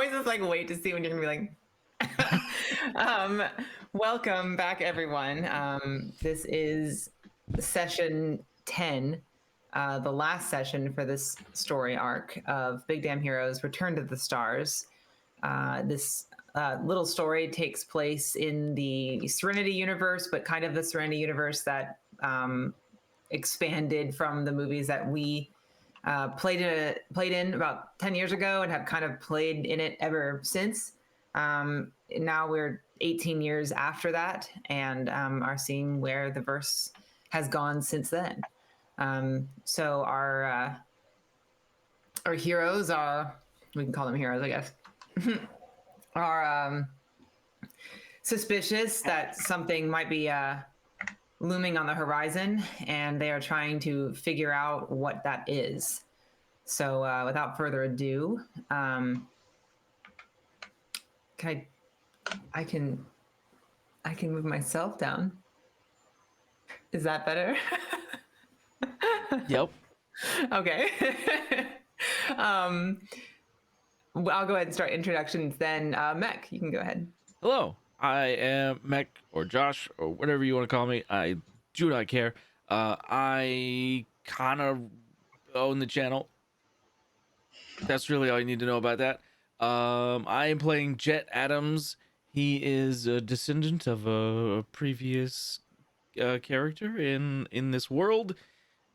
always just like wait to see when you're gonna be like. Welcome back, everyone. This is session 10, the last session for this story arc of Big Damn Heroes: Return to the Stars. This little story takes place in the Serenity universe, but kind of the Serenity universe that expanded from the movies that we played in about 10 years ago and have kind of played in it ever since. Now we're 18 years after that and are seeing where the verse has gone since then. So our heroes are, we can call them heroes, I guess, are suspicious that something might be looming on the horizon, and they are trying to figure out what that is. So without further ado, I can move myself down. Is that better? Yep. Okay. I'll go ahead and start introductions then. Mech, you can go ahead. Hello, I am Mech or Josh or whatever you want to call me. I do not care. I kind of own the channel. That's really all you need to know about that. I am playing Jet Adams. He is a descendant of a previous character in this world,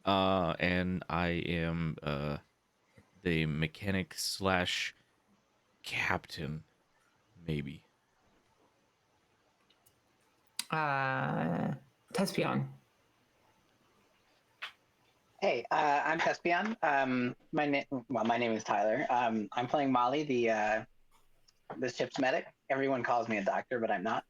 and I am the mechanic slash captain, maybe. Tespion. Hey, I'm Tespion. My name is Tyler. I'm playing Molly, the ship's medic. Everyone calls me a doctor, but I'm not.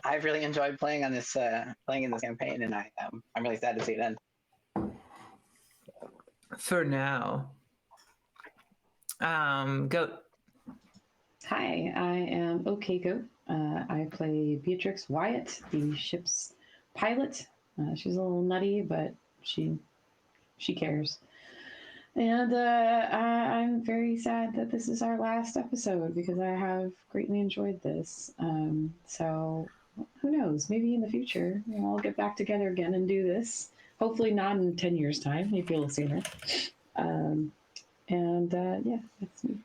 I've really enjoyed playing in this campaign, and I'm really sad to see it end. For now. Goat. Hi, I am OK Goat. I play Beatrix Wyatt, the ship's pilot. She's a little nutty, but she cares. And I'm very sad that this is our last episode because I have greatly enjoyed this. So who knows? Maybe in the future we'll all get back together again and do this. Hopefully not in 10 years' time, maybe a little sooner. Yeah, that's me.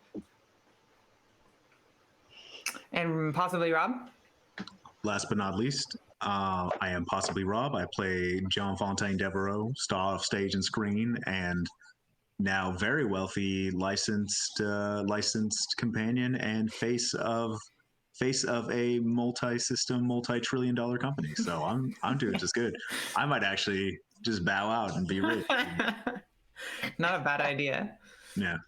And possibly Rob? Last but not least, I am possibly Rob. I play John Fontaine Devereaux, star of stage and screen, and now very wealthy licensed companion and face of a multi-system, multi-trillion-dollar company. So I'm doing just good. I might actually just bow out and be rich. Not a bad idea. Yeah.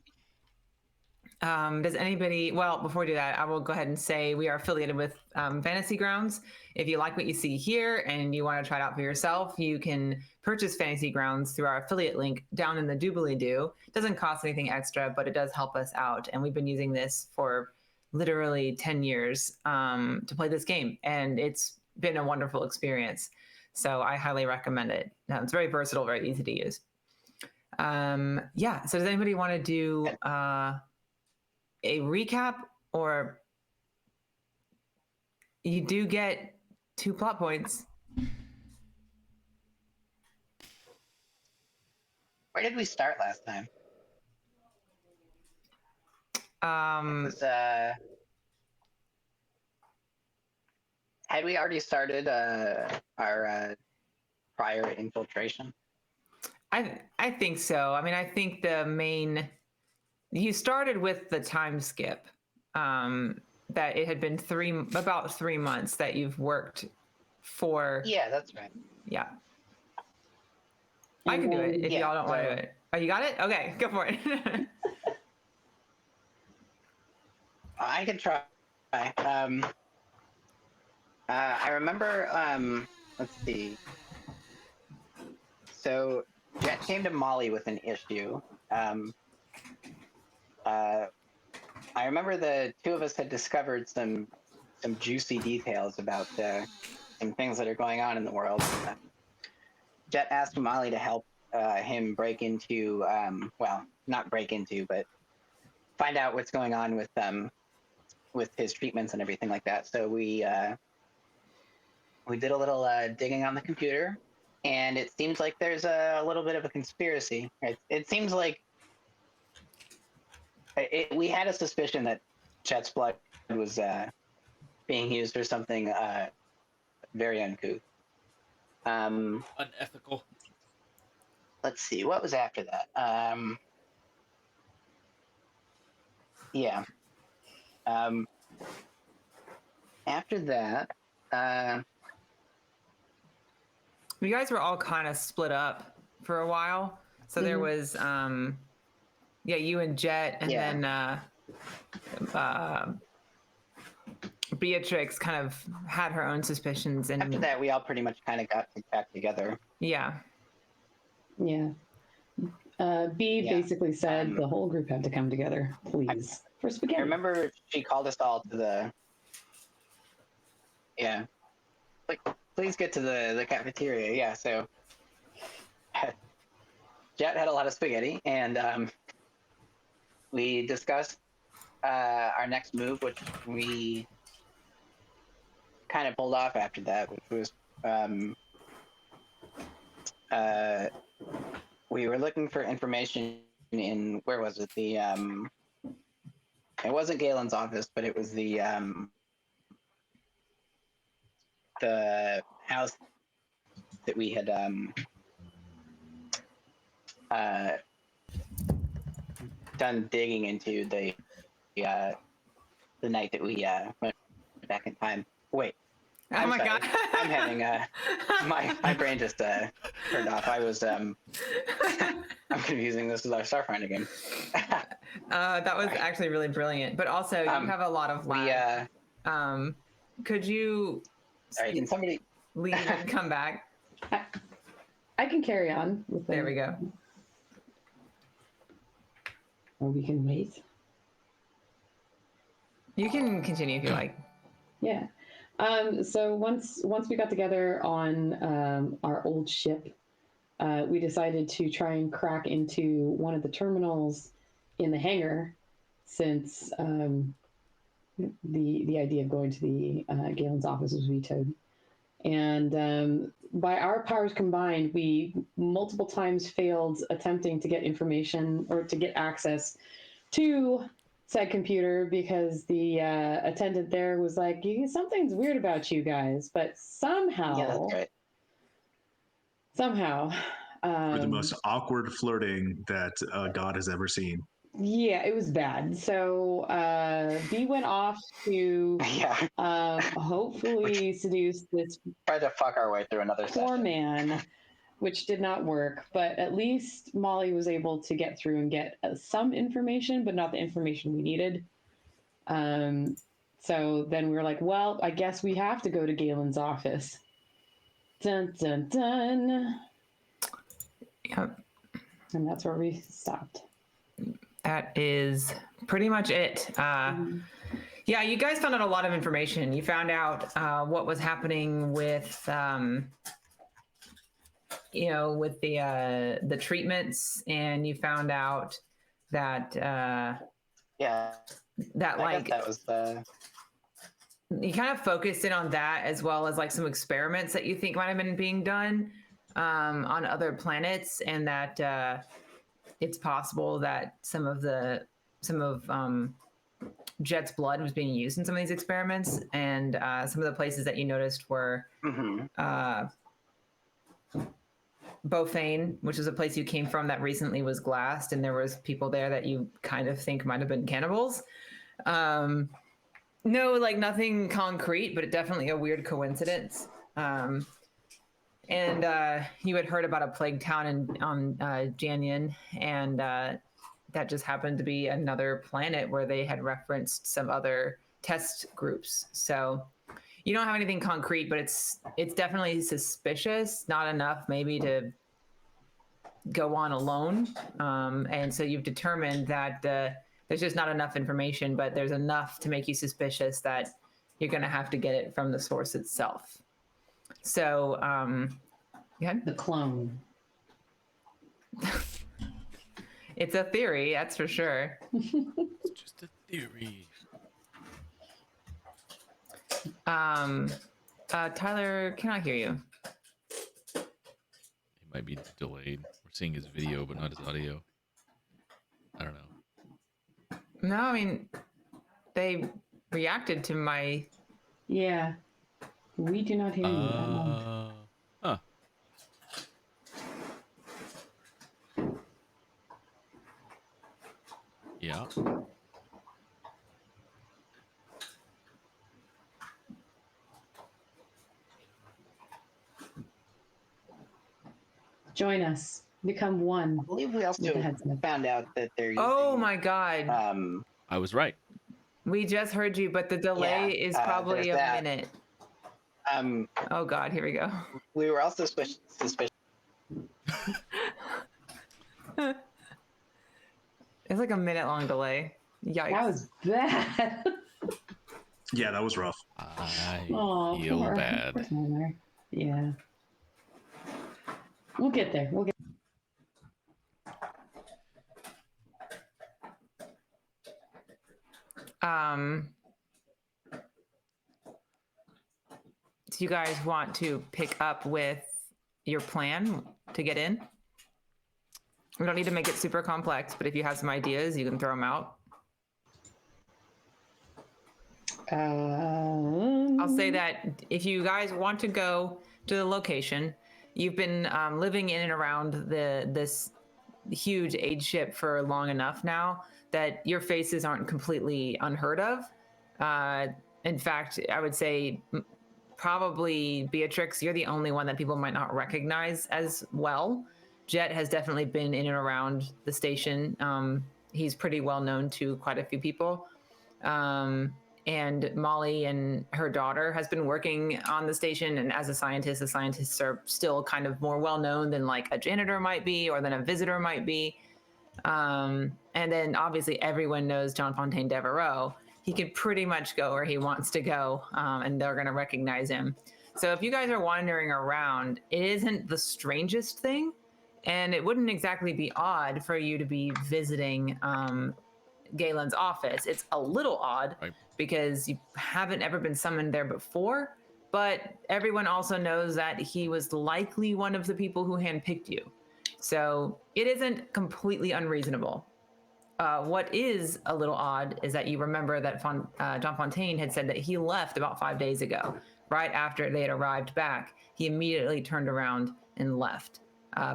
Does anybody, well, before we do that, I will go ahead and say we are affiliated with Fantasy Grounds. If you like what you see here and you want to try it out for yourself, you can purchase Fantasy Grounds through our affiliate link down in the doobly-doo. It doesn't cost anything extra, but it does help us out. And we've been using this for literally 10 years to play this game. And it's been a wonderful experience. So I highly recommend it. It's very versatile, very easy to use. Yeah, so does anybody want to do a recap, or you do get 2 plot points? Where did we start last time? Had we already started our prior infiltration? I think so. I mean, I think you started with the time skip, that it had been about 3 months that you've worked for. Yeah, that's right. Yeah. I can do it if y'all don't want to do it. Oh, you got it? Okay, go for it. I can try. I remember, let's see. So Jet came to Molly with an issue. I remember the two of us had discovered some juicy details about some things that are going on in the world. Jet asked Molly to help him break into, well, not break into, but find out what's going on with his treatments and everything like that. So we did a little digging on the computer, and it seems like there's a little bit of a conspiracy. It seems like we had a suspicion that Chet's blood was being used for something very uncouth. Unethical. Let's see, what was after that? Yeah. After that, You guys were all kind of split up for a while. So there was, yeah, you and Jet, and then Beatrix kind of had her own suspicions. And after that, we all pretty much kind of got back together. yeah. Yeah. B basically said the whole group had to come together, please, for spaghetti. I remember she called us all to the, like, please get to the cafeteria. Yeah, so Jet had a lot of spaghetti, and we discussed our next move, which we kind of pulled off after that, which was we were looking for information in, where was it? The it wasn't Galen's office, but it was the house that we had done digging into the night that we went back in time. Wait. Oh I'm my sorry. God. I'm having my brain just turned off. I was I'm confusing this with our Starfinder game. That was actually really brilliant. But also, you have a lot of lag. Could you sorry, can somebody leave and come back? I can carry on with There we go. Or we can wait. You can continue if you like. Yeah. So once we got together on our old ship, we decided to try and crack into one of the terminals in the hangar, since the idea of going to the Galen's office was vetoed. And by our powers combined, we multiple times failed attempting to get information or to get access to said computer, because the attendant there was like, something's weird about you guys. But somehow, We're the most awkward flirting that God has ever seen. Yeah, it was bad. So B went off to hopefully seduce this tried to fuck our way through another poor man, which did not work. But at least Molly was able to get through and get some information, but not the information we needed. So then we were like, well, I guess we have to go to Galen's office. Dun, dun, dun. Yep. And that's where we stopped. That is pretty much it. Yeah, you guys found out a lot of information. You found out what was happening with, with the treatments, and you found out that that that was you kind of focused in on that, as well as like some experiments that you think might have been being done on other planets, and that it's possible that some of Jet's blood was being used in some of these experiments, and some of the places that you noticed were Beaufane, which is a place you came from that recently was glassed, and there was people there that you kind of think might have been cannibals. No, like nothing concrete, but definitely a weird coincidence. And you had heard about a plague town on Janyan, and that just happened to be another planet where they had referenced some other test groups. So you don't have anything concrete, but it's definitely suspicious. Not enough, maybe, to go on alone. And so you've determined that there's just not enough information, but there's enough to make you suspicious that you're going to have to get it from the source itself. So, The clone. It's a theory, that's for sure. It's just a theory. Tyler, cannot hear you. He might be delayed. We're seeing his video, but not his audio. I don't know. No, I mean, they reacted to my. Yeah. We do not hear you. Emma. Huh. Yeah. Join us. Become one. I believe we With also the headset. found out that they're using, Oh my God. I was right. We just heard you, but the delay Yeah, is probably there's a that. minute. um, Oh God, here we go. we were also suspicious. It's like a minute long delay. Yikes. That was bad. Yeah, that was rough. I Oh, feel poor bad. Tyler. Yeah. We'll get there. We'll get. Do you guys want to pick up with your plan to get in? We don't need to make it super complex, but if you have some ideas, you can throw them out. I'll say that if you guys want to go to the location, you've been living in and around this huge age ship for long enough now that your faces aren't completely unheard of. In fact, I would say probably Beatrix, you're the only one that people might not recognize as well. Jet has definitely been in and around the station. He's pretty well known to quite a few people. And Molly and her daughter has been working on the station. And as a scientist, the scientists are still kind of more well known than like a janitor might be or than a visitor might be. And then obviously everyone knows John Fontaine Devereaux. He can pretty much go where he wants to go, and they're going to recognize him. So if you guys are wandering around, it isn't the strangest thing. And it wouldn't exactly be odd for you to be visiting Galen's office. It's a little odd, Right. because you haven't ever been summoned there before, but everyone also knows that he was likely one of the people who handpicked you. So it isn't completely unreasonable. What is a little odd is that you remember that John Fontaine had said that he left about 5 days ago. Right after they had arrived back, he immediately turned around and left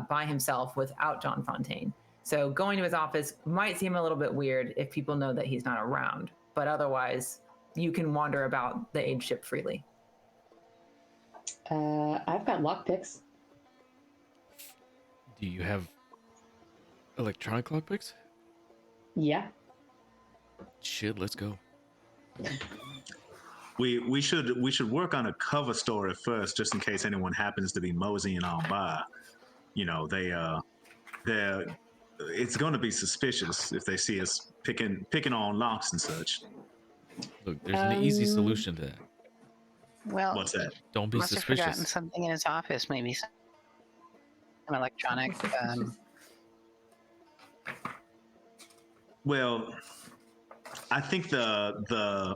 by himself without John Fontaine. So going to his office might seem a little bit weird if people know that he's not around, but otherwise you can wander about the age ship freely. I've got lockpicks. Do you have electronic lockpicks? Yeah. Shit, let's go. We should work on a cover story first, just in case anyone happens to be moseying on by. You know, they're it's going to be suspicious if they see us picking on locks and such. Look, there's an easy solution to that. Well, What's that? Don't be must have forgotten suspicious. something in his office, maybe some electronic. Well, I think the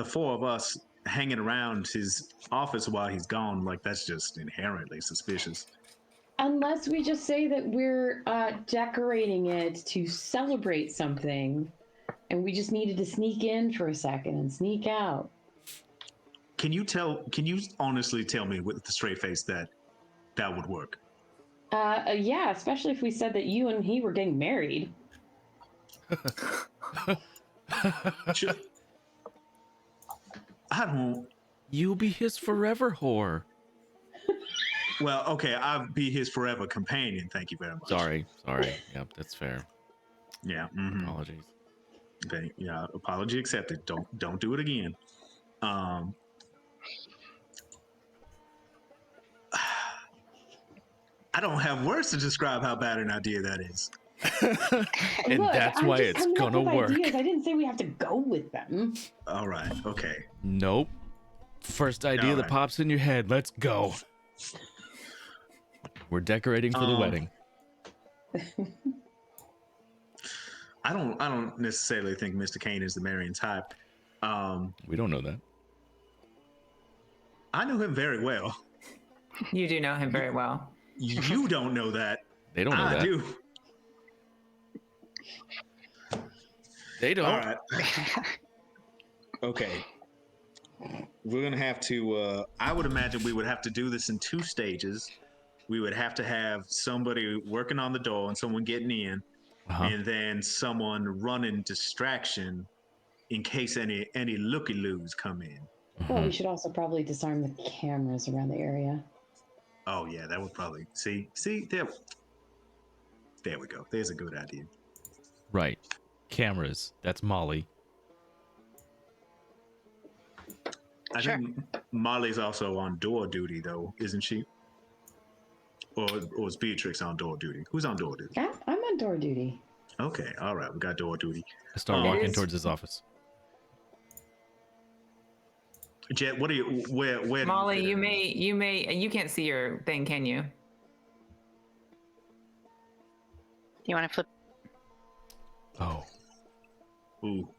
four of us hanging around his office while he's gone, like, that's just inherently suspicious. Unless we just say that we're decorating it to celebrate something, and we just needed to sneak in for a second and sneak out. Can you honestly tell me with the straight face that would work? Yeah, especially if we said that you and he were getting married. Sure. I don't. You'll be his forever whore. Well, okay, I'll be his forever companion. Thank you very much. Sorry. Yep, that's fair. Yeah. Mm-hmm. Apologies. Okay. Yeah. Apology accepted. Don't do it again. I don't have words to describe how bad an idea that is. And Look, that's I'm why just it's coming up gonna with work. Ideas. I didn't say we have to go with them. All right. Okay. Nope. First idea that Alright. pops in your head. Let's go. We're decorating for the wedding. I don't necessarily think Mr. Kane is the Marion type. We don't know that. I know him very well. You do know him very well. You don't know that. They don't know I that. do. They don't. All right. Okay. We're gonna have to. I would imagine we would have to do this in 2 stages. We would have to have somebody working on the door and someone getting in, Uh-huh. and then someone running distraction in case any looky-loos come in. Well, we Mhm. should also probably disarm the cameras around the area. Oh yeah, that would probably see there. There we go. There's a good idea. Right. Cameras. That's Molly. I Sure. think Molly's also on door duty though, isn't she? Or is Beatrix on door duty? Who's on door duty? I'm on door duty. Okay, all right, we got door duty. I start It walking is- towards his office. Jet, what do you where do Molly, fit you in? you can't see your thing, can you? You want to flip? Oh. Ooh.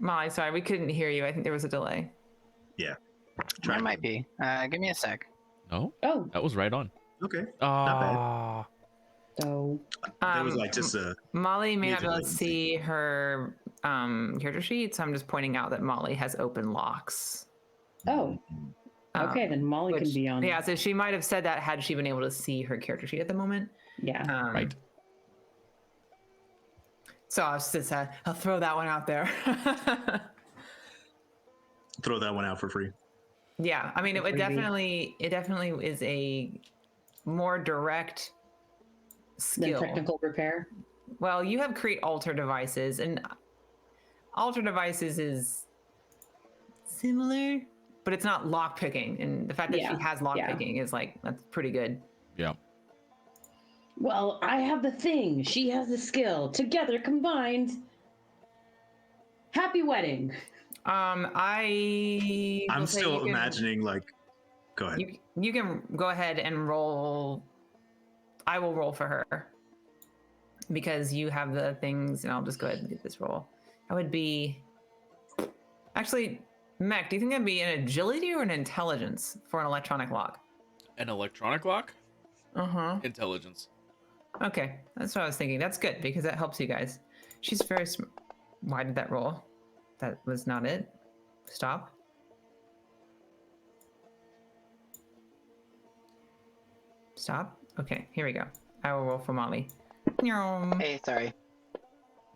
Molly, sorry, we couldn't hear you. I think there was a delay. Try There it. might be. Give me a sec. No, Oh, that was right on. Okay. Ah. so There was like just a Molly may not be able to latency. see her character sheet, so I'm just pointing out that Molly has open locks. oh, Um, okay. Then Molly can which- be on. Yeah, so she might have said that had she been able to see her character sheet at the moment. Yeah. Right. So I'll throw that one out there. throw that one out for free. Yeah, I mean, it would Maybe. definitely is a more direct Then skill. technical repair. Well, you have create alter devices, and alter devices is similar, but it's not lock picking. And the fact that Yeah, she has lock yeah. picking is like that's pretty good. Yeah. Well, I have the thing. She has the skill. Together combined. Happy wedding. I'm still imagining like go ahead. You can go ahead and roll. I will roll for her because you have the things, and I'll just go ahead and get this roll. That would be actually, Mech. Do you think that'd be an agility or an intelligence for an electronic lock? An electronic lock? Uh huh. Intelligence. Okay, that's what I was thinking. That's good because that helps you guys. She's very. Why did that roll? That was not it. Stop. Stop. Okay, here we go. I will roll for Molly. Oh Hey, sorry.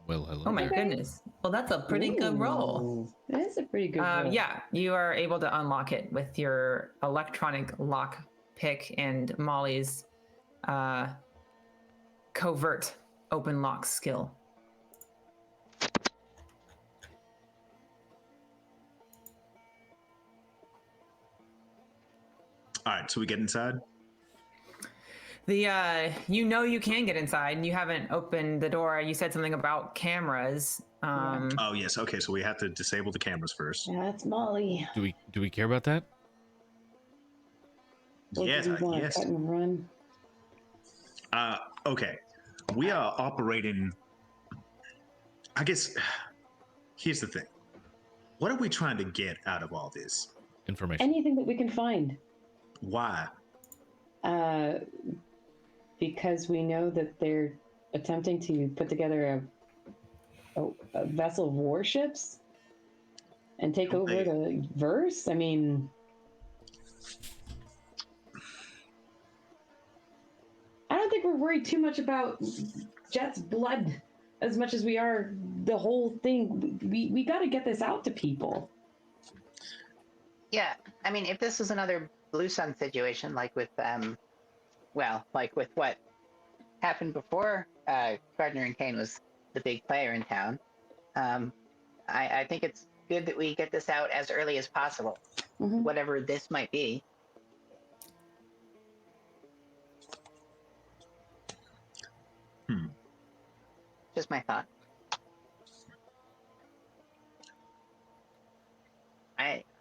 Well, hello. my there. goodness. Well, that's a pretty good roll. Ooh, that is a pretty good roll. Yeah, you are able to unlock it with your electronic lock pick and Molly's covert open lock skill. All right, so we get inside. The you know you can get inside and you haven't opened the door. You said something about cameras. Oh yes, okay, so we have to disable the cameras first. Yeah, that's Molly. Do we care about that? Or Yes, do we want yes. to cut and run? Okay, we are operating. I guess here's the thing. What are we trying to get out of all this? Information. Anything that we can find. Why? Because we know that they're attempting to put together a vessel of warships and take over Okay. the verse. I mean, I don't think we're worried too much about Jet's blood as much as we are the whole thing. We got to get this out to people. Yeah, I mean, if this was another Blue Sun situation, like with like with what happened before Gardner and Kane was the big player in town, I think it's good that we get this out as early as possible, Mhm. whatever this might be. Just my thought.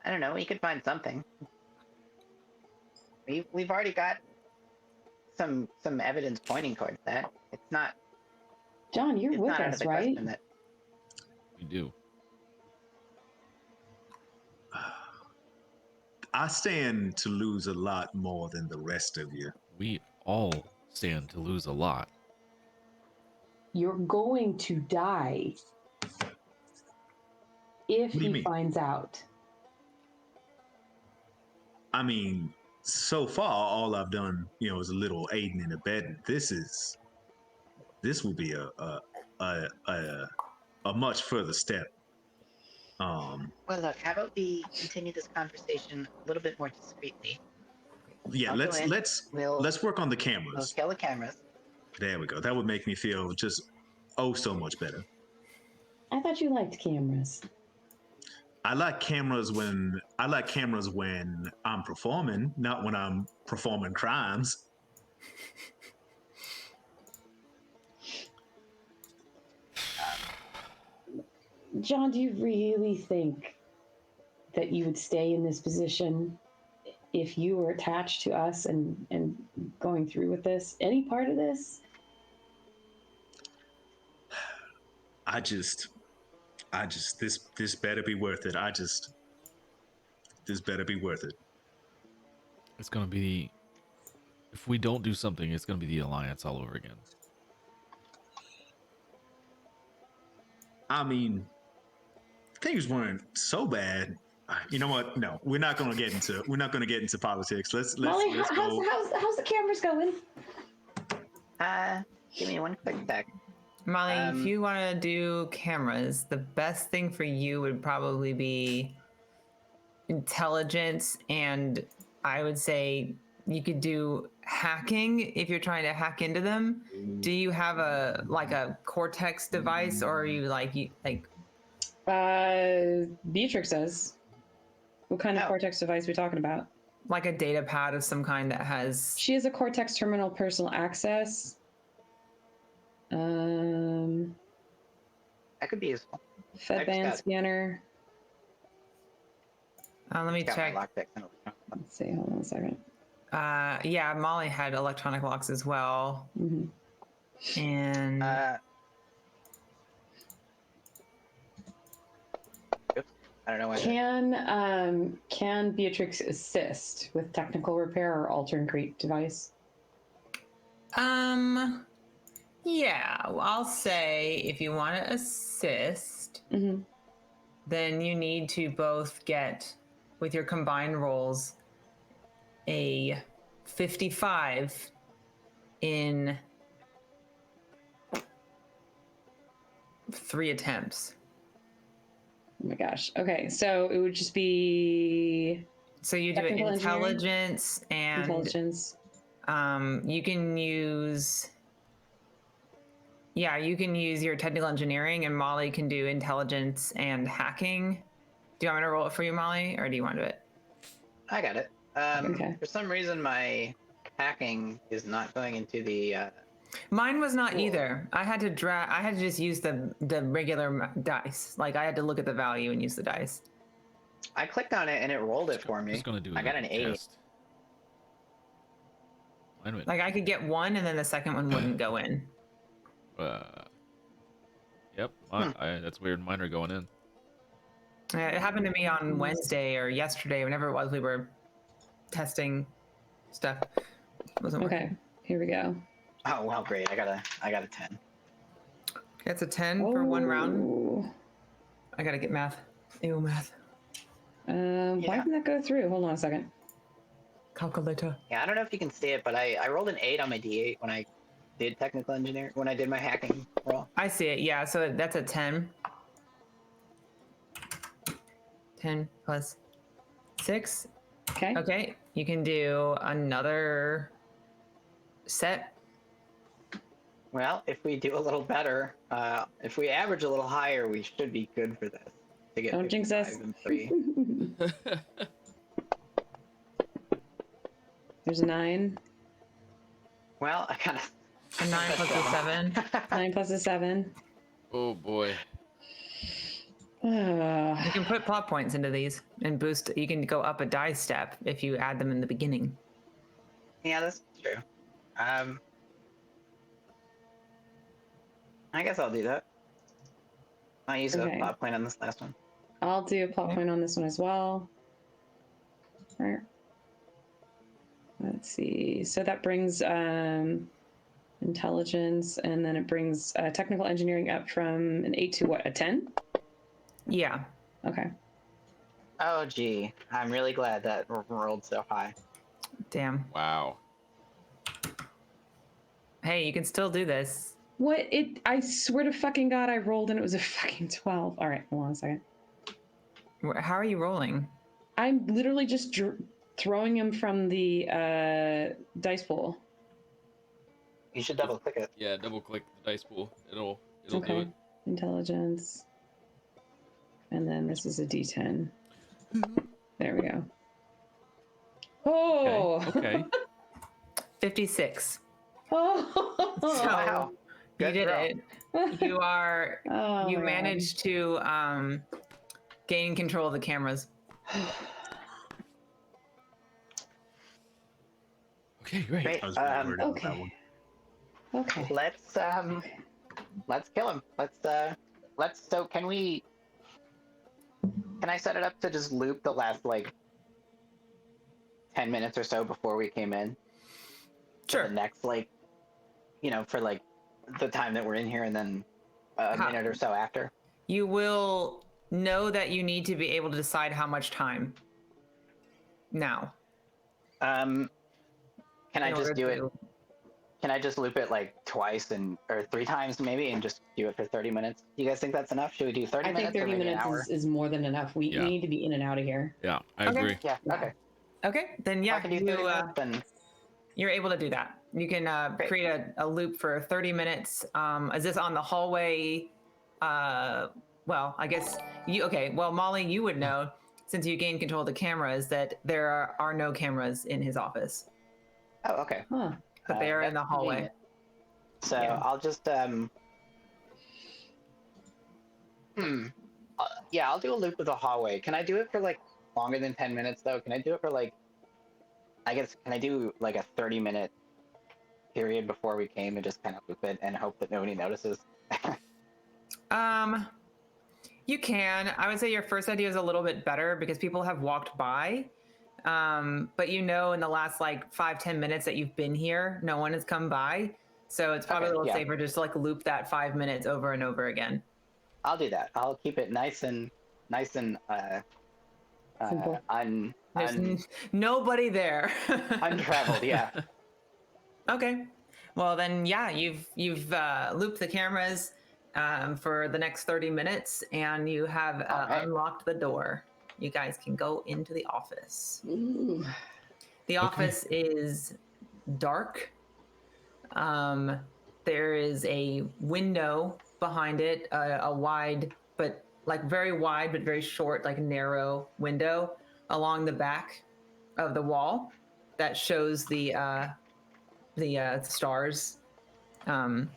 I don't know. We could find something. We've already got some evidence pointing towards that. It's not. John, you're It's with not out of us, the right? question that. We do. I stand to lose a lot more than the rest of you. We all stand to lose a lot. You're going to die if What do you he mean? finds out. I mean, so far, all I've done, is a little aiding and abetting. This will be a much further step. Well, look. How about we continue this conversation a little bit more discreetly? Yeah, I'll go in, let's we'll work on the we'll cameras. kill the cameras. There we go. That would make me feel just so much better. I thought you liked cameras. I like cameras when I'm performing, not when I'm performing crimes. John, do you really think that you would stay in this position if you were attached to us and going through with this? Any part of this? This better be worth it. This better be worth it. It's gonna be. If we don't do something, it's gonna be the Alliance all over again. I mean, things weren't so bad. You know what? No, we're not going to get into politics. Let's Molly, go. how's the cameras going? Give me one quick sec. Molly, if you want to do cameras, the best thing for you would probably be intelligence, and I would say you could do hacking if you're trying to hack into them. Do you have a Cortex device, or are you like Beatrix does. What kind of Oh. Cortex device are we talking about? like a data pad of some kind that has? She has a Cortex terminal personal access. That could be useful. Fedband got- scanner. Let me Got check. my lockpick. Let's see, hold on a second. Yeah, Molly had electronic locks as well, hmm and Oops. I don't know why. Can Beatrix assist with technical repair or alter and create device? yeah, well, I'll say if you want to assist, Mm-hmm. then you need to both get, with your combined rolls, a 55 in 3 attempts. Oh my gosh. Okay, so it would just be So you do it Technical engineering? intelligence, and intelligence. you can use. Yeah, you can use your technical engineering, and Molly can do intelligence and hacking. Do you want me to roll it for you, Molly, or do you want to do it? I got it. Okay. For some reason, my hacking is not going into the. Mine was not Cool. either. I had to I had to just use the regular dice. Like I had to look at the value and use the dice. I clicked on it and it rolled it for me. Just gonna do. I got an 8. test. Mine went. Like I could get one, and then the second one wouldn't go in. Yep. That's weird. Mine are going in. Yeah, it happened to me on Wednesday or yesterday, whenever it was. We were testing stuff. It wasn't working. Okay, here we go. Oh well, great. I got a 10. It's a 10 for one round. Oh. I gotta get math. Ew, math. Why Yeah. didn't that go through? Hold on a second. Calculator. Yeah, I don't know if you can see it, but I rolled an 8 on my D8 when I did technical engineer when I did my hacking roll. I see it. Yeah, so that's a 10. 10 plus 6. Okay. Okay, you can do another set. Well, if we do a little better, if we average a little higher, we should be good for this. To get Don't jinx us. 55 and 3. There's a 9. Well, I kind of. A 9 plus a 7. 9 plus a 7. Oh boy. You can put plot points into these and boost. You can go up a die step if you add them in the beginning. Yeah, that's true. I guess I'll do that. I'll use Okay. a plot point on this last one. I'll do a plot point on this one as well. Alright. Let's see. So that brings intelligence, and then it brings technical engineering up from an 8 to what, a 10? Yeah. Okay. Oh, gee. I'm really glad that rolled so high. Damn. Wow. Hey, you can still do this. What? I swear to fucking God, I rolled and it was a fucking 12. All right, hold on a second. How are you rolling? I'm literally just throwing him from the dice pool. You should double click it. Yeah, double click the dice pool. It'll Okay. do it. Intelligence. And then this is a D10. There we go. Oh! Okay. 56. Oh! Wow. You Good did roll. it. You are. Oh, You my God. managed to gain control of the cameras. Okay, great. Great. I was really worried about that okay. one. Okay. Let's kill him. So can I set it up to just loop the last like 10 minutes or so before we came in? For Sure. the next like, for like the time that we're in here, and then a How- minute or so after. You will know that you need to be able to decide how much time. Now. Can I in just order do it? to- Can I just loop it like twice or 3 times maybe, and just do it for 30 minutes? You guys think that's enough? Should we do 30 I minutes think 30 or maybe an hour? minutes is more than enough. We Yeah. need to be in and out of here. Yeah, I Okay. agree. Yeah. Okay. Okay, then If yeah, I can do 30 you, minutes, then you're able to do that. You can Great. create a loop for 30 minutes. Is this on the hallway? Well, I guess you. Okay, well, Molly, you would know since you gained control of the cameras that there are no cameras in his office, oh, okay. Huh. but they are in the That's hallway. convenient. So Yeah. I'll just yeah, I'll do a loop of the hallway. Can I do it for like longer than 10 minutes though? Can I do it for like, I guess, can I do like a 30-minute period before we came and just kind of loop it and hope that nobody notices? You can. I would say your first idea is a little bit better because people have walked by. But in the last like 5-10 minutes that you've been here, no one has come by. So it's probably Okay, a little yeah. safer just to like loop that 5 minutes over and over again. I'll do that. I'll keep it nice and Simple. There's nobody there. untraveled. Yeah. Okay. Well then, yeah, you've looped the cameras for the next 30 minutes, and you have Alright. unlocked the door. You guys can go into the office. Ooh. The office is dark. There is a window behind it, a wide, but like very wide, but very short, like narrow window along the back of the wall that shows the stars. And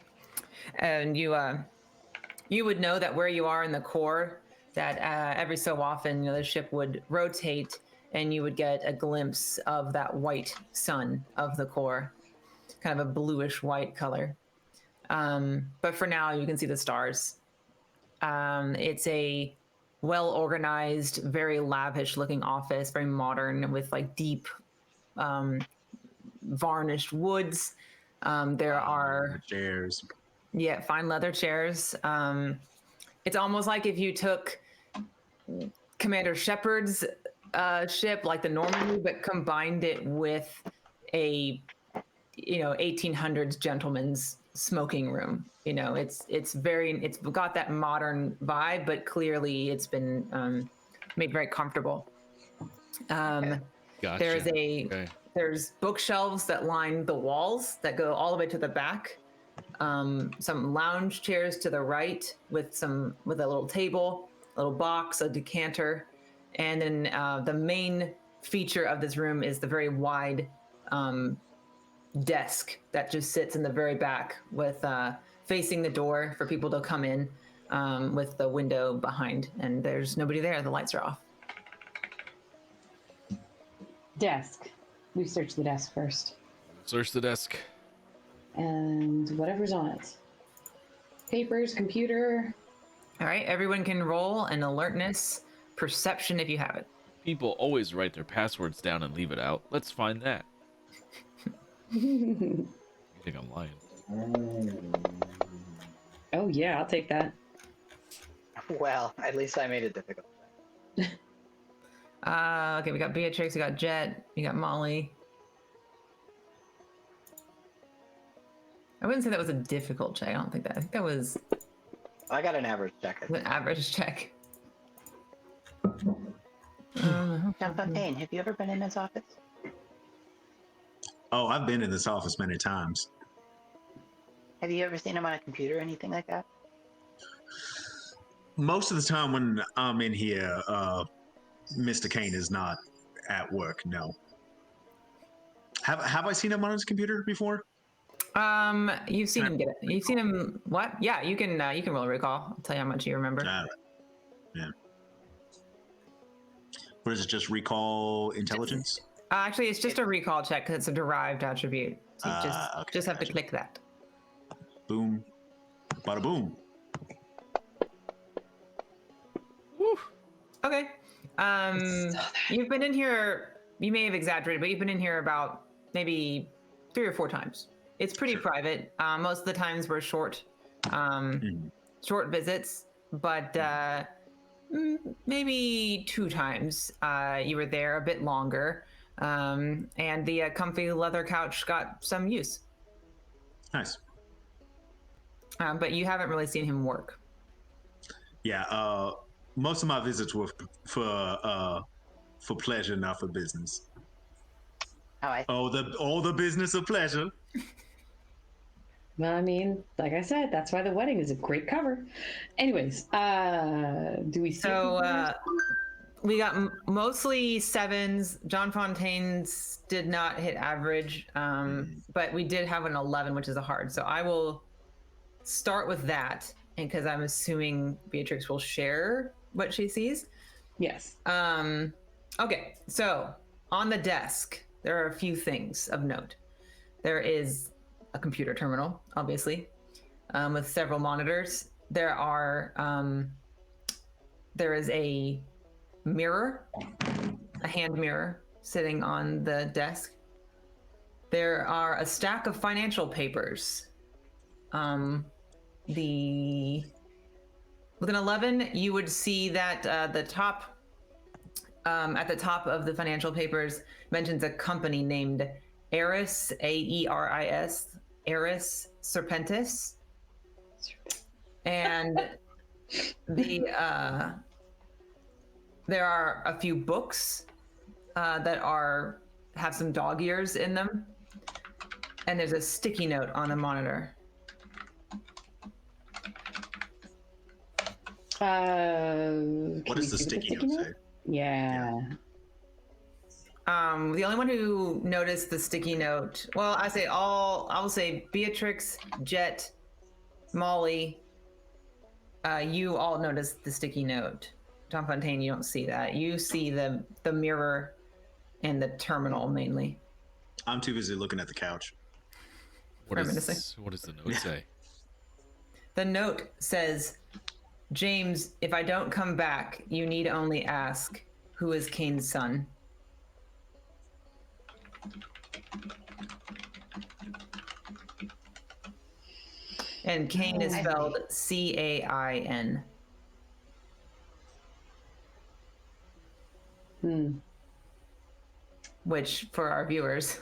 you would know that where you are in the core, that every so often the ship would rotate and you would get a glimpse of that white sun of the core, kind of a bluish white color. But for now, you can see the stars. It's a well-organized, very lavish-looking office, very modern, with like deep varnished woods. There are Chairs. fine leather chairs. It's almost like if you took Commander Shepard's ship, like the Normandy, but combined it with a 1800s gentleman's smoking room. It's got that modern vibe, but clearly it's been made very comfortable. Gotcha. There's bookshelves that line the walls that go all the way to the back. Some lounge chairs to the right with a little table, a little box, a decanter, and then the main feature of this room is the very wide desk that just sits in the very back with facing the door for people to come in. with the window behind, and there's nobody there. The lights are off. Desk. We search the desk first. Search the desk. And whatever's on it. Papers, computer. All right, everyone can roll an alertness perception if you have it. People always write their passwords down and leave it out. Let's find that. You think I'm lying? Oh yeah, I'll take that. Well, at least I made it difficult. Okay, we got Beatrix, we got Jet, we got Molly. I wouldn't say that was a difficult check. I don't think that. I think that was I got an average check. an average check. John Fontaine, have you ever been in his office? Oh, I've been in this office many times. Have you ever seen him on a computer or anything like that? Most of the time when I'm in here, Mr. Kane is not at work. No. Have I seen him on his computer before? You've seen him get it. You've seen him what? Yeah, you can roll a recall. I'll tell you how much you remember. Yeah. Or is it just recall intelligence? Actually, it's just a recall check because it's a derived attribute. So you Okay, just have to gotcha. click that. Boom. Bada boom. Woo. Okay. You've been in here. You may have exaggerated, but you've been in here about maybe 3 or 4 times. It's pretty private. Most of the times were short visits, but maybe 2 times you were there a bit longer, and the comfy leather couch got some use. Nice. But you haven't really seen him work. Yeah. Most of my visits were for pleasure, not for business. Oh, All the business of pleasure. Well, I mean, like I said, that's why the wedding is a great cover. Anyways, do we see? So we got mostly 7s. John Fontaine's did not hit average, but we did have an 11, which is a hard. So I will start with that, and because I'm assuming Beatrix will share what she sees. Yes. Okay, so on the desk, there are a few things of note. There is a computer terminal, obviously, with several monitors. There is a mirror, a hand mirror sitting on the desk. There are a stack of financial papers. With an 11, you would see that the top, at the top of the financial papers mentions a company named Eris, Aeris, Eris Serpentis, and there are a few books that have some dog ears in them, and there's a sticky note on the monitor. What does the sticky note say? Yeah. The only one who noticed the sticky note, well, I will say Beatrix, Jet, Molly, you all noticed the sticky note. John Fontaine, you don't see that. You see the mirror and the terminal mainly. I'm too busy looking at the couch. What does the note say? The note says, James, if I don't come back, you need only ask, who is Kane's son? And Kane is spelled Cain. Which, for our viewers,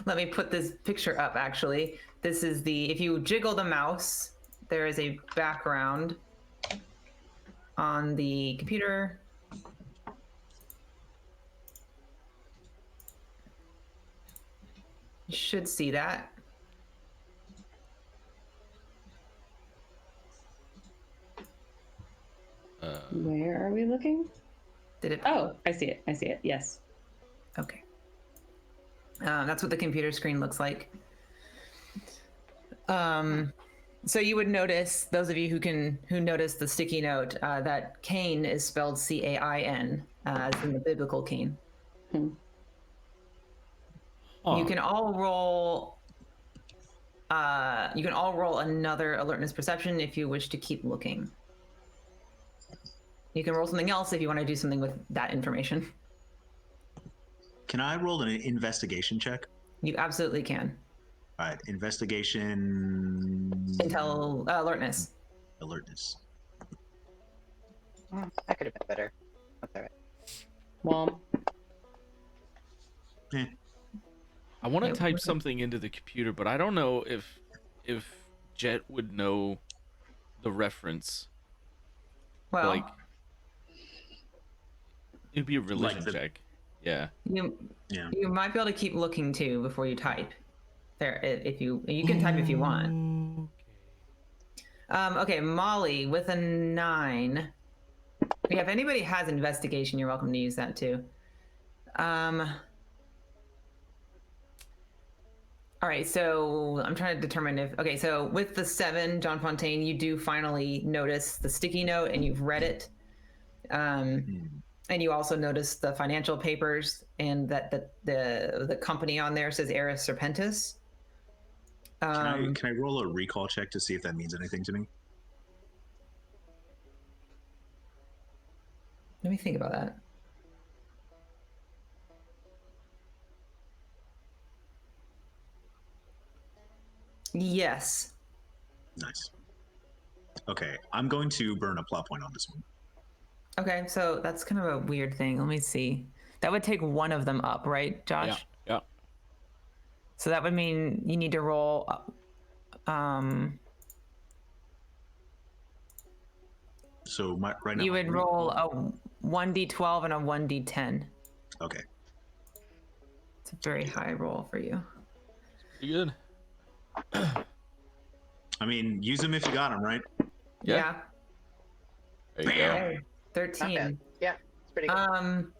let me put this picture up actually. This is if you jiggle the mouse, there is a background on the computer. You should see that. Where are we looking? Did it? Oh, I see it. I see it. Yes. Okay. That's what the computer screen looks like. So you would notice, those of you who notice the sticky note, that Cain is spelled Cain, as in the biblical Cain. Huh. You can all roll. You can all roll another alertness perception if you wish to keep looking. You can roll something else if you want to do something with that information. Can I roll an investigation check? You absolutely can. All right, investigation. Alertness. Alertness. That could have been better. That's all right. Well, Eh. I want to Yeah, type what- something into the computer, but I don't know if Jet would know the reference. Well, Like, it'd be a religion the- check. Yeah. you Yeah. you might be able to keep looking too before you type. There, if you can type if you want. Okay, Molly with a 9. Yeah, if anybody has investigation, you're welcome to use that too. All right, so I'm trying to determine if, okay, so with the 7, John Fontaine, you do finally notice the sticky note and you've read it. And you also notice the financial papers and that the company on there says Eris Serpentis. Can I roll a recall check to see if that means anything to me? Let me think about that. Yes. Nice. Okay, I'm going to burn a plot point on this one. Okay, so that's kind of a weird thing. Let me see. That would take one of them up, right, Josh? Yeah. Yeah. So that would mean you need to roll. So right now You would roll a 1d12 and a 1d10. Okay. It's a very high roll for you. Pretty good. I mean, use them if you got them, right? Yeah. There you go. Okay, Not 13. bad. Yeah, it's pretty good.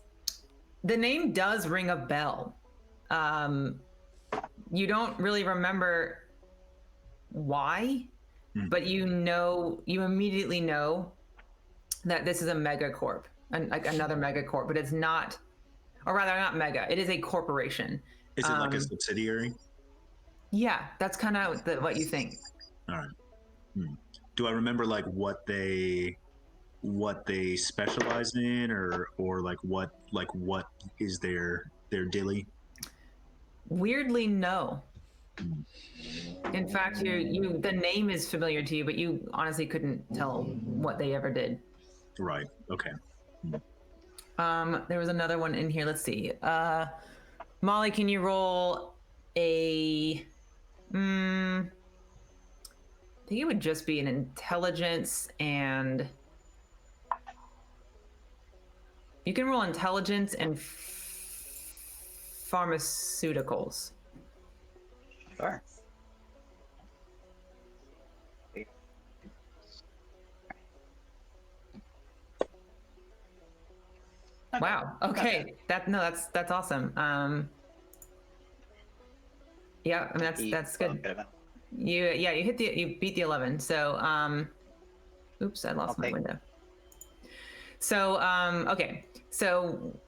The name does ring a bell. You don't really remember why, but you immediately know that this is a megacorp, like another megacorp, but it's not, or rather not mega, it is a corporation. Is it like a subsidiary? Yeah, that's kind of what you think. All right. Do I remember like what they specialize in, or like what is their dilly? Weirdly, no. In fact, the name is familiar to you, but you honestly couldn't tell what they ever did. Right. Okay. There was another one in here. Let's see. Molly, can you roll a? I think it would just be an intelligence, and you can roll intelligence and pharmaceuticals. Sure. Wow. Okay. That's awesome. Yeah, I mean that's good. You beat the 11. So oops, I lost my window. So okay. So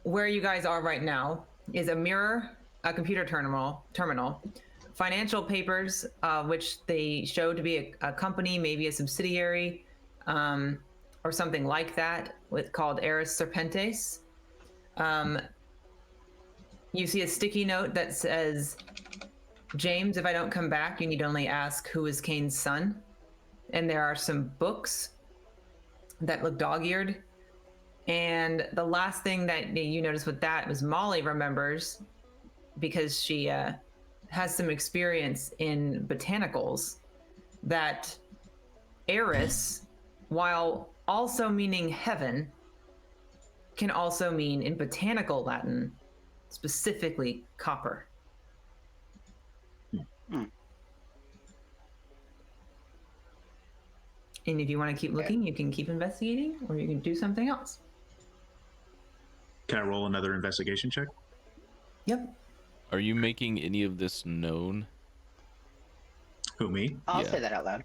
where you guys are right now is a mirror, a computer terminal, financial papers, which they show to be a company, maybe a subsidiary, or something like that, called Eris Serpentis. You see a sticky note that says, James, if I don't come back, you need only ask who is Cain's son. And there are some books that look dog-eared. And the last thing that you noticed with that was Molly remembers, because she has some experience in botanicals, that Eris, while also meaning heaven, can also mean in botanical Latin, specifically copper. And if you want to keep looking, you can keep investigating, or you can do something else. Can I roll another investigation check? Yep. Are you making any of this known? Who, me? I'll Yeah. say that out loud.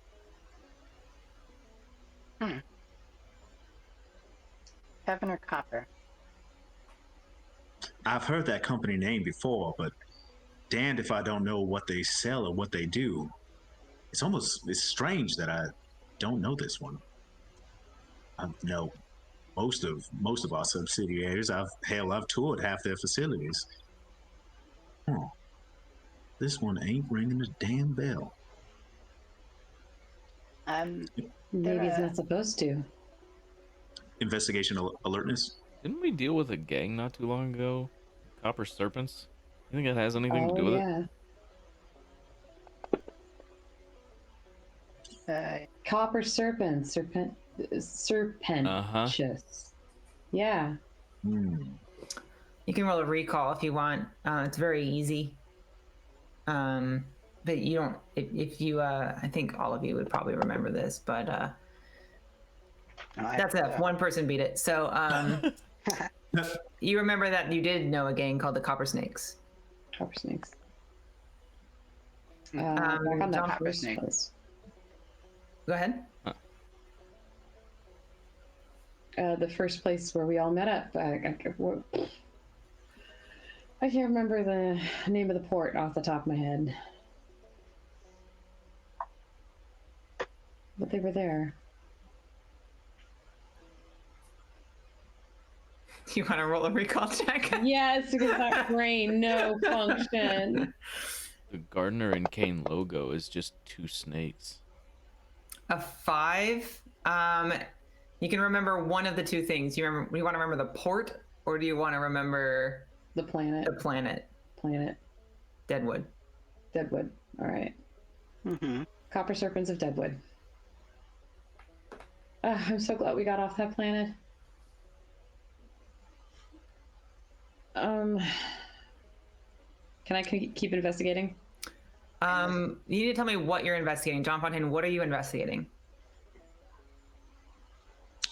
Heaven or Copper? I've heard that company name before, but damned if I don't know what they sell or what they do. It's strange that I don't know this one. I know most of our subsidiaries. I've toured half their facilities. Huh. This one ain't ringing a damn bell. Maybe it's There, not supposed to. Investigation alertness. Didn't we deal with a gang not too long ago? Copper Serpents? You think that has anything to do with it? Yeah. Copper serpent. Serpentious. Yeah. You can roll a recall if you want. It's very easy. But you don't. If you, I think all of you would probably remember this, but that's it. One person beat it. So you remember that you did know a gang called the Copper Snakes. Copper snakes. Um, Back on that Copper first snake. place. Go ahead. The first place where we all met up. I can't remember the name of the port off the top of my head. But they were there. You want to roll a recall check? Yes, because that brain, no function. The Gardner and Kane logo is just two snakes. A 5. You can remember one of the two things. You want to remember the port, or do you want to remember The planet. the planet? Planet. Deadwood. Deadwood. All right. Mm-hmm. Copper Serpents of Deadwood. I'm so glad we got off that planet. Can I keep investigating? You need to tell me what you're investigating. John Fontaine, what are you investigating?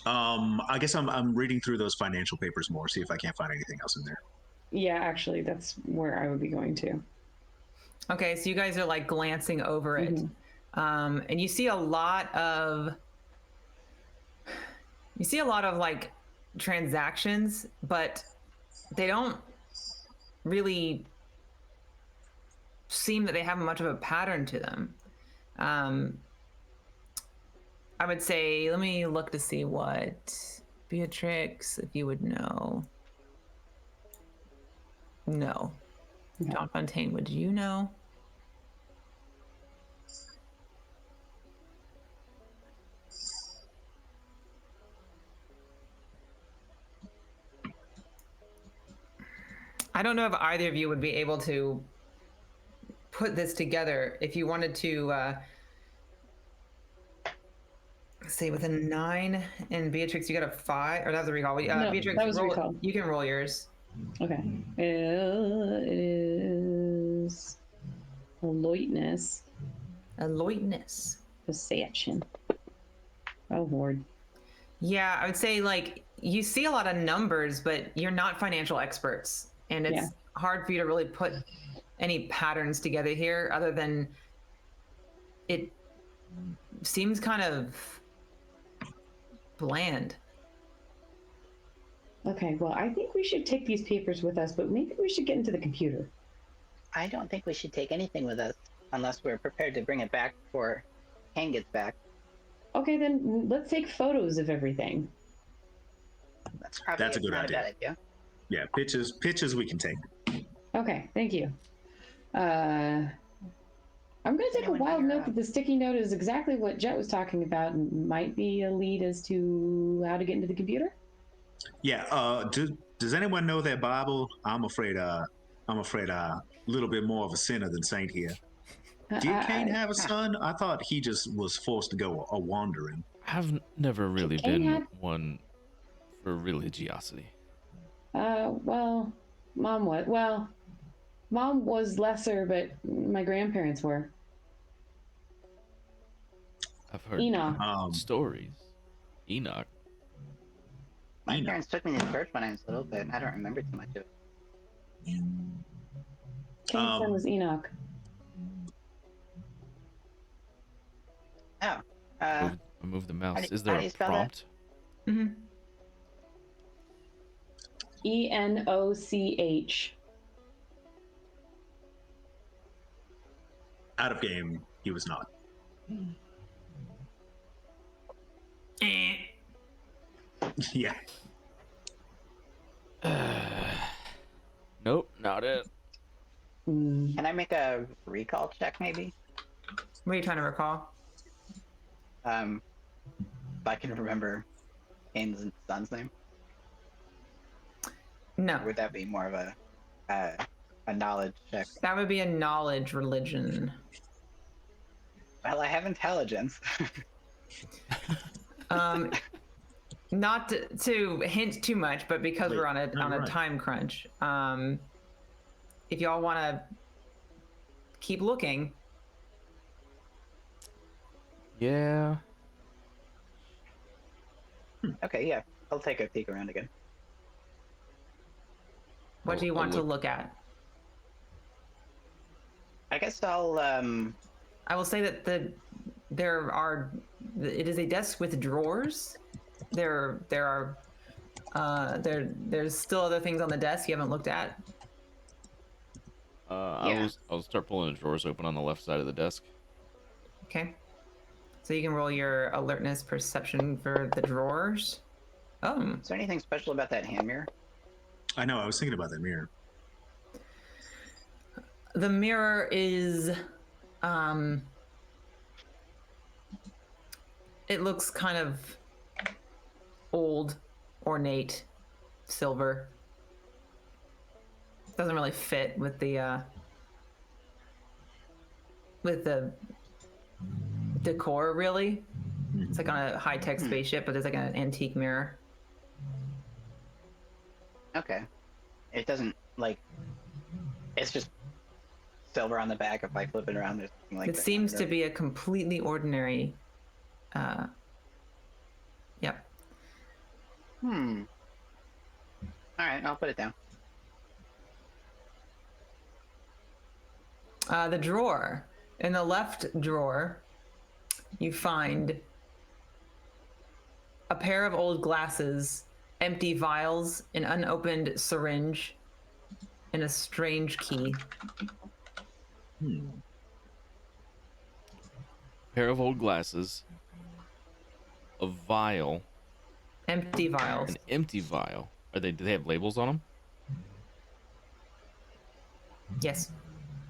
I guess I'm reading through those financial papers more, see if I can't find anything else in there. Yeah, actually, that's where I would be going to. Okay, so you guys are like glancing over it. And you see a lot of like transactions, but they don't really seem that they have much of a pattern to them. I would say, let me look to see what Beatrix, if you would know. No. John Fontaine, would you know? I don't know if either of you would be able to put this together. If you wanted to, say with a 9, and Beatrix, you got a 5, or that was a recall. No, Beatrix, that was a roll, recall. you can roll yours. Okay. It is Aloytness. Aloytness. Perception. Oh, Lord. Yeah, I would say like you see a lot of numbers, but you're not financial experts, and it's hard for you to really put any patterns together here, other than it seems kind of bland. Okay, well, I think we should take these papers with us, but maybe we should get into the computer. I don't think we should take anything with us unless we're prepared to bring it back before Kane gets back. Okay, then let's take photos of everything. That's probably That's a good not idea. a bad idea. Yeah, pictures we can take. Okay, thank you. I'm going to take a Anyone wild here, note that the sticky note is exactly what Jet was talking about and might be a lead as to how to get into the computer. Yeah. Does anyone know their Bible? I'm afraid a little bit more of a sinner than saint here. Did Cain have a son? I thought he just was forced to go a wandering. I've never really Cain been had- one for religiosity. Well, Mom was. Well, Mom was lesser, but my grandparents were. I've heard Enoch. stories. Enoch. My Enoch. parents took me to church when I was little, but I don't remember too much of it. Cain's son was Enoch. Oh. Uh, Move the mouse. do- Is there how do a you spell that? prompt? Hmm. Enoch. Out of game, he was not. Yeah. Nope, not it. Mm. can I make a recall check, maybe? What are you trying to recall? If I can remember Kane's son's name, No, or would that be more of a knowledge check? that would be a knowledge religion. Well, I have intelligence. Um, not to hint too much, but because Wait, we're on no, a right. time crunch, if y'all want to keep looking, Yeah. Okay, yeah, I'll take a peek around again. what do you I'll want to look- look at? I guess I'll I will say that it is a desk with drawers. There's still other things on the desk you haven't looked at. Yeah. I'll start pulling the drawers open on the left side of the desk. Okay. So you can roll your alertness perception for the drawers. Oh, is there anything special about that hand mirror? I know. I was thinking about that mirror. the mirror is, it looks kind of old, ornate, silver. Doesn't really fit with the decor, really. It's like on a high-tech spaceship, but there's like an antique mirror. Okay. It doesn't like. It's just silver on the back. If I flip it around, there's something like It that. seems to be a completely ordinary. Yep. Hmm. All right, I'll put it down. The drawer. In the left drawer, you find a pair of old glasses, empty vials, an unopened syringe, and a strange key. Pair of old glasses, a vial, Empty vials. an empty vial. Do they have labels on them? Yes.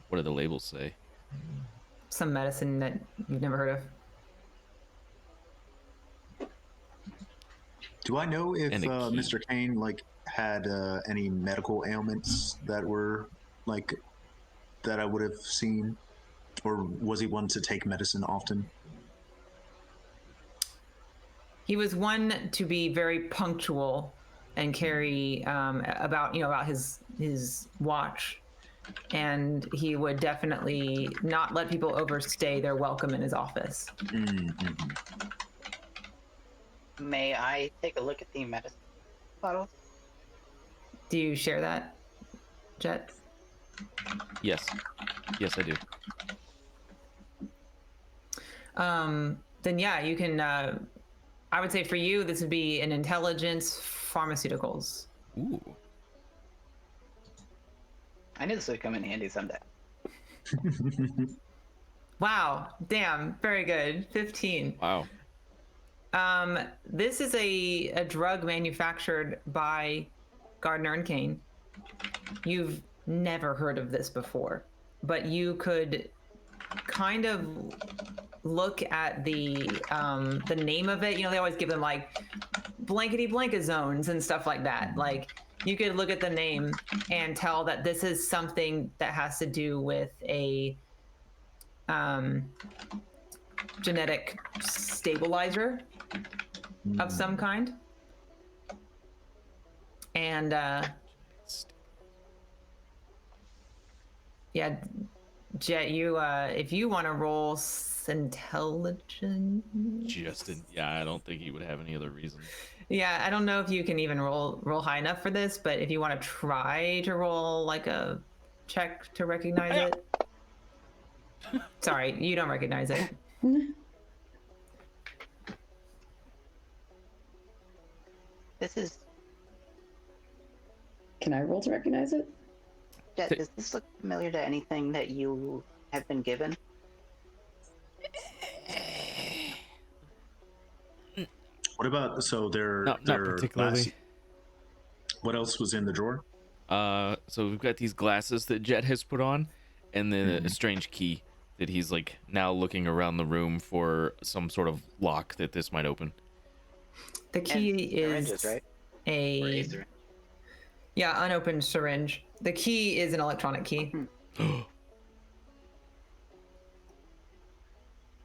What do the labels say? Some medicine that you've never heard of. Do I know if And a key. Mr. Kane had any medical ailments that were that I would have seen, or was he one to take medicine often? He was one to be very punctual and carry about his watch, and he would definitely not let people overstay their welcome in his office. Mm-hmm. May I take a look at the medicine bottles? Do you share that, Jet? Yes. Yes, I do. Then yeah, you can. I would say for you, this would be an intelligence pharmaceuticals. Ooh. I knew this would come in handy someday. Wow, damn, very good. 15. Wow. This is a drug manufactured by Gardner and Kane. You've never heard of this before, but you could kind of look at the name of it. You know, they always give them like blankety blanket zones and stuff like that. Like you could look at the name and tell that this is something that has to do with a genetic stabilizer of some kind. And yeah, Jet, you if you want to roll intelligence. Yeah, I don't think he would have any other reason. Yeah, I don't know if you can even roll high enough for this, but if you want to try to roll like a check to recognize it. Sorry, you don't recognize it. This is. Can I roll to recognize it? Jet, does this look familiar to anything that you have been given? What about Not they're particularly. What else was in the drawer? So we've got these glasses that Jet has put on, and then a strange key that he's like now looking around the room for some sort of lock that this might open. The key And syringes, is right? Or a a syringe. unopened syringe. The key is an electronic key.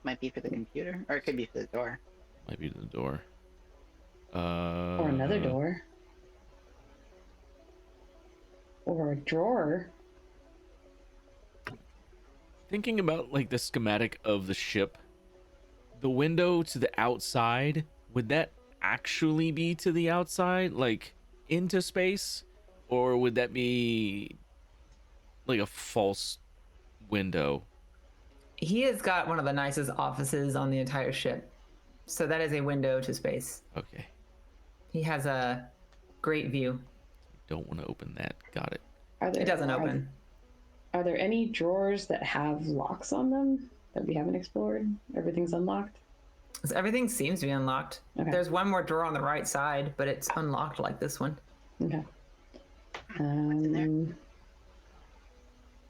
Might be for the computer, or it could be for the door. Might be the door. Or another door? Or a drawer? Thinking about like the schematic of the ship, the window to the outside, would that actually be to the outside, like into space, or would that be like a false window? He has got one of the nicest offices on the entire ship. So that is a window to space. Okay, He has a great view. don't want to open that. Got it. It doesn't open. Are there any drawers that have locks on them that we haven't explored? Everything's unlocked? So everything seems to be unlocked. Okay. There's one more drawer on the right side, but it's unlocked like this one. Okay. in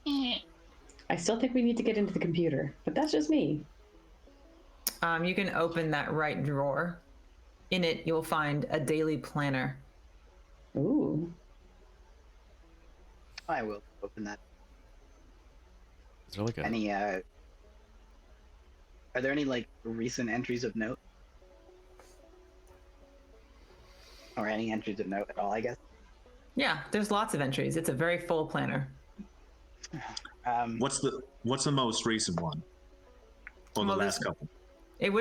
there? I still think we need to get into the computer, but that's just me. You can open that right drawer. In it, you'll find a daily planner. Ooh. I will open that. Is there like a Any are there any like recent entries of note? Or any entries of note at all, I guess? Yeah, there's lots of entries. It's a very full planner. What's the most recent one? Or the Well, last this- couple? You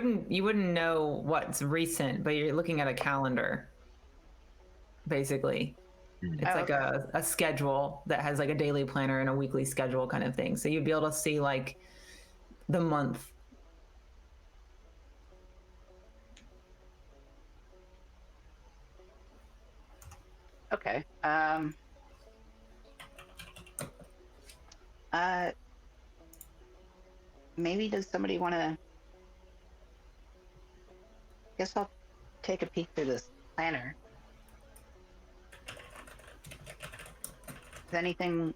wouldn't know what's recent, but you're looking at a calendar, basically. It's Oh, like a schedule that has like a daily planner and a weekly schedule kind of thing. So you'd be able to see like the month. Okay. Maybe does somebody want to? Guess I'll take a peek through this planner. Is anything?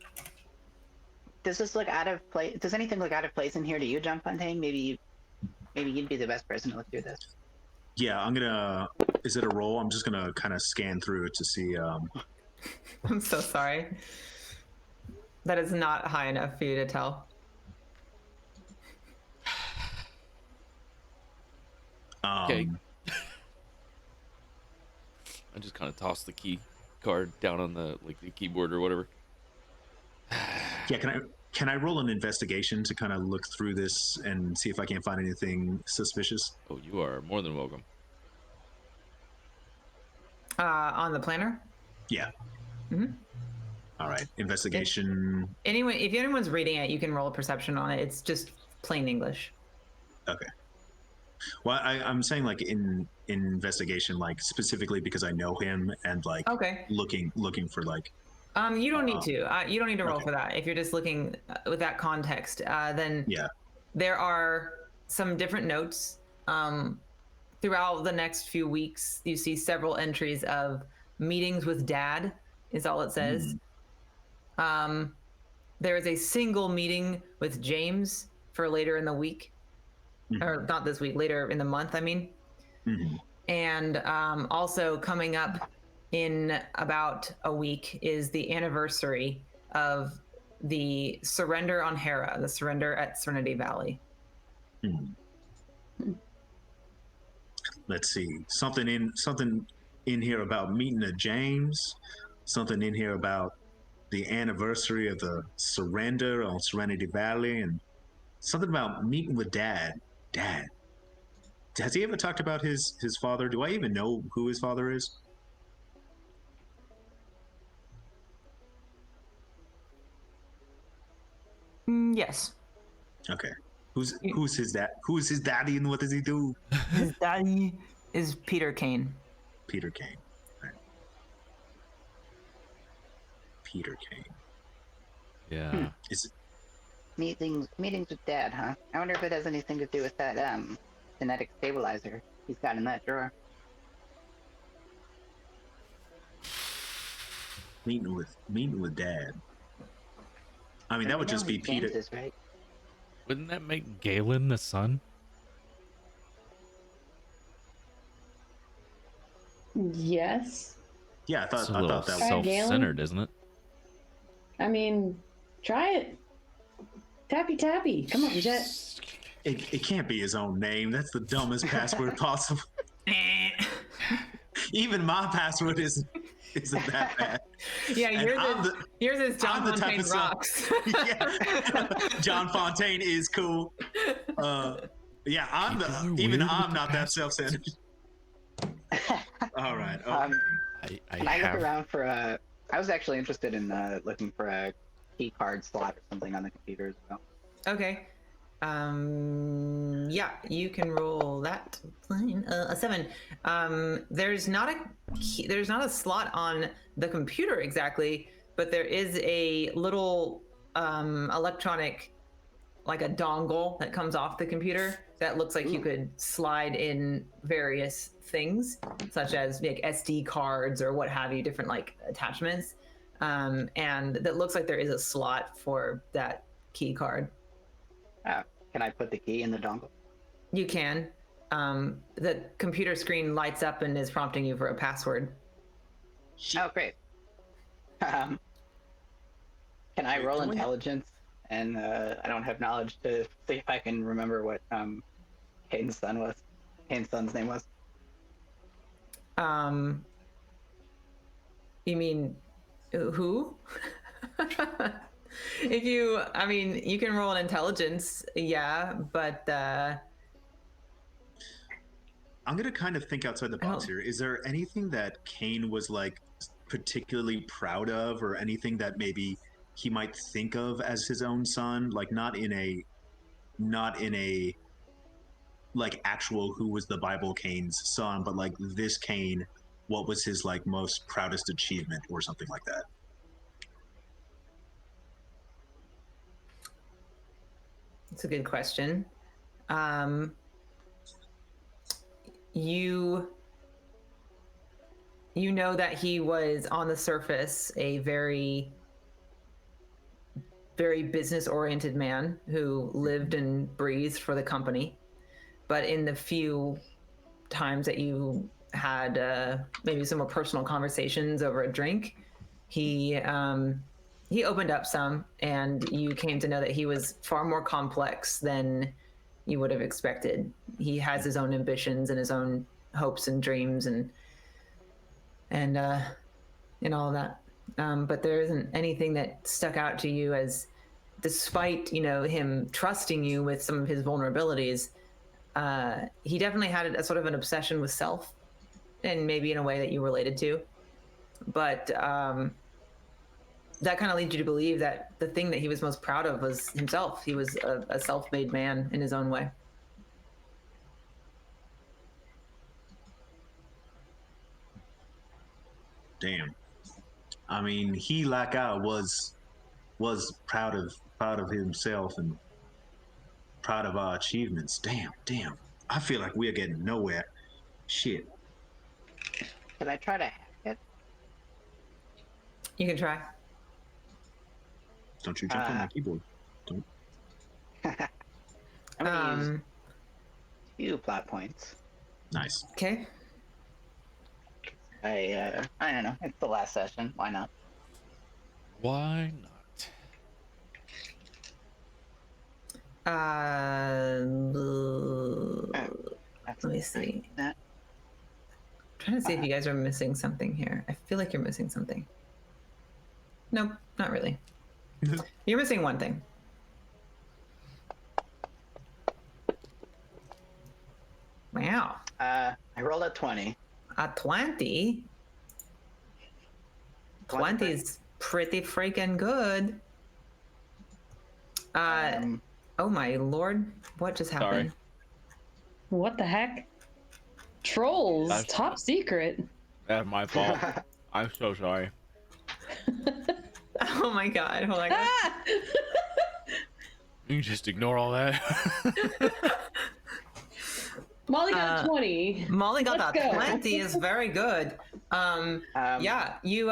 Does this look out of place? Does anything look out of place in here to you, John Fontaine? Maybe you'd be the best person to look through this. Yeah, I'm gonna. Is it a roll? I'm just gonna kind of scan through it to see. I'm so sorry. That is not high enough for you to tell. Okay. I just kind of tossed the key card down on the keyboard or whatever. Yeah, can I roll an investigation to kind of look through this and see if I can't find anything suspicious? Oh, you are more than welcome. On the planner? Yeah. Mhm. All right. Investigation. Anyone, if anyone's reading it, you can roll a perception on it. It's just plain English. Okay. Well, I'm saying like in investigation, like specifically because I know him and like Okay. looking for like. You don't need to. You don't need to roll Okay. for that. If you're just looking with that context, then Yeah. there are some different notes. Throughout the next few weeks, you see several entries of meetings with Dad, is all it says. There is a single meeting with James for later in the week, or not this week, later in the month, I mean. Mhm. And also coming up in about a week is the anniversary of the surrender on Hera, the surrender at Serenity Valley. Mhm. Let's see. Something in here about meeting a James. Something in here about the anniversary of the surrender on Serenity Valley, and something about meeting with Dad. Dad. Has he ever talked about his father? Do I even know who his father is? Yes. Okay. Who's his dad? Who's his daddy and what does he do? His daddy is Peter Kane. Peter Kane. Right. Peter Kane. Yeah. Is it, Meetings with Dad, huh? I wonder if it has anything to do with that genetic stabilizer he's got in that drawer. meeting with Dad? I mean, that would just be Peter. James is, right? Wouldn't that make Galen the son? Yes. Yeah, It's a I little thought that was. Try Galen. self-centered, isn't it? I mean, try it. Tappy tappy. Come on, Jet. It can't be his own name. That's the dumbest password possible. Even my password isn't that bad. Yeah, And yours is John I'm the type Fontaine of son- rocks. Yeah. John Fontaine is cool. Yeah, People are I'm weird not with the that self-centered. All right. Okay. Can I look around for a? I was actually interested in looking for a key card slot or something on the computer as well. Okay. Yeah, you can roll that. A 7. There's not a slot on the computer exactly, but there is a little electronic, like a dongle that comes off the computer that looks like you could slide in various things, such as like SD cards or what have you, different like attachments. And that looks like there is a slot for that key card. Can I put the key in the dongle? You can. The computer screen lights up and is prompting you for a password. Oh, great. Can I roll Can we- intelligence? And I don't have knowledge to see if I can remember what Caden's son's name was. You mean who? You can roll an intelligence, yeah, but I'm gonna kind of think outside the box here. Is there anything that Kane was like particularly proud of, or anything that maybe he might think of as his own son? Like not in a like actual who was the Bible Kane's son, but like this Kane, what was his like most proudest achievement or something like that? it's a good question. You know that he was on the surface a very, very business-oriented man who lived and breathed for the company. But in the few times that you had maybe some more personal conversations over a drink, he opened up some, and you came to know that he was far more complex than you would have expected. He has his own ambitions and his own hopes and dreams and all of that. But there isn't anything that stuck out to you as, despite him trusting you with some of his vulnerabilities, he definitely had a sort of an obsession with self, and maybe in a way that you related to. But that kind of leads you to believe that the thing that he was most proud of was himself. He was a self-made man in his own way. Damn. I mean, he like I was proud of himself and proud of our achievements. Damn. I feel like we're getting nowhere. Shit. Can I try to hack it? You can try. Don't you jump on my keyboard. Don't. I'm gonna use 2 plot points. Nice. Okay. I don't know. It's the last session. Why not? Why not? That's Let me see. that. Trying to see if you guys are missing something here. I feel like you're missing something. Nope, not really. You're missing one thing. Wow. I rolled a 20. A 20? 20 is pretty freaking good. Oh my lord. What just happened? Sorry. What the heck? Trolls, That's- top secret. That's my fault. I'm so sorry. Oh my god. Hold on. Ah! You can just ignore all that. Molly got 20. Molly got Let's that go. 20 is very good. Yeah, you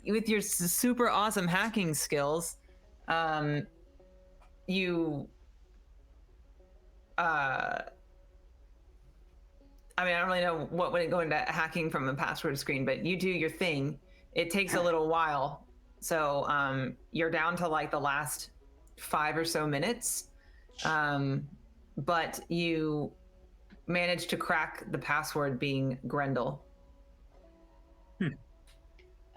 with your super awesome hacking skills, you I mean, I don't really know what would go into hacking from a password screen, but you do your thing. It takes a little while. So you're down to like the last 5 or so minutes. But you managed to crack the password being Grendel.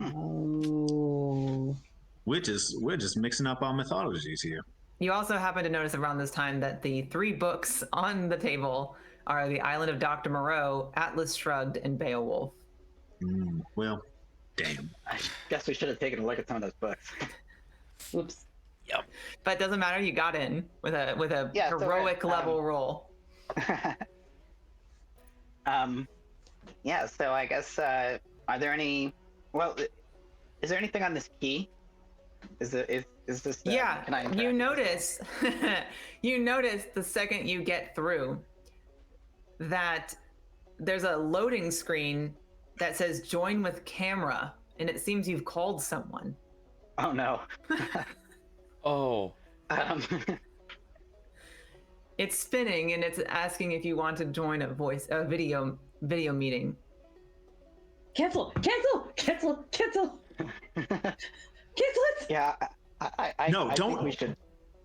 Oh. We're just mixing up our mythologies here. You also happen to notice around this time that the 3 books on the table are The Island of Dr. Moreau, Atlas Shrugged, and Beowulf. Well, damn. I guess we should have taken a look at some of those books. Whoops. But it doesn't matter, you got in with a Yeah, so heroic we're, level roll. Yeah, so I guess, are there any, well, is there anything on this key? Is this, Yeah, can I interact you with notice you notice the second you get through that there's a loading screen that says join with camera, and it seems you've called someone. Oh no. Oh. um, It's spinning and it's asking if you want to join a video meeting. Cancel! Cancel! Cancel! Cancel! Cancel it! yeah, I No, I don't. think we should.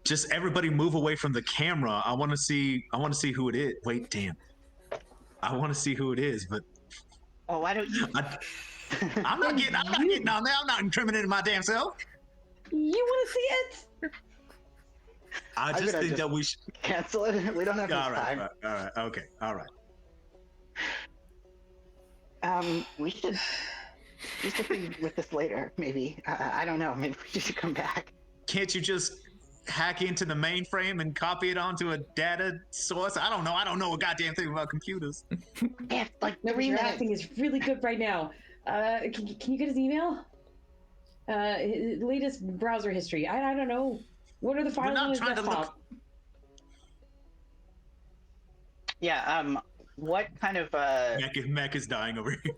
Just everybody move away from the camera. I want to see who it is. Wait, damn. I want to see who it is, but Oh, why don't you? I'm not getting on there. I'm not incriminating my damn self. You want to see it? I I'm just gonna think just- that we should. Cancel it. We don't have All this right, time. all right, okay, all right. We should be with this later. Maybe. I don't know. Maybe we should come back. Can't you just hack into the mainframe and copy it onto a data source? I don't know. I don't know a goddamn thing about computers. Yeah, like No, 3 your minutes. acting is really good right now. Can you get his email? His latest browser history. I don't know. What are the files not on his trying to look- desktop? Yeah. What kind of Mech is dying over here.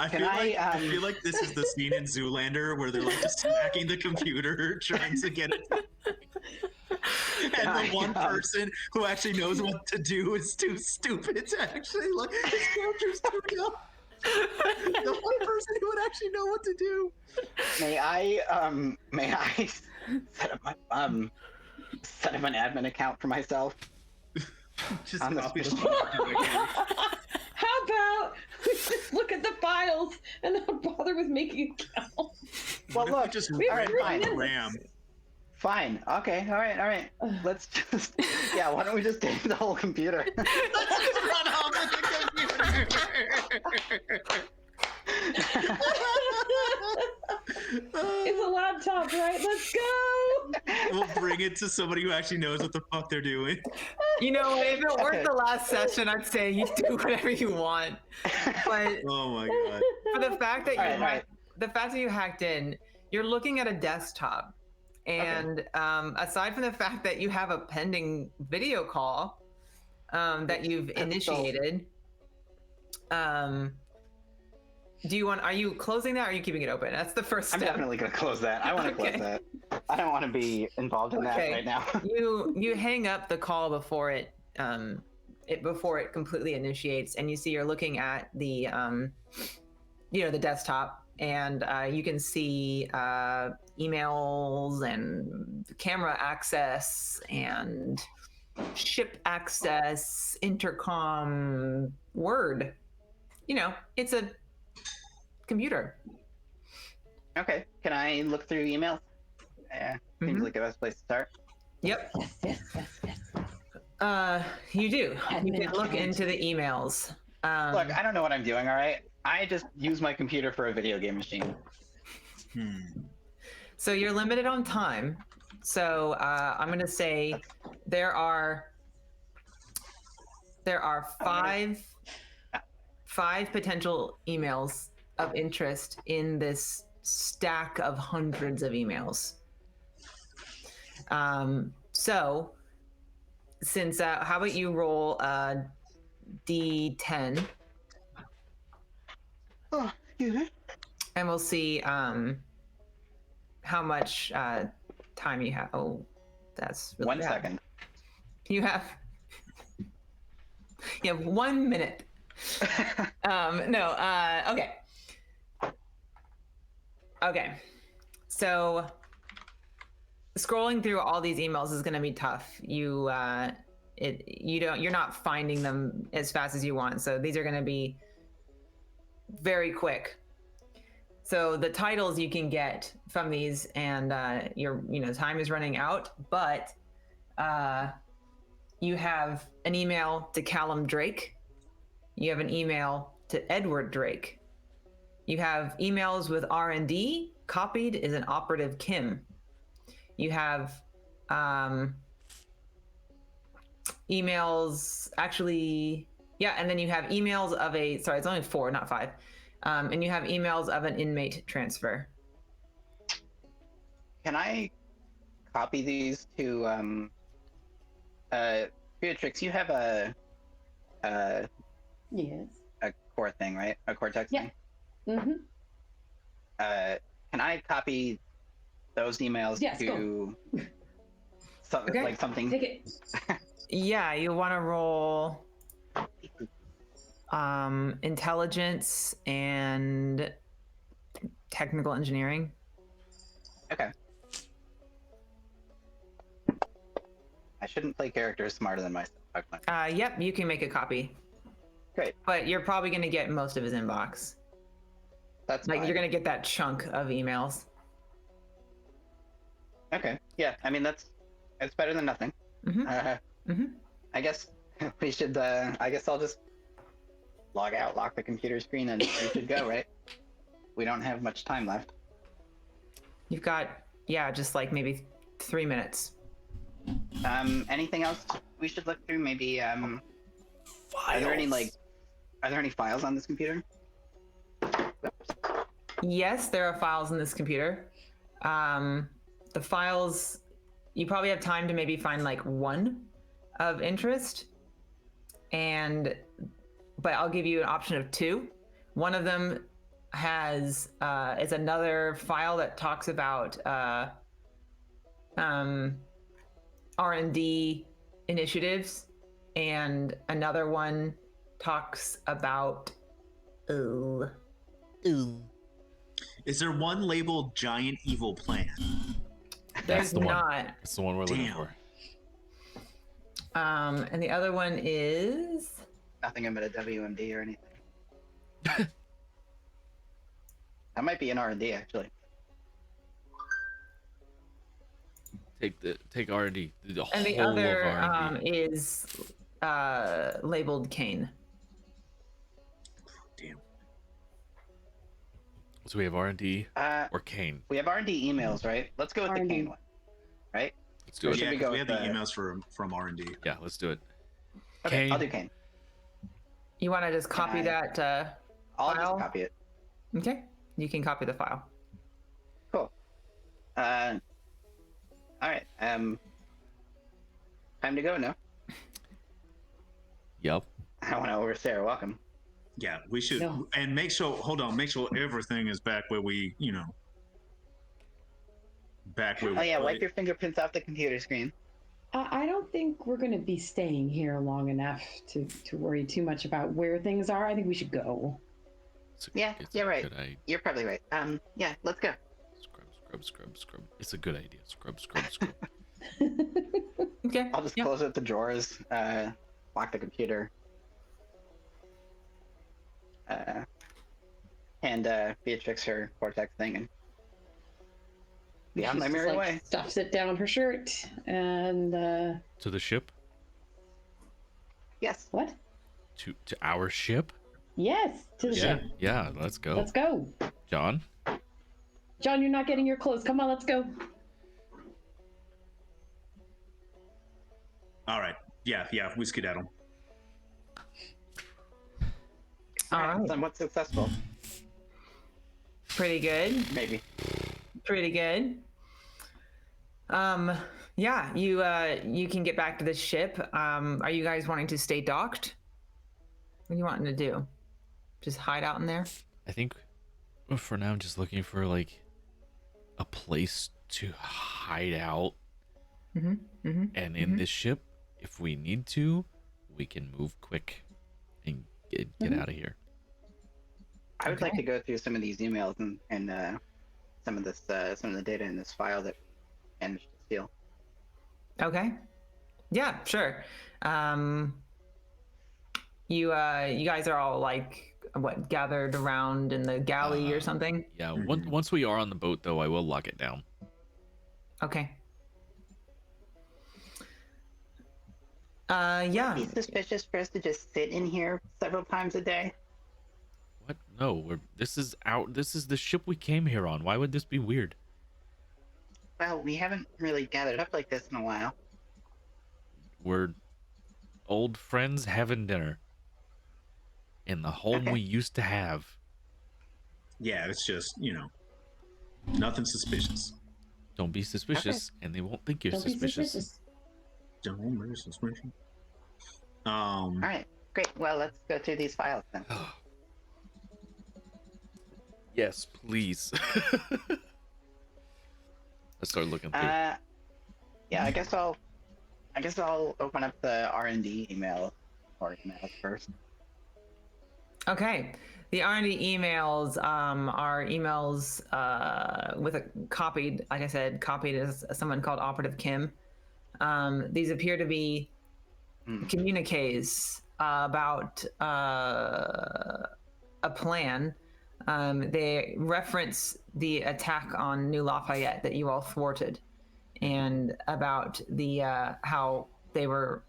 I Can I feel like this is the scene in Zoolander where they're like just smacking the computer trying to get it. And the one person who actually knows what to do is too stupid to actually like his character's too dumb. The one person who would actually know what to do. may I set up an admin account for myself? Just On the copy the spot. How about we just look at the files and not bother with making accounts? Well, What if we look, just we read fine. the RAM. Fine. Okay. All right. Let's just. Yeah. Why don't we just take the whole computer? Let's just run off with the computer. It's a laptop, right? Let's go! We'll bring it to somebody who actually knows what the fuck they're doing. You know, if it weren't Okay. the last session, I'd say you do whatever you want. But Oh my god. for the fact that All right. the fact that you hacked in, you're looking at a desktop, and aside from the fact that you have a pending video call that you've initiated, do you want? Are you closing that, or are you keeping it open? That's the first I'm step. definitely gonna close that. I want to Okay. close that. I don't want to be involved in that Okay. right now. You hang up the call before it completely initiates, and you see you're looking at the the desktop, and you can see emails and camera access and ship access, intercom, Word. It's a computer. Okay. Can I look through emails? Yeah. Seems Mhm. like the best place to start. Yep. Yes. You do. You Admin can look account. into the emails. Look, I don't know what I'm doing. All right. I just use my computer for a video game machine. So you're limited on time. So I'm going to say there are five potential emails of interest in this stack of hundreds of emails. So, since how about you roll a D10, Oh, excuse me. and we'll see how much time you have. Oh, that's really 1 bad. second. You have 1 minute. Okay. Okay. So scrolling through all these emails is going to be tough. You're not finding them as fast as you want. So these are going to be very quick. So the titles you can get from these, and your time is running out, but you have an email to Callum Drake. You have an email to Edward Drake. You have emails with R&D. Copied is an operative Kim. You have emails, actually, and then you have emails of it's only 4, not 5. And you have emails of an inmate transfer. Can I copy these to Beatrix? You have a Yes. core thing, right? A Cortex Yeah. thing. Mm-hmm. Can I copy those emails Yes, to Okay. like something? Take it. Yeah, you want to roll intelligence and technical engineering. Okay. I shouldn't play characters smarter than myself. Okay. Yep, you can make a copy. Great. But you're probably going to get most of his inbox. That's Like, fine. you're going to get that chunk of emails. Okay. Yeah. I mean, it's better than nothing. Mm-hmm. I guess we should. I guess I'll just log out, lock the computer screen, and we should go. Right? We don't have much time left. You've got, just like maybe 3 minutes. Anything else we should look through? Maybe. Are there any files on this computer? Yes, there are files in this computer. The files, you probably have time to maybe find like one of interest, but I'll give you an option of 2. One of them is another file that talks about R&D initiatives, and another one talks about Is there one labeled Giant Evil Plan? there's the one. not. That's the one we're looking Damn. for. And the other one is Nothing about a WMD or anything. That might be an R&D actually. Take R&D. The and the whole other of R&D. is labeled Kane. Damn. So we have R&D or Kane. We have R&D emails, right? Let's go with the R&D. Kane one, right? Let's do Or it. should Yeah, we 'cause go we have with the the- emails from R&D. Yeah, let's do it. Okay, Kane. I'll do Kane. You want to just copy I- that? I'll File? just copy it. Okay, you can copy the file. Cool. All right. Time to go now. Yep. I don't want to overstay our welcome. Yeah, we should. No. And make sure everything is back where we, back where we Oh yeah, put wipe it. your fingerprints off the computer screen. I don't think we're going to be staying here long enough to worry too much about where things are. I think we should go. Yeah, It's you're a right. Good idea. You're probably right. Yeah, let's go. Scrub. It's a good idea. Scrub. Okay. I'll just yeah. close up the drawers, lock the computer, and Beatrix her Cortex thing, and be on She's my just, merry like, way. stuffs it down her shirt and To the ship. Yes. what? To our ship. Yes, to the Yeah. ship. Yeah. Let's go. Let's go. John. John, you're not getting your clothes. Come on, let's go. All right. Yeah, we skedaddle. All right. Somewhat successful. Pretty good. Maybe. Pretty good. Yeah, you can get back to the ship. Are you guys wanting to stay docked? What are you wanting to do? Just hide out in there? I think for now I'm just looking for like a place to hide out. And in this ship, if we need to, we can move quick and get out of here. I would like Okay. to go through some of these emails and some of the data in this file that I managed to steal. Okay. Yeah, sure. You guys are all like what, gathered around in the galley or something? Yeah, Mhm. once we are on the boat, though, I will lock it down. Okay. Yeah. Be suspicious for us to just sit in here several times a day. What? No, this is the ship we came here on. Why would this be weird? Well, we haven't really gathered up like this in a while. We're old friends having dinner in the home Okay. we used to have. Yeah, it's just, nothing suspicious. Don't be suspicious, and they won't think you're Don't be suspicious. suspicious. Don't be suspicious. All right, great. Well, let's go through these files then. Yes, please. Let's start looking through. Yeah, I guess I'll open up the R&D emails first. Okay. The R&D emails are emails with a copied, like I said, copied as someone called Operative Kim. These appear to be communiques about a plan. They reference the attack on New Lafayette that you all thwarted, and about the how they are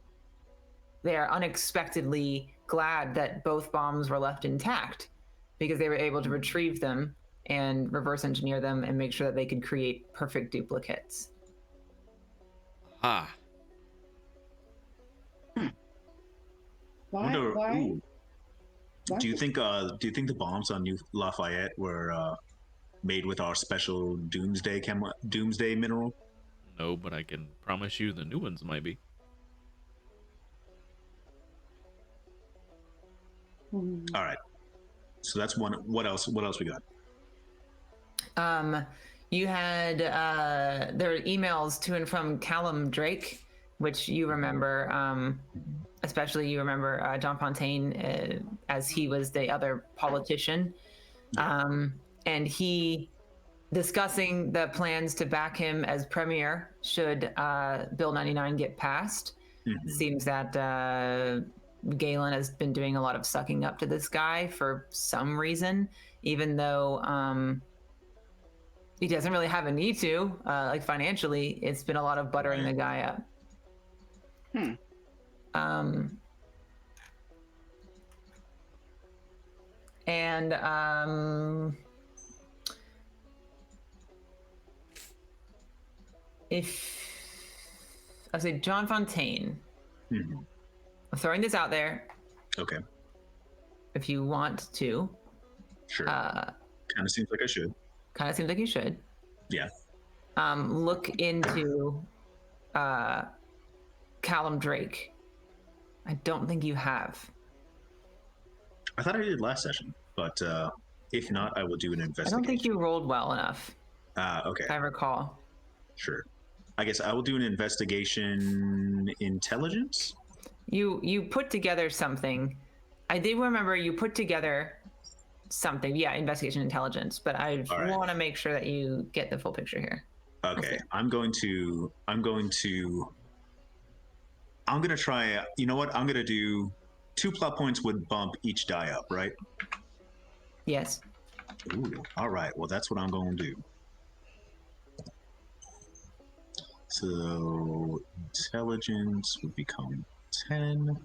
unexpectedly glad that both bombs were left intact because they were able to retrieve them and reverse engineer them and make sure that they could create perfect duplicates. Ah, Why? Wonder- Why? ooh. Why? Do you think the bombs on New Lafayette were made with our special doomsday mineral? no, but I can promise you the new ones might be. Hmm. All right. So that's one. What else we got? You had there were emails to and from Callum Drake, which you remember, especially you remember John Fontaine as he was the other politician, and he discussing the plans to back him as premier should Bill 99 get passed. Mhm. Seems that Galen has been doing a lot of sucking up to this guy for some reason, even though he doesn't really have a need to. Like financially, it's been a lot of buttering the guy up. And if I say John Fontaine, Mhm. I'm throwing this out there. Okay. If you want to, Sure. Kind of seems like I should. kind of seems like you should Yeah. look into Callum Drake. I don't think you have. I thought I did last session, but if not, I will do an I investigation. don't think you rolled well enough, Okay. if I recall. Sure. I guess I will do an investigation intelligence. You put together something. I did remember you put together something. Yeah, investigation intelligence. But I All right. want to make sure that you get the full picture here. Okay. I'm going to try. You know what? I'm going to do 2 plot points would bump each die up, right? Yes. Ooh. All right. Well, that's what I'm going to do. So intelligence would become 10.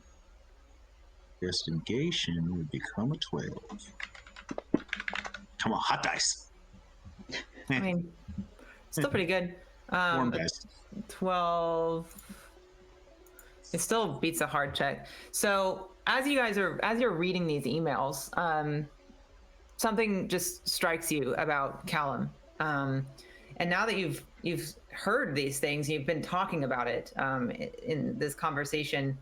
Investigation would become a 12. Come on, hot dice. I mean, still pretty good. Warm But dice. 12. It still beats a hard check. So as you're reading these emails, something just strikes you about Callum. And now that you've heard these things, you've been talking about it in this conversation,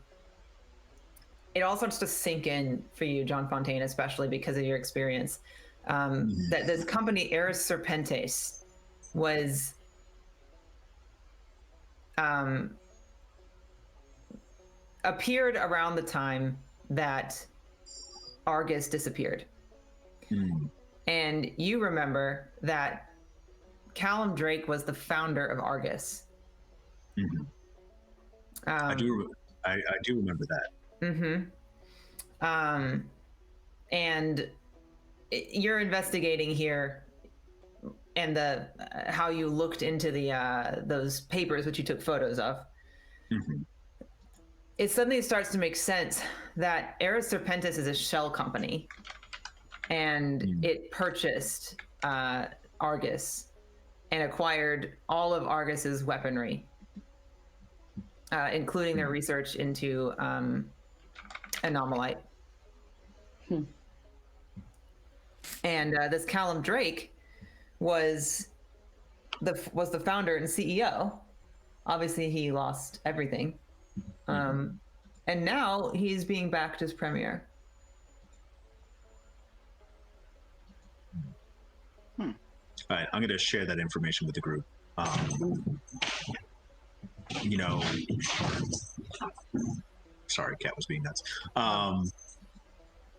it all starts to sink in for you, John Fontaine, especially because of your experience. That this company, Eris Serpentes, was appeared around the time that Argus disappeared. And you remember that Callum Drake was the founder of Argus. I do remember that. And you're investigating here, and the how you looked into the those papers which you took photos of. It suddenly starts to make sense that Eris Serpentes is a shell company, and it purchased Argus and acquired all of Argus's weaponry, including their research into anomalite. And this Callum Drake was the founder and CEO. Obviously, he lost everything, and now he's being backed as premier. All right, I'm going to share that information with the group. You know, sorry, cat was being nuts.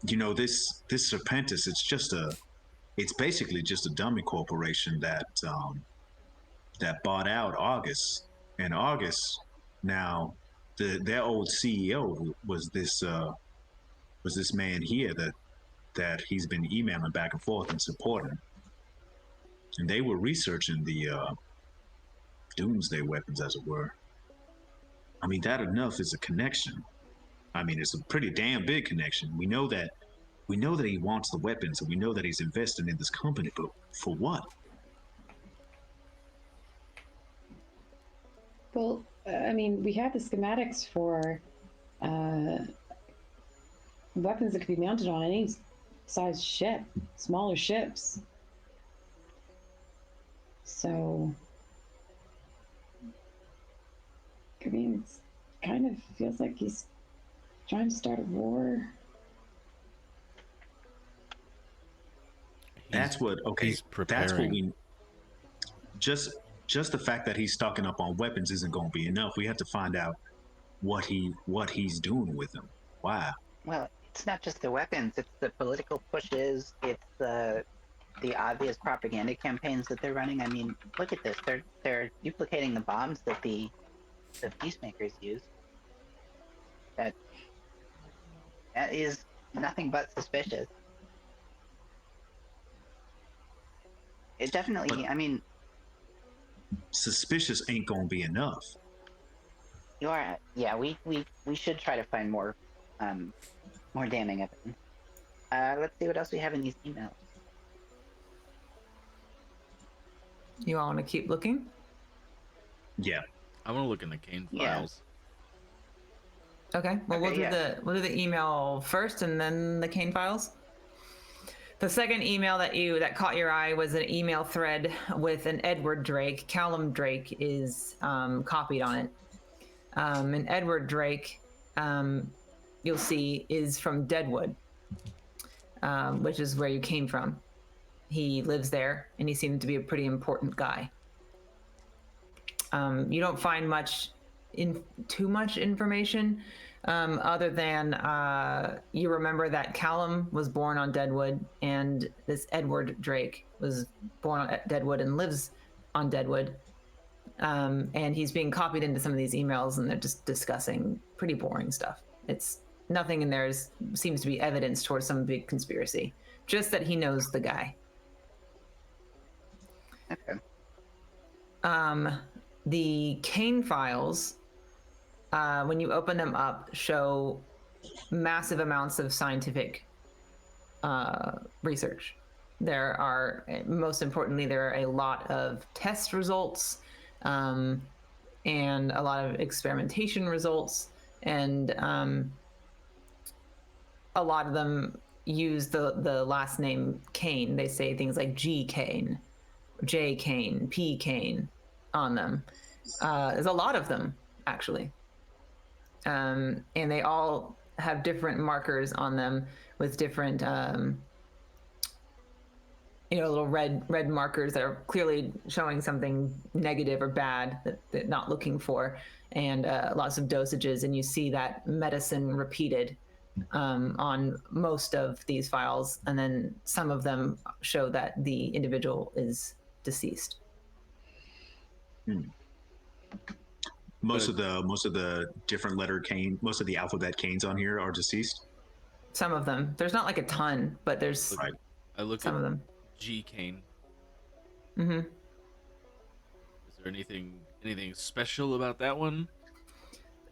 You know, this Serpentis, it's basically just a dummy corporation that that bought out Argus, and Argus now their old CEO was this man here that he's been emailing back and forth and supporting. And they were researching the doomsday weapons, as it were. I mean, that enough is a connection. I mean, it's a pretty damn big connection. We know that he wants the weapons, and we know that he's investing in this company, but for what? Well, I mean, we have the schematics for weapons that could be mounted on any size ship, smaller ships. So, I mean, it's kind of feels like he's trying to start a war. That's what we just the fact that he's stocking up on weapons isn't going to be enough. We have to find out what he's doing with them. Why? Well, it's not just the weapons; it's the political pushes. It's the obvious propaganda campaigns that they're running. I mean, look at this. They're duplicating the bombs that the peacemakers use. That is nothing but suspicious. It definitely. I mean, suspicious ain't gonna be enough. you are. Yeah, we should try to find more damning evidence. Let's see what else we have in these emails. You all want to keep looking? Yeah. I want to look in the Kane Yeah. files. Okay. Well, Okay, we'll do the email first, and then the Kane files. The second email that caught your eye was an email thread with an Edward Drake. Callum Drake is copied on it. And Edward Drake, you'll see, is from Deadwood, which is where you came from. He lives there, and he seemed to be a pretty important guy. You don't find too much information, other than you remember that Callum was born on Deadwood, and this Edward Drake was born on Deadwood and lives on Deadwood. And he's being copied into some of these emails, and they're just discussing pretty boring stuff. It's nothing in there seems to be evidence towards some big conspiracy, just that he knows the guy. Okay. The Kane files, when you open them up, show massive amounts of scientific research. There are, most importantly, there are a lot of test results and a lot of experimentation results, and a lot of them use the last name Kane. They say things like G Kane, J Kane, P Kane on them. There's a lot of them actually, and they all have different markers on them with different little red markers that are clearly showing something negative or bad that they're not looking for, and lots of dosages. And you see that medicine repeated on most of these files, and then some of them show that the individual is deceased. Most of the different letter Kane, most of the alphabet Kanes on here are deceased. Some of them. There's not like a ton, but there's Right. I look some at of them. G Kane. Mm-hmm. Is there anything special about that one?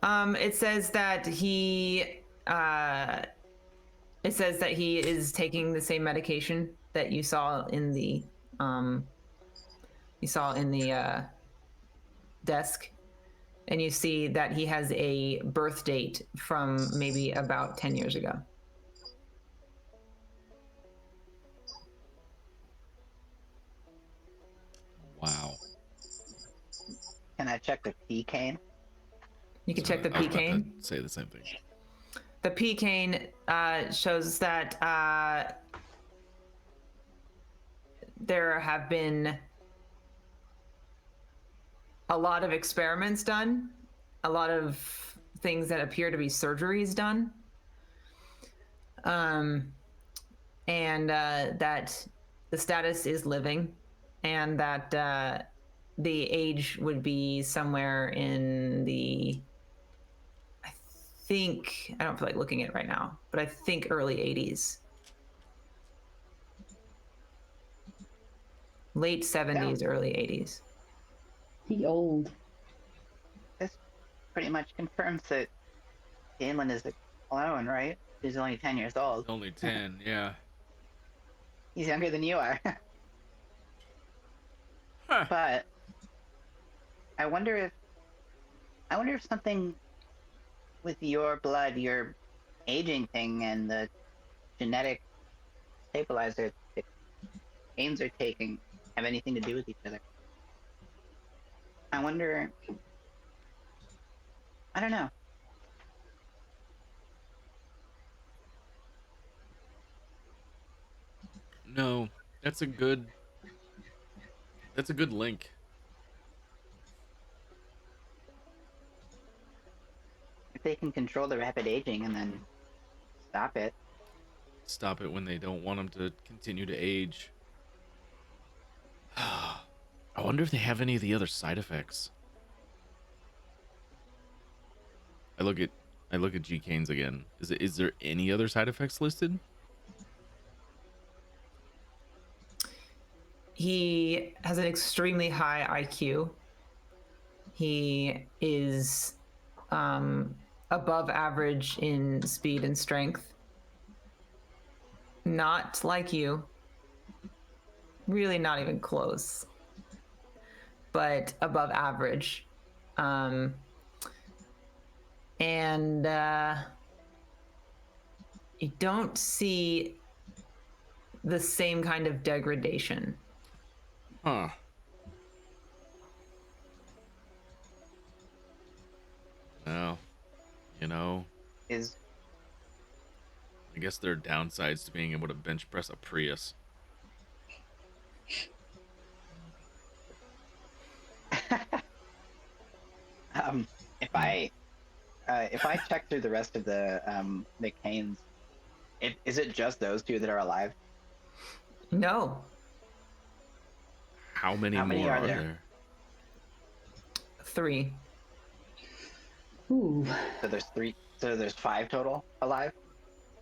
It says that he is taking the same medication that you saw in the desk, and you see that he has a birth date from maybe about 10 years ago. Wow. Can I check the P-Cane? You can So check the I was about to PCANE. say the same thing. The PCANE shows that there have been a lot of experiments done, a lot of things that appear to be surgeries done, and that the status is living, and that the age would be somewhere in the, I don't feel like looking at it right now, but I think early 80s. Late 70s, early 80s. He old. This pretty much confirms that Galen is a clone, right? He's only 10 years old. Only 10, yeah. He's younger than you are. Huh. But I wonder if something with your blood, your aging thing, and the genetic stabilizer that Gaines are taking have anything to do with each other. I wonder. I don't know. No, that's a good link. If they can control the rapid aging and then stop it. Stop it when they don't want them to continue to age. I wonder if they have any of the other side effects. I look at G Canes again. Is there any other side effects listed? He has an extremely high IQ. He is above average in speed and strength. Not like you. Really not even close. But above average. And you don't see the same kind of degradation. Huh. Well, Is I guess there are downsides to being able to bench press a Prius. if I check through the rest of the Canes, is it just those two that are alive? No. How many How many more are are there? there? 3. Ooh. So there's 3. So there's 5 total alive,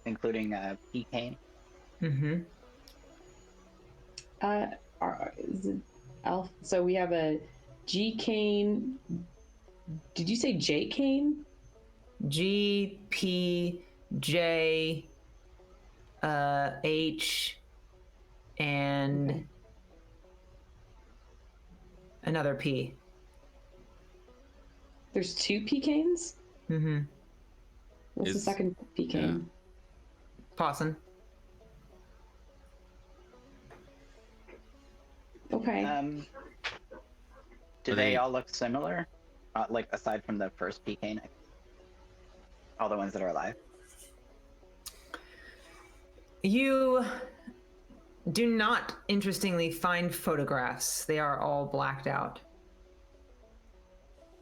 including P. Kane. Mm-hmm. Is it so we have a G Kane. Did you say J Kane? G, P, J, H, and Okay. another P. There's 2 Pecans? Mm-hmm. What's the Is- second pecan? Pawson. Okay. Do Are they they- all look similar? Like aside from the first PK, all the ones that are alive. You do not, interestingly, find photographs. They are all blacked out.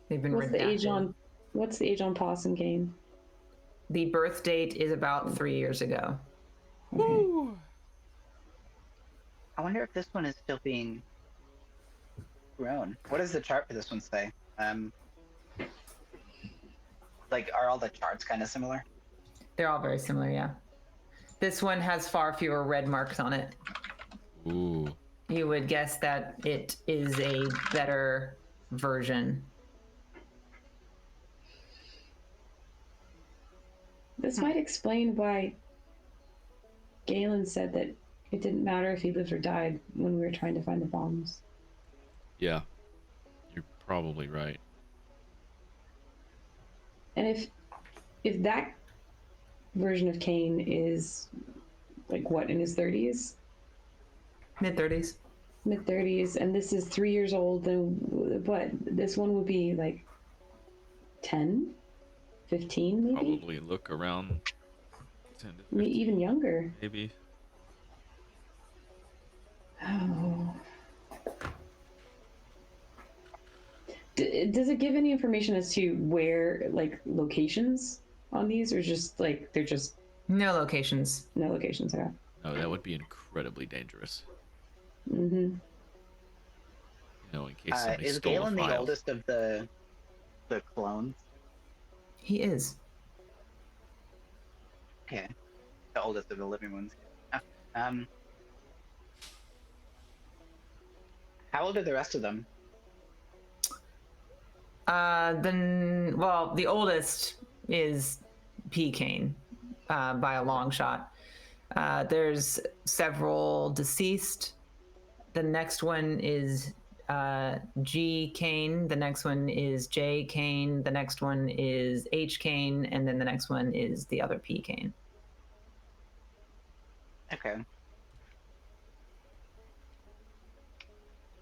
They've been What's the age redacted. on? What's the age on Possum Game? The birth date is about 3 years ago. Okay. I wonder if this one is still being grown. What does the chart for this one say? Like, are all the charts kind of similar? They're all very similar, yeah. This one has far fewer red marks on it. Ooh. You would guess that it is a better version. This might explain why Galen said that it didn't matter if he lived or died when we were trying to find the bombs. Yeah. You're probably right. And if that version of Kane is like what, in his 30s, Mid-30s. mid 30s, and this is 3 years old, then what? This one would be like 10, 15 maybe? Probably look around 10 to 15, Even younger. maybe. Oh. Does it give any information as to where, like, locations on these, or just like they're just No locations. no locations? Okay. No, that would be incredibly dangerous. Mm-hmm. You know, in case somebody Is stole Galen the the files. oldest of the clones? He is. Okay, the oldest of the living ones. How old are the rest of them? The oldest is P. Kane by a long shot. There's several deceased. The next one is G. Kane. The next one is J. Kane. The next one is H. Kane. And then the next one is the other P. Kane. Okay.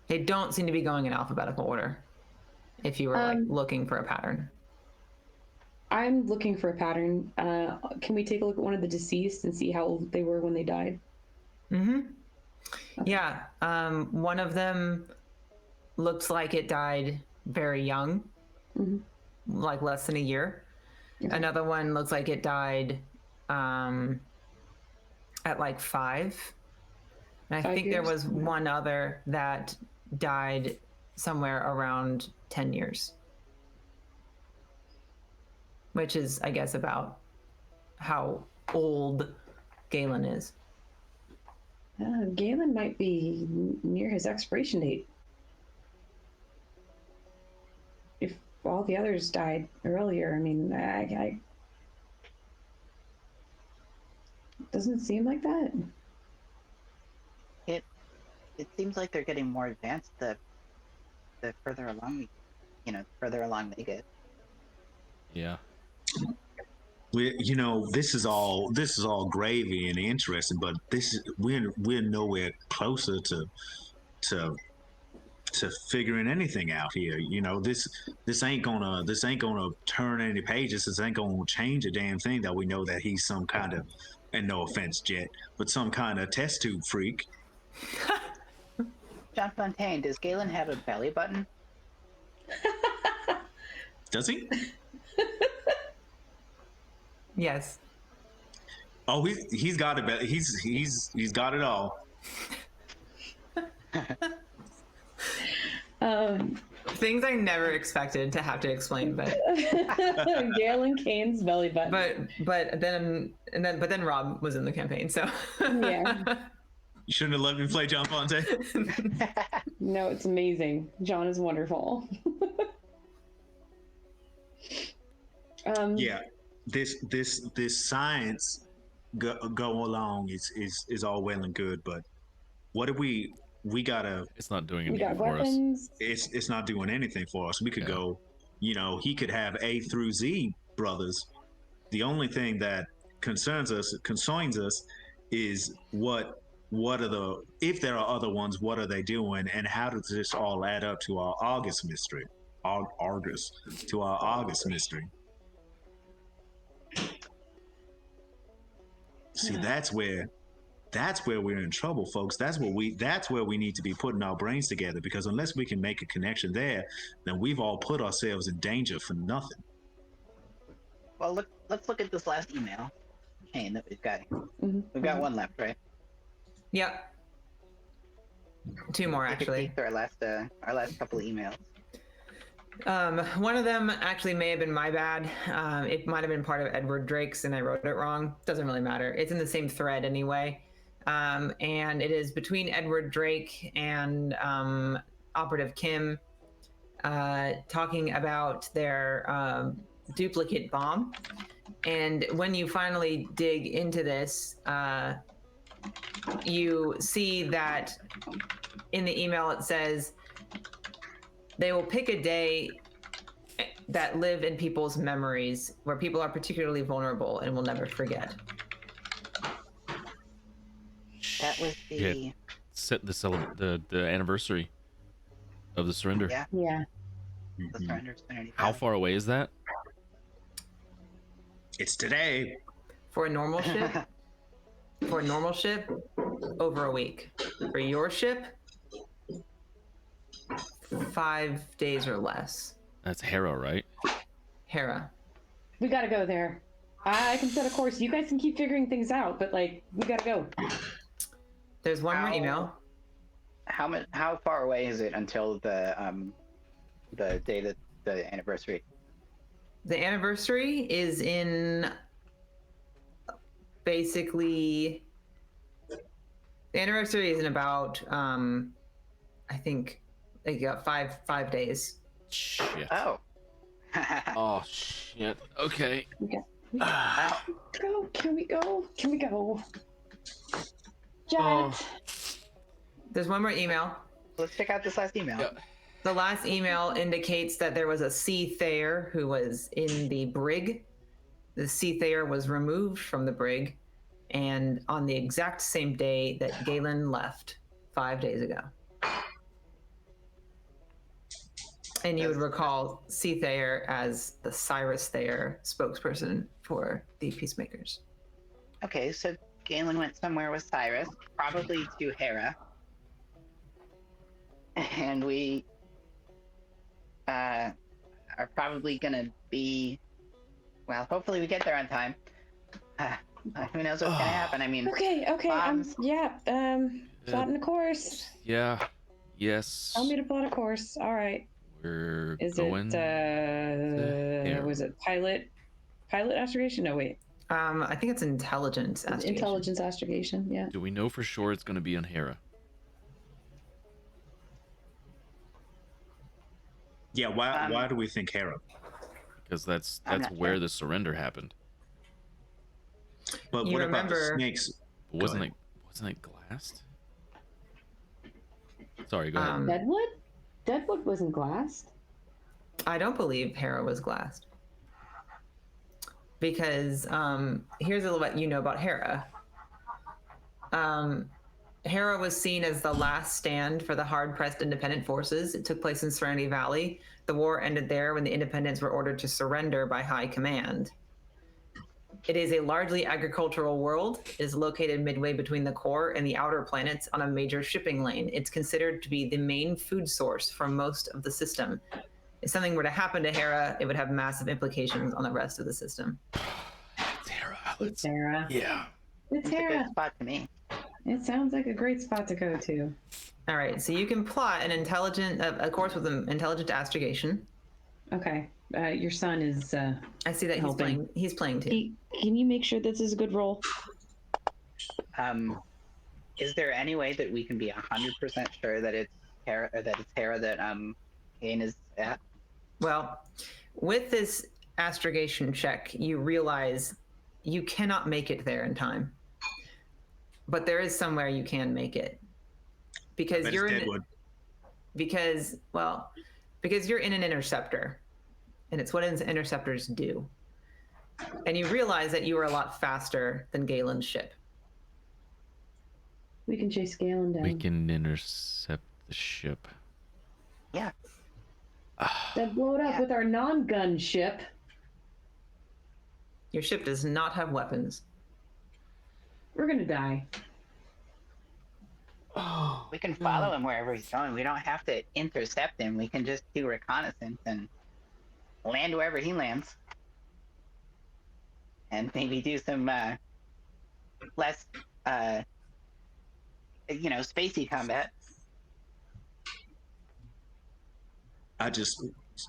They don't seem to be going in alphabetical order. If you were like looking for a pattern. I'm looking for a pattern. Can we take a look at one of the deceased and see how old they were when they died? Mm-hmm. Yeah. One of them looks like it died very young, like less than a year. Okay. Another one looks like it died at like 5. And I 5 think there years? was one other that died somewhere around 10 years. Which is, I guess, about how old Galen is. Galen might be near his expiration date. If all the others died earlier, I mean, I doesn't seem like that. It seems like they're getting more advanced the further along, further along they get. Yeah. This is all gravy and interesting, but we're nowhere closer to figuring anything out here. This ain't gonna turn any pages. This ain't gonna change a damn thing that we know that he's some kind of, and no offense, Jet, but some kind of test tube freak. John Fontaine, does Galen have a belly button? Does he? Yes. Oh, he's got it. He's got it all. Things I never expected to have to explain, but Galen Kane's belly button. but then Rob was in the campaign, so Yeah. You shouldn't have let me play John Fonte. No, it's amazing. John is wonderful. Yeah, this science go along is all well and good, but what if we gotta? It's not doing We anything got for us. weapons. It's not doing anything for us. We could Yeah. go. He could have A through Z brothers. The only thing that concerns us is what if there are other ones, what are they doing, and how does this all add up to our August mystery? To our August mystery. See, that's where we're in trouble, folks. That's where we need to be putting our brains together, because unless we can make a connection there, then we've all put ourselves in danger for nothing. Well, let's look at this last email chain that we've got. Mhm. We've got one left, right? Yep. 2 more, Take a actually. peek through our last couple of emails. One of them actually may have been my bad. It might have been part of Edward Drake's and I wrote it wrong. Doesn't really matter. It's in the same thread anyway. And it is between Edward Drake and Operative Kim talking about their duplicate bomb. And when you finally dig into this, you see that in the email it says, they will pick a day that live in people's memories where people are particularly vulnerable and will never forget. That was the Shit. Set the anniversary of the surrender. Yeah. Yeah. the surrender Serenity How Valley. far away is that? It's today. For a normal ship, over a week. For your ship, 5 days or less. That's Hera, right? Hera. We gotta go there. I can set a course. You guys can keep figuring things out, but like, we gotta go. There's one more How- email. How far away is it until the day that the anniversary? The anniversary is in basically, the anniversary is in about I think like 5 days. Shit. Oh. Oh shit. Okay. Well, Go. Can we go? Can we go? Jet. Oh. There's one more email. let's check out this last email. Yeah. The last email indicates that there was a Sea Thayer who was in the brig. The Sea Thayer was removed from the brig, and on the exact same day that Galen left, 5 days ago. And you would recall Sea Thayer as the Cyrus Thayer spokesperson for the Peacemakers. Okay, so Galen went somewhere with Cyrus, probably to Hera. And we are probably gonna be, well, hopefully we get there on time. Who knows what's gonna happen? I mean, Okay. Bombs. Plotting a course. Yeah. Yes. Tell me to plot a course. All right. We're Is going. it? Was it pilot astrogation? No, wait. I think it's intelligence. astrogation. Intelligence astrogation. Yeah. Do we know for sure it's going to be on Hera? Yeah, why do we think Hera? Because that's I'm not where sure. the surrender happened. But You what about the remember- snakes? But Go wasn't ahead. it glassed? Sorry, go ahead. Deadwood? Deadwood wasn't glassed. I don't believe Hera was glassed. Because here's a little bit you know about Hera. Hera was seen as the last stand for the hard-pressed independent forces. It took place in Serenity Valley. The war ended there when the independents were ordered to surrender by high command. It is a largely agricultural world. It is located midway between the core and the outer planets on a major shipping lane. It's considered to be the main food source for most of the system. If something were to happen to Hera, it would have massive implications on the rest of the system. It's Hera. It's Hera. Yeah. It's it's a good Hera. spot to me. It sounds like a great spot to go to. All right, so you can plot a course with an intelligent astrogation. Okay. Your son is. I see that Helping. he's playing too. Can you make sure this is a good roll? Is there any way that we can be 100% sure that it's Hera, or that it's Hera that Kane is at? Well, with this astrogation check, you realize you cannot make it there in time. But there is somewhere you can make it. Because That's you're Deadwood. because you're in an interceptor. And it's what interceptors do. And you realize that you are a lot faster than Galen's ship. We can chase Galen down. We can intercept the ship. Yeah. Then blow it up Yeah. with our non-gun ship. Your ship does not have weapons. We're gonna die. Oh, We can follow him wherever he's going. We don't have to intercept him. We can just do reconnaissance and land wherever he lands. And maybe do some less, spacey combat.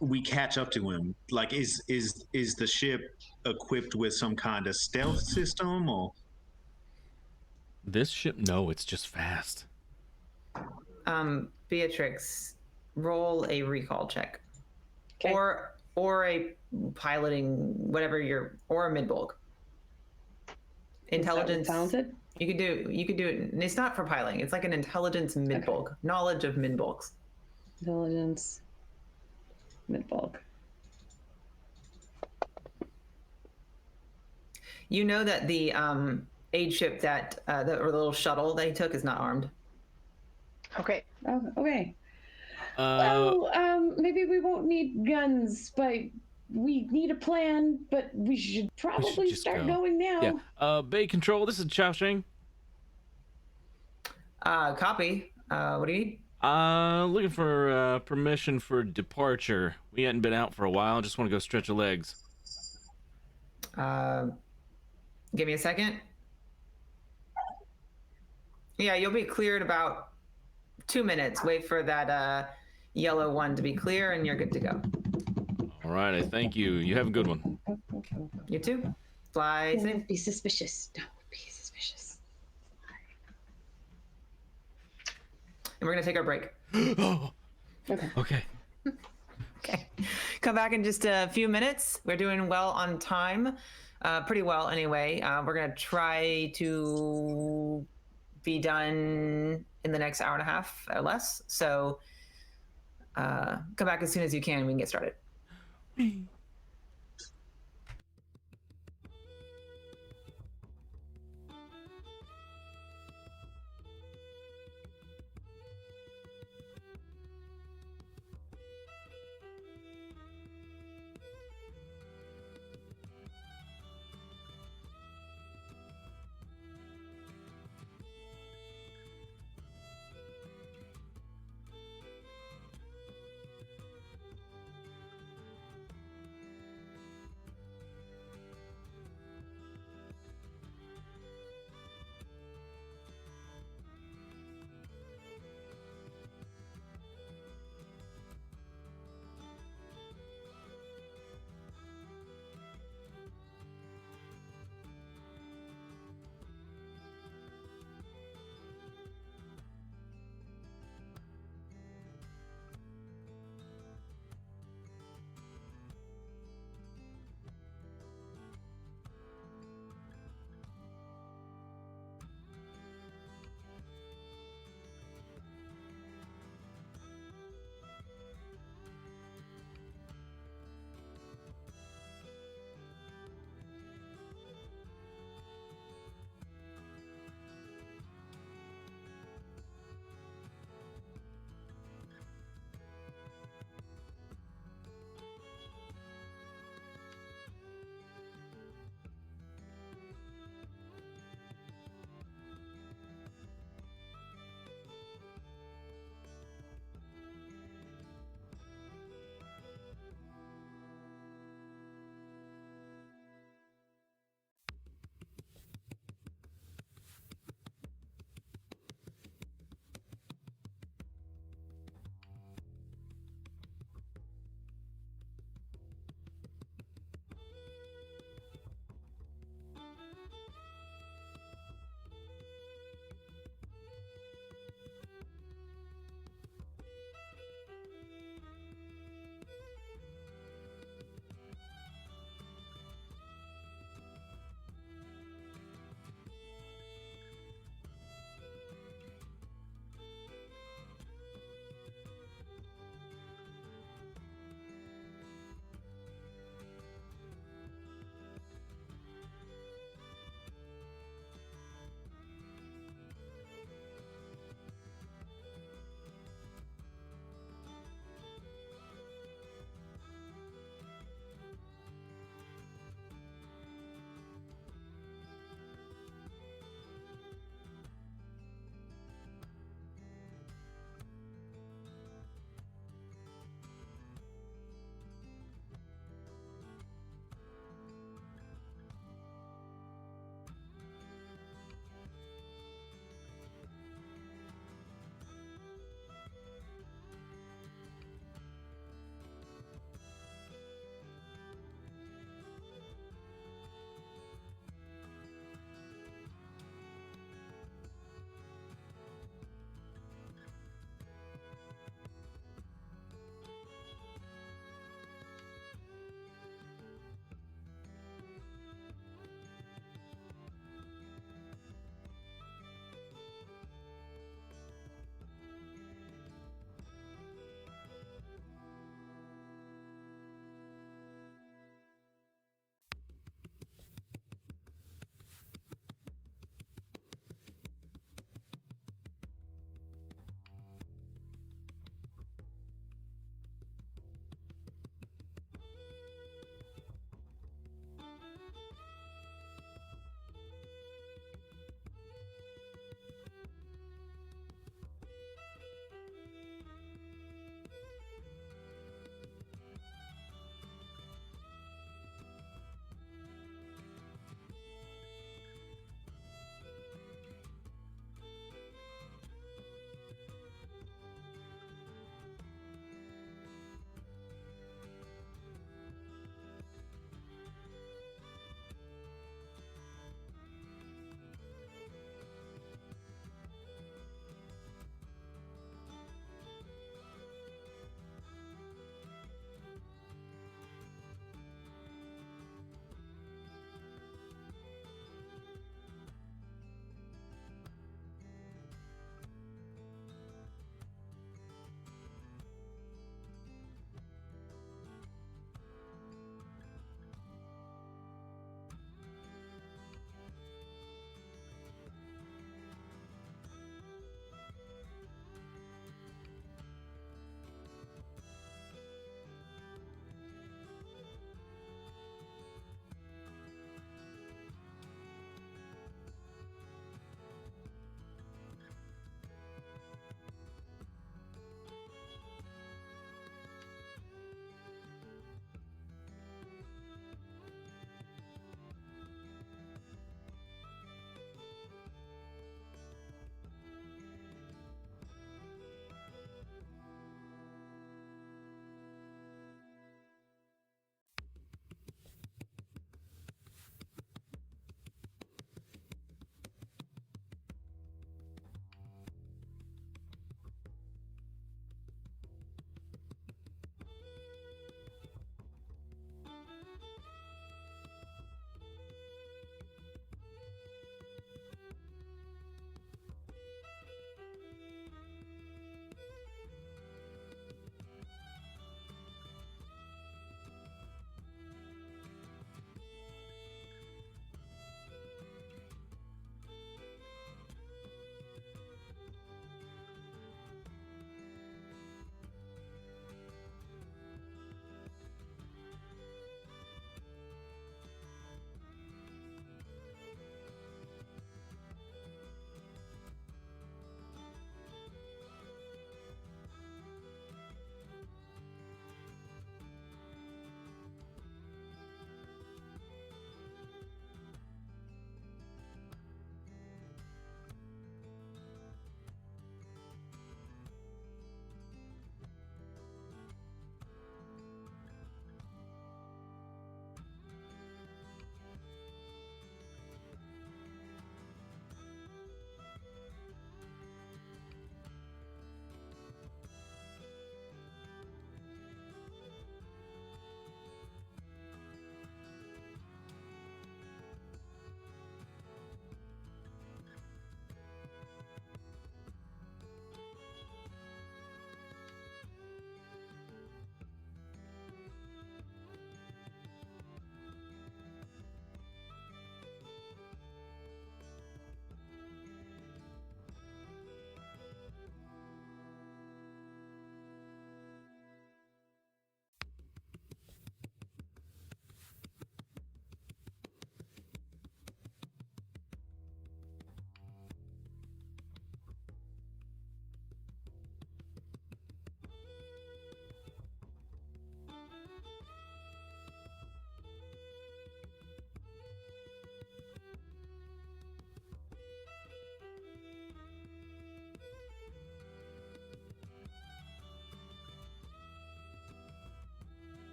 We catch up to him. Like, is the ship equipped with some kind of stealth system, or? This ship? No, it's just fast. Beatrix, roll a recall check. Okay. Or a piloting, whatever or a mid-bulk. Intelligence. Talented? You could do it. And it's not for piloting. It's like an intelligence mid-bulk. Knowledge of mid-bulks. Intelligence. Mid-bulk. You know that the aid ship that or the little shuttle that he took is not armed. Okay. Oh, okay. Well, maybe we won't need guns, but we need a plan. But we should probably just start go. going now. Yeah. Bay Control, this is Chao Shing. Copy. What do you need? Looking for permission for departure. We hadn't been out for a while. Just want to go stretch the legs. Give me a second. Yeah, you'll be cleared about 2 minutes. Wait for that yellow one to be clear, and you're good to go. All right, I thank you. You have a good one. You too. Fly safe. Don't be suspicious. Don't be suspicious. And we're gonna take our break. Oh, Okay. okay. Okay. Come back in just a few minutes. We're doing well on time. Pretty well anyway. We're gonna try to be done in the next hour and a half or less. So come back as soon as you can. We can get started.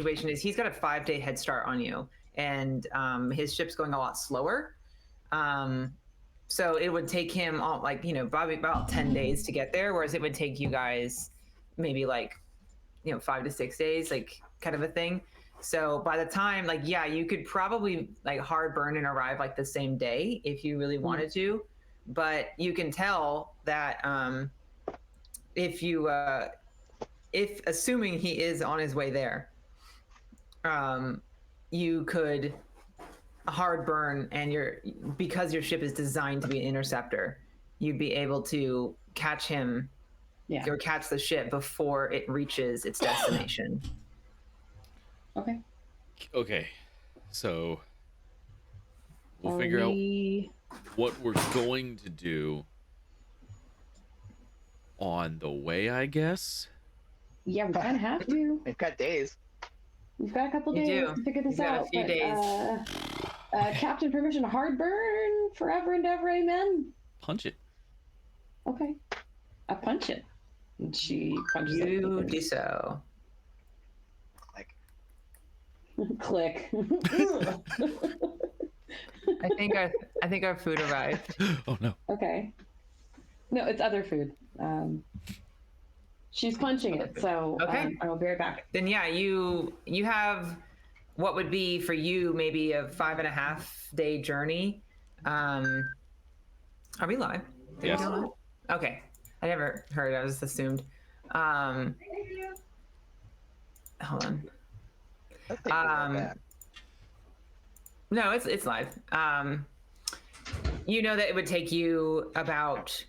situation is he's got a 5-day head start on you, and his ship's going a lot slower. So it would take him all, like, probably about 10 days to get there, whereas it would take you guys maybe like 5 to 6 days, like, kind of a thing. So by the time, like, yeah, you could probably like hard burn and arrive like the same day if you really wanted to, but you can tell that if assuming he is on his way there, you could hard burn, and because your ship is designed to be an interceptor, you'd be able to catch him or catch the ship before it reaches its destination. Okay, so we'll figure out what we're going to do on the way, I guess. Yeah, we kind of have to. We've got days. We've got a couple You days do. to figure this You've got out. a few days. Captain, permission to hard burn forever and ever, amen? Punch it. Okay. I punch it. And she punches it. You do so. Like, Click. I think our food arrived. Oh no. Okay. No, it's other food. She's punching it, so Okay. I will be right back. Then yeah, you have what would be for you maybe a 5.5-day journey. Are we live? Are Yes. you live? Okay. I never heard. I just assumed. Hold on. let's take a look at- No, it's live. You know that it would take you about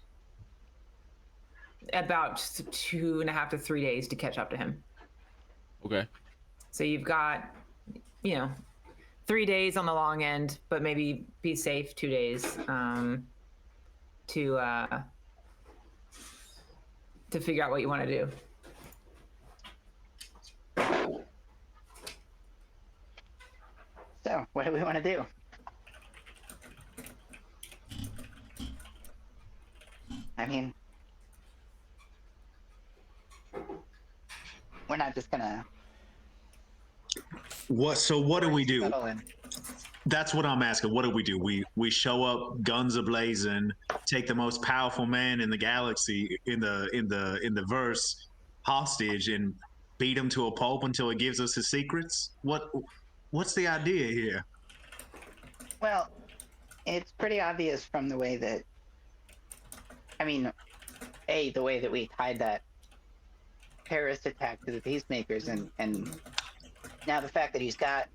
2.5 to 3 days to catch up to him. Okay. So you've got, 3 days on the long end, but maybe be safe 2 days to figure out what you want to do. So, what do we want to do? I mean, we're not just gonna So what do we do? settle in. That's what I'm asking. What do? We show up, guns ablazing, take the most powerful man in the galaxy in the verse hostage, and beat him to a pulp until he gives us his secrets. What's the idea here? Well, it's pretty obvious from the way that, I mean, the way that we tied that terrorist attack to the peacemakers, and now the fact that he's got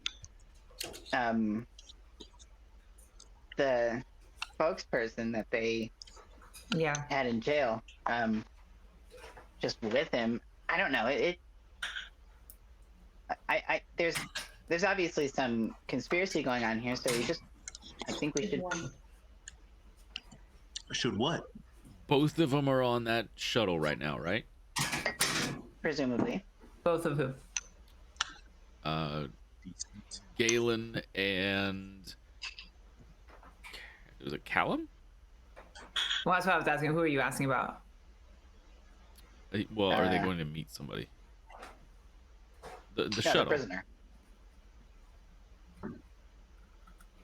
the spokesperson that they Yeah. had in jail just with him. I don't know. There's obviously some conspiracy going on here, so I think we should. Should what? Both of them are on that shuttle right now, right? Presumably. Both of who? Galen and was it Callum? Well, that's what I was asking. Who are you asking about? Well, are they going to meet somebody? The No, shuttle. the prisoner.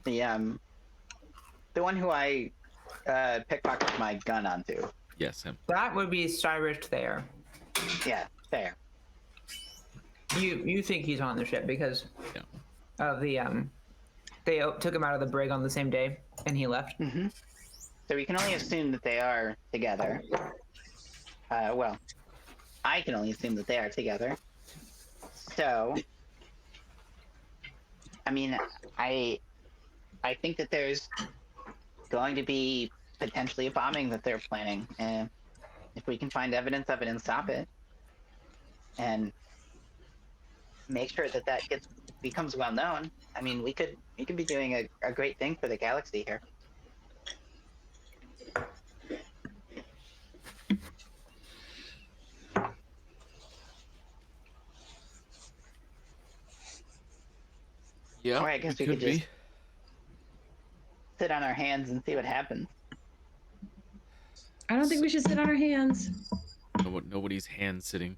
The one who I pickpocketed my gun onto. Yes, him. That would be Cyrus Thayer. Yeah, fair. You think he's on the ship because Yeah. of the they took him out of the brig on the same day and he left. Mm-hmm. So we can only assume that they are together. Well, I can only assume that they are together. So, I mean, I think that there's going to be potentially a bombing that they're planning, and if we can find evidence of it and stop it, and make sure that becomes well known, I mean, we could be doing a great thing for the galaxy here. Yeah, Or I guess we it could could be. just sit on our hands and see what happens. I don't think we should sit on our hands. Nobody's hand sitting.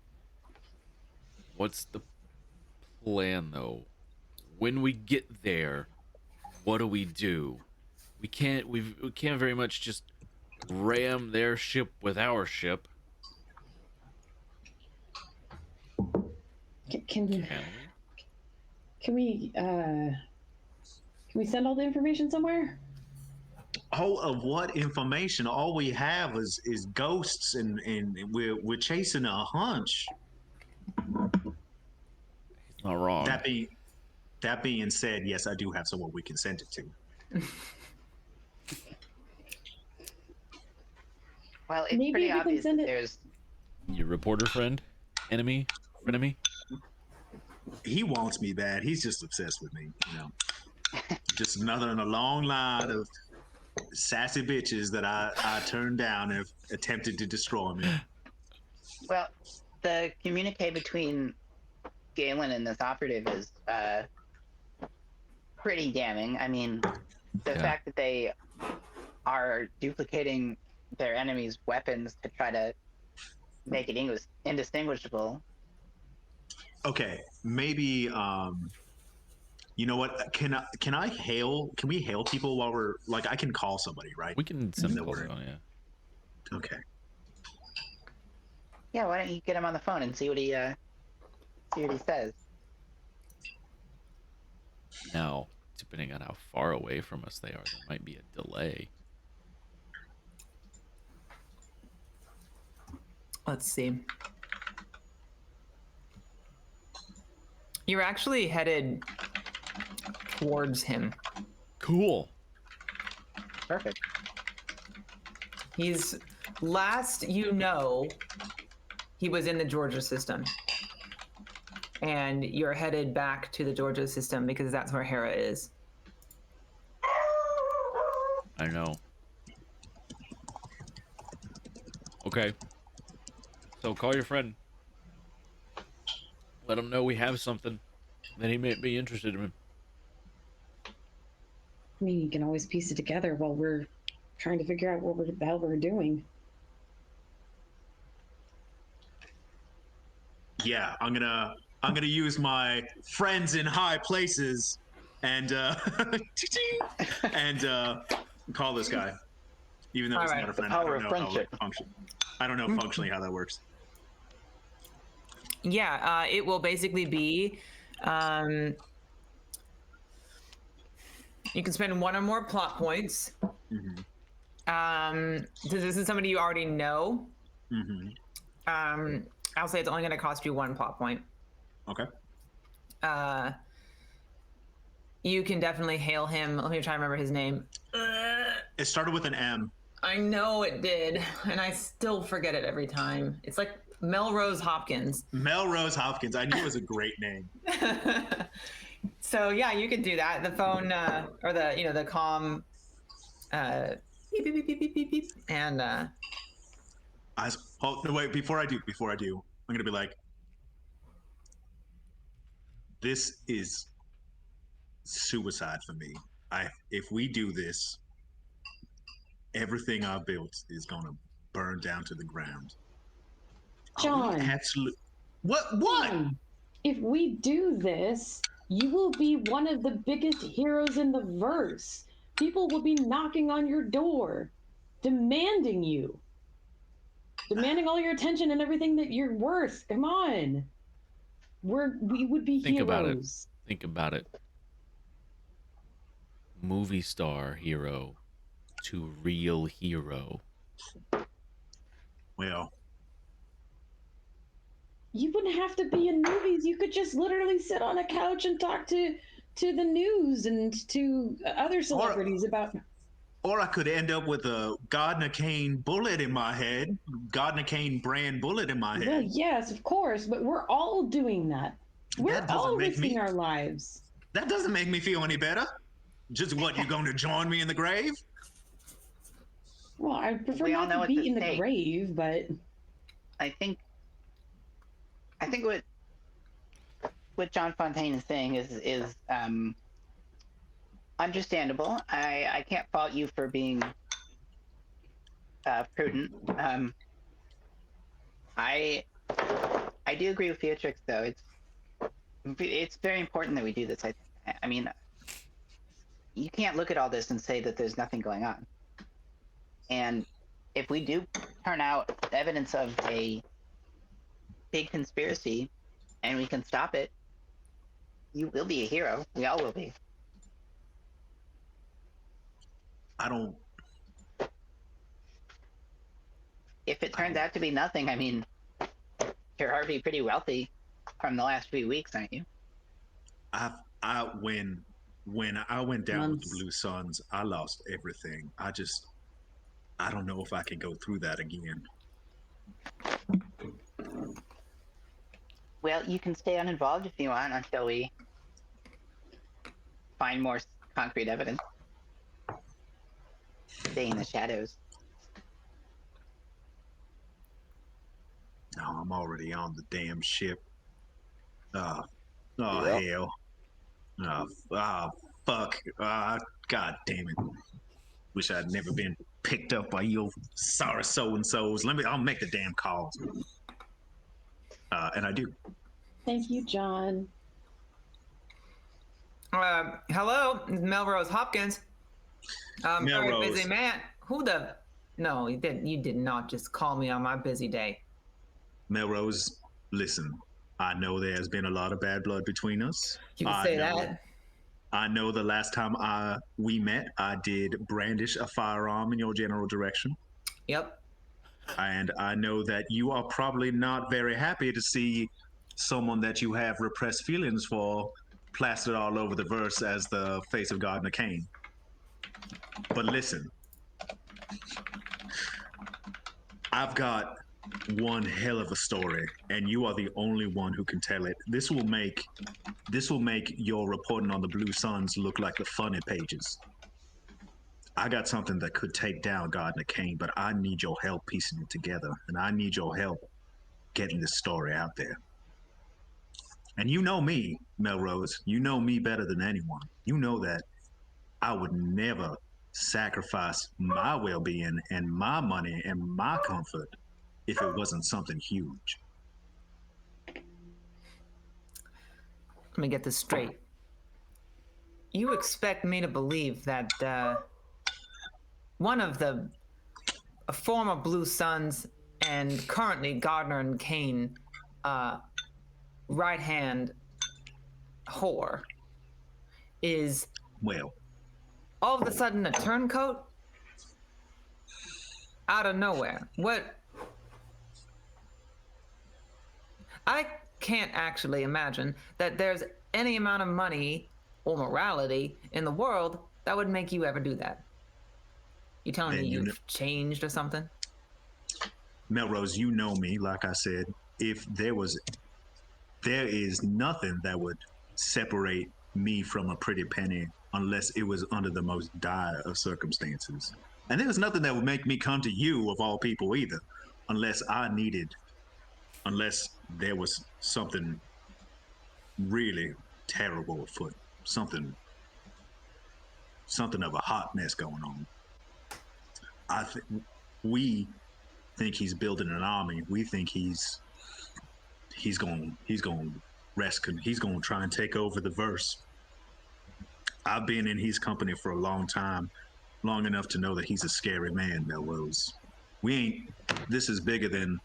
What's the plan though? When we get there, what do? We can't very much just ram their ship with our ship. Can we? Can Can we? Can we send all the information somewhere? All of what information? All we have is ghosts, and we're chasing a hunch. He's not wrong. That being said, yes, I do have someone we can send it to. Well, it's Maybe pretty we can obvious send that it- there's. Your reporter friend, enemy, frenemy. He wants me bad. He's just obsessed with me, you know. Just another in a long line of sassy bitches that I turned down and have attempted to destroy me. Well, the communique between Galen and this operative is pretty damning. I mean, the Yeah. fact that they are duplicating their enemies' weapons to try to make it indistinguishable. Okay, maybe you know what? Can we hail people while we're like I can call somebody, right? We can send No calls worry. on, yeah. Okay. Yeah, why don't you get him on the phone and see what he says? Now, depending on how far away from us they are, there might be a delay. Let's see. You're actually headed towards him. Cool. Perfect. He's last you know, he was in the Georgia system. And you're headed back to the Georgia system because that's where Hera is. I know. Okay. So call your friend. Let him know we have something that he may be interested in. I mean, you can always piece it together while we're trying to figure out what the hell we're doing. Yeah, I'm gonna use my friends in high places and and call this guy. Even though he's All not right. a friend, The I power don't of know how it friendship. functions. I don't know functionally how that works. Yeah, it will basically be you can spend one or more plot points. Mm-hmm. Since this is somebody you already know, Mm-hmm. I'll say it's only going to cost you one plot point. Okay. You can definitely hail him. Let me try to remember his name. It started with an M. I know it did, and I still forget it every time. It's like Melrose Hopkins. Melrose Hopkins. I knew it was a great name. So yeah, you could do that. The phone or the comm beep beep beep beep beep beep beep, and Oh no! Wait. Before I do, I'm gonna be like, this is suicide for me. If we do this, everything I built is gonna burn down to the ground. John. Absolutely. What? If we do this, you will be one of the biggest heroes in the verse. People will be knocking on your door, demanding all your attention and everything that you're worth. Come on. We would be Think heroes. about it. Think about it. Movie star hero to real hero. Well, You wouldn't have to be in movies. You could just literally sit on a couch and talk to the news and to other celebrities about. or I could end up with a Gardner Kane bullet in my head. Gardner Kane brand bullet in my Well, head. yes, of course, but we're all doing that. We're That doesn't all make risking me- our lives. That doesn't make me feel any better. Just what, you going to join me in the grave? Well, I prefer We all not know to it's be a in the stake. grave, but I think what John Fontaine is saying is understandable. I can't fault you for being prudent. I do agree with Beatrix though. it's very important that we do this. I mean, you can't look at all this and say that there's nothing going on. And if we do turn out evidence of a big conspiracy and we can stop it, you will be a hero. We all will be. I don't. If it turns out to be nothing, I mean, you're already pretty wealthy from the last few weeks, aren't you? When I went down with the Months. Blue Suns, I lost everything. I don't know if I can go through that again. Well, you can stay uninvolved if you want until we find more concrete evidence. Stay in the shadows. No, I'm already on the damn ship. Oh Yep. hell. Fuck. God damn it. Wish I'd never been picked up by your sorry so-and-sos. I'll make the damn calls. And I do. Thank you, John. Hello, Melrose Hopkins. Very Melrose. busy man. Who the? No, you didn't. You did not just call me on my busy day. Melrose, listen. I know there's been a lot of bad blood between us. You can I say know- that. I know the last time we met, I did brandish a firearm in your general direction. Yep. And I know that you are probably not very happy to see someone that you have repressed feelings for plastered all over the verse as the face of Gardner Kane. But listen, I've got one hell of a story, and you are the only one who can tell it. This will make your reporting on the Blue Suns look like the funny pages. I got something that could take down Gardner Kane, but I need your help piecing it together, and I need your help getting this story out there. And you know me, Melrose. You know me better than anyone. You know that I would never sacrifice my well-being and my money and my comfort if it wasn't something huge. Let me get this straight. You expect me to believe that one of the former Blue Suns and currently Gardner and Kane right-hand whore is Well, all of a sudden a turncoat out of nowhere? What? I can't actually imagine that there's any amount of money or morality in the world that would make you ever do that. You telling me And you you've know- changed or something? Melrose, you know me, like I said. If there is nothing that would separate me from a pretty penny unless it was under the most dire of circumstances. And there's nothing that would make me come to you, of all people, either, unless there was something really terrible afoot, something of a hot mess going on. We think he's building an army. We think he's going rescue. He's going to try and take over the verse. I've been in his company for a long time, long enough to know that he's a scary man, Melrose. This is bigger than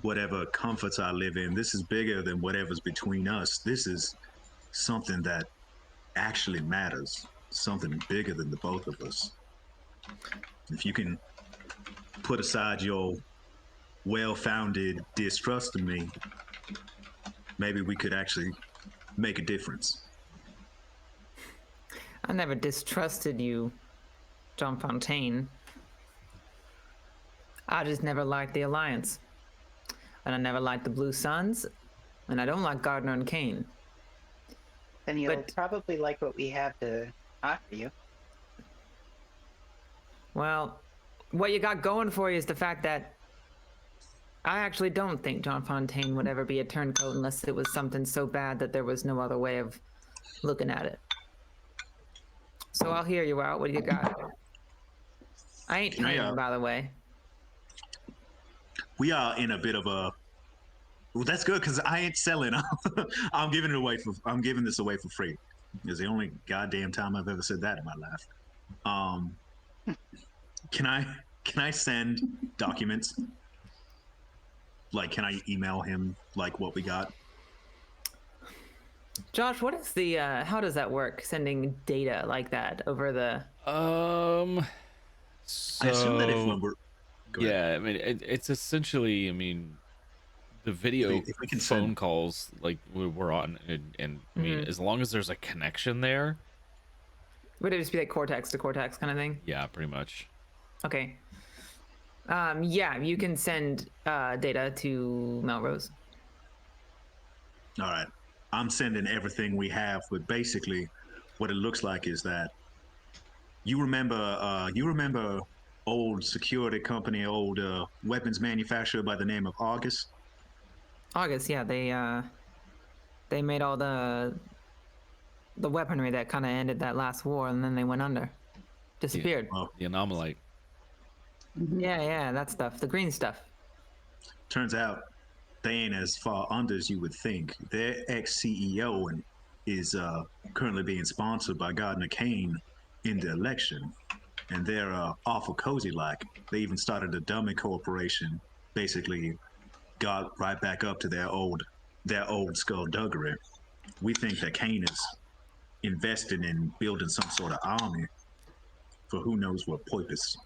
whatever comforts I live in. This is bigger than whatever's between us. This is something that actually matters, something bigger than the both of us. If you can put aside your well-founded distrust of me, maybe we could actually make a difference. I never distrusted you, John Fontaine. I just never liked the Alliance. And I never liked the Blue Suns. And I don't like Gardner and Kane. Then you'll But- probably like what we have to offer you. Well, what you got going for you is the fact that I actually don't think John Fontaine would ever be a turncoat unless it was something so bad that there was no other way of looking at it. So I'll hear you out. What do you got? I ain't paying, Yeah. by the way. We are in a bit of Well, that's good because I ain't selling. I'm giving it away for. I'm giving this away for free. It's the only goddamn time I've ever said that in my life. Um, can I send documents? Like, can I email him like what we got? Josh, what is the how does that work? Sending data like that over the So I assume that if when we're go ahead. yeah, I mean, it's essentially, I mean, the video If we can phone send, calls like we're on, and I mean, as long as there's a connection there, would it just be like cortex to cortex kind of thing? yeah, pretty much. Okay. Yeah, you can send data to Melrose. all right, I'm sending everything we have, but basically, what it looks like is that you remember old security company, old weapons manufacturer by the name of August. August, yeah, they made all the weaponry that kind of ended that last war, and then they went under, disappeared. Well, The anomalite. Yeah, that stuff, the green stuff. turns out they ain't as far under as you would think. Their ex-CEO and is currently being sponsored by Gardner Kane in the election, and they're awful cozy like. They even started a dummy corporation, basically got right back up to their old skullduggery. We think that Kane is investing in building some sort of army for who knows what purpose.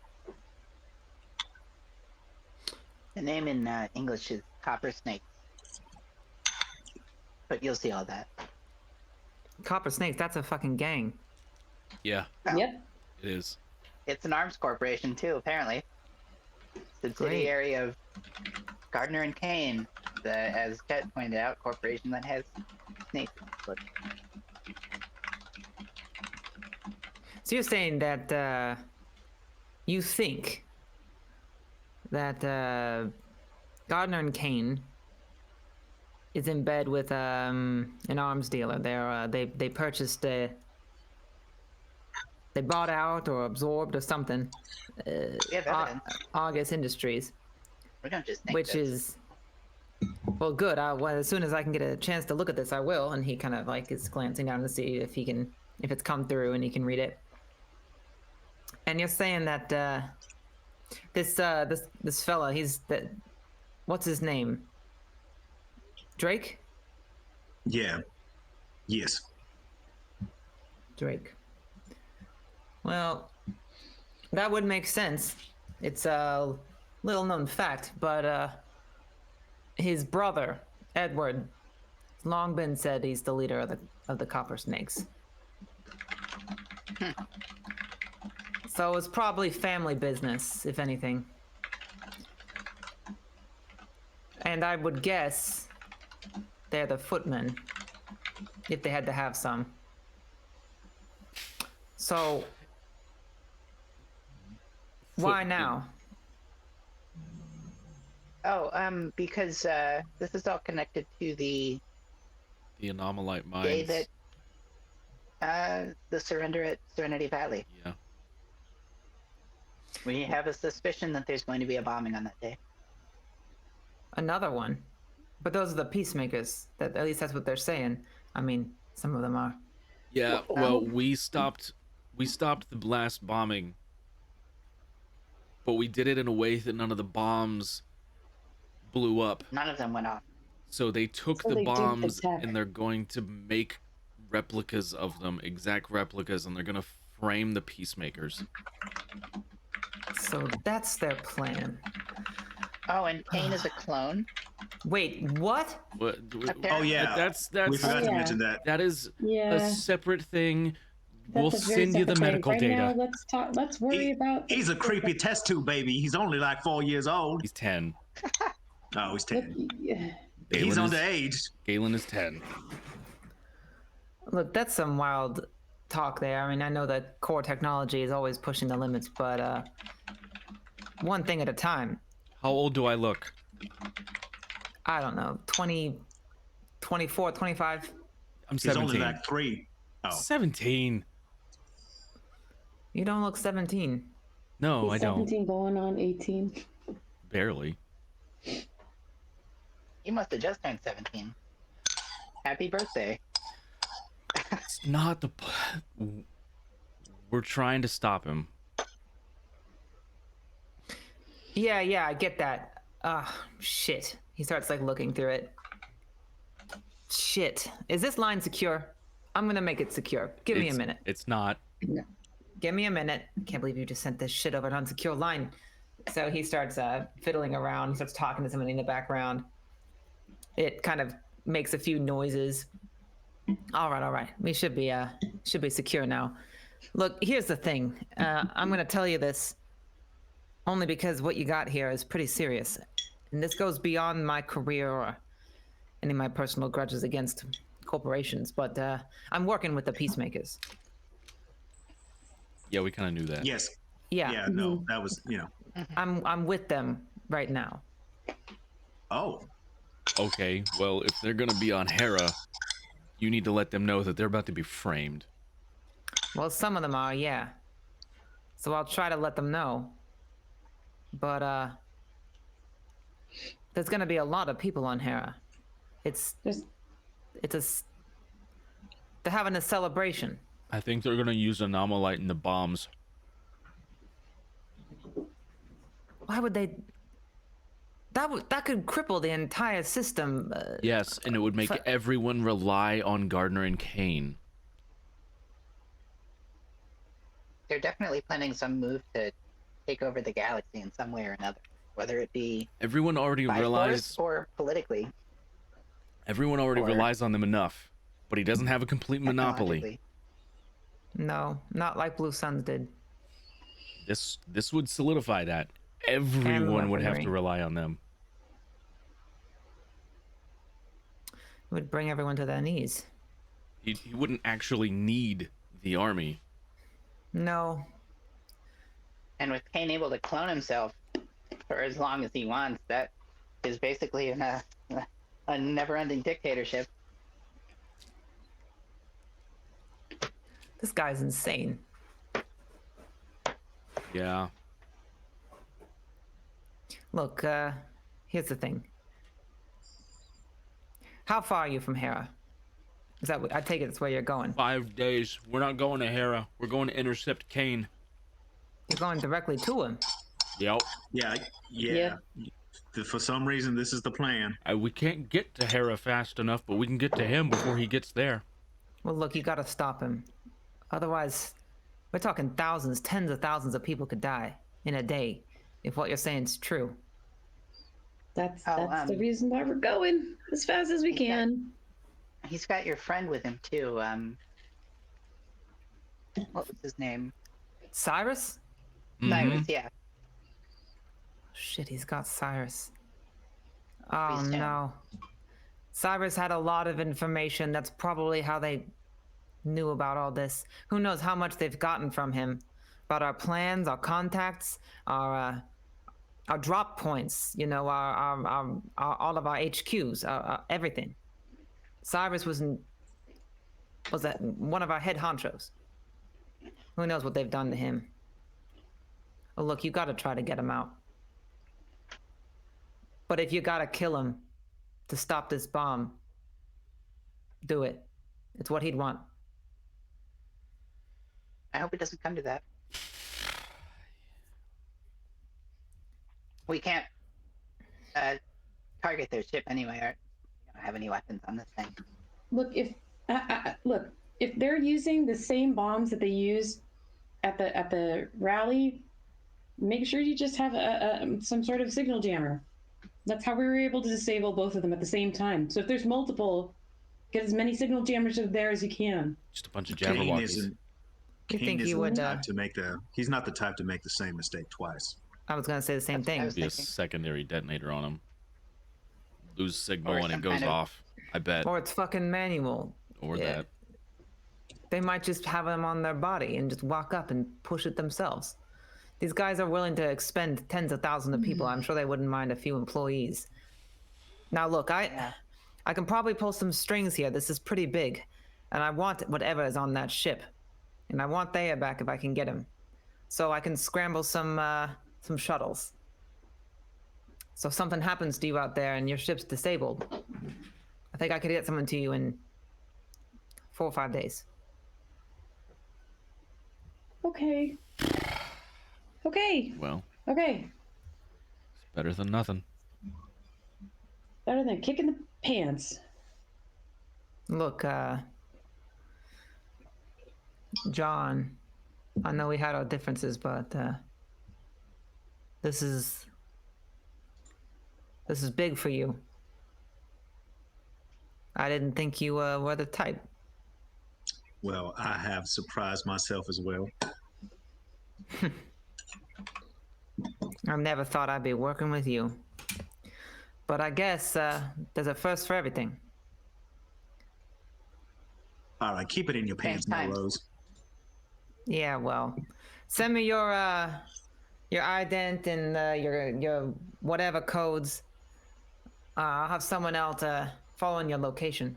The name in English is Copper Snakes. But you'll see all that. Copper Snakes, that's a fucking gang. Yeah, Yep. it is. It's an arms corporation too, apparently. Subsidiary of Gardner and Kane, as Chet pointed out, corporation that has snakes. But So you're saying that you think that Gardner and Kane is in bed with an arms dealer. They purchased they bought out or absorbed or something. we have evidence. August Industries, We don't just think which this. is well, good. Well, as soon as I can get a chance to look at this, I will. And he kind of like is glancing down to see if it's come through and he can read it. And you're saying that this fella, what's his name? Drake? Yeah. Yes. Drake. Well, that would make sense. It's a little known fact, but his brother, Edward, has long been said he's the leader of the Copper Snakes. So it's probably family business, if anything. And I would guess they're the footmen, if they had to have some. So why Footmen. now? Oh, because this is all connected to the The anomalite day mines. that the surrender at Serenity Valley. Yeah. We have a suspicion that there's going to be a bombing on that day. Another one. But those are the peacemakers. At least that's what they're saying. I mean, some of them are. Yeah, well, we stopped the last bombing, but we did it in a way that none of the bombs blew up. None of them went off. So they took So the they duped the bombs tech. and they're going to make replicas of them, exact replicas, and they're going to frame the peacemakers. So that's their plan. Oh, and Kane is a clone. Wait, what? What? Oh yeah. That's We forgot to yeah. mention that. that is Yeah. a separate thing. We'll That's a very send you the separate thing. medical right data. Now, let's talk. Let's worry about. He's a creepy test tube baby. He's only like 4 years old. He's 10. Oh, he's 10. Yeah. He's Galen is- underage. Galen is 10. Look, that's some wild talk there. I mean, I know that core technology is always pushing the limits, but one thing at a time. How old do I look? I don't know, 20, 24, 25? I'm He's 17. only like 3. Oh, 17. You don't look 17. No, He's I don't. 17 going on 18. Barely. He must have just turned 17. Happy birthday. It's not the. We're trying to stop him. Yeah, I get that. Shit. He starts like looking through it. Shit. Is this line secure? I'm gonna make it secure. Give me a minute. It's not. Give me a minute. Can't believe you just sent this shit over an unsecure line. So he starts fiddling around. He starts talking to somebody in the background. It kind of makes a few noises. All right. We should be secure now. Look, here's the thing. I'm gonna tell you this only because what you got here is pretty serious, and this goes beyond my career or any of my personal grudges against corporations. But I'm working with the peacemakers. Yeah, we kind of knew that. Yes. Yeah, Yeah. No, that was I'm with them right now. Oh, Okay, well, if they're gonna be on Hera, you need to let them know that they're about to be framed. Well, some of them are, yeah. So I'll try to let them know. But there's gonna be a lot of people on Hera. There's They're having a celebration. I think they're gonna use Anomalite in the bombs. Why would they? That could cripple the entire system. Yes, and it would make fu- everyone rely on Gardner and Kane. They're definitely planning some move to take over the galaxy in some way or another, whether it be Everyone already by relies. force or politically. Everyone already or relies on them enough, but he doesn't have a complete monopoly. technologically. No, not like Blue Suns did. This would solidify that. Everyone would have to weaponry. rely on them. It would bring everyone to their knees. He wouldn't actually need the army. No, And with Kane able to clone himself for as long as he wants, that is basically a never-ending dictatorship. this guy's insane. Yeah. Look, here's the thing. How far are you from Hera? Is that? I take it it's where you're going. 5 days. We're not going to Hera. We're going to intercept Kane. You're going directly to him. Yep. yeah. For some reason, this is the plan. We can't get to Hera fast enough, but we can get to him before he gets there. Well, look, you gotta stop him. Otherwise, we're talking thousands, tens of thousands of people could die in a day if what you're saying is true. that's Oh, the reason why we're going as fast as we Okay. can. He's got your friend with him too. What was his name? Cyrus? Cyrus, yeah. Shit, he's got Cyrus. Oh He's down. no. Cyrus had a lot of information. That's probably how they knew about all this. Who knows how much they've gotten from him about our plans, our contacts, our drop points. You know, our all of our HQs, everything. Cyrus was that one of our head honchos. Who knows what they've done to him? Oh, look, you got to try to get him out. But if you gotta kill him to stop this bomb, do it. It's what he'd want. I hope it doesn't come to that. We can't target their ship anyway. We don't have any weapons on this thing. Look, if they're using the same bombs that they used at the rally, make sure you just have some sort of signal jammer. That's how we were able to disable both of them at the same time. So if there's multiple, get as many signal jammers there as you can. Just a bunch of Kane Jabberwockies. isn't. You Kane think he isn't would? the type to make the. He's not the type to make the same mistake twice. I was gonna say the same That's what I thing. was Be a thinking. secondary detonator on him. Lose signal Or and it some goes kind of- off. I bet. Or it's fucking manual. Or yeah. that. They might just have them on their body and just walk up and push it themselves. These guys are willing to expend tens of thousands of people. I'm sure they wouldn't mind a few employees. Now look, Yeah. I can probably pull some strings here. This is pretty big. And I want whatever is on that ship. And I want Thea back if I can get him. So I can scramble some shuttles. So if something happens to you out there and your ship's disabled, I think I could get someone to you in 4 or 5 days. Okay. Okay. Well, Okay. it's better than nothing. Better than kicking the pants. Look, John, I know we had our differences, but this is big for you. I didn't think you were the type. Well, I have surprised myself as well. I never thought I'd be working with you. But I guess there's a first for everything. All right, keep it in your pants, time. Melrose. Yeah, well, send me your ident and your whatever codes. I'll have someone else following your location.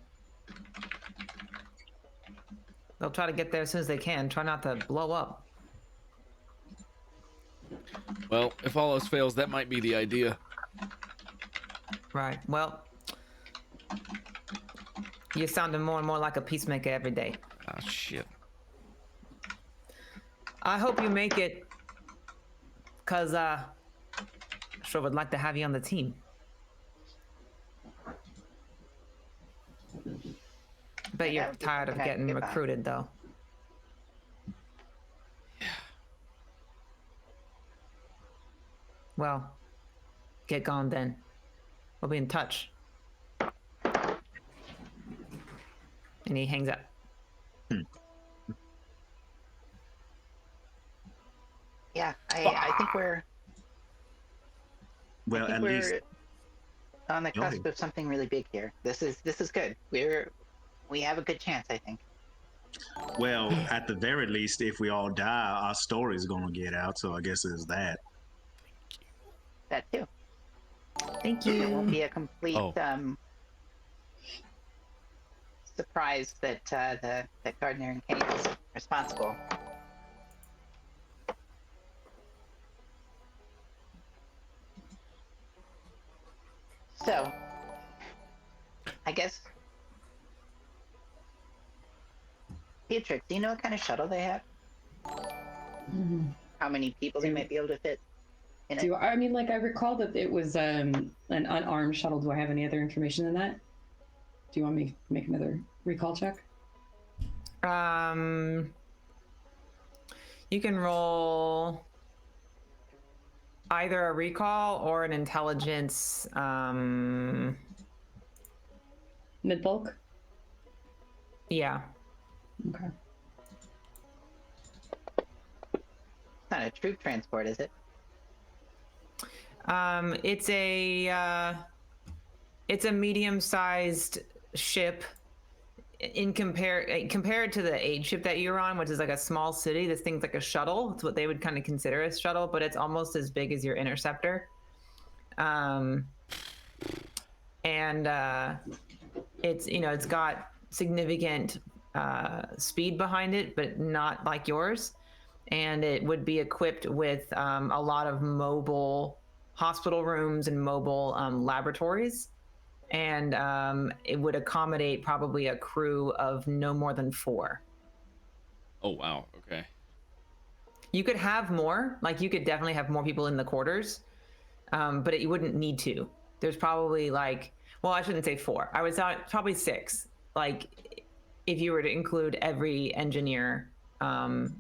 They'll try to get there as soon as they can. Try not to blow up. Well, if all else fails, that might be the idea. Right. Well, you're sounding more and more like a peacemaker every day. Ah, shit. I hope you make it, cause sure would like to have you on the team. Bet you're Yeah, tired of okay, getting goodbye. recruited, though. Well, get gone then. We'll be in touch. And he hangs up. Yeah, I think we're Well, I think at we're least on the Go cusp ahead. of something really big here. This is good. We have a good chance, I think. Well, at the very least, if we all die, our story's gonna get out. So I guess it's that. That too. Thank It won't you. be a complete Oh. surprise that that Gardner and Kane is responsible. So, I guess, Beatrix, do you know what kind of shuttle they have? How many people they might be able to fit in it? I mean, like, I recall that it was an unarmed shuttle. Do I have any other information than that? Do you want me to make another recall check? You can roll either a recall or an intelligence. Mid bulk? Yeah. Okay. It's not a troop transport, is it? It's a medium-sized ship. Compared to the aid ship that you're on, which is like a small city, this thing's like a shuttle. It's what they would kind of consider a shuttle, but it's almost as big as your interceptor. It's it's got significant speed behind it, but not like yours. And it would be equipped with a lot of mobile hospital rooms and mobile laboratories. And it would accommodate probably a crew of no more than 4. Oh, wow. Okay. You could have more, like you could definitely have more people in the quarters, but you wouldn't need to. There's probably like, well, I shouldn't say 4. I would say probably 6. Like if you were to include every engineer and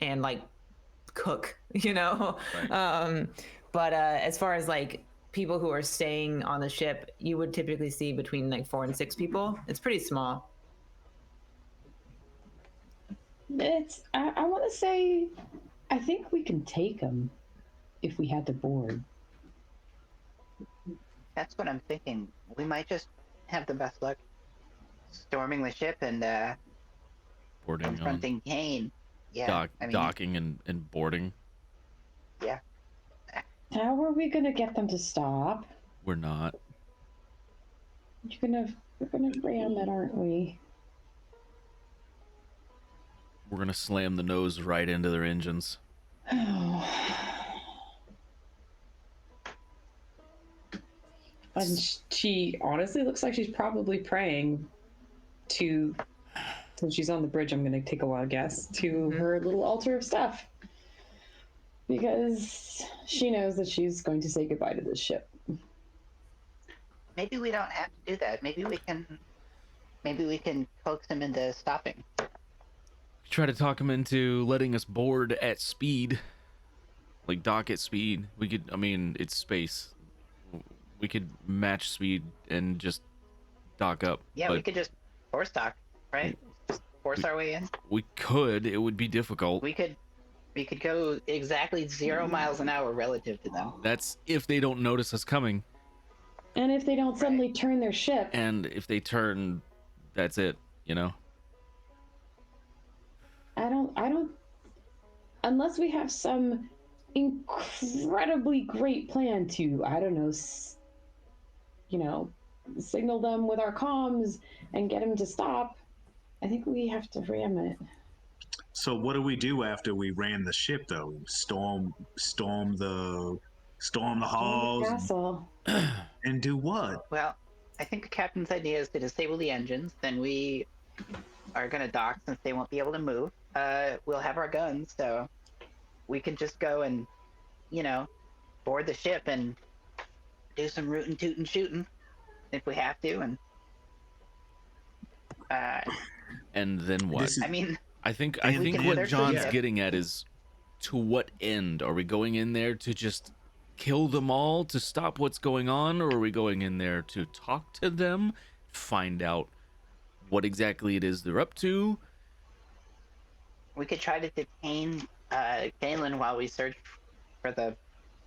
like cook, Right. But as far as like people who are staying on the ship, you would typically see between like 4 and 6 people. It's pretty small. I want to say, I think we can take them if we had to board. That's what I'm thinking. We might just have the best luck storming the ship and Boarding on confronting Kane. Yeah, I mean, docking and boarding. yeah. How are we gonna get them to stop? We're not. We're gonna ram it, aren't we? We're gonna slam the nose right into their engines. Oh. And she honestly looks like she's probably praying to, since she's on the bridge, I'm going to take a wild guess, to her little altar of stuff. Because she knows that she's going to say goodbye to this ship. Maybe we don't have to do that. Maybe we can coax him into stopping. Try to talk him into letting us board at speed, like dock at speed. We could, I mean, it's space. We could match speed and just dock up. Yeah, but we could just force dock, right? Just force our way in. we could. It would be difficult. We could go exactly 0 miles an hour relative to them. That's if they don't notice us coming. And if they don't suddenly turn their ship, And if they turn, that's it, you know? I don't, unless we have some incredibly great plan to, I don't know, signal them with our comms and get them to stop, I think we have to ram it. So what do we do after we ram the ship, though? Storm the halls, Castle. and do what? Well, I think the captain's idea is to disable the engines. Then we are going to dock since they won't be able to move. We'll have our guns, so we can just go and, board the ship and do some rootin' tootin' shooting if we have to. And then what? This is- I mean, I think we can what search the John's ship. getting at is, to what end? Are we going in there to just kill them all to stop what's going on, or are we going in there to talk to them, find out what exactly it is they're up to? we could try to detain Galen while we search for the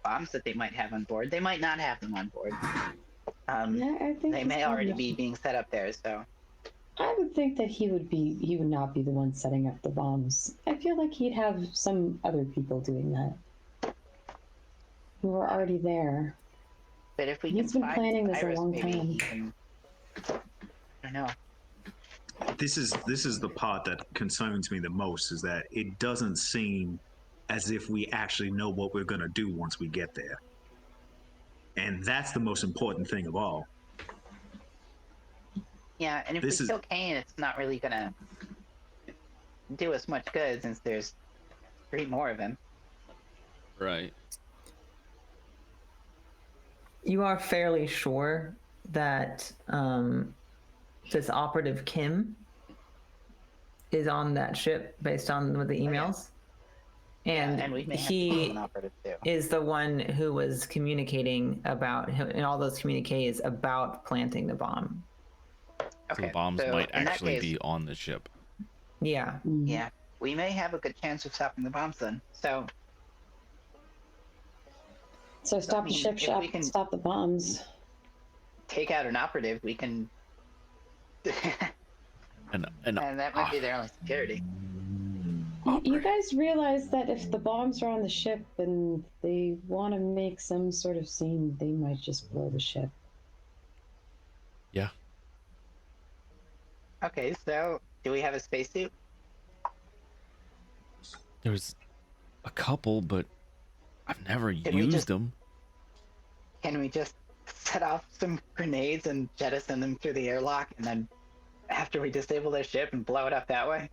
bombs that they might have on board. They might not have them on board. Yeah, I think They he's may already fine. be being set up there, so I would think that he would not be the one setting up the bombs. I feel like he'd have some other people doing that, who are already there. but if we He's can been find planning this a Cyrus, long maybe time. he can... I don't know. This is the part that concerns me the most, is that it doesn't seem as if we actually know what we're going to do once we get there. And that's the most important thing of all. Yeah, and if This we is- kill Kane, it's not really gonna do us much good since there's 3 more of him. Right. You are fairly sure that this operative Kim is on that ship based on with the emails. And, And we may have he an operative too. is the one who was communicating about in all those communiques about planting the bomb. So the bombs so might in that actually case, be on the ship. Yeah. Yeah, we may have a good chance of stopping the bombs then. So So stop the mean, ship, if we can- stop the bombs. take out an operative, we can. And And that might be their only security. You guys realize that if the bombs are on the ship and they want to make some sort of scene, they might just blow the ship. yeah, Okay, so do we have a spacesuit? there's a couple, but I've never Can we used just- them. Can we just set off some grenades and jettison them through the airlock, and then after we disable their ship and blow it up that way?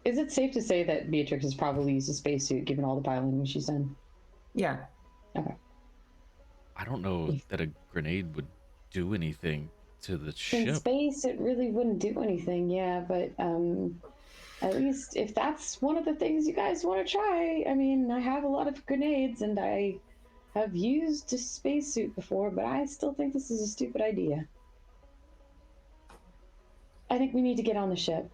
Is it safe to say that Beatrix has probably used a spacesuit given all the piloting she's done? Yeah. I don't know that a grenade would do anything to the In ship. space, it really wouldn't do anything, yeah, but at least if that's one of the things you guys want to try, I mean, I have a lot of grenades and I have used a spacesuit before, but I still think this is a stupid idea. I think we need to get on the ship.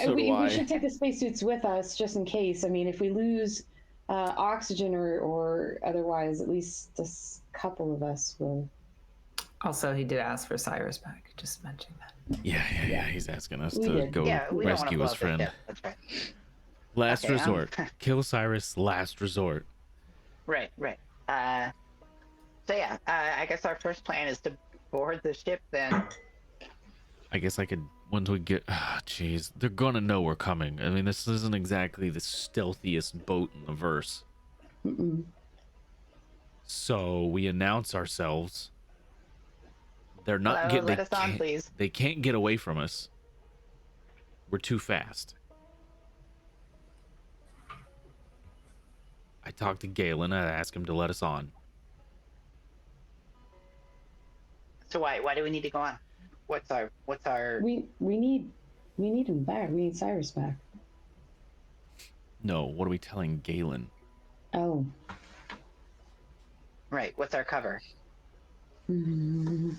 So do I. We should take the spacesuits with us just in case. I mean, if we lose oxygen or otherwise, at least a couple of us will. Also, he did ask for Cyrus back. Just mentioning that. Yeah. He's asking us We to did. go Yeah, we don't want to rescue blow his up the friend. ship. That's right. Last Okay, resort. Kill Cyrus. Last resort. Right. So yeah, I guess our first plan is to board the ship then. I guess I could, once we get, jeez, they're gonna know we're coming. I mean, this isn't exactly the stealthiest boat in the verse. Mm-mm. So we announce ourselves. They're not Hello, getting. let us on, please. They can't get away from us. We're too fast. I talked to Galen. I asked him to let us on. So why do we need to go on? What's our We need him back. We need Cyrus back. No, what are we telling Galen? Oh. right? What's our cover? Mm.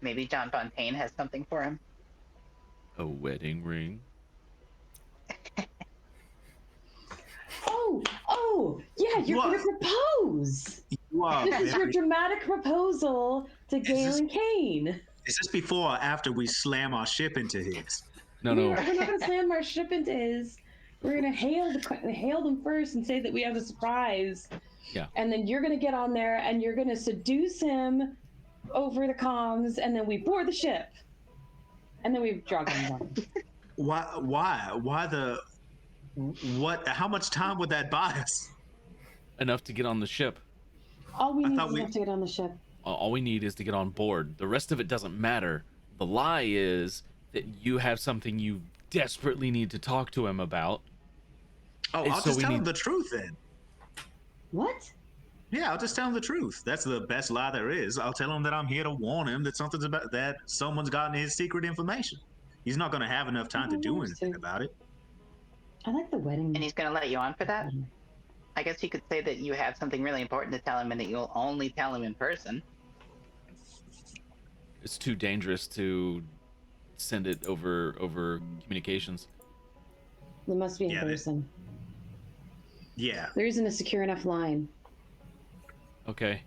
Maybe John Fontaine has something for him. A wedding ring? Oh, yeah, you're What? gonna propose. You are This is your very- dramatic proposal to this- Galen Kane. Is this before or after we slam our ship into his? No. We're not gonna slam our ship into his. We're gonna hail them first and say that we have a surprise. Yeah. And then you're gonna get on there and you're gonna seduce him over the comms, and then we board the ship. And then we drug him down. Why the? What? How much time would that buy us? Enough to get on the ship. All we I need thought is we- enough to get on the ship. All we need is to get on board. The rest of it doesn't matter. The lie is that you have something you desperately need to talk to him about. Oh, And I'll so just we tell him need- the truth then. What? Yeah, I'll just tell him the truth. That's the best lie there is. I'll tell him that I'm here to warn him that something's about that someone's gotten his secret information. He's not going to have enough time to do anything about it. I like the wedding. And he's gonna let you on for that? I guess you could say that you have something really important to tell him and that you'll only tell him in person. It's too dangerous to send it over communications. It must be in Yeah, person. Yeah. There isn't a secure enough line. Okay.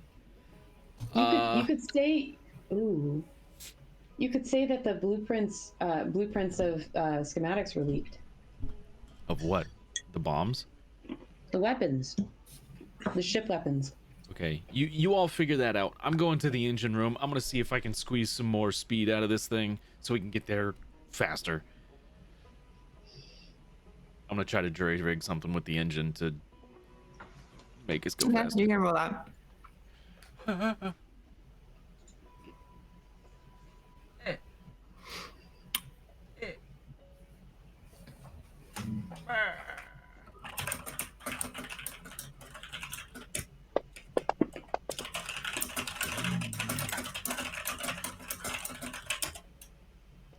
You could say, ooh. You could say that the blueprints of schematics were leaked. Of what? The bombs? The weapons, the ship weapons. Okay. You all figure that out. I'm going to the engine room. I'm gonna see if I can squeeze some more speed out of this thing so we can get there faster. I'm gonna try to jury rig something with the engine to make us go Yeah, faster. you can roll that.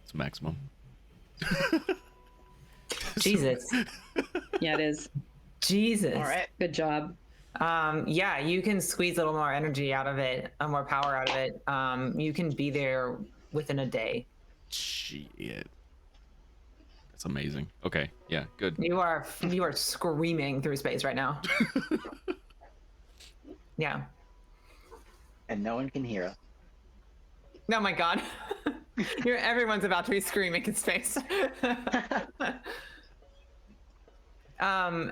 It's maximum. Jesus. Yeah, it is. Jesus. All right. Good job. Yeah, you can squeeze a little more energy out of it, more power out of it. You can be there within a day. Shit. That's amazing. Okay. Yeah. Good. You are screaming through space right now. Yeah. And no one can hear us. Oh my god. Everyone's about to be screaming in space. I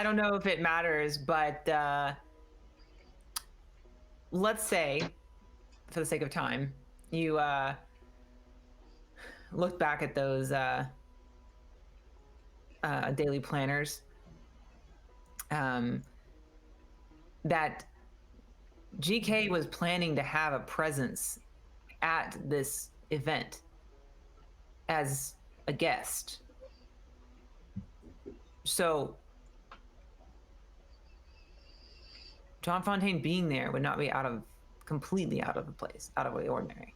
don't know if it matters, but let's say, for the sake of time, you look back at those daily planners that GK was planning to have a presence at this event as a guest. So John Fontaine being there would not be completely out of the place, out of the ordinary.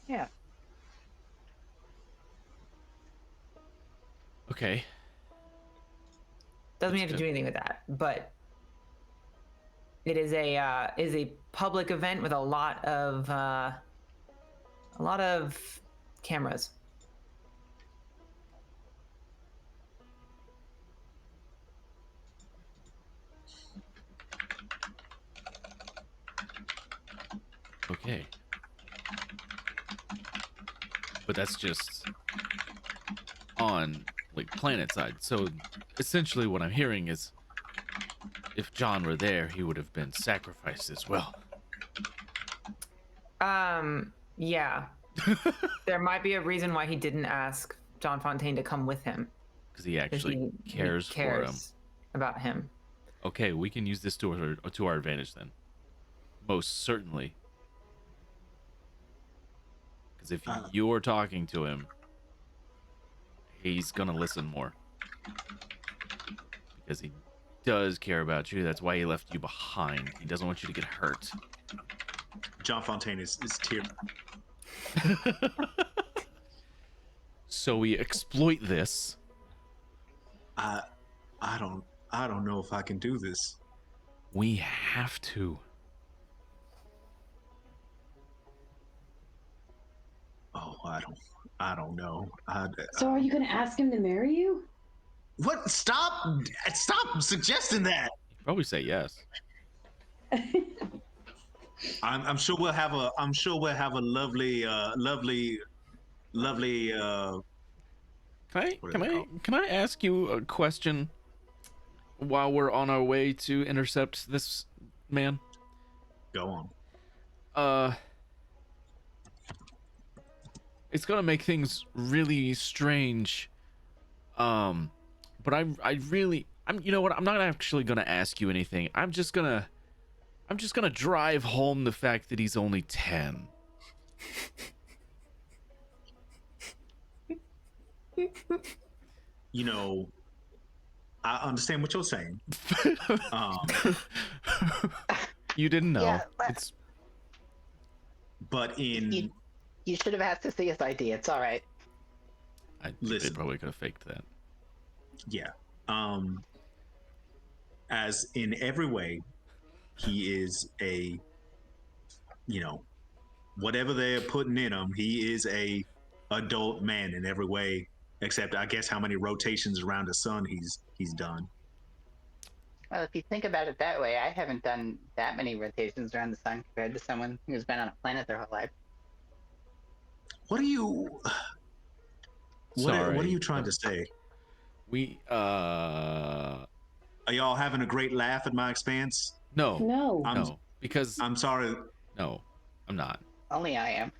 Yeah. Okay. Doesn't mean you have That's to do anything with that, but it is a public event with a lot of cameras. Okay. But that's just on like planet side. So essentially what I'm hearing is if John were there, he would have been sacrificed as well. Yeah. There might be a reason why he didn't ask John Fontaine to come with him. Because he 'cause actually he cares for him. about him. Okay, we can use this to our advantage then. Most certainly. Because if you're talking to him, he's gonna listen more. Because he does care about you. That's why he left you behind. He doesn't want you to get hurt. John Fontaine is tear. So we exploit this. I don't know if I can do this. We have to. Oh, I don't know. So are you going to ask him to marry you? What? Stop suggesting that. He'd probably say yes. I'm sure we'll have a lovely Can I ask you a question while we're on our way to intercept this man? go on. It's gonna make things really strange. But you know what? I'm not actually gonna ask you anything. I'm just gonna drive home the fact that he's only 10. You know, I understand what you're saying. You didn't know. Yeah, but- It's But in You should have asked to see his ID. It's all right. they Listen. probably could have faked that. yeah, as in every way, he is a, whatever they're putting in him, he is a adult man in every way, except I guess how many rotations around the sun he's done. Well, if you think about it that way, I haven't done that many rotations around the sun compared to someone who's been on a planet their whole life. What are you? What are you trying to say? We Are y'all having a great laugh at my expense? no, No. because I'm sorry. no, I'm not. Only I am.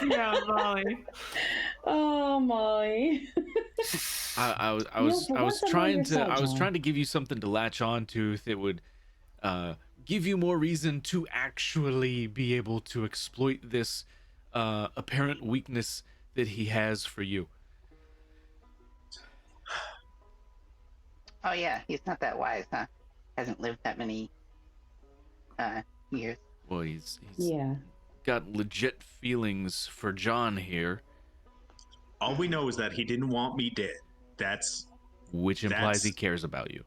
Yeah, Molly. Oh, Molly. I was but once I'm on your side, John. trying to give you something to latch on to that would give you more reason to actually be able to exploit this apparent weakness that he has for you. Oh yeah, he's not that wise, huh? Hasn't lived that many years. Well, he's Yeah. got legit feelings for John here, All we know is that he didn't want me dead. which implies he cares about you.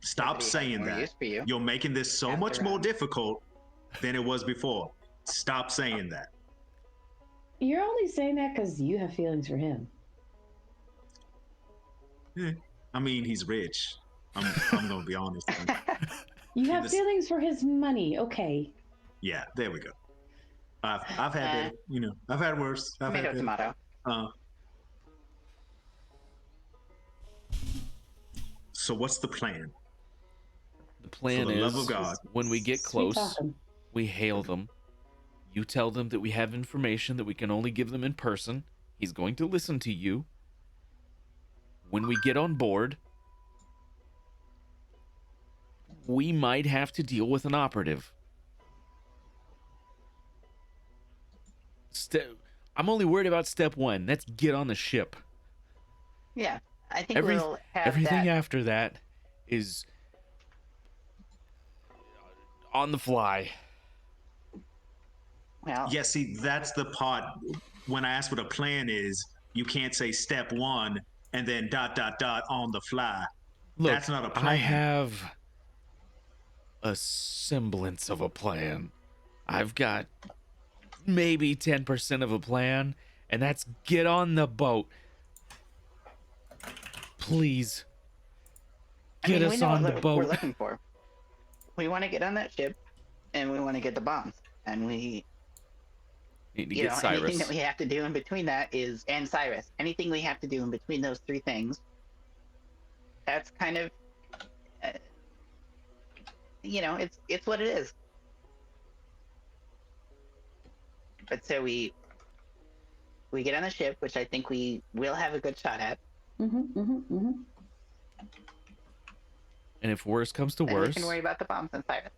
Stop He has saying more that. use for you. You're making this so After much more round. difficult than it was before. Stop saying that. You're only saying that because you have feelings for him. I mean, he's rich. I'm gonna be honest. You have this- feelings for his money. Okay. Yeah, there we go. I've had that, I've had worse. I've Tomato, had tomato. So what's the plan? The plan For the is, love of God. when we get Sweet close, talking. we hail them. You tell them that we have information that we can only give them in person. He's going to listen to you. When we get on board, we might have to deal with an operative. I'm only worried about step 1. That's get on the ship. Yeah, I think Every- we'll have Everything that. after that is on the fly. Well, Yeah, see, that's the part. When I ask what a plan is, you can't say step 1 and then ... on the fly. Look, That's not a plan. I have a semblance of a plan. I've got maybe 10% of a plan, and that's get on the boat. Please. I mean, Get we us know on what the we're boat. looking for. We want to get on that ship, and we want to get the bombs, and we, Need to you get know, Cyrus. anything that we have to do in between that is, and Cyrus, anything we have to do in between those three things. That's kind of, it's what it is. But so we we get on the ship, which I think we will have a good shot at, And if worse comes to then we worse, can worry about the bombs and Cyrus.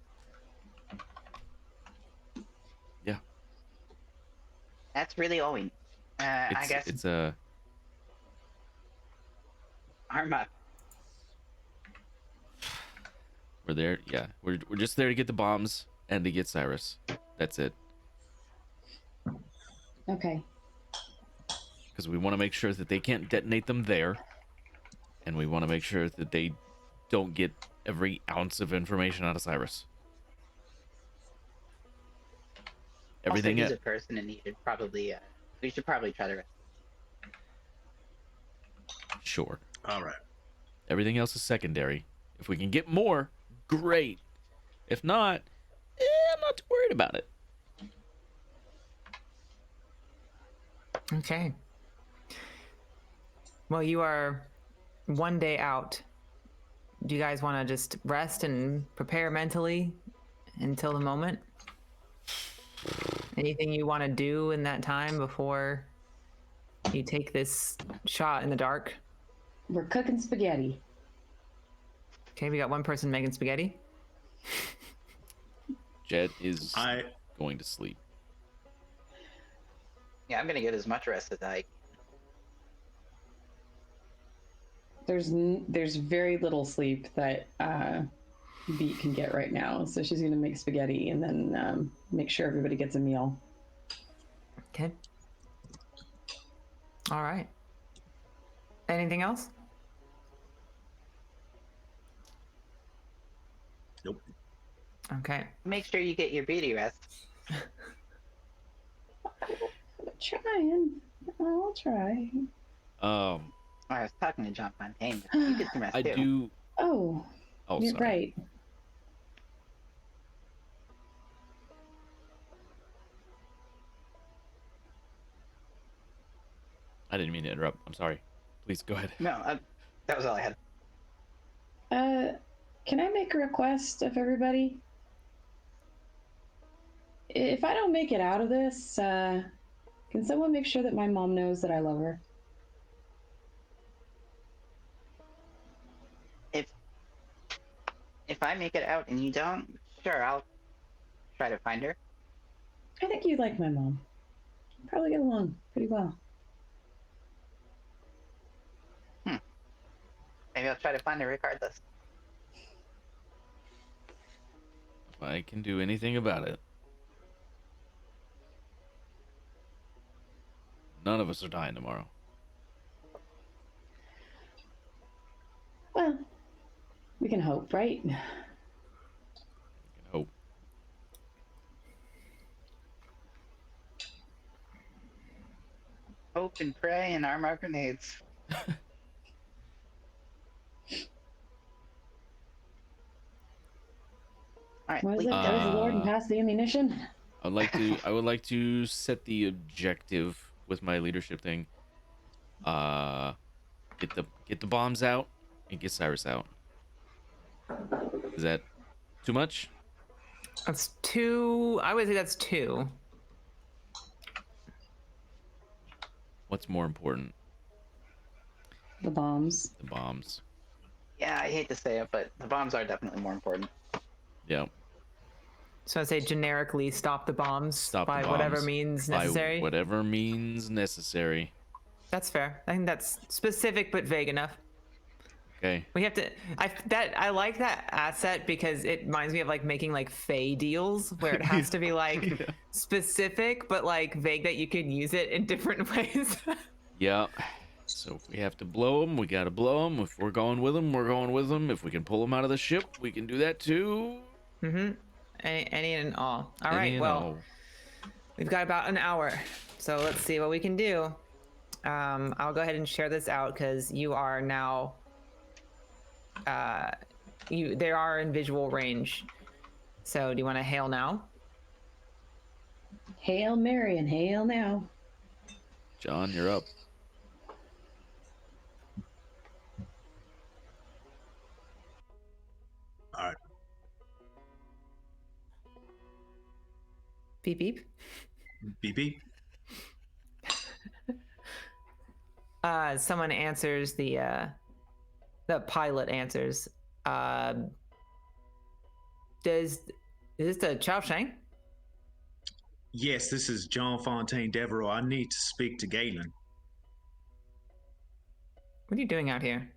yeah, That's really all we need. I guess it's a arm up. we're there. Yeah, we're just there to get the bombs and to get Cyrus. That's it. Okay. Because we want to make sure that they can't detonate them there, and we want to make sure that they don't get every ounce of information out of Cyrus. Everything Also, he's a person, and he should probably. We should probably try to rest. sure. All right. Everything else is secondary. If we can get more, great. If not, I'm not too worried about it. Okay. Well, you are one day out. Do you guys want to just rest and prepare mentally until the moment? Anything you want to do in that time before you take this shot in the dark? We're cooking spaghetti. Okay, we got one person making spaghetti. Jet is I going to sleep. Yeah, I'm gonna get as much rest as I. There's very little sleep that Beat can get right now, so she's gonna make spaghetti and then make sure everybody gets a meal. Okay. All right. Anything else? Nope. Okay. Make sure you get your beauty rest. Trying. I'll try. I was talking to John Fontaine. But you get some rest I too. do. Oh, Oh, you're sorry. right. I didn't mean to interrupt. I'm sorry. Please go ahead. No, that was all I had. Can I make a request of everybody? If I don't make it out of this, can someone make sure that my mom knows that I love her? If I make it out and you don't, sure, I'll try to find her. I think you'd like my mom. Probably get along pretty well. Maybe I'll try to find her regardless. If I can do anything about it. None of us are dying tomorrow. Well, we can hope, right? We can hope. Hope and pray and arm our grenades. All right, What is sleep it? tight. Praise the Lord and pass the ammunition. I would like to set the objective with my leadership thing. Get the bombs out and get Cyrus out. Is that too much? That's two. I would say that's two. What's more important? The bombs. The bombs. Yeah, I hate to say it, but the bombs are definitely more important. Yeah. So I'd say generically stop the bombs Stop by the whatever bombs means by necessary. whatever means necessary. That's fair. I think that's specific but vague enough. Okay. We have to. I like that asset because it reminds me of like making like Fey deals where it has to be like specific but like vague that you can use it in different ways. Yeah. So if we have to blow them, we gotta blow them. If we're going with them, we're going with them. If we can pull them out of the ship, we can do that too. Mm-hmm. Any and all. All Any right. and Well, all. we've got about an hour, so let's see what we can do. I'll go ahead and share this out because you are now. They are in visual range. So do you want to hail now? Hail Mary and hail now. John, you're up. All right. Beep beep. Beep beep. Someone answers the pilot answers. Is this the Chao Shang? Yes, this is John Fontaine Devereaux. I need to speak to Galen. What are you doing out here?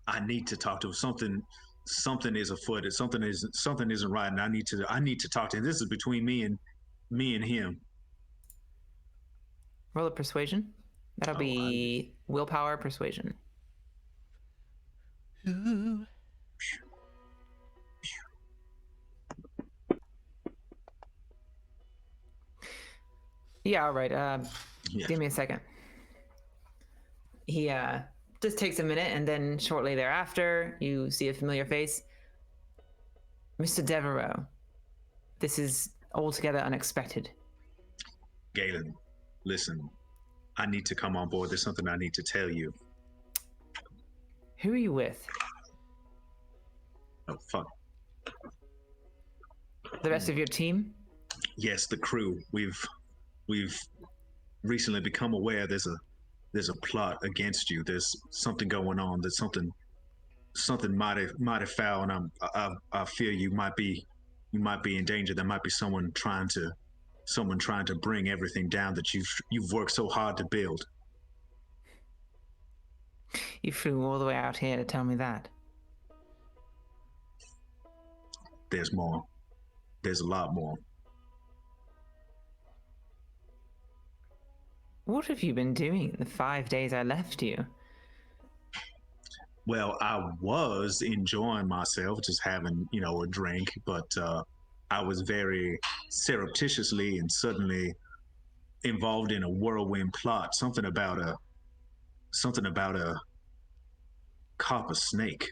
I need to talk to him. Something is afoot. Something isn't right, and I need to talk to him. This is between me and him. Roll a persuasion. That'll be willpower persuasion. Ooh. Yeah, all right. Yeah. Give me a second. He just takes a minute, and then shortly thereafter, you see a familiar face. Mr. Devereaux, this is altogether unexpected. Galen, listen. I need to come on board. There's something I need to tell you. Who are you with? Oh fuck. The rest of your team? Yes, the crew. We've recently become aware there's a plot against you. There's something going on. There's something mighty foul, and I fear you might be in danger. There might be someone trying to bring everything down that you've worked so hard to build. You flew all the way out here to tell me that. There's more. There's a lot more. What have you been doing in the 5 days I left you? Well, I was enjoying myself, just having, a drink, but I was very surreptitiously and suddenly involved in a whirlwind plot. Something about a copper snake.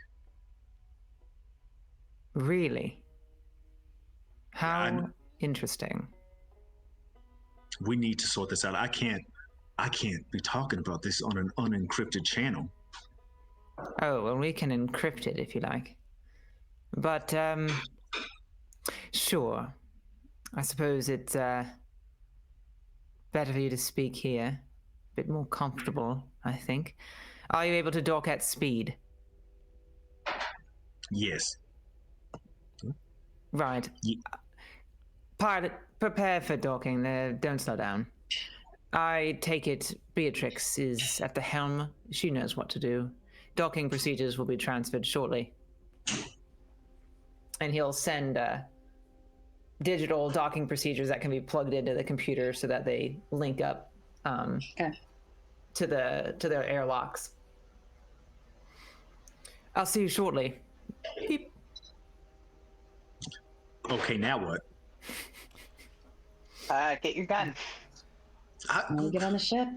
Really? How Yeah, interesting. We need to sort this out. I can't be talking about this on an unencrypted channel. Oh, well, we can encrypt it if you like. But, sure. I suppose it's, better for you to speak here. A bit more comfortable, I think. Are you able to dock at speed? Yes. Right. Ye- Pilot, prepare for docking. Don't slow down. I take it Beatrix is at the helm. She knows what to do. Docking procedures will be transferred shortly. And he'll send digital docking procedures that can be plugged into the computer so that they link up to their airlocks. I'll see you shortly. Beep. Okay, now what? Get your gun. We'll get on the ship.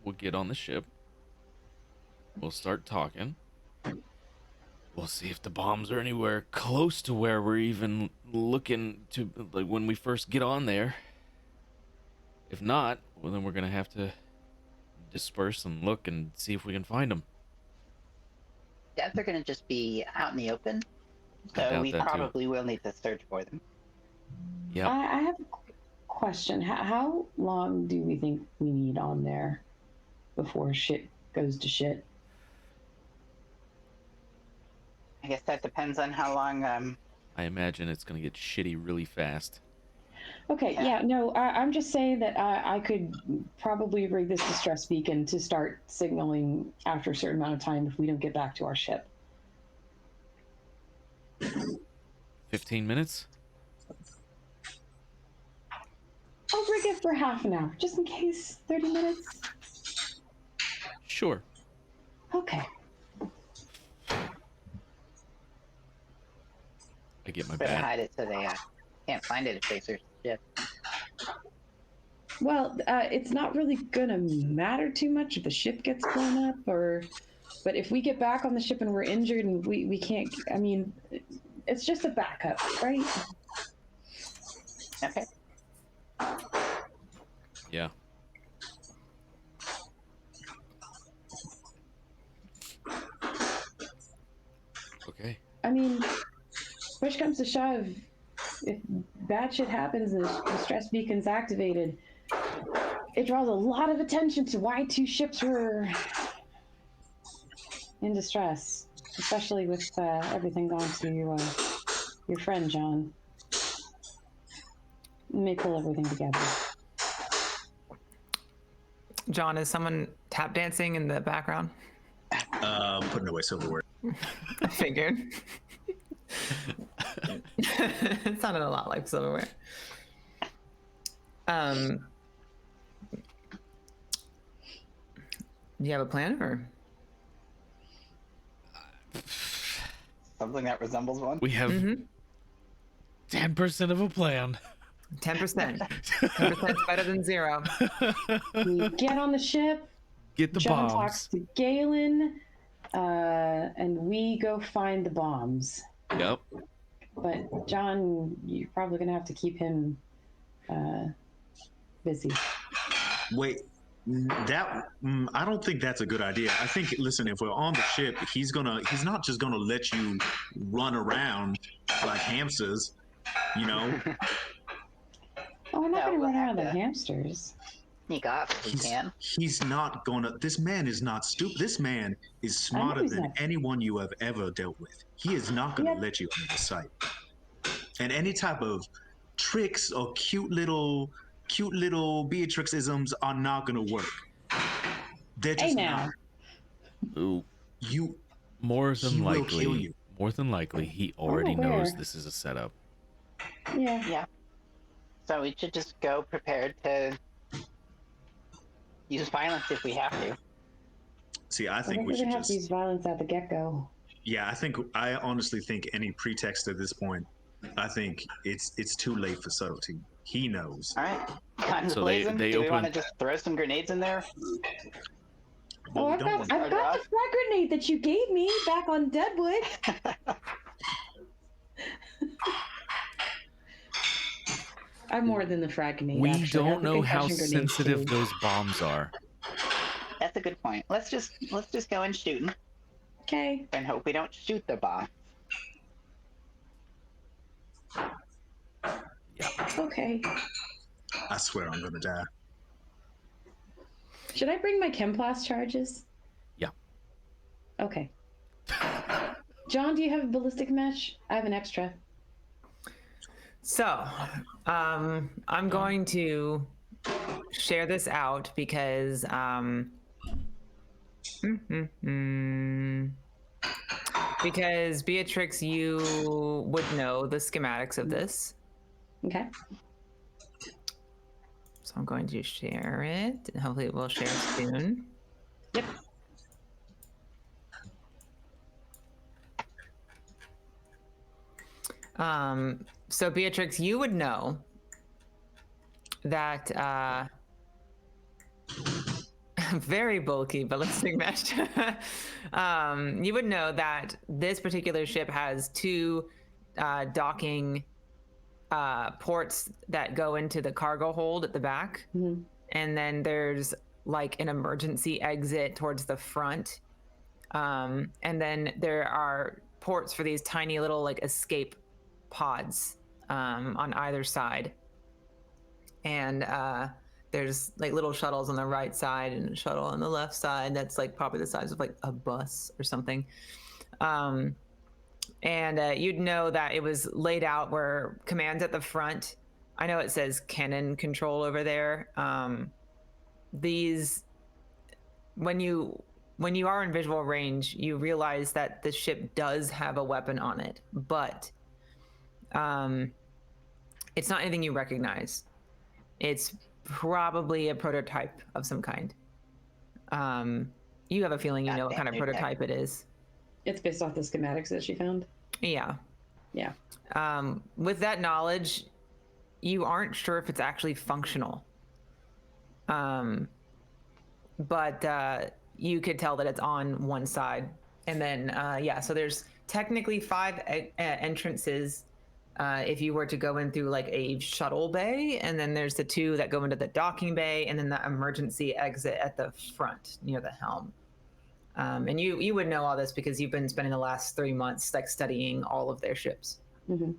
We'll get on the ship. We'll start talking. We'll see if the bombs are anywhere close to where we're even looking to, like, when we first get on there. If not, well, then we're gonna have to disperse and look and see if we can find them. Yeah, they're gonna just be out in the open, I so doubt we that, too. probably will need to search for them. Yep. I have a question. How long do we think we need on there before shit goes to shit? I guess that depends on how long. I imagine it's gonna get shitty really fast. Okay, Yeah. yeah, no, I'm just saying that I could probably rig this distress beacon to start signaling after a certain amount of time if we don't get back to our ship. 15 minutes? I'll rig it for half an hour, just in case. 30 minutes? Sure. Okay. I get my better bat. hide it so they can't find it if they search the ship. Well, it's not really gonna matter too much if the ship gets blown up, but if we get back on the ship and we're injured and we can't, I mean, it's just a backup, right? Okay. Yeah. Okay. I mean, push comes to shove, if bad shit happens and the stress beacon's activated, it draws a lot of attention to why two ships were in distress, especially with everything going to your friend John. Let me pull everything together. John, is someone tap dancing in the background? Putting away silverware. I figured. It sounded a lot like silverware. Do you have a plan, or? Something that resembles one. We have 10% of a plan. 10%. 10% is better than 0. We get on the ship. Get the John bombs. talks to Galen, and we go find the bombs. Yep. But John, you're probably gonna have to keep him busy. Wait, I don't think that's a good idea. I think, listen, if we're on the ship, he's not just gonna let you run around like hamsters, you know. Oh, I'm not No, gonna we'll run have around like to- hamsters. Sneak off if we can. He's not gonna. This man is not stupid. This man is smarter he's than not. anyone you have ever dealt with. He is not gonna Yep. let you out of his sight. And any type of tricks or cute little Beatrix-isms are not gonna work. They're Hey just now. not. Ooh, You more He than will kill likely, you. more than likely, he already aware. knows this is a setup. Yeah. Yeah. So we should just go prepared to use violence if we have to. see. I I think think we we're should gonna have to use just. violence at the get-go. Yeah, I honestly think any pretext at this point. I think it's too late for subtlety. He knows. All right. Guns So they- blazing. they Do we want to open- just throw some grenades in there? But Oh, we I've don't got want- start the off. frag grenade that you gave me back on Deadwood. I'm more than the frag grenade. We actually. I don't have the know how concussion grenade, sensitive too. those bombs are. That's a good point. Let's just go in shooting Okay. and hope we don't shoot the bomb. Okay. I swear I'm gonna die. Should I bring my Chemplast charges? Yeah. Okay. John, do you have a ballistic mesh? I have an extra. So, I'm going to share this out because, because Beatrix, you would know the schematics of this. Okay. So I'm going to share it, and hopefully it will share soon. Yep. So Beatrix, you would know that very bulky ballistic mesh. You would know that this particular ship has 2 docking ports that go into the cargo hold at the back, Mhm. and then there's like an emergency exit towards the front, and then there are ports for these tiny little like escape pods on either side, and there's like little shuttles on the right side and a shuttle on the left side that's like probably the size of like a bus or something. And you'd know that it was laid out where command's at the front. I know it says cannon control over there. These, when you are in visual range, you realize that the ship does have a weapon on it, but it's not anything you recognize. It's probably a prototype of some kind. You have a feeling you know what kind of Goddamn new tech. prototype it is. It's based off the schematics that she found. Yeah. Yeah. With that knowledge, you aren't sure if it's actually functional. But you could tell that it's on one side. And then, yeah, so there's technically 5 entrances if you were to go in through like a shuttle bay. And then there's the 2 that go into the docking bay, and then the emergency exit at the front near the helm. And you would know all this because you've been spending the last 3 months like studying all of their ships. Mm-hmm.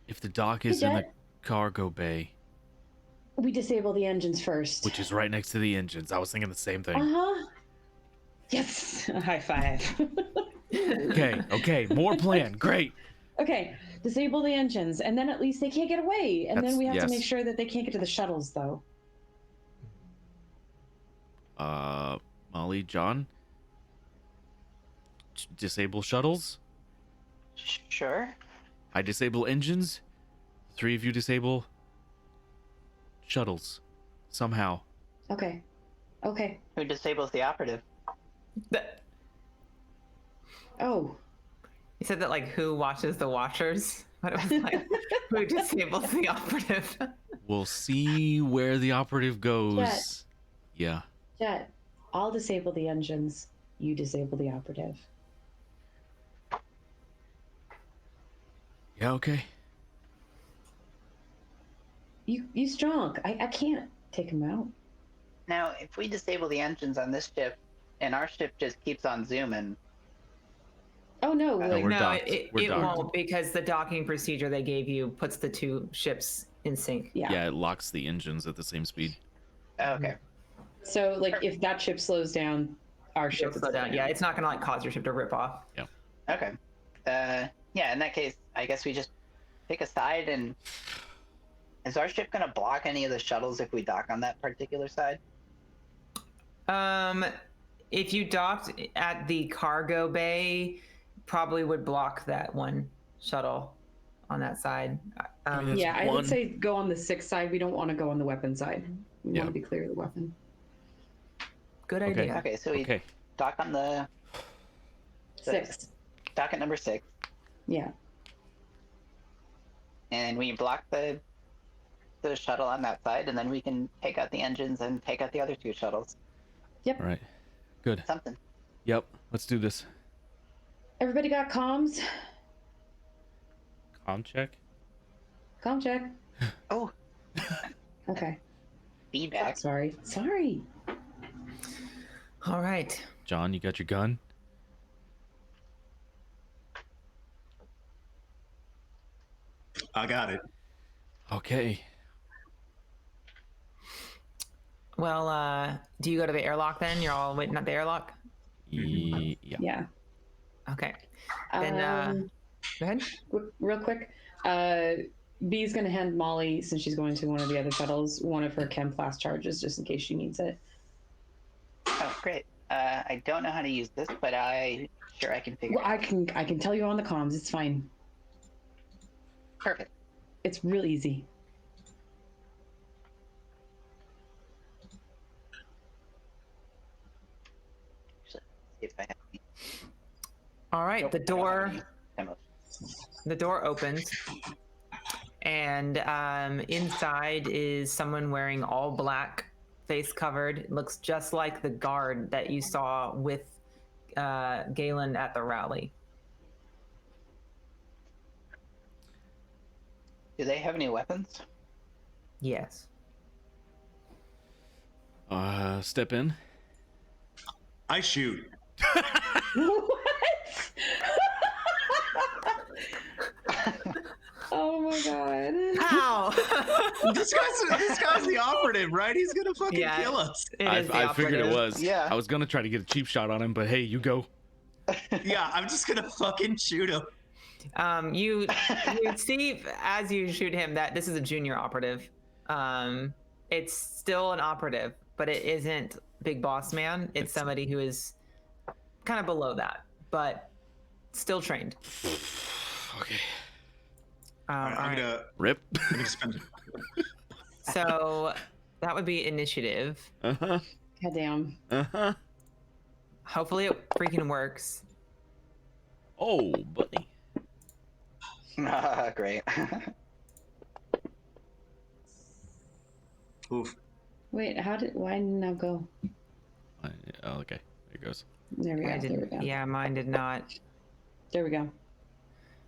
If the dock is in the Jet. cargo bay, We disable the engines first. Which is right next to the engines. I was thinking the same thing. Uh-huh. Yes. A high five. Okay. More plan. Great. Okay. Disable the engines, and then at least they can't get away. And then we have to make yes. sure that they can't get to the shuttles, though. Molly, John, disable shuttles. Sure. I disable engines. 3 of you disable shuttles. Somehow. Okay. Okay. Who disables the operative? Oh. You said that like who watches the watchers? But it was like who disables the operative? We'll see where the operative goes. Jet. Yeah. Jet, I'll disable the engines. You disable the operative. Yeah, okay. You strong. I can't take him out. Now, if we disable the engines on this ship, and our ship just keeps on zooming, Oh no, No, like, we're No, docked. it We're docked. won't because the docking procedure they gave you puts the 2 ships in sync. yeah. Yeah, it locks the engines at the same speed. oh, okay. So like if that ship slows down, our ship She'll would slow down. Yeah, it's not gonna like cause your ship to rip off. Okay. Yeah, in that case, I guess we just pick a side and. Is our ship gonna block any of the shuttles if we dock on that particular side? If you docked at the cargo bay, probably would block that one shuttle on that side. That's Yeah, I one. would say go on the 6 side. We don't want to go on the weapon side. We Yeah. want to be clear of the weapon. Good Okay. idea. Okay, so we Okay. dock on the 6. dock at number 6, Yeah. and we block the shuttle on that side, and then we can take out the engines and take out the other 2 shuttles. All right. Good. Something. Yep. Let's do this. Everybody got comms? Com check. Comm check. Oh, Okay. feedback. Sorry. All right. John, you got your gun? I got it. Okay. Well, do you go to the airlock then? You're all waiting at the airlock? Yeah. Yeah. Okay. Then, go ahead. Real quick. B's going to hand Molly, since she's going to one of the other shuttles, one of her chem flask charges just in case she needs it. Oh, great. I don't know how to use this, but I can figure Well, it out. I can tell you on the comms. It's fine. Perfect. It's real easy. See if I have any- All right. Nope, The I don't have door. any demos. The door opens, and inside is someone wearing all black, face covered. It looks just like the guard that you saw with Galen at the rally. Do they have any weapons? Yes. Step in. I shoot. What? Oh my god. Ow! This guy's the operative, right? He's gonna fucking Yeah. kill us. It is the I figured it operative. was. Yeah. I was gonna try to get a cheap shot on him, but hey, you go. Yeah, I'm just gonna fucking shoot him. You see as you shoot him that this is a junior operative. It's still an operative, but it isn't Big Boss Man. It's somebody who is kind of below that, but still trained. Okay. All I'm right. Rip. gonna spend. So that would be initiative. Uh-huh. Goddamn. Uh-huh. Hopefully it freaking works. Oh, buddy. Great. Oof. Wait, why didn't I go? Oh, okay. There it goes. There we go. I There we didn't. go. Yeah, mine did not. There we go.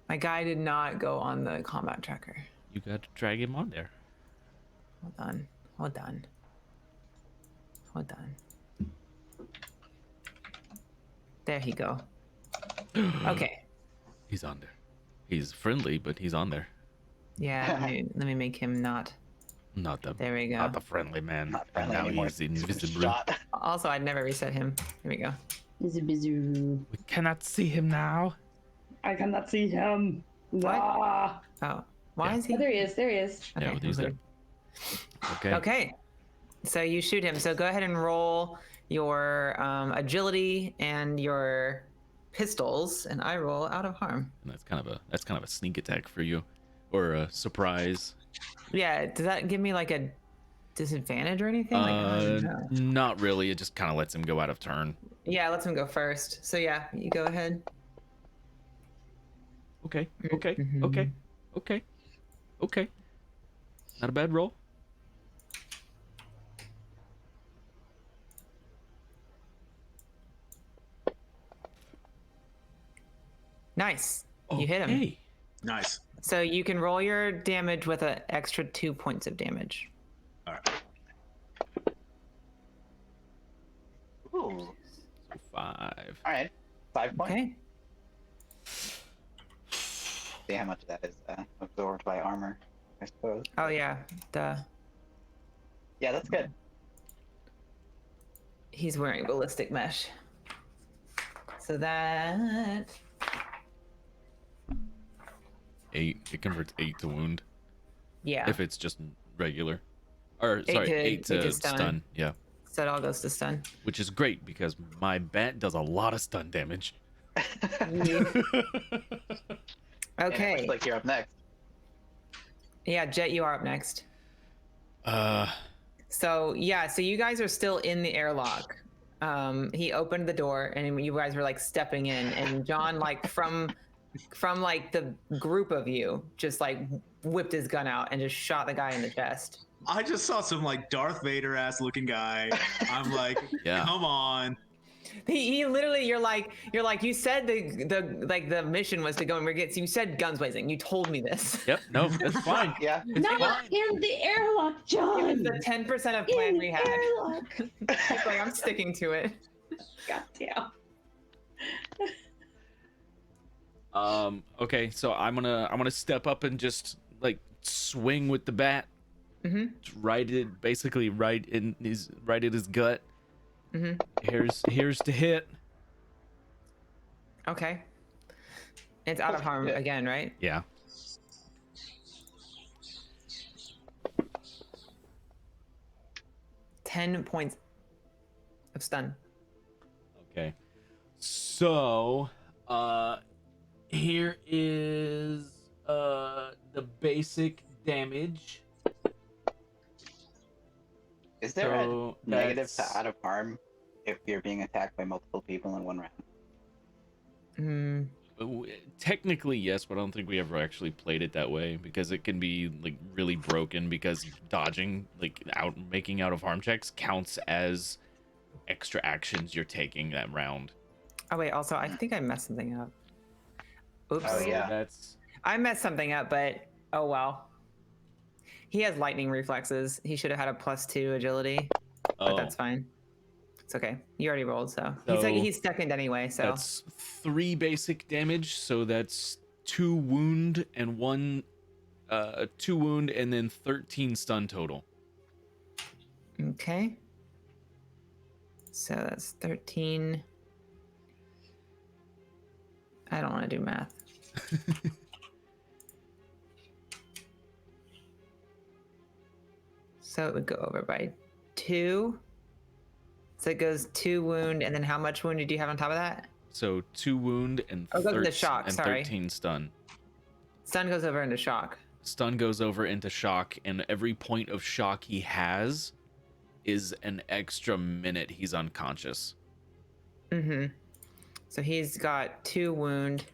My guy did not go on the combat tracker. You got to drag him on there. Hold on. Hold on. Hold on. There he go. Okay. He's on there. He's friendly, but he's on there. Yeah, let me make him not. Not the There we go. not the friendly man. Not And friendly now anymore. he's invisible. Shot. Also, I'd never reset him. Here we go. Bizu. We cannot see him now. I cannot see him. What? Ah. Oh, why Yeah. is he? Oh, there he is. There he is. Yeah, Okay, he's there. Okay. Okay. So you shoot him. So go ahead and roll your agility and your pistols, and I roll out of harm. And that's kind of a sneak attack for you, or a surprise. Yeah. Does that give me like a disadvantage or anything? Like, I don't know. Not really. It just kind of lets him go out of turn. Yeah, it lets him go first. So yeah, you go ahead. Okay. Okay. Mhm. Okay. Okay. Okay. Not a bad roll. Nice. You hit him. Okay. Nice. So you can roll your damage with an extra 2 points of damage. All right. Ooh. 5. All right. 5 points. Okay. See how much of that is absorbed by armor, I suppose. Oh yeah. Yeah, that's good. He's wearing ballistic mesh. So that 8. It converts 8 to wound yeah. if it's just regular. Or Eight sorry, to- 8 to eight to stun. stun. Yeah. So it all goes to stun. Which is great because my bat does a lot of stun damage. And it Okay. looks like you're up next. Yeah, Jet, you are up next. Uh, So yeah, so you guys are still in the airlock. He opened the door and you guys were like stepping in, and John like from like the group of you just like whipped his gun out and just shot the guy in the chest. I just saw some like Darth Vader ass looking guy. I'm like, Yeah. come on. He literally, you're like you said the mission was to go and get. So you said guns blazing. You told me this. yep. No, that's fine. Yeah. Not in the airlock, It John. was the 10% of plan In we the had. airlock. He's like, I'm sticking to it. Goddamn. Okay, so I'm gonna step up and just like swing with the bat. Mhm. Basically right in his gut. Mhm. Here's to hit. Okay. It's out of harm Yeah. again, right? Yeah. Ten points of stun. Okay. So, here is the basic damage. Is there So a negative that's- to out of harm if you're being attacked by multiple people in one round? Hmm. Technically, yes, but I don't think we ever actually played it that way because it can be like really broken because dodging, like making out of harm checks counts as extra actions you're taking that round. Oh wait. Also, I think I messed something up. Oops. Oh, yeah. That's I messed something up, but oh well. He has lightning reflexes. He should have had a +2 agility, but that's fine. It's okay. You already rolled, so So- he's second anyway. So That's 3 basic damage, so that's 2 wound and 2 wound and then 13 stun total. okay. So that's 13. I don't want to do math. So it would go over by 2. So it goes 2 wound, and then how much wound did you have on top of that? So 2 wound and, Oh, it goes into shock, and sorry. 13 stun. Stun goes over into shock. Stun goes over into shock, and every point of shock he has is an extra minute he's unconscious. Mm-hmm. So he's got 2 wound,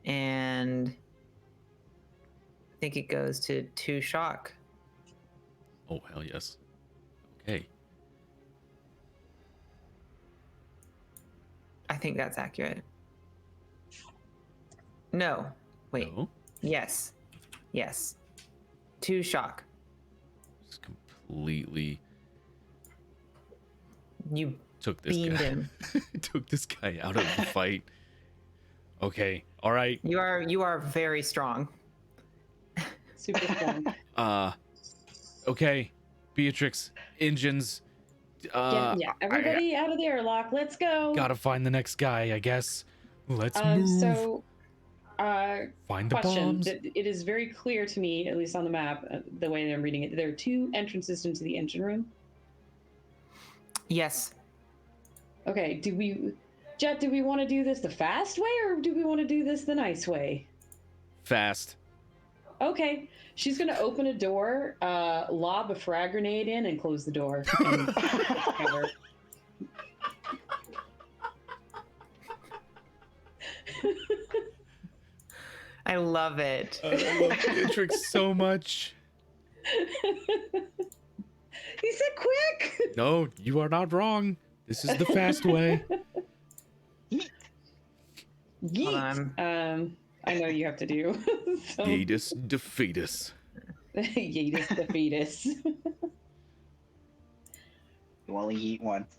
and I think it goes to 2 shock. Oh, hell yes. Okay. I think that's accurate. No. Wait. No, Yes. Yes. 2 shock. just completely You took this beamed guy. him. Took this guy out of the fight. Okay. All right. You are very strong. Super strong. Okay, Beatrix, engines. Uh, yeah, everybody out of the airlock. Let's go. Gotta find the next guy, I guess. Let's move. So, Find the question. bombs. It is very clear to me, at least on the map, the way that I'm reading it. There are 2 entrances into the engine room. Yes. Okay, Jet, do we want to do this the fast way or do we want to do this the nice way? Fast. Okay, she's gonna open a door, lob a frag grenade in, and close the door. And cover. I love it. I love Beatrix so much. He said quick! No, you are not wrong. This is the fast way. Yeet. I know you have to do. So. Yeetus defeatus. Yeetus the fetus. You only eat once.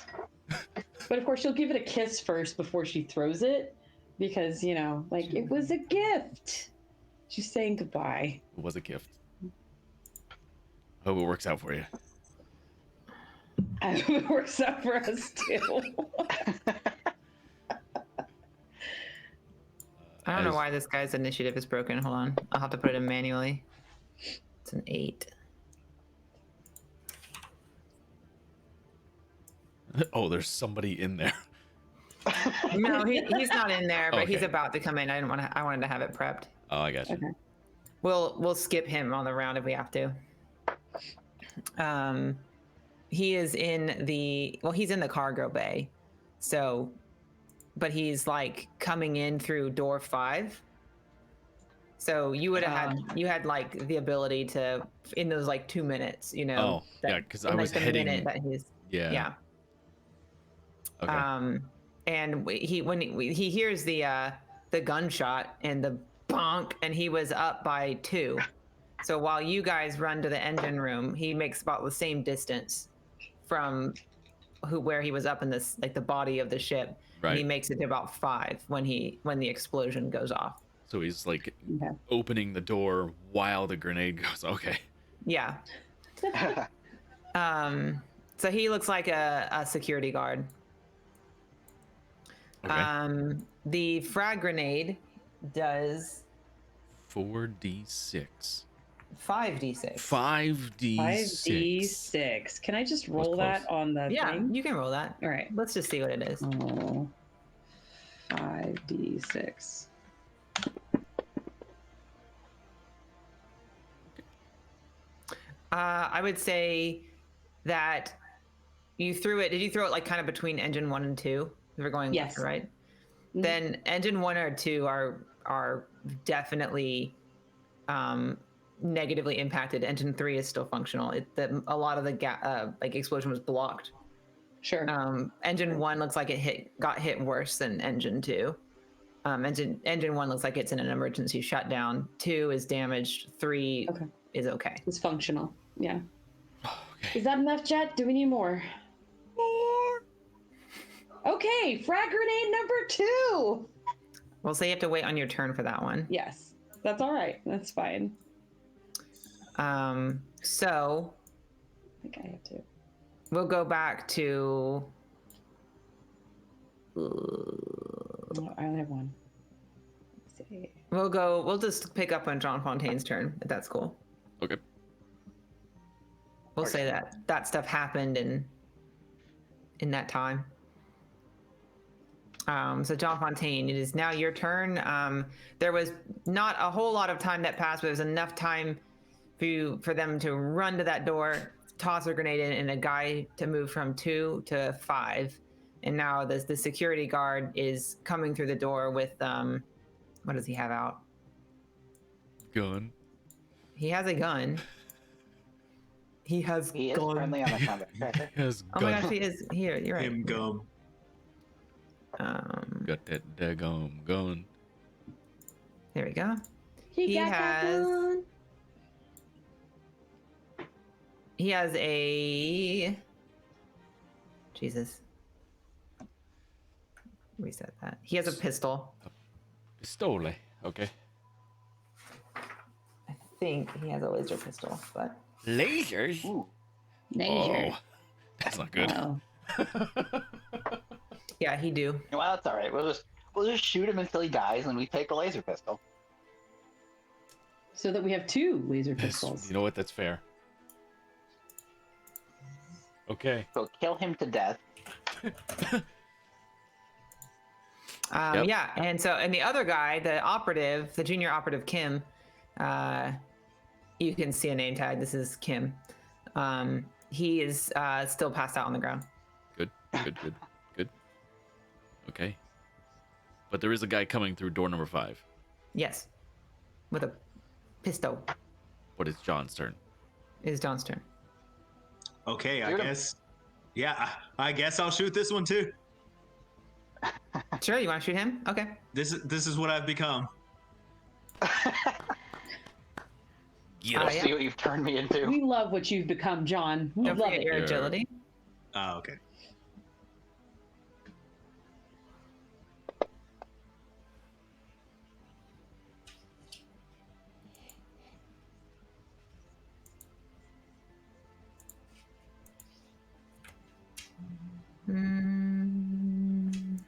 But of course, she'll give it a kiss first before she throws it, because like it was a gift. She's saying goodbye. It was a gift. Hope it works out for you. I hope it works out for us too. I don't know why this guy's initiative is broken. Hold on. I'll have to put it in manually. It's an 8. Oh, there's somebody in there. No, he's not in there, but he's Okay. about to come in. I wanted to have it prepped. Oh, I got you. Okay. We'll skip him on the round if we have to. He is in he's in the cargo bay. So, but he's like coming in through door 5. So you would have had like the ability to in those like 2 minutes, Oh, yeah, because I in, was like, the heading. minute that he's Yeah. Okay. And when he hears the gunshot and the bonk, and he was up by 2. So while you guys run to the engine room, he makes about the same distance from where he was up in this, like the body of the ship. Right. And he makes it to about 5 when the explosion goes off. So he's like Okay. opening the door while the grenade goes. Okay. Yeah. So he looks like a security guard. Okay. The frag grenade does 4d6. 5d6. 5d6. 5d6. Can I just roll close. that on the Yeah, thing? you can roll that. All right. Let's just see what it is. Oh, 5d6. I would say that you threw it. Did you throw it like kind of between engine 1 and 2? We were going Yes. left or right. Mhm. Then engine 1 or 2 are definitely negatively impacted. Engine 3 is still functional. A lot of the like explosion was blocked. Sure. Engine 1 looks like it got hit worse than engine 2. Engine 1 looks like it's in an emergency shutdown. 2 is damaged. 3 Okay. is okay. It's functional. Yeah. Okay. Is that enough, Jet? Do we need more? More. Okay, frag grenade number 2. We'll say you have to wait on your turn for that one. Yes, that's all right. That's fine. So I think I have to. we'll go back to. No, I only have one. Let's see. We'll just pick up on John Fontaine's turn, if that's cool. Okay. We'll say that stuff happened in that time. So John Fontaine, it is now your turn. There was not a whole lot of time that passed, but there was enough time for them to run to that door, toss a grenade in, and a guy to move from 2 to 5. And now the security guard is coming through the door with what does he have out? Gun. He has a gun. He has He is gun. friendly on the combat tracker. Has Oh gun. my gosh, he is here. You're right. Him gum. Got that daggone gun. There we go. He got that has- gun. He has a. Jesus. Reset that. He has a pistol. Pistole. Okay. I think he has a laser pistol, but Lasers? Ooh. Nature. Oh, that's not good. Oh. Yeah, he do. Well, that's all right. We'll just shoot him until he dies, and we take the laser pistol. So that we have 2 laser That's- pistols. you know what? That's fair. Okay. We'll kill him to death. Yep. Yeah, and the other guy, the operative, the junior operative Kim, you can see a name tag. This is Kim. He is still passed out on the ground. Good. Okay. But there is a guy coming through door number 5. Yes, with a pistol. But it's John's turn. It is John's turn. Okay, I Shoot him. guess. Yeah, I guess I'll shoot this one too. Sure, you want to shoot him? Okay. This is what I've become. Get Ah, him. yeah. See what you've turned me into. We love what you've become, John. We Don't love forget it. your Yeah. agility. Oh, okay. Mm,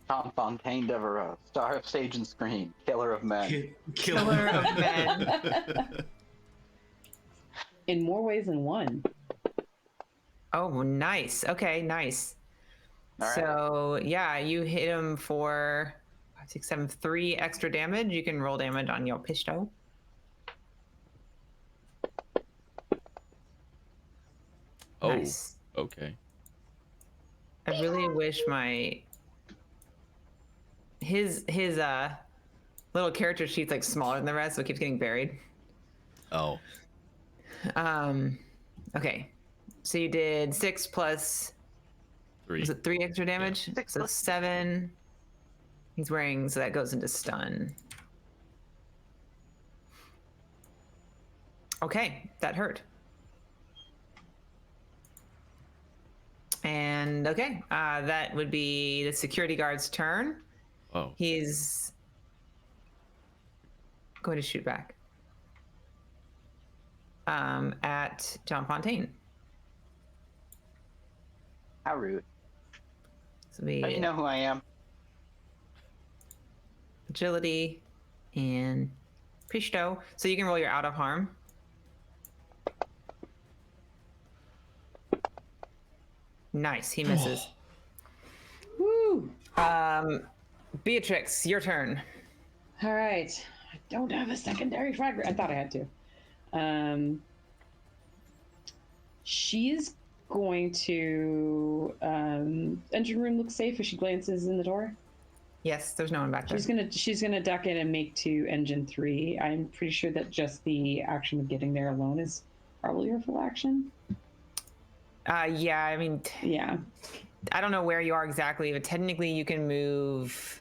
Tom Fontaine Devereaux, star of stage and screen, killer of men. Killer of men. In more ways than one. Oh, nice. Okay, nice. All right. So yeah, you hit him for 5, 6, 7, 3 extra damage. You can roll damage on your pistol. Oh, Nice. okay. I really wish his little character sheet's like smaller than the rest, so it keeps getting buried. Oh, Okay. So you did 6 plus 3. was it 3 extra damage? Six So plus- 7. He's wearing, so that goes into stun. Okay, that hurt. And okay, that would be the security guard's turn. Oh, He's going to shoot back at John Fontaine. How rude. So we Don't you know who I am? agility and Pishto. So you can roll your out of harm. Nice, he misses. Woo! Beatrix, your turn. All right. I don't have a secondary fragment. I thought I had to. She's going to engine room looks safe as she glances in the door. Yes, there's no one back there. She's gonna duck in and make to engine 3. I'm pretty sure that just the action of getting there alone is probably her full action. Yeah, I mean, Yeah. I don't know where you are exactly, but technically you can move.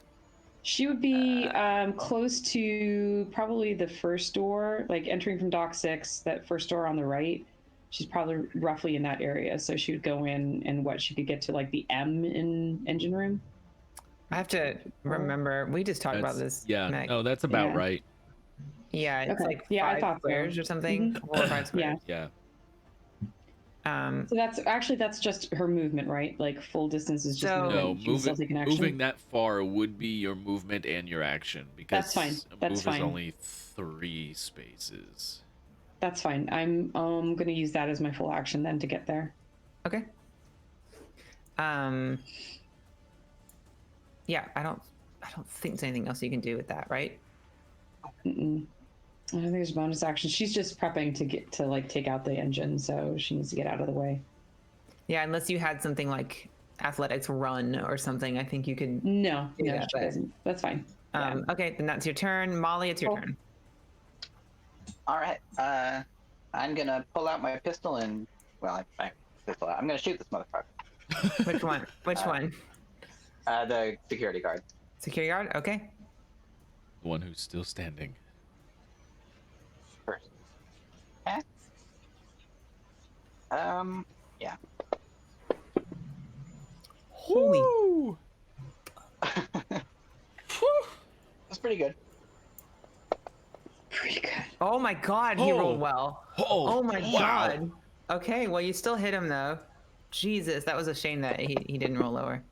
She would be close to probably the first door, like entering from dock 6, that first door on the right. She's probably roughly in that area. So she would go in and she could get to like the M in engine room. I have to remember. We just talked about that's- this. yeah. Meg. No, that's about Yeah. right. Yeah, it's Okay. like Yeah, I 5 thought so. squares or something. 4 or 5 squares. Yeah. So that's just her movement, right? Like full distance is just So- movement. No, She can still take an action. moving that far would be your movement and your action because That's fine. a That's move fine. is only 3 spaces. That's fine. I'm going to use that as my full action then to get there. Okay. Yeah, I don't think there's anything else you can do with that, right? Mm-mm. I don't think there's bonus action. She's just prepping to get to like take out the engine, so she needs to get out of the way. Yeah, unless you had something like athletics run or something, I think you could. No, Yeah, she but- doesn't. That's fine. Okay, then that's your turn. Molly, it's your Cool. turn. All right. I'm gonna pull out my pistol and I'm gonna shoot this motherfucker. Which one? Which one? The security guard. Security guard? Okay. The one who's still standing. First. Okay. Yeah. Holy. That's pretty good. Pretty good. Oh my God, he Oh. rolled well. Oh, Oh my wow. God. Okay, well, you still hit him though. Jesus, that was a shame that he didn't roll lower.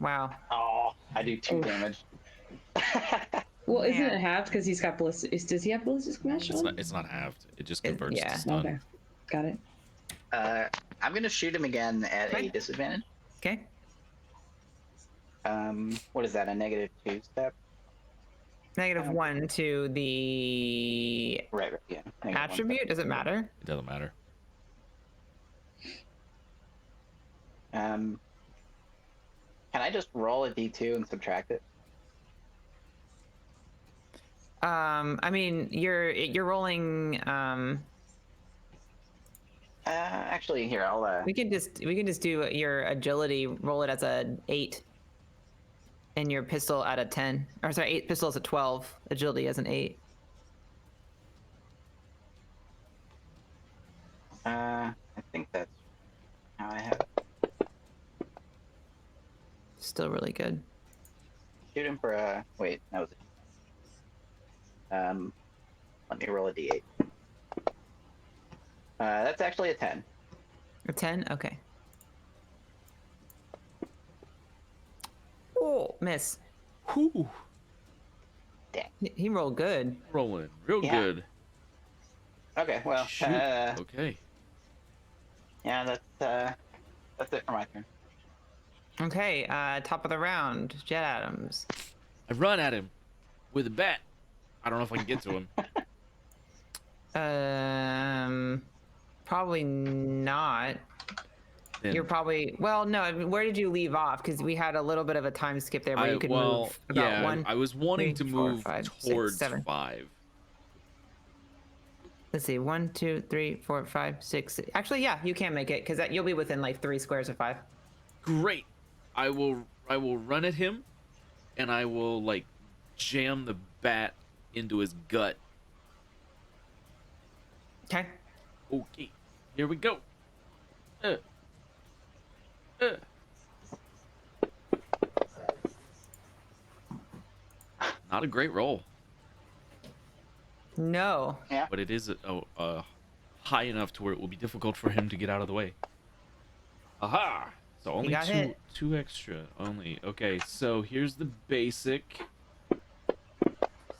Wow. Oh, I do 2 Oof. damage. Well, isn't Man. it halved because he's got ballistic? Does he have ballistic smash on? It's not halved. It just converts yeah. to stun. Okay, got it. I'm gonna shoot him again at Okay. a disadvantage. Okay. What is that? A -2 step? -1 to the Right. Yeah. -1 attribute. Does it matter? It doesn't matter. step. Can I just roll a d2 and subtract it? I mean, you're rolling. Actually, here I'll. We can just do your agility. Roll it as a 8, and your pistol at a 10. Or sorry, 8 pistol as a 12. Agility as an 8. I think that's how I have it. Still really good. Shoot him for a. Wait, that was it. Let me roll a d8. That's actually a 10. A 10. Okay. Oh, miss. Whew. He rolled good. Rolling real Yeah. good. Okay, well, Shoot. Okay. yeah, that's it for my turn. Okay. Top of the round, Jet Adams. I run at him with a bat. I don't know if I can get to him. Probably not. Then You're probably no. Where did you leave off? Because we had a little bit of a time skip there where you could move about yeah, 1. I was wanting three, to four, move 5, 6, towards 7. 5. Let's see, 1, 2, 3, 4, 5, 6. Actually, yeah, you can make it because you'll be within like 3 squares of 5. Great. I will run at him, and I will like jam the bat into his gut. Okay. Okay, here we go. Not a great roll, No. but it is high enough to where it will be difficult for him to get out of the way. Aha! So only got hit. two extra only. Okay, so here's the basic.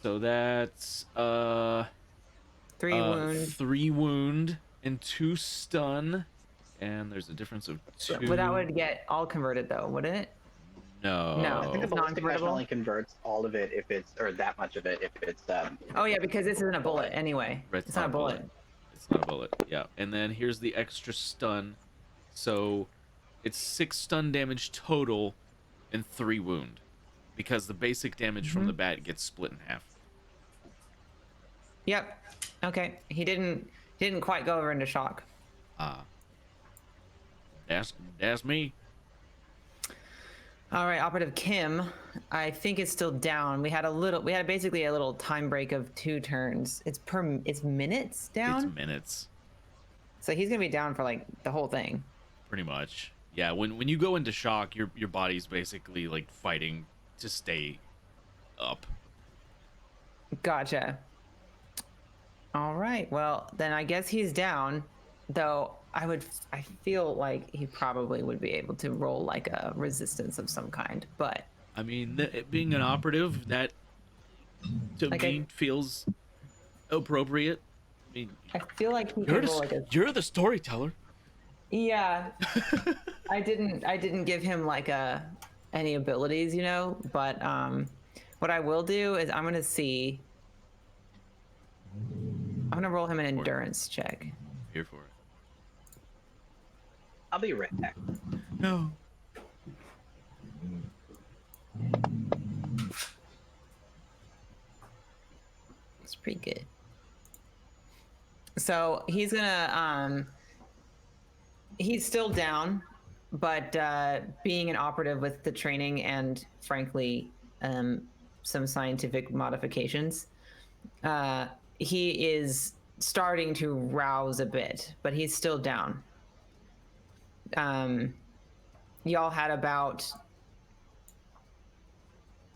So that's 3 wound. 3 wound and 2 stun, and there's a difference of 2. But that would get all converted though, wouldn't it? No. No. I think the It's ballistic smash non-convertible? only converts all of it if it's, or that much of it if it's. Oh yeah, because this isn't a bullet anyway. Right, It's not a bullet. It's not a bullet. Yeah, and then here's the extra stun. So it's 6 stun damage total and 3 wound, because the basic damage from the bat gets split in half. Yep. Okay. He didn't quite go over into shock. That's me. All right, Operative Kim, I think it's still down. We had basically a little time break of 2 turns. It's minutes down. It's minutes, So he's gonna be down for like the whole thing. pretty much. Yeah, when you go into shock, your body's basically like fighting to stay up. Gotcha. All right. Well, then I guess he's down. Though I feel like he probably would be able to roll like a resistance of some kind. But I mean, it being an operative, that to Like me feels appropriate. I mean, I feel like he you're could roll like a you're the storyteller. yeah. I didn't give him like any abilities, but what I will do is I'm gonna roll him an endurance check. Here for it. I'll be right back. No. It's pretty good. So he's gonna he's still down, but being an operative with the training and frankly some scientific modifications, he is starting to rouse a bit, but he's still down. Y'all had about,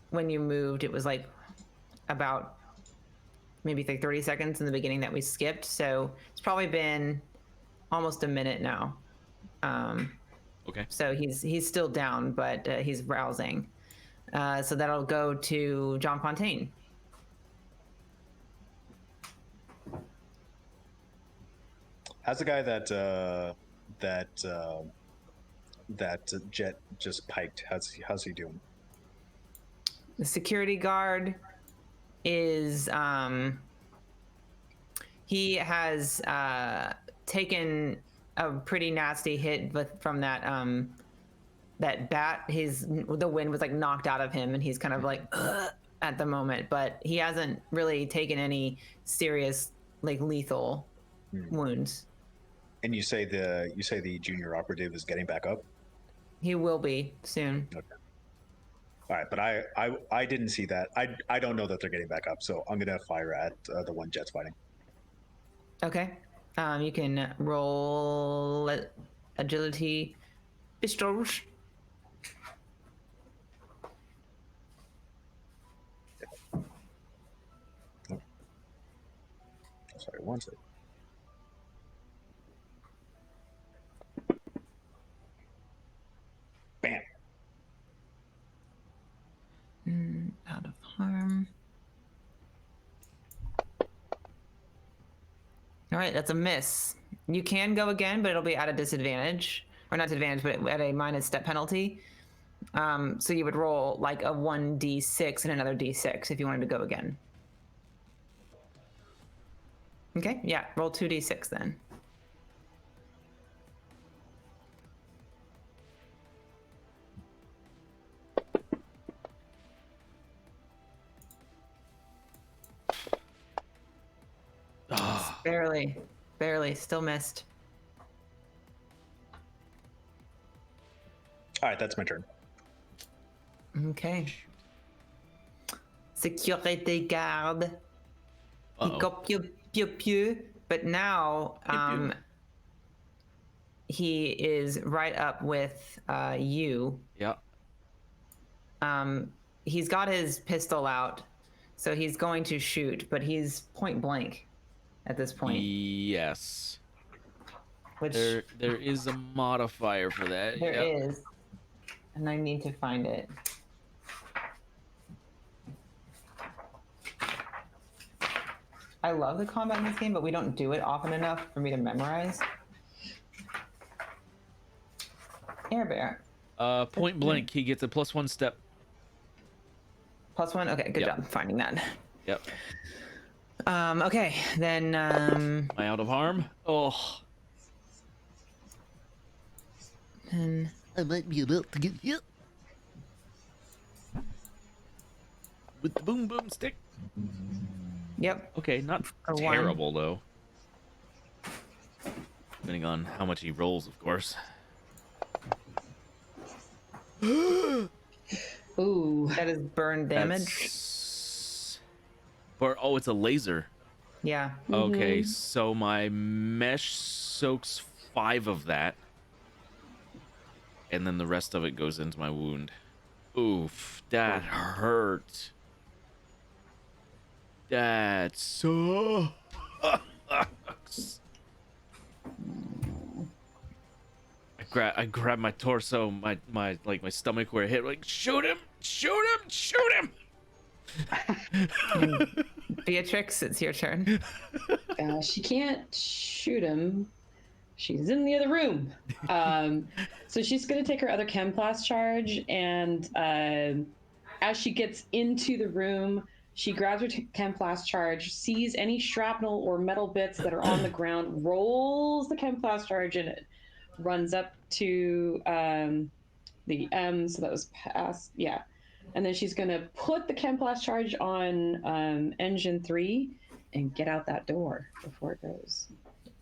when you moved, it was like about maybe like 30 seconds in the beginning that we skipped. So it's probably been almost a minute now. Okay. So he's still down, but he's rousing. So that'll go to John Fontaine. How's the guy that Jet just piked? How's he doing? The security guard is he has taken a pretty nasty hit from that that bat. The wind was like knocked out of him, and he's kind of like at the moment, but he hasn't really taken any serious like lethal wounds. And you say the junior operative is getting back up? He will be soon. Okay. All right, but I didn't see that. I don't know that they're getting back up, so I'm gonna fire at the one Jet's fighting. Okay. You can roll agility pistols. Sorry, one second. Bam. Out of harm. All right, that's a miss. You can go again, but it'll be at a disadvantage. Or not disadvantage, but at a minus step penalty. So you would roll like a 1d6 and another d6 if you wanted to go again. Okay, yeah, roll 2d6 then. Barely, still missed. All right, that's my turn. Okay. Security guard. He go pew pew pew, but now he is right up with you. Yeah. He's got his pistol out, so he's going to shoot, but he's point blank at this point. Yes. Which There is a modifier for that. there Yep. is, and I need to find it. I love the combat in this game, but we don't do it often enough for me to memorize. Air Bear. Point blank, he gets a +1 step. +1? Okay, good Yep. job finding that. Yep. Okay, then Am I out of harm? Oh. and I might be about to get hit with the boom boom stick. yep. Okay, not A 1. terrible though. Depending on how much he rolls, of course. Ooh. That is burn damage. That's... it's a laser. Yeah. Okay, so my mesh soaks 5 of that. And then the rest of it goes into my wound. Oof, that hurt. That sucks. I grab my torso, my stomach where it hit, like, shoot him! Beatrix, it's your turn. She can't shoot him. She's in the other room. So she's going to take her other Chemplast charge, and as she gets into the room, she grabs her Chemplast charge, sees any shrapnel or metal bits that are on the ground, rolls the Chemplast charge in it, runs up to the M, so that was past, yeah. And then she's going to put the Chemplast charge on engine 3 and get out that door before it goes.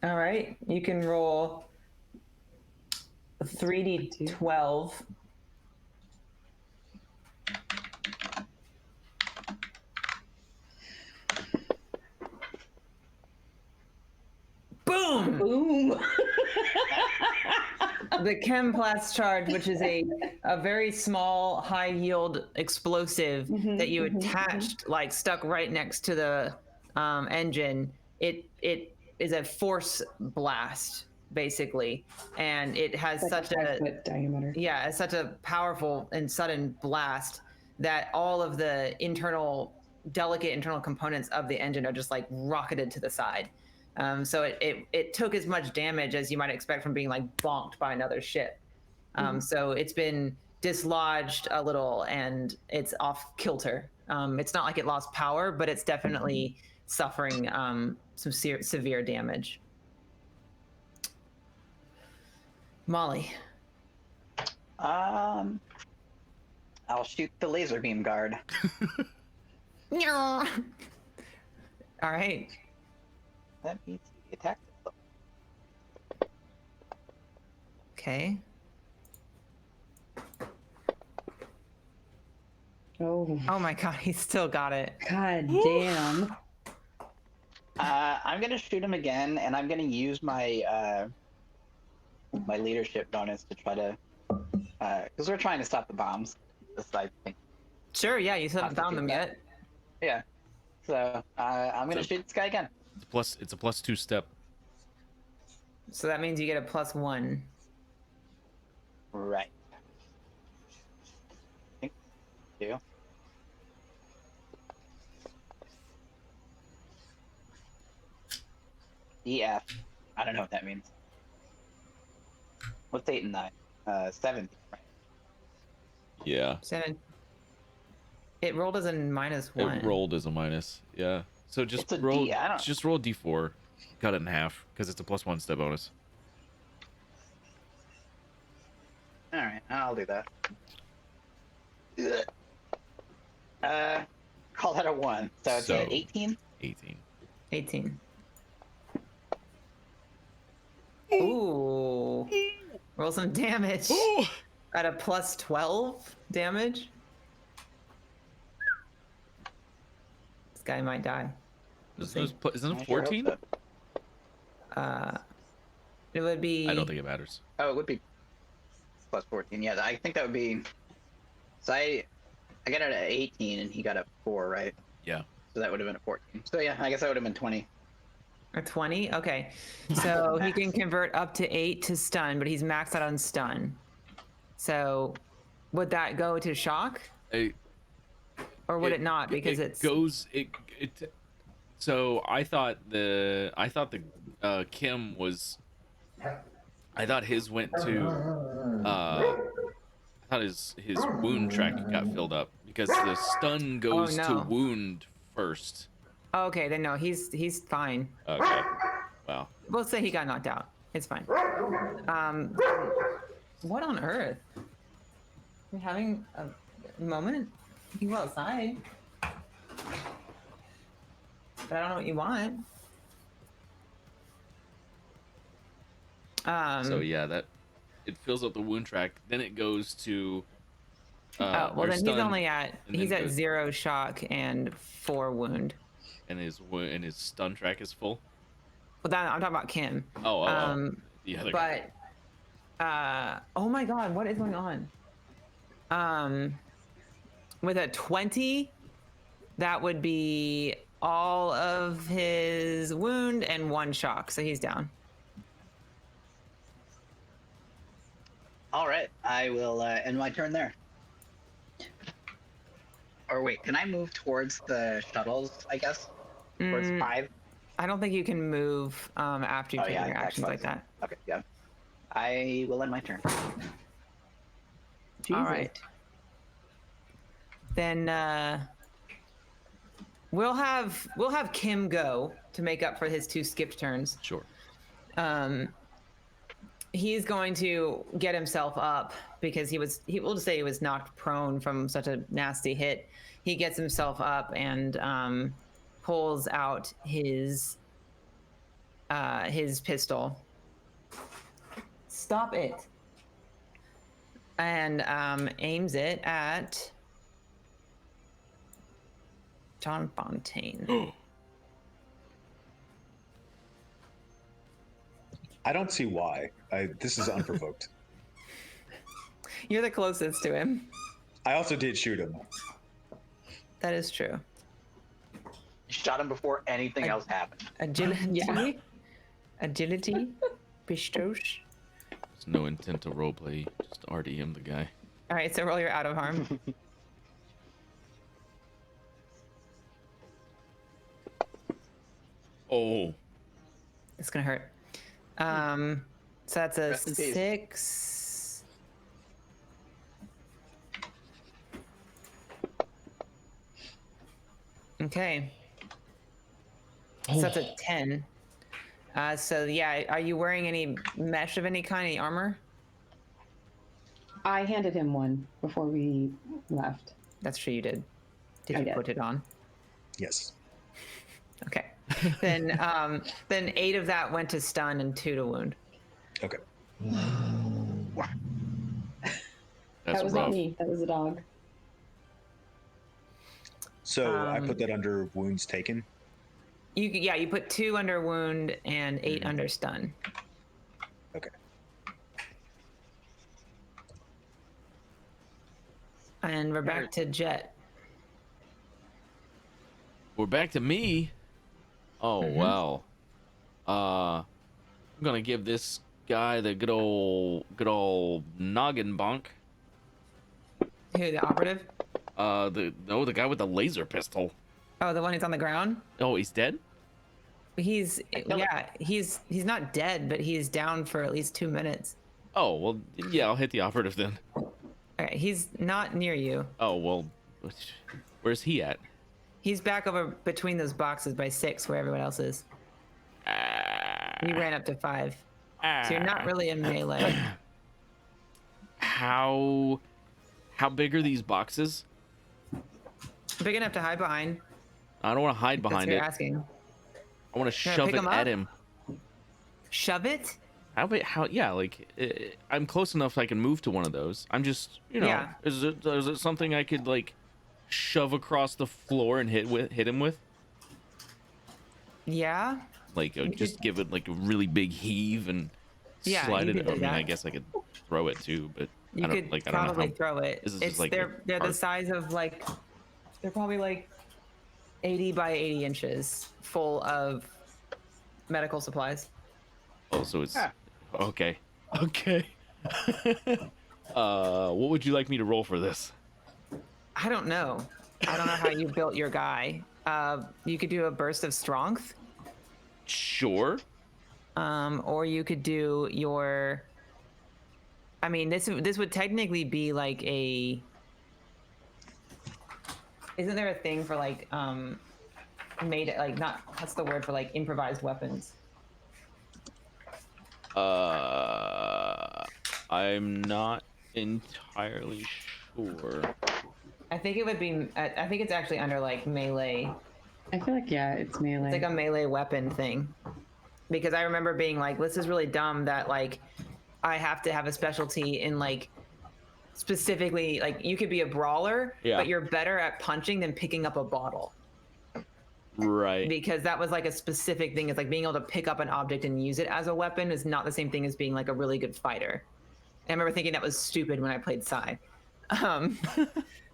All right, you can roll 3d12. Boom! Boom! The Chemplast charge, which is a very small, high yield explosive that you attached, like stuck right next to the engine, it is a force blast basically, and it has Like such a a 5-foot diameter. yeah, it's such a powerful and sudden blast that all of the delicate internal components of the engine are just like rocketed to the side. So it took as much damage as you might expect from being like bonked by another ship. So it's been dislodged a little and it's off kilter. It's not like it lost power, but it's definitely suffering some severe damage. Molly. I'll shoot the laser beam guard. All right. That beats the attack. Okay. Oh, Oh my god, he still got it. god damn. I'm gonna shoot him again, and I'm gonna use my my leadership bonus to try to, because we're trying to stop the bombs. This I think. Sure, yeah, you still haven't found them yet. Yeah. So I'm gonna So- shoot this guy again. It's a plus 2 step. So that means you get a +1. Right. Thank you. EF. I don't know what that means. What's 8 and 9? 7. Right. Yeah. 7. It rolled as a -1. It rolled as a minus. Yeah. So just It's a roll. D, I don't- Just roll D4. Cut it in half because it's a +1 step bonus. All right, I'll do that. Call that a 1. So it's So- an 18. 18. 18. Ooh. Roll some damage at a +12 damage. This guy might die. Isn't it I sure hope 14? so. It would be. I don't think it matters. Oh, it would be plus 14. Yeah, I think that would be. So I got it at 18, and he got a 4, right? Yeah. So that would have been a 14. So yeah, I guess that would have been 20. A 20? Okay. So he can convert up to 8 to stun, but he's maxed out on stun. So would that go to shock? Or would it not? Because it's. goes it. So I thought the Kim was. I thought his went to. I thought his wound track got filled up because the stun goes to no. wound first. Oh, okay, then no, he's fine. Okay. Wow. We'll say he got knocked out. It's fine. What on earth? You're having a moment? You can go outside. But I don't know what you want. So yeah, that it fills up the wound track. Then it goes to. Oh, well or then he's stun, only at and he's then at goes- 0 shock and 4 wound. and his stun track is full. Well, that I'm talking about Kim. Oh, the other guy. But oh my god, what is going on? With a 20, that would be all of his wound and 1 shock, so he's down. All right, I will end my turn there. Or wait, can I move towards the shuttles? I guess towards 5. I don't think you can move after you Oh, take yeah, your that's actions like fine. that. Okay, yeah. I will end my turn. All right. Then we'll have Kim go to make up for his 2 skipped turns. Sure. He's going to get himself up because we'll just say he was knocked prone from such a nasty hit. He gets himself up and pulls out his pistol. Stop it. And aims it at John Fontaine. I don't see why. This is unprovoked. You're the closest to him. I also did shoot him. That is true. shot him before anything I- else happened. Agility. Yeah. Agility. Pistos. There's no intent to roleplay. Just RDM the guy. All right, so roll your out of harm. Oh. It's gonna hurt. So that's a Rest in peace. 6. Okay. So that's a 10. So yeah, are you wearing any mesh of any kind, any armor? I handed him one before we left. That's true, you did. Did I you did. put it on? Yes. Okay. then 8 of that went to stun and 2 to wound. Okay. That's That was rough. not me. That was the dog. So I Um, put that under wounds taken. You put 2 under wound and 8 under stun. Okay. And we're back to Jet. We're back to me. Oh well. I'm gonna give this guy the good old noggin bonk. Who, the operative? The guy with the laser pistol. Oh, the one who's on the ground? Oh, he's dead? He's not dead, but he's down for at least 2 minutes. Oh, well, yeah, I'll hit the operative then. All right, he's not near you. Oh, well, where's he at? He's back over between those boxes by 6 where everyone else is. You ran up to 5. So you're not really in melee. How big are these boxes? Big enough to hide behind. I don't want to hide That's behind what you're it. asking. I want to Gonna shove pick it him at up? him. Shove it? Yeah, like I'm close enough I can move to one of those. I'm just, Yeah. is it something I could like shove across the floor and hit him with? Yeah. Like just give it like a really big heave and Yeah, slide you it. could I do mean, I that. guess I could throw it too, but You I don't could like. I don't know probably how. throw it. this is just It's like they're the hard. size of like they're probably like 80 by 80 inches full of medical supplies. Oh, so it's Ah. okay. Okay. What would you like me to roll for this? I don't know. I don't know how you built your guy. You could do a burst of strength, Sure. or you could do your. I mean, this would technically be like a. Isn't there a thing for like made like not what's the word for like improvised weapons? I'm not entirely sure. I think it would be. I think it's actually under like melee. I feel like, yeah, it's melee. It's like a melee weapon thing. Because I remember being like, this is really dumb that like I have to have a specialty in like specifically like you could be a brawler, Yeah. but you're better at punching than picking up a bottle. Right. Because that was like a specific thing. It's like being able to pick up an object and use it as a weapon is not the same thing as being like a really good fighter. And I remember thinking that was stupid when I played Psy.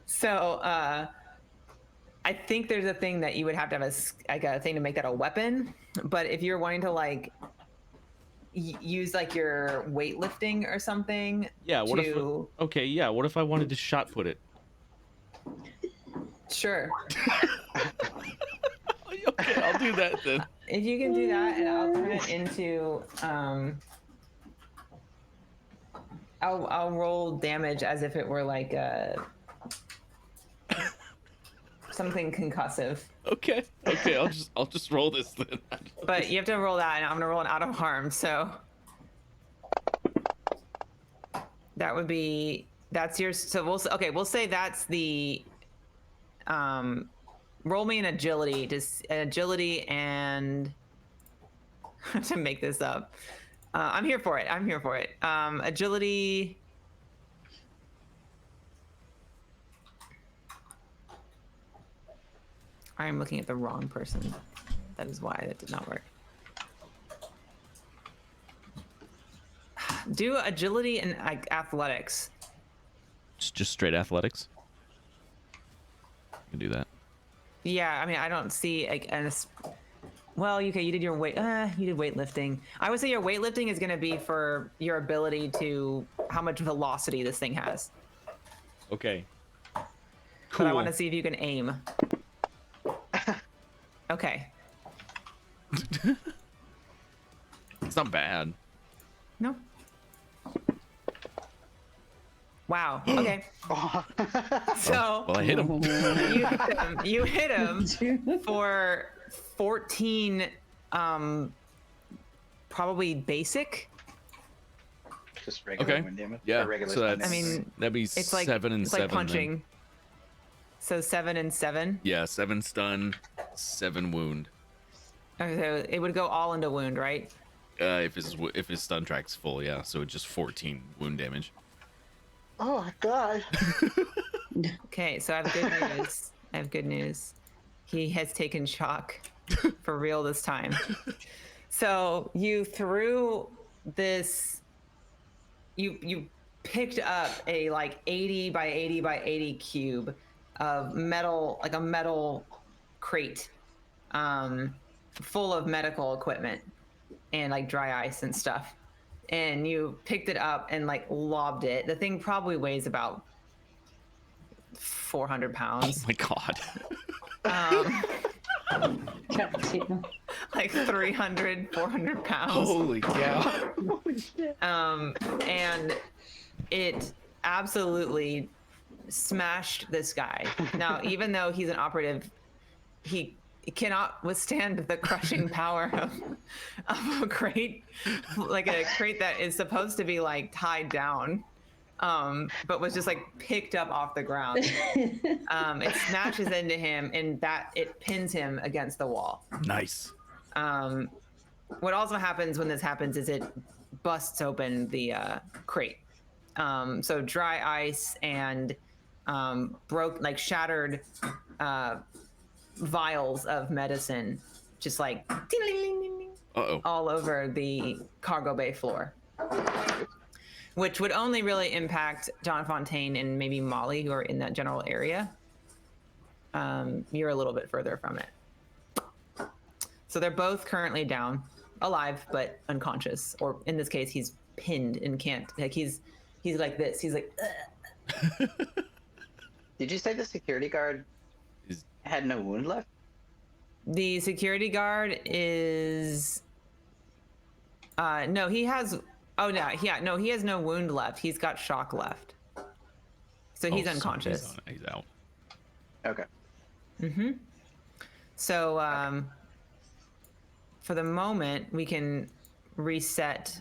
So I think there's a thing that you would have to have like a thing to make that a weapon. But if you're wanting to like use like your weightlifting or something, Yeah. What if? to Okay. Yeah. What if I wanted to shot put it? sure, Okay, I'll do that then. if you can do that, and I'll turn it into I'll roll damage as if it were like something concussive. Okay. Okay. I'll just roll this then. But you have to roll that, and I'm gonna roll an out of harm. So that would be that's yours. So we'll say that's the roll me an agility, just an agility and to make this up. I'm here for it. Agility. I'm looking at the wrong person. That is why that did not work. Do agility and like athletics. Just straight athletics. I can do that. Yeah, I mean, I don't see well, okay, you did your you did weightlifting. I would say your weightlifting is going to be for your ability to how much velocity this thing has. Okay. But Cool. I want to see if you can aim. Okay. It's not bad. No. Wow. Okay. So Well, I hit him. you hit him for 14 probably basic. Just regular Okay. wind damage. Yeah. Or regular So stun that's, I damage. mean, that'd be It's like 7 and it's 7. like then. punching. So 7 and 7. Yeah, 7 stun, 7 wound. Okay, so it would go all into wound, right? If his stun track's full, yeah. So it's just 14 wound damage. Oh my god. Okay, so I have good news. I have good news. He has taken shock for real this time. So you threw this. You picked up a like 80 by 80 by 80 cube of metal, like a metal crate, full of medical equipment and like dry ice and stuff. And you picked it up and like lobbed it. The thing probably weighs about 400 Oh pounds, my god. like 300, 400 pounds. Holy cow. And it absolutely smashed this guy. Now, even though he's an operative, he cannot withstand the crushing power of a crate, like a crate that is supposed to be like tied down, but was just like picked up off the ground. It smashes into him, and that it pins him against the wall. Nice. What also happens when this happens is it busts open the crate. So dry ice and shattered vials of medicine just like ding-a-ling-ling-ling-ling, Uh-oh. all over the cargo bay floor, which would only really impact John Fontaine and maybe Molly, who are in that general area. You're a little bit further from it. So they're both currently down, alive, but unconscious. Or in this case, he's pinned and can't, like he's like this. He's like, ugh. Did you say the security guard had no wound left? The security guard is, no, he has, oh no, yeah, no, he has no wound left. He's got shock left. So he's unconscious. He's out. Okay. So, for the moment, we can reset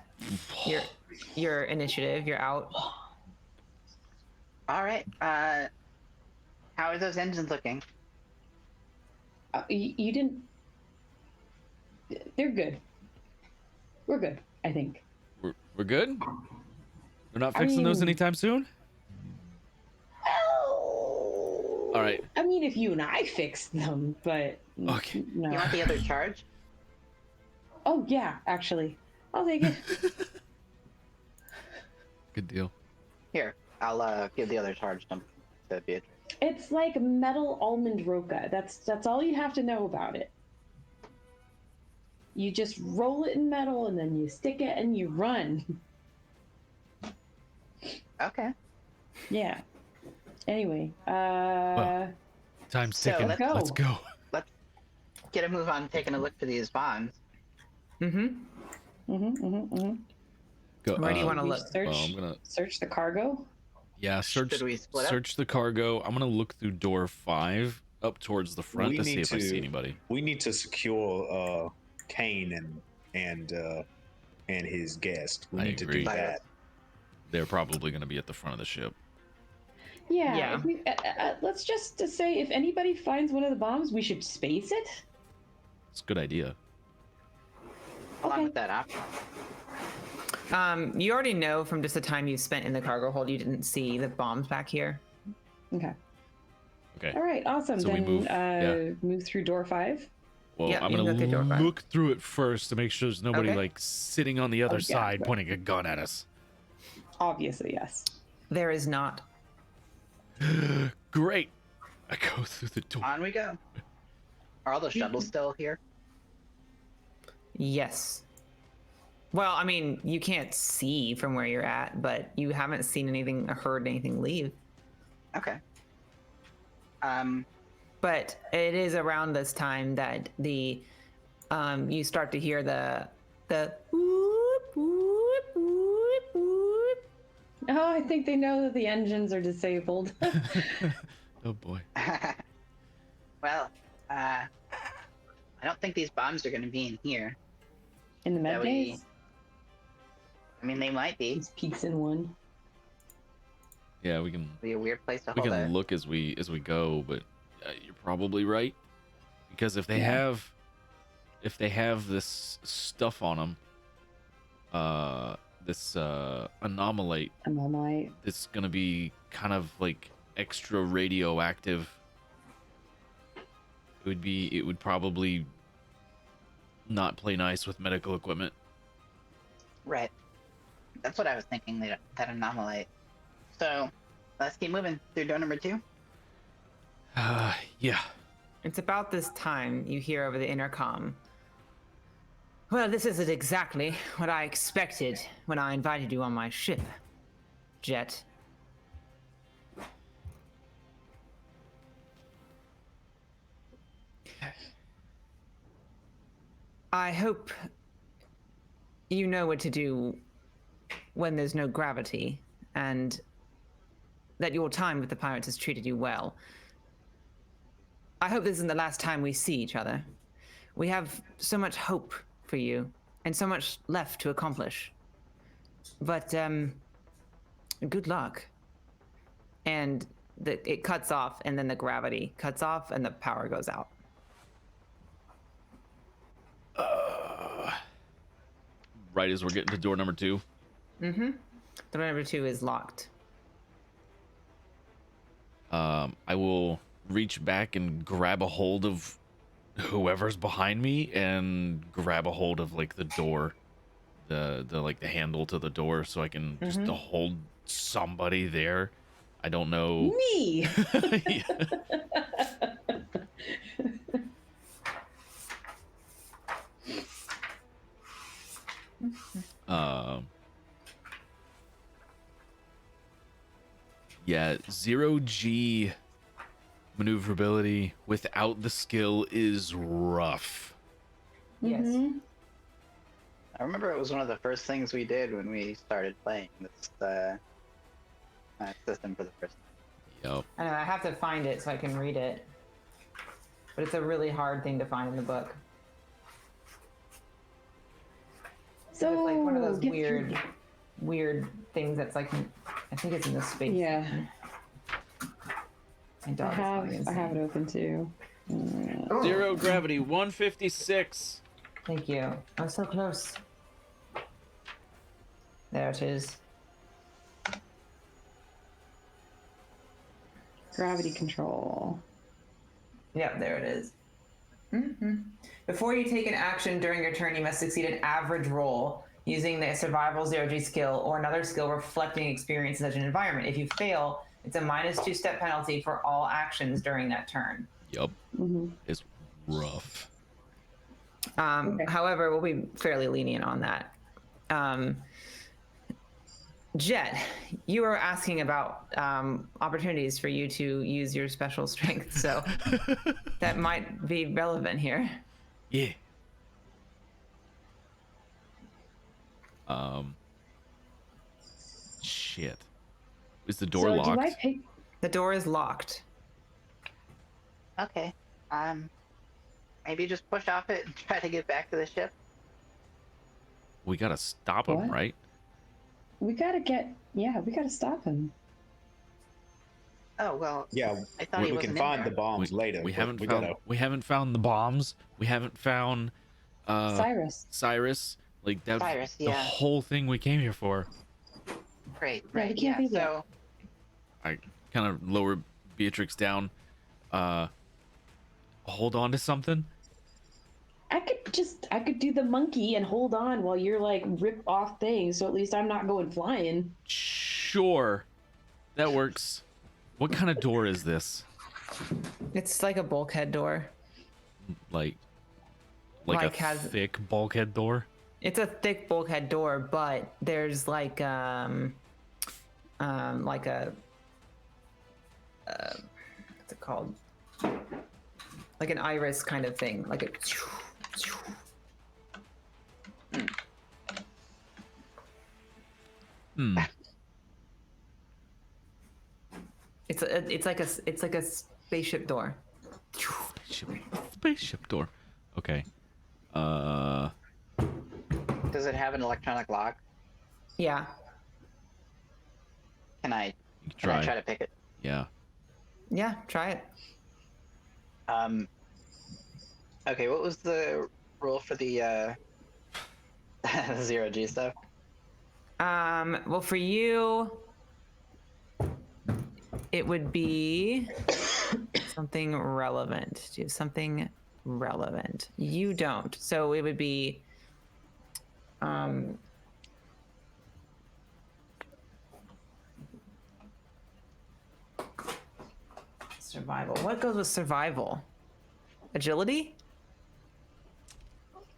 your initiative. You're out. All right. How are those engines looking? You didn't. They're good. We're good, I think. We're good? We're not fixing those mean- anytime soon? Oh. All right. I mean, if you and I fixed them, but Okay. no. You want the other charge? Oh yeah, actually, I'll take it. Good deal. Here, I'll give the other charge to Beatrice. It's like metal almond roca. That's all you have to know about it. You just roll it in metal and then you stick it and you run. Okay. Yeah. Anyway, Time's So ticking. let's go. Let's go. Let's get a move on taking a look for these bonds. Go. Where do you want to we look? search I'm gonna search the cargo. search Should we split up? search the cargo. I'm gonna look through door 5 up towards the front We to see need if I see to- anybody. We need to secure Kane and his guest. We I need to agree. do that. They're probably gonna be at the front of the ship. Yeah. Yeah. If we, let's just say if anybody finds one of the bombs, we should space it. It's a good idea. Along Okay. with that option. You already know from just the time you spent in the cargo hold, you didn't see the bombs back here. Okay. Okay. All right. Awesome. So we then move- yeah. move through door 5. Well, Yeah, I'm you can gonna go through door 5. look through it first to make sure there's nobody Okay. like sitting on the other Oh, yeah, side right. pointing a gun at us. Obviously, yes. There is not. Great. I go through the door. On we go. Are all the shuttles still here? Yes. Well, I mean, you can't see from where you're at, but you haven't seen anything or heard anything leave. Okay. But it is around this time that you start to hear the whoop, whoop, whoop, whoop. Oh, I think they know that the engines are disabled. Oh boy. Well, I don't think these bombs are going to be in here. In the med That we- bays? I mean, they might be. These peaks in one. Yeah, we can Be a weird place to we hold can it. look as we go, but you're probably right, because if they Yeah. have this stuff on them, this anomaly, Anomaly. it's gonna be kind of like extra radioactive. It would probably not play nice with medical equipment. Right. That's what I was thinking. That anomaly. So, let's keep moving through door number 2. Yeah. It's about this time you hear over the intercom. Well, this isn't exactly what I expected when I invited you on my ship, Jet. I hope you know what to do when there's no gravity, and that your time with the pirates has treated you well. I hope this isn't the last time we see each other. We have so much hope for you, and so much left to accomplish. But, good luck. And it cuts off, and then the gravity cuts off, and the power goes out. Right as we're getting to door number 2. Door number 2 is locked. I will reach back and grab a hold of whoever's behind me and grab a hold of like the door, the like the handle to the door, so I can just hold somebody there. I don't know. Me! Yeah. Yeah, 0G maneuverability without the skill is rough. Yes. Mhm. I remember it was one of the first things we did when we started playing this system for the first time. Yep. I know, I have to find it so I can read it. But it's a really hard thing to find in the book. So, it's like one of those get through- weird things that's like, I think it's in the space. Yeah. My I dog is going have insane. it open too. Zero gravity, 156. Thank you. I'm so close. There it is. Gravity control. Yep, there it is. Before you take an action during your turn, you must succeed an average roll using the survival 0G skill or another skill reflecting experience in such an environment. If you fail, it's a -2 step penalty for all actions during that turn. Yep. Mm-hmm. It's rough. Okay. However, we'll be fairly lenient on that. Jet, you were asking about opportunities for you to use your special strength, so that might be relevant here. Yeah. Shit. Is the door So locked? do I pick? The door is locked. Okay. Maybe just push off it and try to get back to the ship. We gotta stop him, What? right? We gotta stop him. Oh well. Yeah, I thought we he can wasn't in find there. the bombs later. We but haven't we found. gotta- We haven't found the bombs. We haven't found Cyrus. Cyrus. Like that. Cyrus, The yeah. whole thing we came here for. Great. Yeah, Right. we can't Yeah. do that. So I kind of lower Beatrix down. Hold on to something. I could do the monkey and hold on while you're like rip off things, so at least I'm not going flying. Sure, that works. What kind of door is this? It's like a bulkhead door. Like Like a has- thick bulkhead door? It's a thick bulkhead door, but there's like a what's it called? Like an iris kind of thing, like a. Hmm. It's like a spaceship door. Spaceship door. Okay. Does it have an electronic lock? Yeah. Can I You can I try to pick it? Yeah. Yeah, try it. Okay, what was the rule for the 0G stuff? Well, for you, it would be something relevant. Do you have something relevant? You don't. So it would be, survival. What goes with survival? Agility?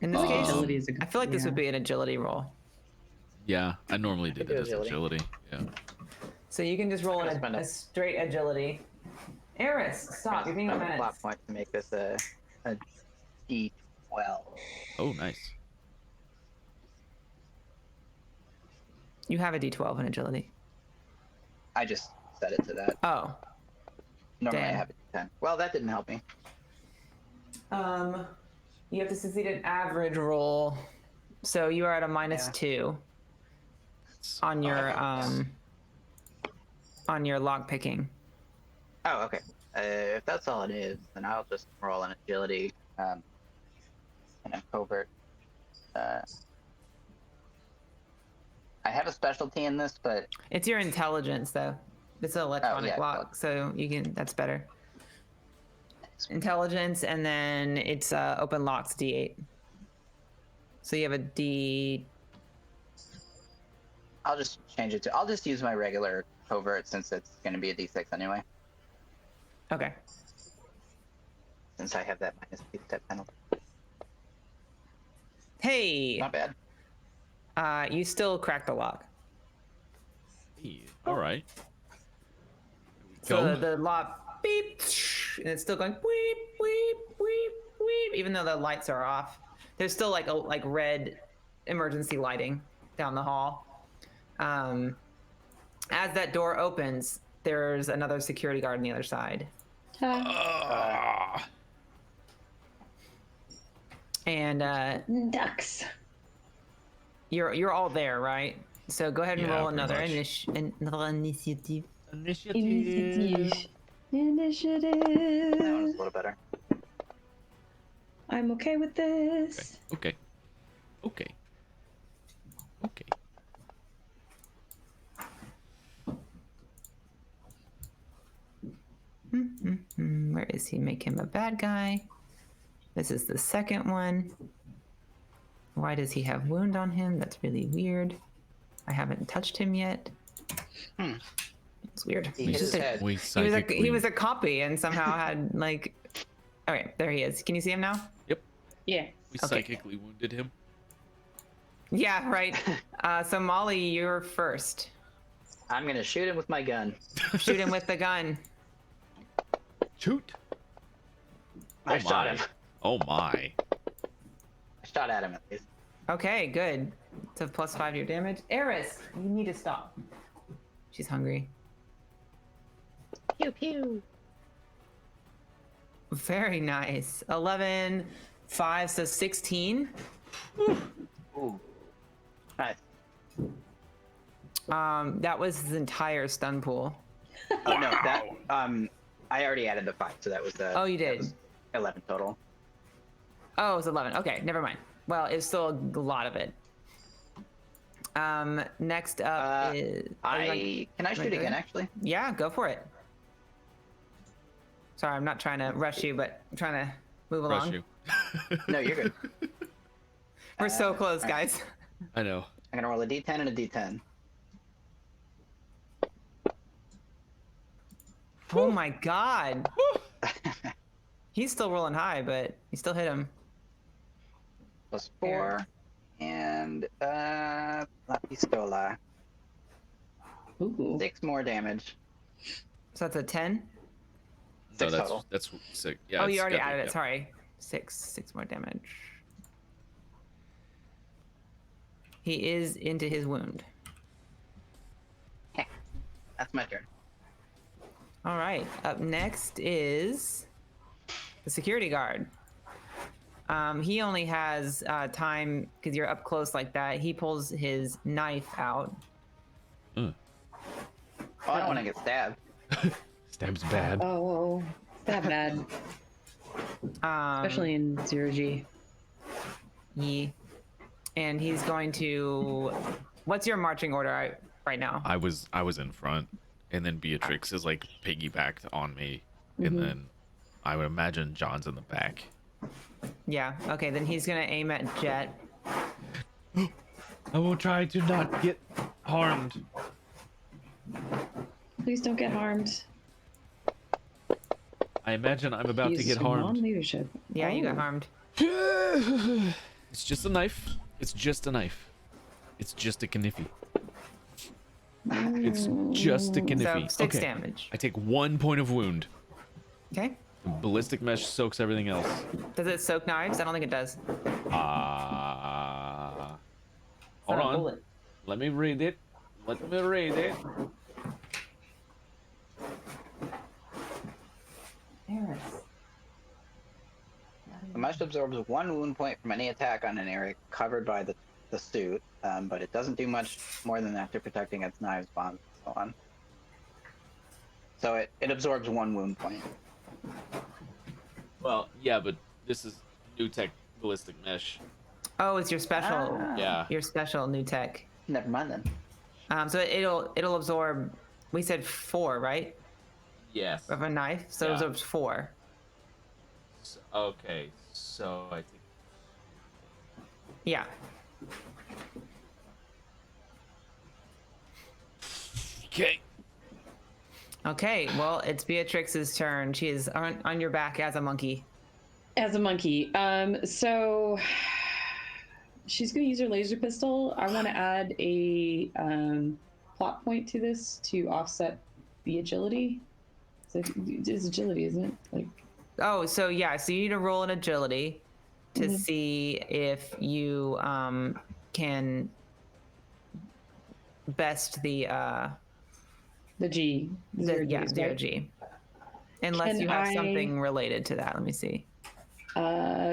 In this case, Agility is a good- I feel like this would yeah. be an agility roll. Yeah, I normally do could that do as agility. agility. Yeah. So you can just roll I'll in spend a it. straight agility. Eris, stop. You're being a Spend a plot menace. point to make this a D12. Oh, nice. You have a D12 in agility. I just set it to that. Oh. Normally Damn. I have a D10. Well, that didn't help me. You have to succeed an average roll. So you are at a minus Yeah. 2 on your lock picking. Oh, okay. If that's all it is, then I'll just roll an agility and a covert. I have a specialty in this, but It's your intelligence though. It's an electronic yeah, lock, so you can that's better. Intelligence, and then it's open locks D8. So you have a D. I'll just change it to. I'll just use my regular covert since it's going to be a D6 anyway. Okay. Since I have that minus 2 step penalty. Hey, Not bad. you still crack the lock. Hey, all right. So Go. the lock beep, and it's still going weep, weep, weep, weep, even though the lights are off. There's still like red emergency lighting down the hall. As that door opens, there's another security guard on the other side, Ah. and Ducks. you're all there, right? So go ahead and Yeah, roll pretty another much. another initiative. Initiative. That one's Initiative. a little better. I'm okay with this. Okay. Okay. Okay. Where is he? Make him a bad guy. This is the second one. Why does he have wound on him? That's really weird. I haven't touched him yet. It's weird. He He's hit his just a- head. We he was a copy and somehow had like. Okay, there he is. Can you see him now? Yeah. We Okay. psychically wounded him. Yeah, right. So Molly, you're first. I'm going to shoot him with my gun. Shoot him with the gun. Shoot. I Oh shot my. him. Oh my. I shot at him at least. Okay, good. It's a +5 to your damage. Eris, you need to stop. She's hungry. Pew pew. Very nice. 11, 5, so 16. Ooh. Nice. That was his entire stun pool. Oh no, that I already added the 5, so that was the. Oh, you that did? was 11 total. Oh, it was 11. Okay, never mind. Well, it's still a lot of it. Next up is. are you Can I wanna shoot do again? it? Actually, Yeah, go for it. Sorry, I'm not trying to rush you, but I'm trying to move Rush along. you. no, you're good. We're so close, all right. guys. I know. I'm gonna roll a D10 and a D10. Oh my god. He's still rolling high, but you still hit him. Plus 4. And La Pistola. Ooh. 6 more damage. So that's a 10. So 6 total. that's sick. Yeah. Oh, it's you already got- added it. yeah. Sorry. 6 more damage. He is into his wound. That's my turn. All right. Up next is the security guard. He only has time because you're up close like that. He pulls his knife out. Oh, I don't want to get stabbed. Stab's bad. Oh, that bad. Especially in 0G. Yeah. And he's going to. What's your marching order right now? I was in front, and then Beatrix is like piggybacked on me, and then I would imagine John's in the back. Yeah. Okay. Then he's gonna aim at Jet. I will try to not get harmed. Please don't get harmed. I imagine I'm about to get harmed. Non-leadership. Yeah, you got Oh. harmed. It's just a knife. It's just a knife. It's just a kniffy. It's just a So kniffy. 6 Okay. damage. I take 1 point of wound. Okay. Ballistic mesh soaks everything else. Does it soak knives? I don't think it does. Hold not a on. bullet. Let me read it. Let me read it. The mesh absorbs 1 wound point from any attack on an area covered by the suit, but it doesn't do much more than that to protect against knives, bombs, and so on. So it absorbs 1 wound point. Well, yeah, but this is new tech ballistic mesh. Oh, it's your special. Yeah. Your special new tech. Never mind then. So it'll absorb. We said 4, right? Yes. Of a knife, so it Yeah. absorbs 4. Okay, so I think. Yeah. Okay. Okay. Well, it's Beatrix's turn. She is on your back as a monkey. As a monkey. So she's gonna use her laser pistol. I want to add a plot point to this to offset the agility. So it's agility, isn't it? Like, Oh, so yeah. So you need to roll an agility to see if you can best the the G. Zero yeah, Gs, zero right? G. Unless Can you have I- something related to that. Let me see.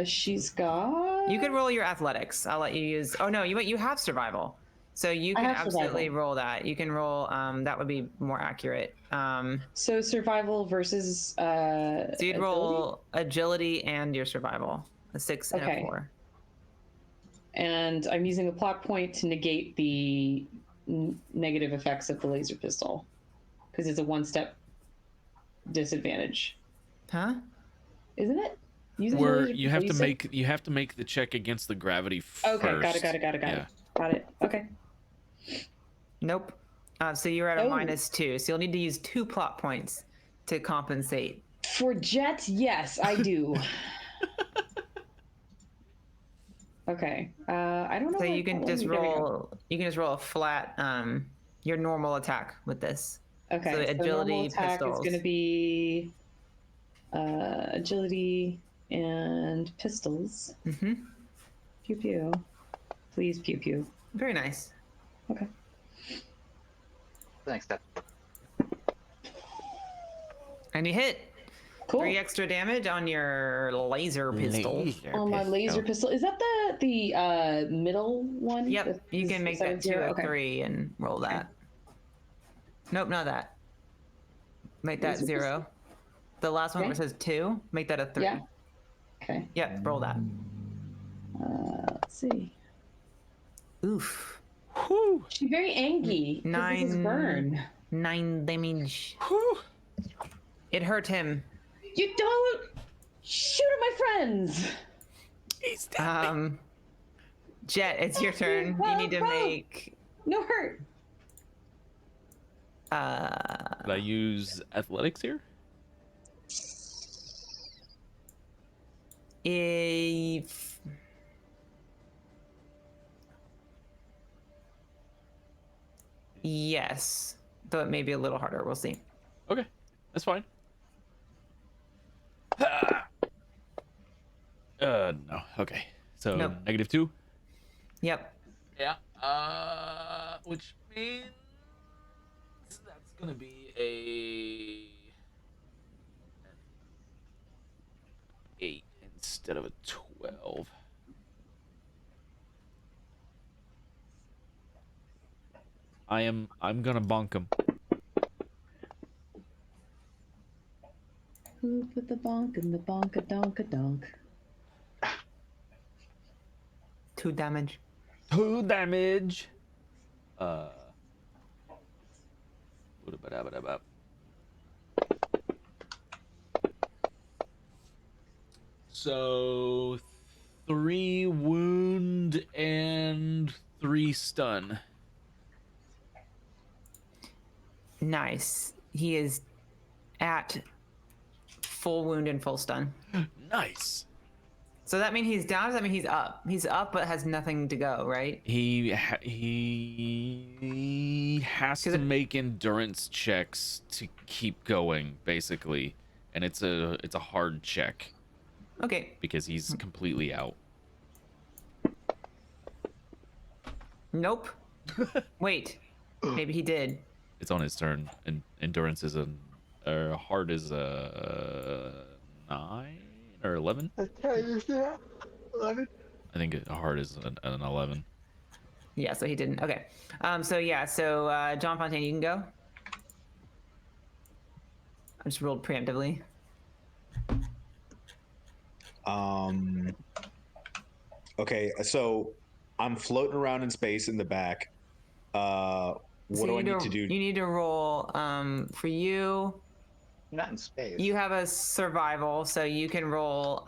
She's got. You could roll your athletics. I'll let you use. Oh no, you have survival, so you I can have absolutely survival. roll that. You can roll. That would be more accurate. So survival versus. So you'd agility? roll agility and your survival, a 6 and a Okay. 4. And I'm using a plot point to negate the negative effects of the laser pistol, because it's a 1-step disadvantage, Huh? isn't it? Using the Where laser you have to pistol, make the check against the gravity first. Okay, got it. Yeah. Got it. Okay. Nope. So you're at a Oh. -2. So you'll need to use 2 plot points to compensate. For Jet, yes, I do. Okay. I don't know. So why you it's can not just letting me- there we go. roll. You can just roll a flat. Your normal attack with this. Okay. so So agility, normal attack pistols. is going to be agility and pistols. Mm-hmm. Pew pew. Please pew pew. Very nice. Okay. The next step. And you hit Cool. 3 extra damage on your laser pistol. On my laser pistol. Is that the middle one? Yep. The- You the can make that 2 7-0? a Okay. 3 and roll that. Nope, not that. Make that Laser 0. The last one Okay. where it says 2, make that a 3. Yeah. Okay. Yep, roll that. Let's see. Oof. Whew. She's very angry. 'Cause this is 9 burn. 9 damage. Whew. It hurt him. You don't shoot at my friends. He's dead. Jet, it's your turn. You need to Whoa. make No hurt. Did I use athletics here? If yes, though it may be a little harder. We'll see. Okay, that's fine. No. Okay. So Nope. -2. Yep. Yeah. Which means that's gonna be a 8 instead of a 12. I'm gonna bonk him. Who put the bonk in the bonk-a-donk-a-donk? 2 damage. 2 damage. So 3 wound and 3 stun. Nice. He is at full wound and full stun. Nice. So that means he's down. Does that mean he's up? He's up, but has nothing to go, right? He has 'Cause to make endurance checks to keep going, basically, and it's a hard check Okay. because he's completely out. Nope. Wait. Maybe he did. It's on his turn, and endurance is hard is a 9 or 11. 11. I think hard is an 11. Yeah, so he didn't. Okay. So John Fontaine, you can go. I just rolled preemptively. Okay, so I'm floating around in space in the back. What So do I you need to do? You need to roll. For you, You're not in space. you have a survival, so you can roll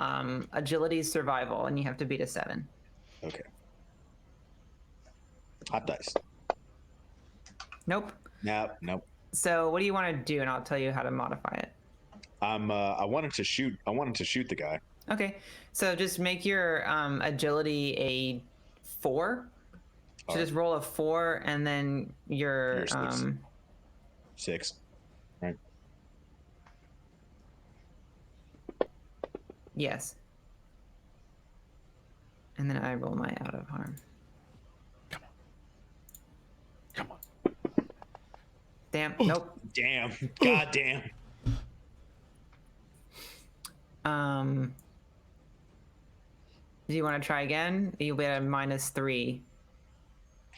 agility survival, and you have to beat a 7. Okay. Hot dice. Nope. Nope. So what do you want to do, and I'll tell you how to modify it. I wanted to shoot the guy. Okay. So just make your agility a 4. So just roll a 4, and then your Here's 6. Right. yes. And then I roll my out of harm. Come on. Damn. Nope. Damn. God damn. Do you want to try again? You'll be at a -3.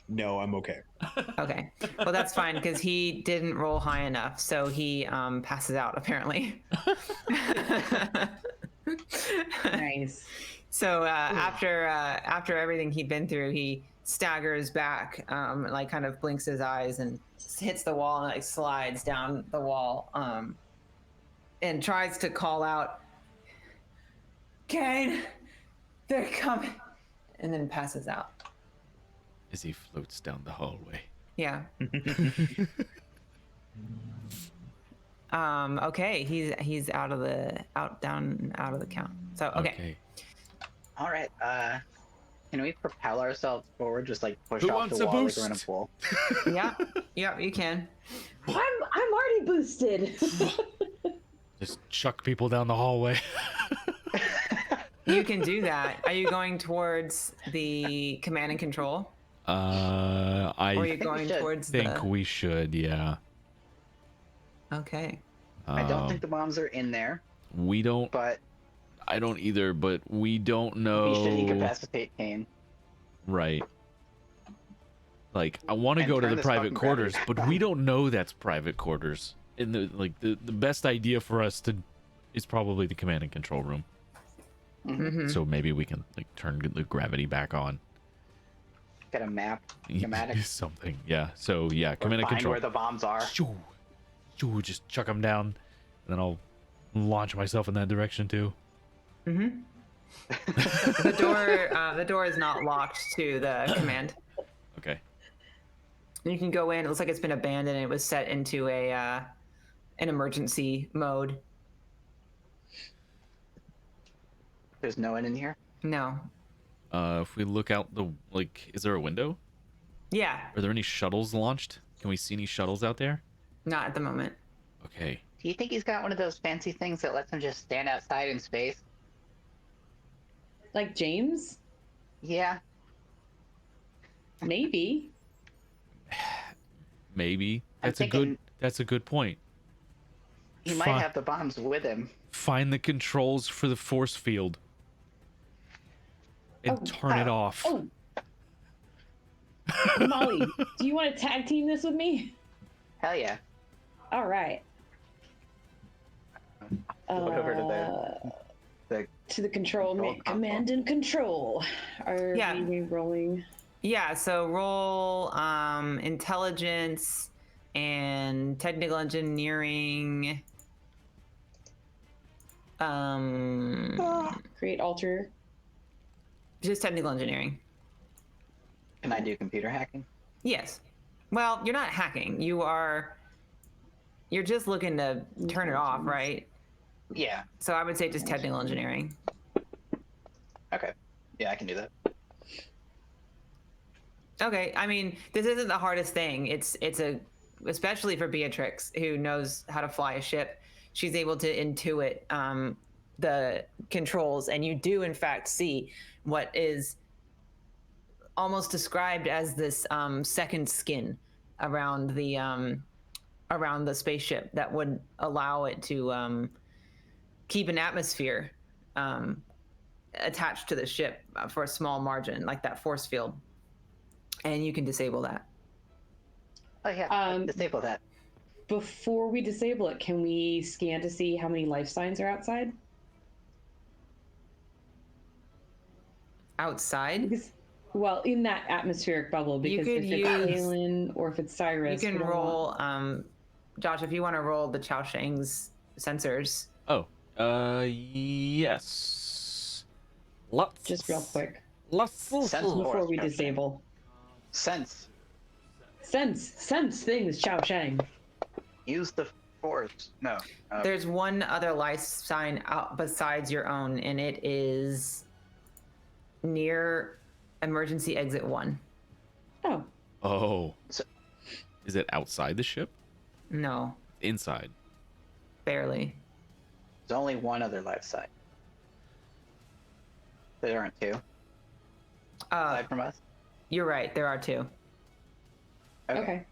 No, I'm okay. Okay. Well, that's fine because he didn't roll high enough, so he passes out apparently. Nice. So after everything he'd been through, he staggers back, like kind of blinks his eyes and hits the wall and like slides down the wall, and tries to call out, "Kane, they're coming," and then passes out. As he floats down the hallway. Yeah. Okay, he's out of the count. So okay. All right. Can we propel ourselves forward, just like push Who off wants the a wall like we're in a boost? pool? Yeah, you can. I'm already boosted. Just chuck people down the hallway. You can do that. Are you going towards the command and control? Or are I you going should. towards think the... we should, yeah. Okay. I don't think the bombs are in there, we don't. but I don't either, but we don't we should know. incapacitate Kane. Right. Like, I want to And go to turn the this private fucking quarters, gravity but back we on. don't know that's private quarters. And the best idea for us to is probably the command and control room. Mhm. So maybe we can like turn the gravity back on. Get a map, schematic, Something. Yeah. So yeah, or command and find control. where the bombs are. Shoo. Shoo, just chuck them down, and then I'll launch myself in that direction too. Mm-hmm. The door is not locked to the command. Okay. You can go in. It looks like it's been abandoned. It was set into an emergency mode. There's no one in here. No. If we look out the is there a window? Yeah, Are there any shuttles launched? Can we see any shuttles out there? not at the moment. Okay. Do you think he's got one of those fancy things that lets him just stand outside in space? Like James? Yeah. Maybe. Maybe. I'm thinking That's a good point. he might Fine. have the bombs with him. Find the controls for the force field. And Oh, turn it off. Oh. Molly, do you want to tag team this with me? Hell yeah. All right. Go over to the to the control Control command and control. Are Yeah. we rolling? Yeah, so roll intelligence and technical engineering. Create alter. Just technical engineering. Can I do computer hacking? Yes. Well, you're not hacking. You're just looking to turn it off, right? Yeah. So I would say just technical engineering. Okay. Yeah, I can do that. Okay. I mean, this isn't the hardest thing. It's especially for Beatrix, who knows how to fly a ship. She's able to intuit the controls, and you do in fact see what is almost described as this second skin around the spaceship that would allow it to keep an atmosphere attached to the ship for a small margin, like that force field. And you can disable that. Oh yeah. Disable that. Before we disable it, can we scan to see how many life signs are outside? Outside? Because, well, in that atmospheric bubble, because could if use- it's Aelin or if it's Cyrus, You we can don't want- roll, Josh, if you want to roll the Chao Shang's sensors. Oh. Yes. Lots. just real quick Lots. Sense before force, we Chao Shang. disable. Sense. Sense things, Chao Shang. Use the force. No. There's one other life sign out besides your own, and it is near emergency exit 1. Oh, Oh. So- Is it outside the ship? No, Inside. barely. There's only one other life side. There aren't two. Aside from us. You're right. There are 2. okay.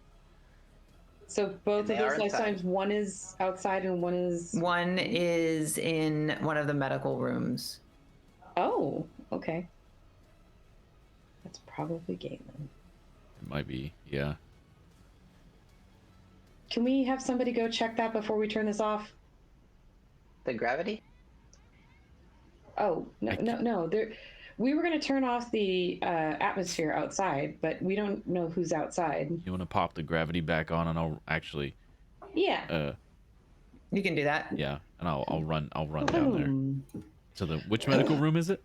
So both And of they those are life inside. signs, one is outside and one is. One is in one of the medical rooms. Oh, okay. That's probably Galen. It might be. Yeah. Can we have somebody go check that before we turn this off? The gravity? Oh no! We were going to turn off the atmosphere outside, but we don't know who's outside. You want to pop the gravity back on, and I'll actually. Yeah. You can do that. Yeah, and I'll run down there. Boom. So which medical room is it?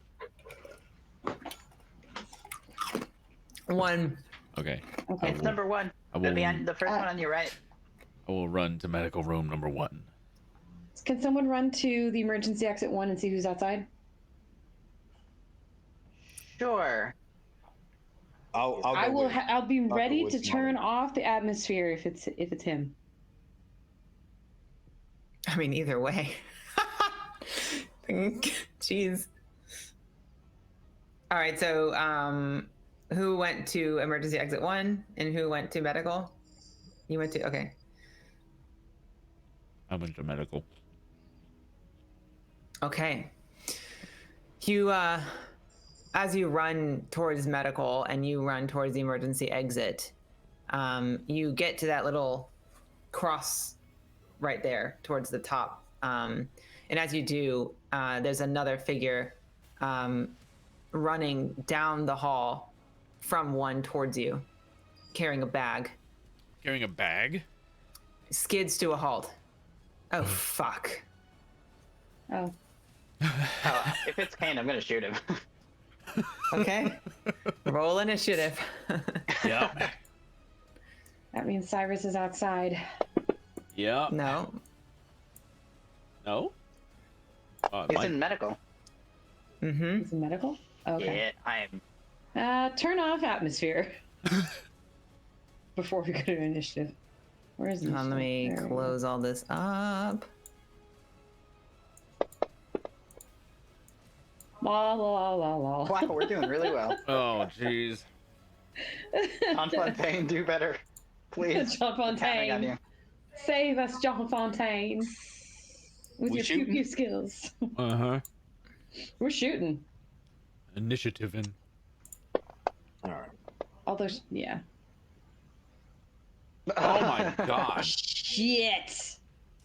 1. Okay. Okay. It's number 1. I It'll be will, on the first one on your right. I will run to medical room number 1. Can someone run to the emergency exit 1 and see who's outside? Sure. I'll I go will. with- I'll be go ready with to turn Molly. off the atmosphere if it's him. I mean, either way. Jeez. All right. So, who went to emergency exit 1 and who went to medical? You went to, okay. I went to medical. Okay. You, as you run towards medical and you run towards the emergency exit, you get to that little cross right there towards the top. And as you do, there's another figure running down the hall from 1 towards you, carrying a bag. Carrying a bag? Skids to a halt. Oh, fuck. Oh. Oh, if it's Kane, I'm gonna shoot him. Okay. Roll initiative. Yeah. That means Cyrus is outside. Yeah. No. No? He's in medical. Mm-hmm. Is it medical? Okay. Yeah, I am. Turn off atmosphere before we go to initiative. Where is initiative? Let me There we go. close all this up. La la la la. Wow, we're doing really well. Oh, jeez. John Fontaine, do better. Please. John We're counting on Fontaine. you. Save us, John Fontaine. With We your shooting? pew pew skills. Uh huh. We're shooting. Initiative in. All right. Although, yeah. Oh my gosh. Shit.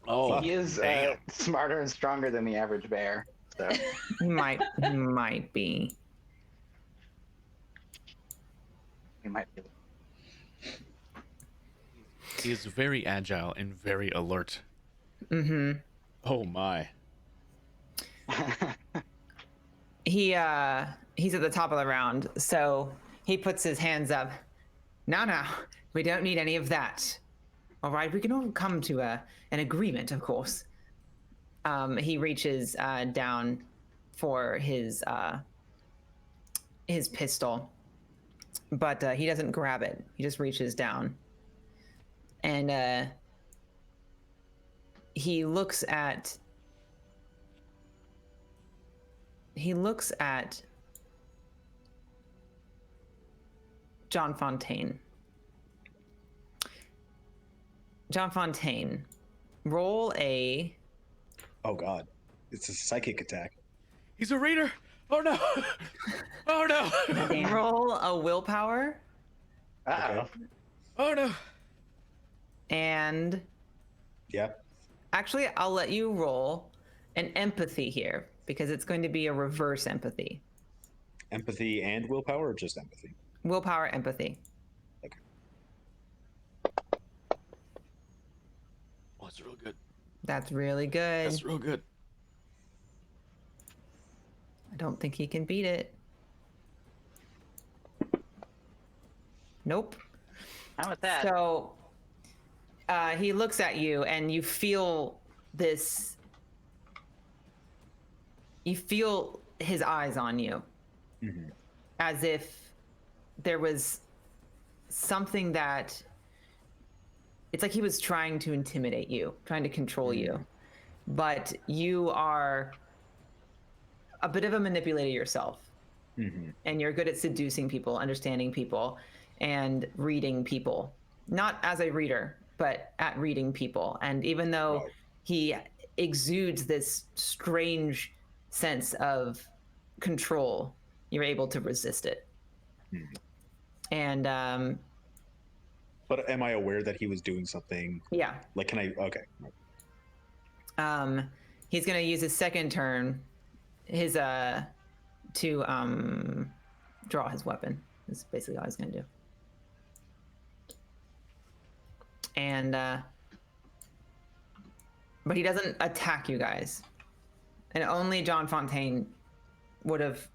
Oh, He is damn. smarter and stronger than the average bear. So He might be. we might be. he is very agile and very alert. Mm-hmm. Oh my. He's at the top of the round, so he puts his hands up. Now, we don't need any of that. All right, we can all come to an agreement, of course. He reaches down for his pistol, but he doesn't grab it. He just reaches down, and he looks at John Fontaine. John Fontaine, roll a Oh God, it's a psychic attack. He's a reader. Oh no. Oh no. roll a willpower, Uh-oh. Oh no. and Yeah. actually, I'll let you roll an empathy here because it's going to be a reverse empathy. Empathy and willpower, or just empathy? Willpower, empathy. Oh, that's real good. That's really good. That's real good. I don't think he can beat it. Nope. How about that? So he looks at you, and you feel this. You feel his eyes on you, as if there was something that. It's like he was trying to intimidate you, trying to control you, but you are a bit of a manipulator yourself, and you're good at seducing people, understanding people, and reading people. Not as a reader, but at reading people. And even though Right. he exudes this strange sense of control, you're able to resist it. And But am I aware that he was doing something? yeah, Like, can I? Okay. he's gonna use his second turn, his to draw his weapon. That's basically all he's gonna do. And but he doesn't attack you guys, and only John Fontaine would have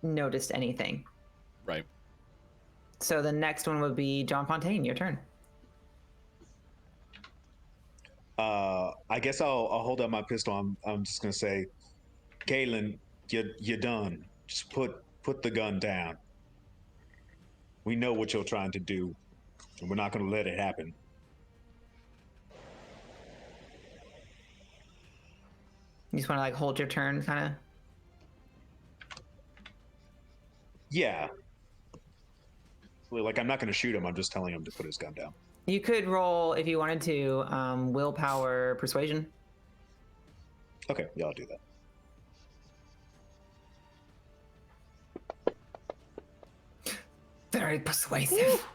noticed anything. Right. So the next one would be John Fontaine. Your turn. I guess I'll hold up my pistol. I'm just gonna say, Galen, you're done. Just put the gun down. We know what you're trying to do, and we're not gonna let it happen. You just want to like hold your turn, kind of. Yeah. Like, I'm not gonna shoot him. I'm just telling him to put his gun down. You could roll if you wanted to willpower persuasion. Okay, yeah, I'll do that. Very persuasive.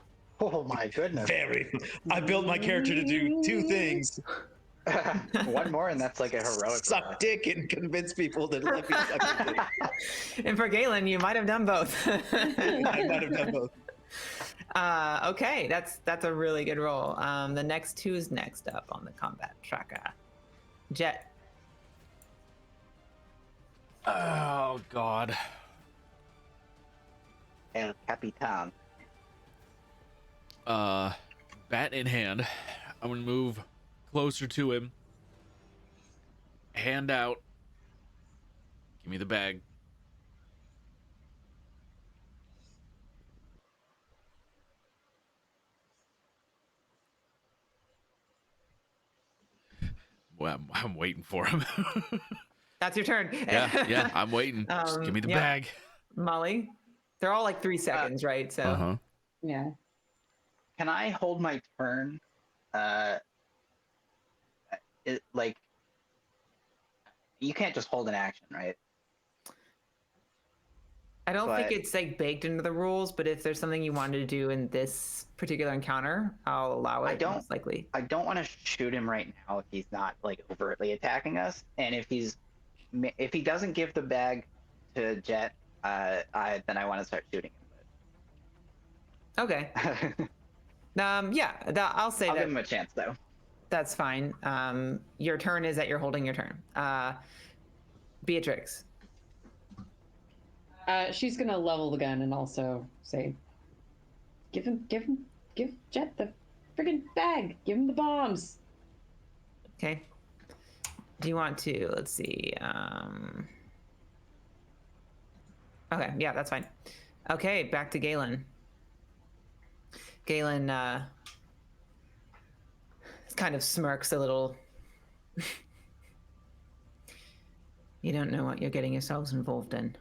Oh my goodness. Very. I built my character to do two things: One more, and that's like a heroic. suck dick and convince people to let me suck dick. And for Galen, you might have done both. I might have done both. Okay, that's a really good roll. The next two is next up on the combat tracker. Jet. Oh God. El Capitan. Bat in hand, I'm gonna move closer to him. Hand out. Give me the bag. Well, I'm waiting for him. That's your turn. yeah, I'm waiting. Just give me the yeah. bag. Molly, they're all like 3 seconds, right? So Uh-huh. Yeah. Can I hold my turn? Like, you can't just hold an action, right? I don't think But- it's like baked into the rules, but if there's something you wanted to do in this particular encounter, I'll allow it. I don't- most likely. I don't want to shoot him right now if he's not like overtly attacking us, and if he doesn't give the bag to Jet, then I want to start shooting Okay. him. Yeah, I'll say I'll that. give him a chance though. That's fine. Your turn is that you're holding your turn. Beatrix. She's gonna level the gun and also say, give Jet the friggin' bag. Give him the bombs. Okay. Do you want to? Let's see. Okay, yeah, that's fine. Okay, back to Galen. Galen kind of smirks a little. You don't know what you're getting yourselves involved in.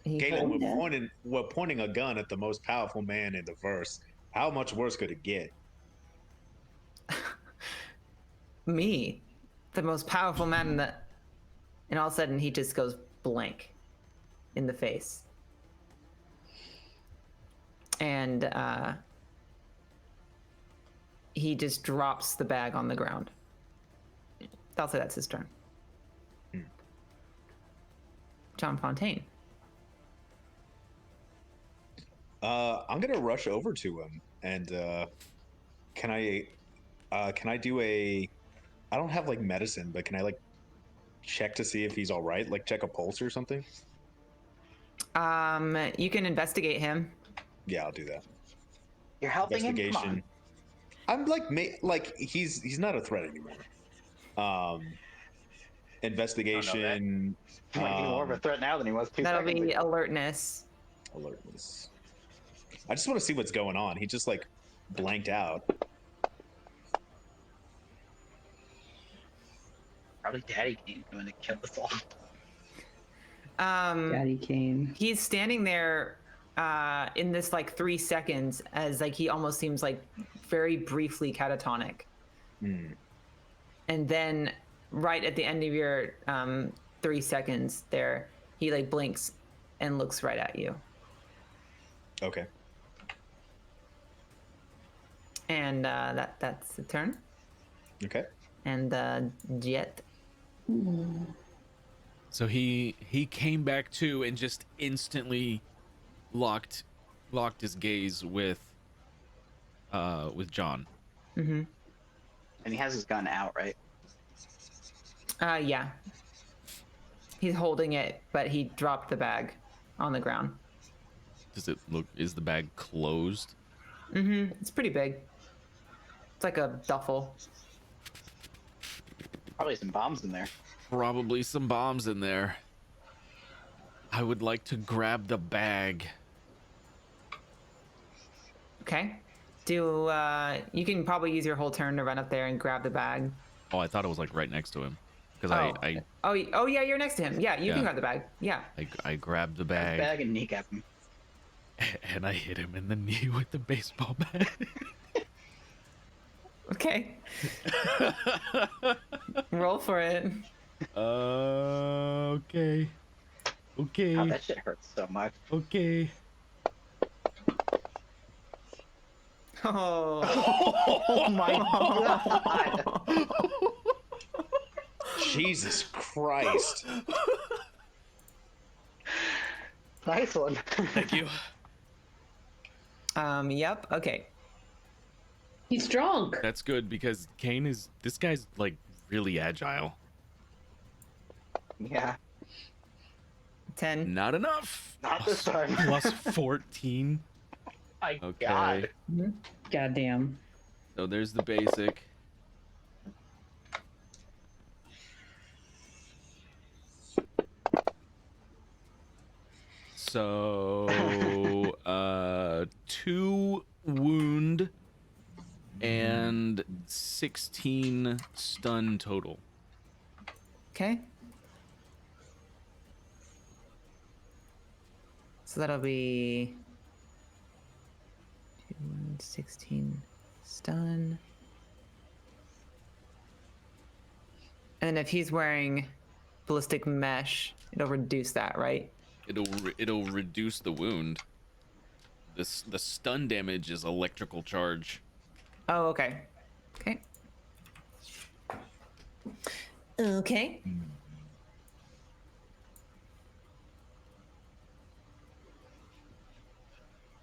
He Galen, Kinda. we're pointing a gun at the most powerful man in the verse. How much worse could it get? Me, the most powerful man in the, and all of a sudden he just goes blank in the face. And he just drops the bag on the ground. I'll say that's his turn. John Fontaine. I'm gonna rush over to him and can I do a? I don't have like medicine, but can I like check to see if he's all right? Like check a pulse or something? You can investigate him. Yeah, I'll do that. You're helping him. Come Investigation. on. I'm like he's not a threat anymore. Investigation. He might be more of a threat now than he was 2 That'll seconds be ago. alertness. Alertness. I just want to see what's going on. He just like blanked out. Probably Daddy Kane going to kill us all. Daddy Kane. He's standing there in this like 3 seconds as like he almost seems like very briefly catatonic. And then right at the end of your 3 seconds there, he like blinks and looks right at you. Okay. And that's the turn. Okay. And Jet. So he came back to and just instantly locked his gaze with John. Mm-hmm. And he has his gun out, right? Yeah. He's holding it, but he dropped the bag on the ground. Does it look? Is the bag closed? Mm-hmm. It's pretty big. It's like a duffel. Probably some bombs in there. Probably some bombs in there. I would like to grab the bag. Okay. You can probably use your whole turn to run up there and grab the bag. Oh, I thought it was like right next to him. Because Oh yeah, you're next to him. Yeah, you Yeah. can grab the bag. Yeah. I grabbed the Grab bag his bag and kneecap him. and I hit him in the knee with the baseball bat. Okay. Roll for it. Okay. Okay. Oh, that shit hurts so much. Okay. Oh. Oh my god. Jesus Christ. Nice one. Thank you. Yep. Okay. He's drunk. That's good because this guy's like really agile. Yeah. 10. Not enough. Not this time. Plus 14. My Okay. god. Goddamn. So there's the basic. So 2 2 wound and 16 stun total. Okay. So that'll be 2, 16 stun. And then if he's wearing ballistic mesh, it'll reduce that, right? It'll reduce the wound. The stun damage is electrical charge. Oh, okay. Okay. Okay.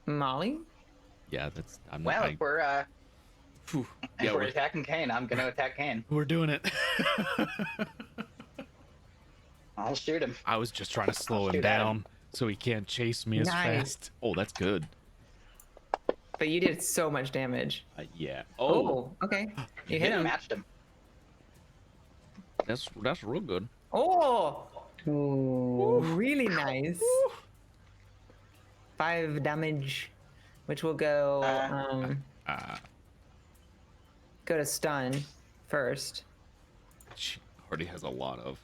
Molly? Yeah, that's. I'm Well, not. if we're Phew. if Yeah, we're we're, attacking Kane, I'm gonna attack Kane. we're doing it. I'll shoot him. I was just trying to slow him shoot at him. down so he can't chase me as Nice. fast. Oh, that's good. But you did so much damage. Yeah. Oh, Oh, okay. You Hit hit him. Matched him. that's real good. Oh, Ooh. really nice. 5 damage, which will go go to stun first. She already has a lot of.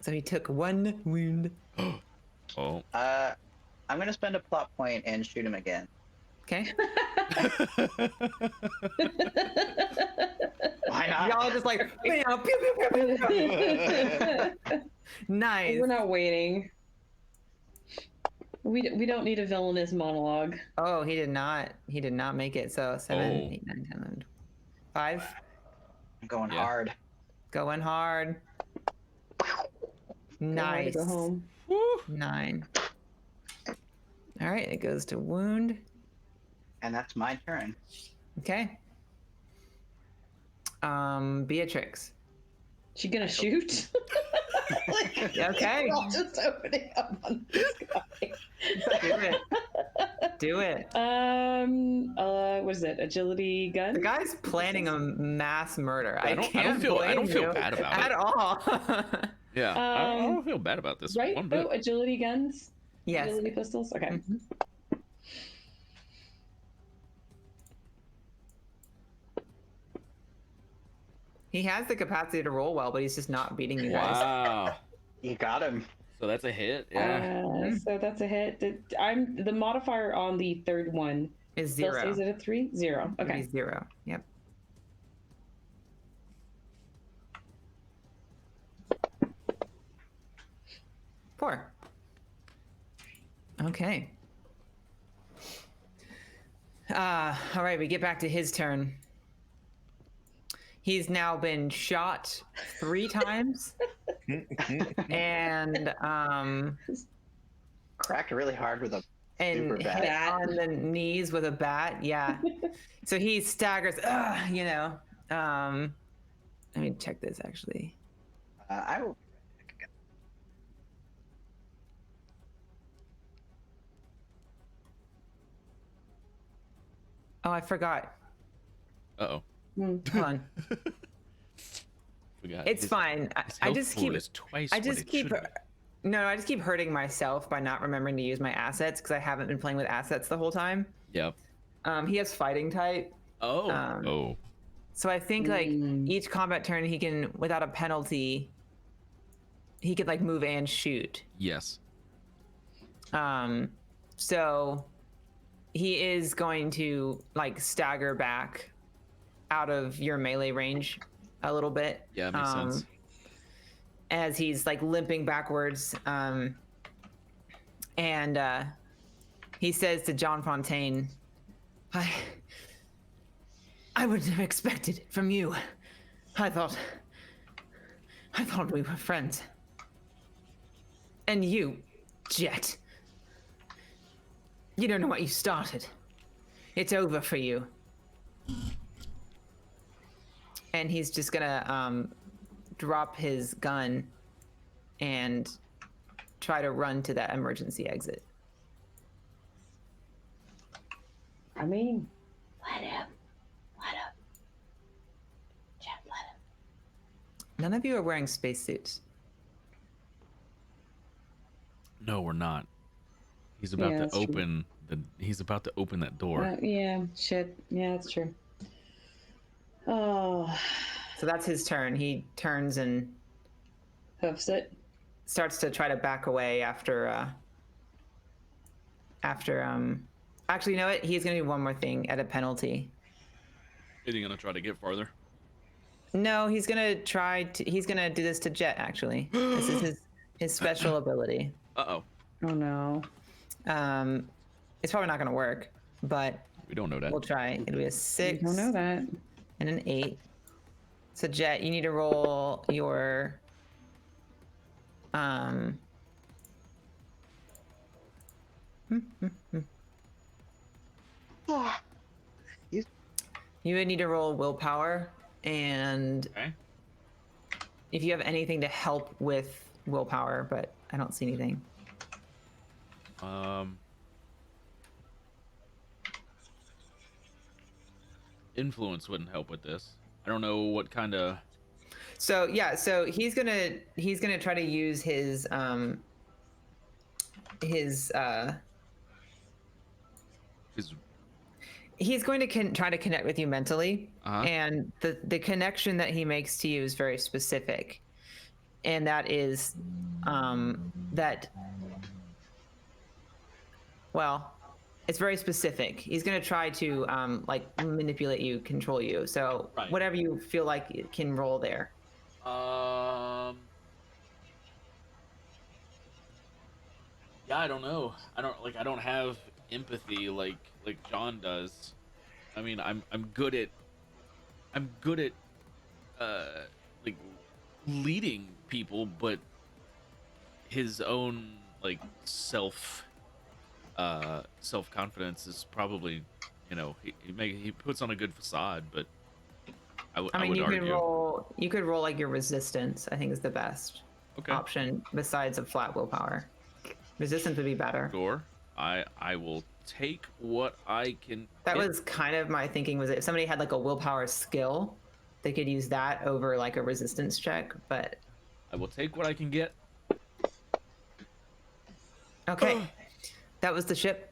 So he took 1 wound. Oh. I'm gonna spend a plot point and shoot him again. Okay. Why not? Y'all just like pew, pew, pew, pew, pew. Nice. We're not waiting. We don't need a villainous monologue. Oh, he did not. He did not make it. So 7, Oh. 8, 9, 10, 11, 5. I'm going Yeah. hard. Going hard. Go Nice. home. 9. All right, it goes to wound. And that's my turn. Okay. Beatrix. She gonna shoot? Okay. We're all just opening up on this guy. Do it. Do it. What is it? Agility gun? The guy's planning a mass murder. I don't can't feel blame you bad about at it. all. Yeah. I don't feel bad about this Right? one bit. Oh, agility guns? Yes. Agility pistols? Okay. Mhm. He has the capacity to roll well, but he's just not beating you guys. Wow. You got him. So that's a hit. Yeah. So that's a hit. I'm the modifier on the third one. Is Still 0. stays at a 3? 0. It'd Okay. be 0. Yep. Four. Okay. All right, we get back to his turn. He's now been shot 3 times, and Cracked really hard with a and Super hit bat. on the knees with a bat. Yeah. So he staggers. You know. Let me check this actually. I will. Oh, I forgot. Uh-oh. Hold on. Forgot. It's His- fine. his I health just pool keep. is twice I what just it keep. should be. No, I just keep hurting myself by not remembering to use my assets because I haven't been playing with assets the whole time. Yep. He has fighting type, Oh. Um, so I think like each combat turn he can, without a penalty, he could like move and shoot. Yes. So he is going to like stagger back out of your melee range a little bit. Yeah, makes sense. As he's like limping backwards. And he says to John Fontaine, I wouldn't have expected it from you. I thought we were friends. And you, Jet. You don't know what you started. It's over for you. And he's just gonna drop his gun and try to run to that emergency exit. I mean, let him. Let him. Jet, let him. None of you are wearing spacesuits. No, we're not. He's about Yeah, to that's true. open he's about to open that door. Yeah, shit. Yeah, that's true. Oh, So that's his turn. He turns and hoofs it. starts to try to back away after actually, you know what? He's gonna do one more thing at a penalty. Is he gonna try to get farther? No, he's gonna he's gonna do this to Jet, actually. This is his special ability. Uh-oh. Oh no. It's probably not gonna work, but We don't know that. we'll try. It'll be a I 6 don't know that. and an 8. So Jet, you need to roll your you would need to roll willpower, and Okay. if you have anything to help with willpower, but I don't see anything. Influence wouldn't help with this. I don't know what kind of. So yeah, so he's gonna try to use his he's going to try to connect with you mentally, and the connection that he makes to you is very specific, and that is that, well, it's very specific. He's going to try to like manipulate you, control you. So Right. whatever you feel like it can roll there. Yeah, I don't know. I don't have empathy like John does. I mean, I'm good at like leading people, but his own like self confidence is probably, he puts on a good facade, but I I mean, would you argue. could roll like your resistance. I think is the best Okay. option besides a flat willpower. Resistance would be better. Sure. I will take what I can. That get. was kind of my thinking, was if somebody had like a willpower skill, they could use that over like a resistance check, but I will take what I can get. okay. That was the ship.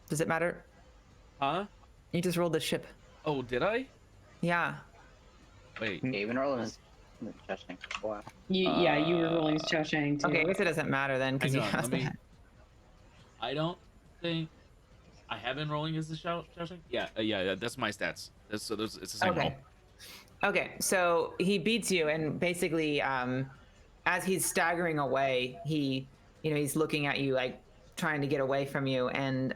Does it matter? Huh? You just rolled the ship. Oh, did I? Yeah. Wait. Yeah, even rolling is interesting. Wow. Yeah, you were rolling Shawshank too. Okay, I guess it doesn't matter then because Hang you on, have let me- that. I don't think I have been rolling as the Shawshank. Yeah, yeah, that's my stats. It's the same roll. Okay. Okay, so he beats you, and basically, as he's staggering away, he's looking at you like trying to get away from you, and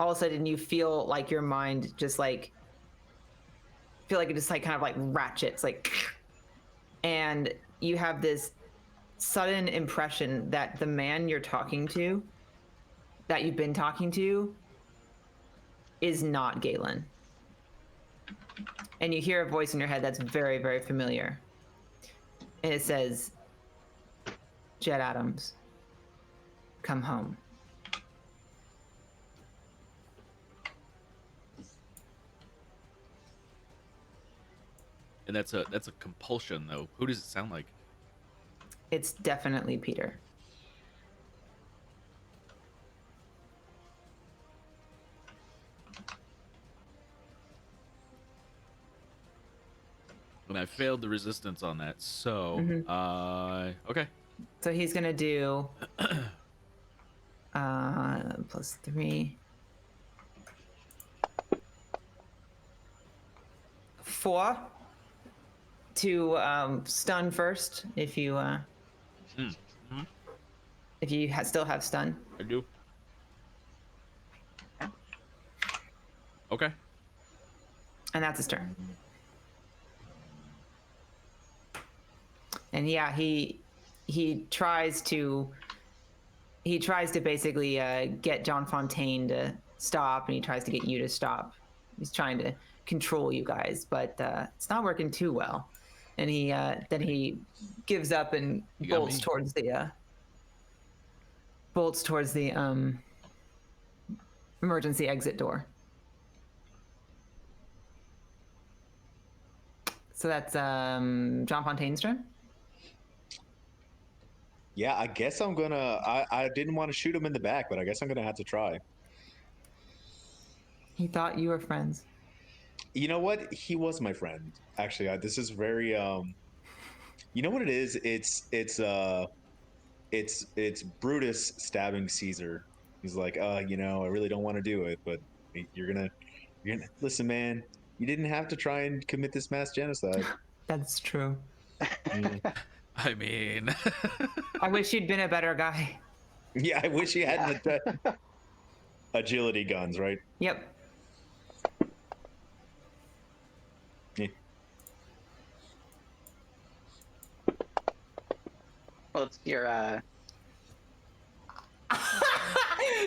all of a sudden you feel like your mind just like it just like kind of like ratchets, like, and you have this sudden impression that the man you've been talking to, is not Galen. And you hear a voice in your head that's very, very familiar. And it says, Jed Adams, come home. And that's a compulsion though. Who does it sound like? It's definitely Peter. And I failed the resistance on that. So, okay. So he's gonna do +3. 4 to stun first if you still have stun. I do. Okay. And that's his turn. And yeah, he tries to basically get John Fontaine to stop, and he tries to get you to stop. He's trying to control you guys, but it's not working too well. And then he gives up and You got bolts me. towards the emergency exit door. So that's John Fontaine's turn. Yeah, I guess I'm gonna. I didn't want to shoot him in the back, but I guess I'm gonna have to try. He thought you were friends. You know what? He was my friend. Actually, this is very. You know what it is? It's Brutus stabbing Caesar. He's like, you know, I really don't want to do it, but you're gonna listen, man. You didn't have to try and commit this mass genocide. That's true. I mean, I wish you'd been a better guy. Yeah, I wish he hadn't had agility guns, right? Yep. Yeah. Well, it's your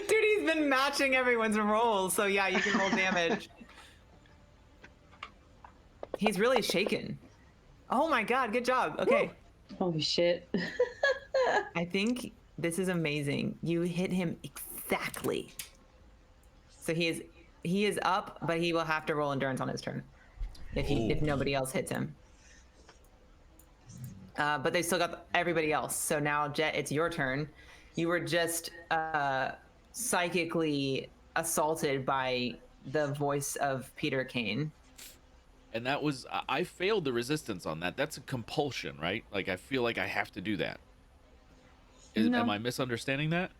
Dude, he's been matching everyone's rolls, so yeah, you can roll damage. He's really shaken. Oh my god, good job. Okay. Holy shit. I think this is amazing. You hit him exactly. So he is up, but he will have to roll endurance on his turn. If nobody else hits him. But they still got everybody else. So now, Jet, it's your turn. You were just psychically assaulted by the voice of Peter Kane. and that was I failed the resistance on that. That's a compulsion, right? Like I feel like I have to do that. No. Am I misunderstanding that?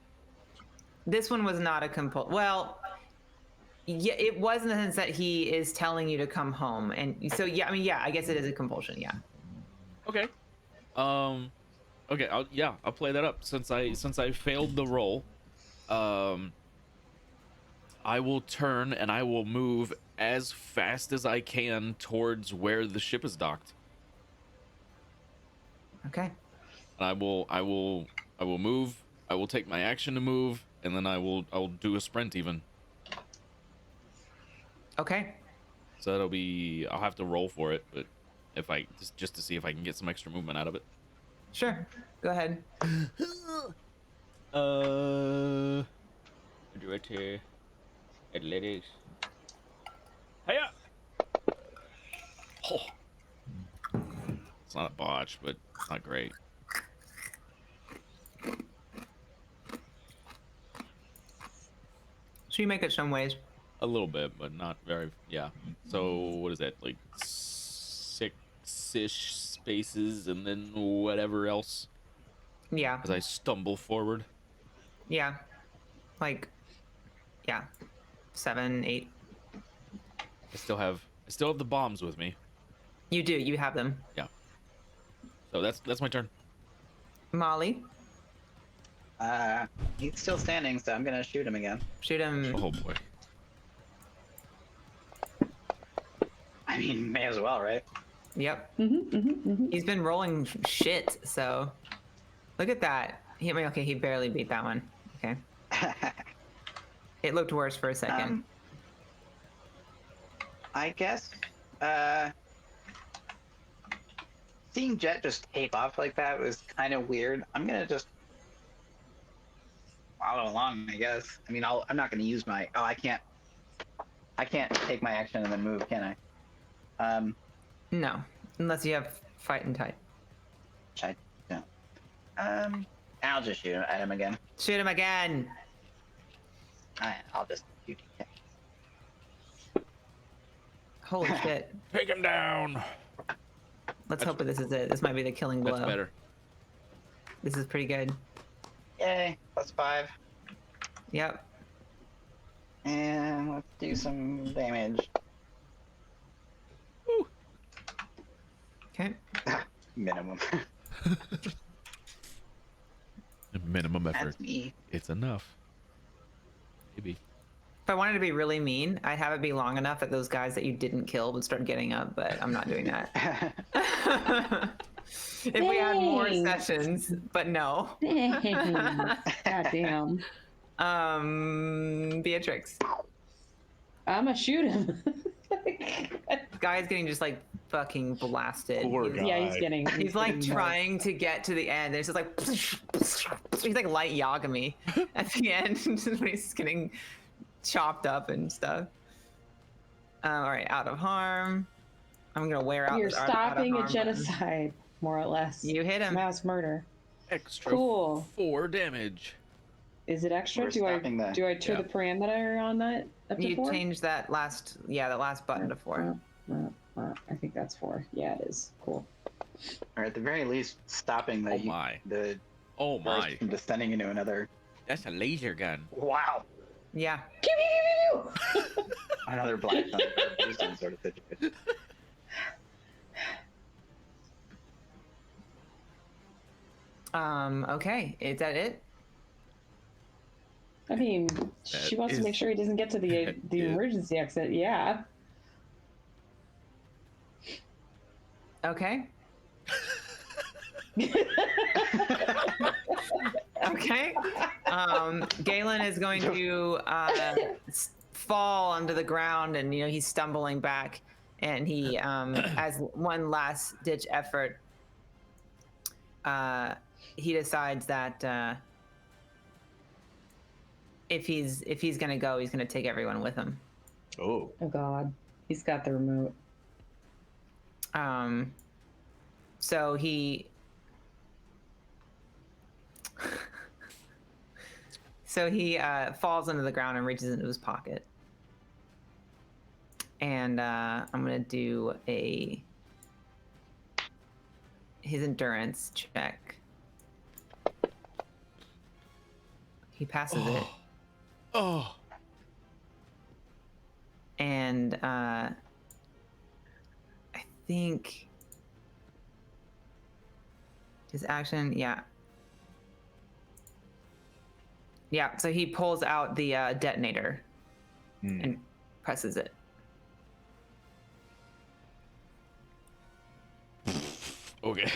This one was not a compulsion. Well, yeah, it was in the sense that he is telling you to come home, and so yeah, I mean, yeah, I guess it is a compulsion. Yeah. Okay. Okay. I'll play that up since I failed the roll. I will turn and I will move as fast as I can towards where the ship is docked. Okay. And I will move. I will take my action to move, and then I'll do a sprint even. Okay. So I'll have to roll for it, but if I just to see if I can get some extra movement out of it. Sure. Go ahead. Right here. Athletics. Hiya! Oh. It's not a botch, but it's not great. So you make it some ways. A little bit, but not very. Yeah. So what is that? Like 6-ish spaces, and then whatever else Yeah. as I stumble forward. Yeah. Like, yeah. 7, 8. I still have the bombs with me. You do. You have them. Yeah. So that's my turn. Molly, He's still standing, so I'm gonna shoot him again. shoot him. Oh boy. I mean, may as well, right? Yep. He's been rolling shit, so look at that. Okay, he barely beat that one. Okay. It looked worse for a second. I guess, seeing Jet just tape off like that was kind of weird. I'm gonna just follow along, I guess. I mean, I'm not gonna use my. Oh, I can't take my action and then move, can I? No, unless you have fight and type. Which I don't. I'll just shoot at him again. Shoot him again. I'll just shoot him. Holy shit. Take him down. Let's hope that this is it. This might be the killing blow. That's better. This is pretty good. Yay, +5. Yep. And let's do some damage. Okay. Minimum. Minimum effort. That's me. It's enough. Maybe. If I wanted to be really mean, I'd have it be long enough that those guys that you didn't kill would start getting up, but I'm not doing that. If we had more Dang. sessions, but no. God damn. Beatrix. I'm gonna shoot him. This guy is getting just like fucking blasted. Poor He's- guy. Yeah, he's getting. He's like getting trying to get to the end. It's just like he's like light Yagami at the end when he's getting chopped up and stuff. All right, out of harm. I'm gonna wear out. You're this out of stopping a harm button. genocide, more or less. You hit him. Mass murder. extra Cool. 4 damage. Is it extra? We're Do I stopping the- do I turn Yeah. the parameter on that up to You 4? changed that last button to 4. I think that's 4. Yeah, it is. Cool. Or at the very least, stopping Oh my. the Oh burst my. from descending into another. That's a laser gun. Wow. Yeah. Another black sun or blue sun sort of situation. Okay. Is that it? I mean, she wants to make sure he doesn't get to the that is- emergency exit. Yeah. Okay. Okay. Galen is going to fall onto the ground, and he's stumbling back, and he, as one last ditch effort, he decides that if he's gonna go, he's gonna take everyone with him. Oh, Oh God, he's got the remote. So he. So he falls into the ground and reaches into his pocket. And I'm gonna do his endurance check. He passes it, Oh. and I think his action, yeah. So he pulls out the detonator and presses it. Okay.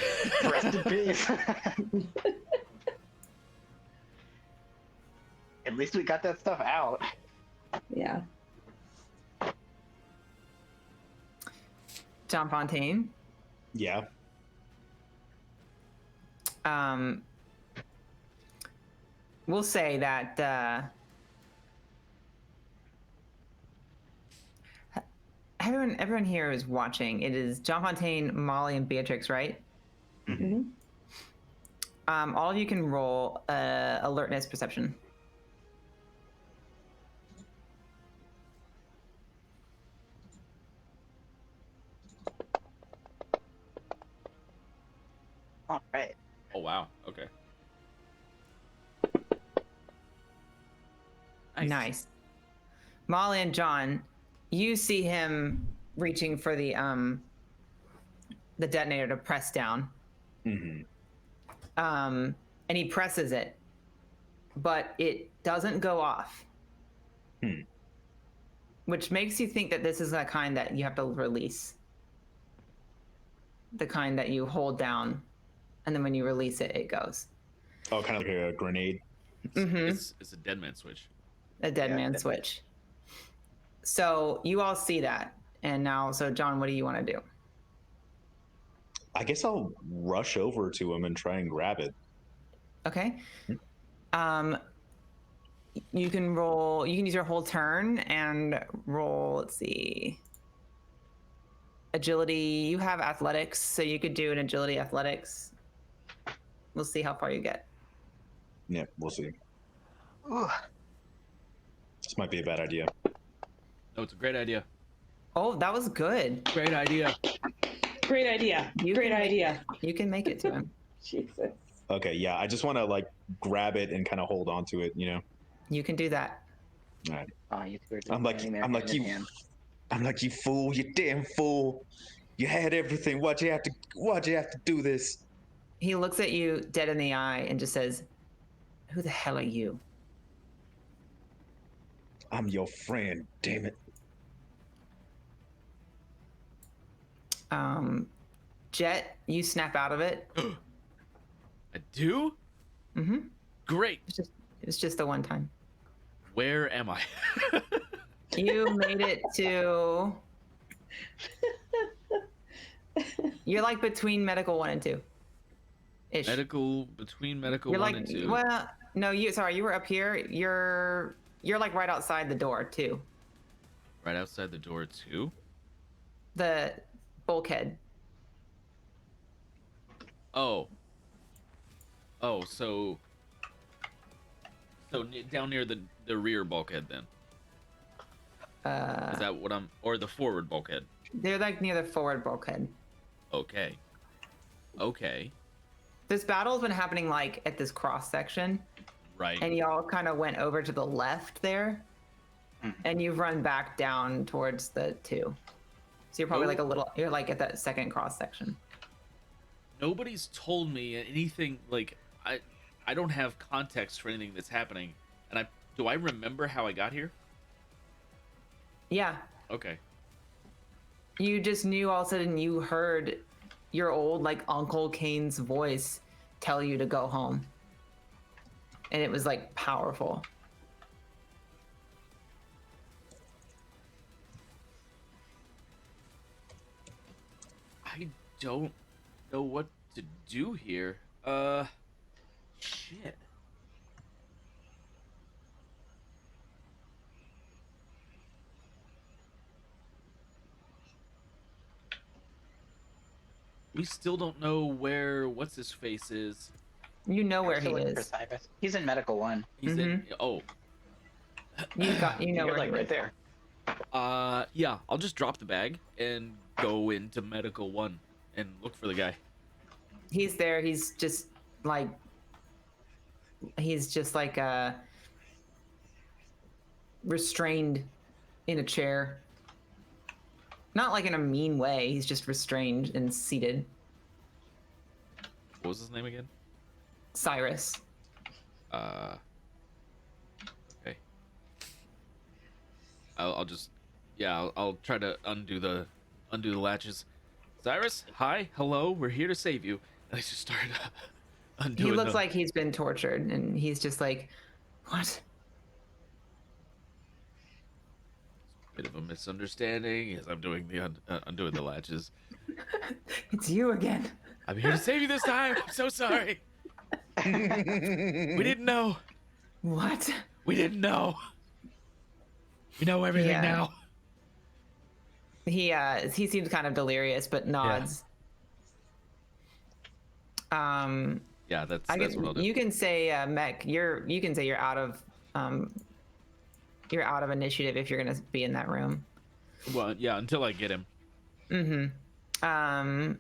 Rest in peace. At least we got that stuff out. Yeah. John Fontaine. yeah. We'll say that everyone here is watching. It is John Fontaine, Molly, and Beatrix, right? hmm All of you can roll alertness perception. All right. Oh wow. Okay. Nice. Molly and John, you see him reaching for the detonator to press down. hmm And he presses it, but it doesn't go off. Which makes you think that this is the kind that you have to release. The kind that you hold down, and then when you release it, it goes. Oh, kind of like a grenade. Mm-hmm. It's a dead man switch. A dead Yeah, man dead switch. So you all see that, and now, so John, what do you want to do? I guess I'll rush over to him and try and grab it. Okay. You can roll. You can use your whole turn and roll. Let's see. Agility. You have athletics, so you could do an agility athletics. We'll see how far you get. Yeah, we'll see. Ooh. This might be a bad idea. No, it's a great idea. Oh, that was good. Great idea. Great idea. Great idea. You can make it to him. Jesus. Okay, yeah, I just want to like grab it and kind of hold on to it, you know. You can do that. All right. Oh, you two are just I'm like, standing there I'm like hand in you, hand. I'm like you fool, you damn fool. You had everything. Why'd you have to do this? He looks at you dead in the eye and just says, "Who the hell are you?" I'm your friend, damn it. Jet, you snap out of it. I do? Mm-hmm. Great. It's just the one time. Where am I? You made it to. You're like between medical 1 and 2. Ish. Between medical You're 1 like, and 2. well, no, you were up here. You're like right outside the door too. Right outside the door too. The bulkhead. Oh. Oh, so down near the rear bulkhead then. Is that what I'm, or the forward bulkhead? They're like near the forward bulkhead. Okay. Okay. This battle's been happening like at this cross section, Right. and y'all kind of went over to the left there, and you've run back down towards the 2. So you're probably like a little. You're like at that second cross section. Nobody's told me anything. Like I don't have context for anything that's happening, and do I remember how I got here? Yeah, Okay. you just knew all of a sudden you heard your old like Uncle Kane's voice tell you to go home, and it was like powerful. I don't know what to do here. Shit. We still don't know where what's his face is. You know where he Still looking for is. Cyrus. He's in medical 1. He's in. Oh. You know You're where like he right is. there. Yeah. I'll just drop the bag and go into medical 1 and look for the guy. He's there. He's just like restrained in a chair. Not like in a mean way. He's just restrained and seated. What was his name again? Cyrus. Okay. I'll just, yeah, I'll try to undo the latches. Cyrus, hi, hello, we're here to save you. And I just started undoing. He looks like he's been tortured, and he's just like, what? bit of a misunderstanding as I'm doing the undoing the latches. It's you again. I'm here to save you this time. I'm so sorry. We didn't know. What? We didn't know. We know everything Yeah. now. He seems kind of delirious, but nods. Yeah, that's I what I'll can, do. you can say, Mech, you can say you're out of initiative if you're gonna be in that room. Well, yeah, until I get him.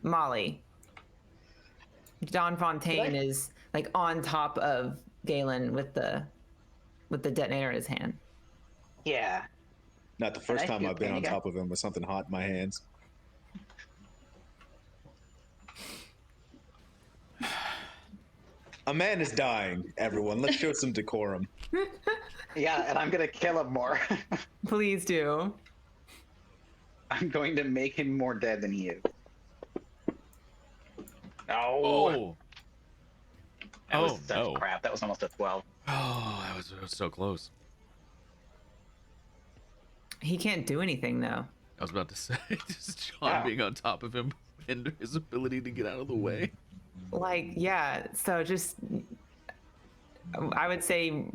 Molly. Don Fontaine is like on top of Galen with the detonator in his hand. Yeah. Not the first I time feel I've been on kinda top of him with something hot in my hands. A man is dying, everyone. Let's show some decorum. Yeah, and I'm gonna kill him more. Please do. I'm going to make him more dead than he is. No. Oh. That was Oh, such no. crap. That was almost a 12. Oh, that was so close. He can't do anything though. I was about to say, just John Wow. being on top of him hinder his ability to get out of the way. Like, yeah, so just I would say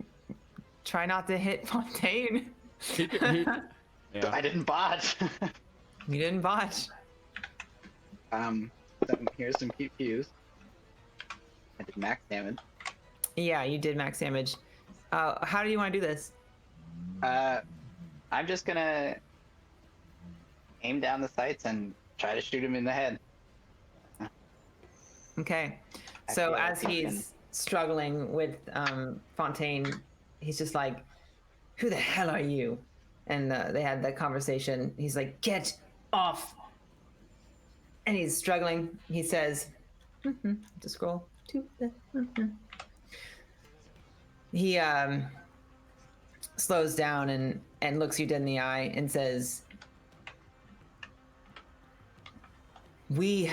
try not to hit Fontaine. Yeah. I didn't botch. You didn't botch. Here's some QQs. I did max damage. Yeah, you did max damage. How do you want to do this? I'm just gonna aim down the sights and try to shoot him in the head. Okay. I So feel like as he he's struggling with Fontaine, he's just like, "Who the hell are you?" And they had that conversation. He's like, "Get off!" And he's struggling. He says, to scroll to the. He slows down and looks you dead in the eye and says, "We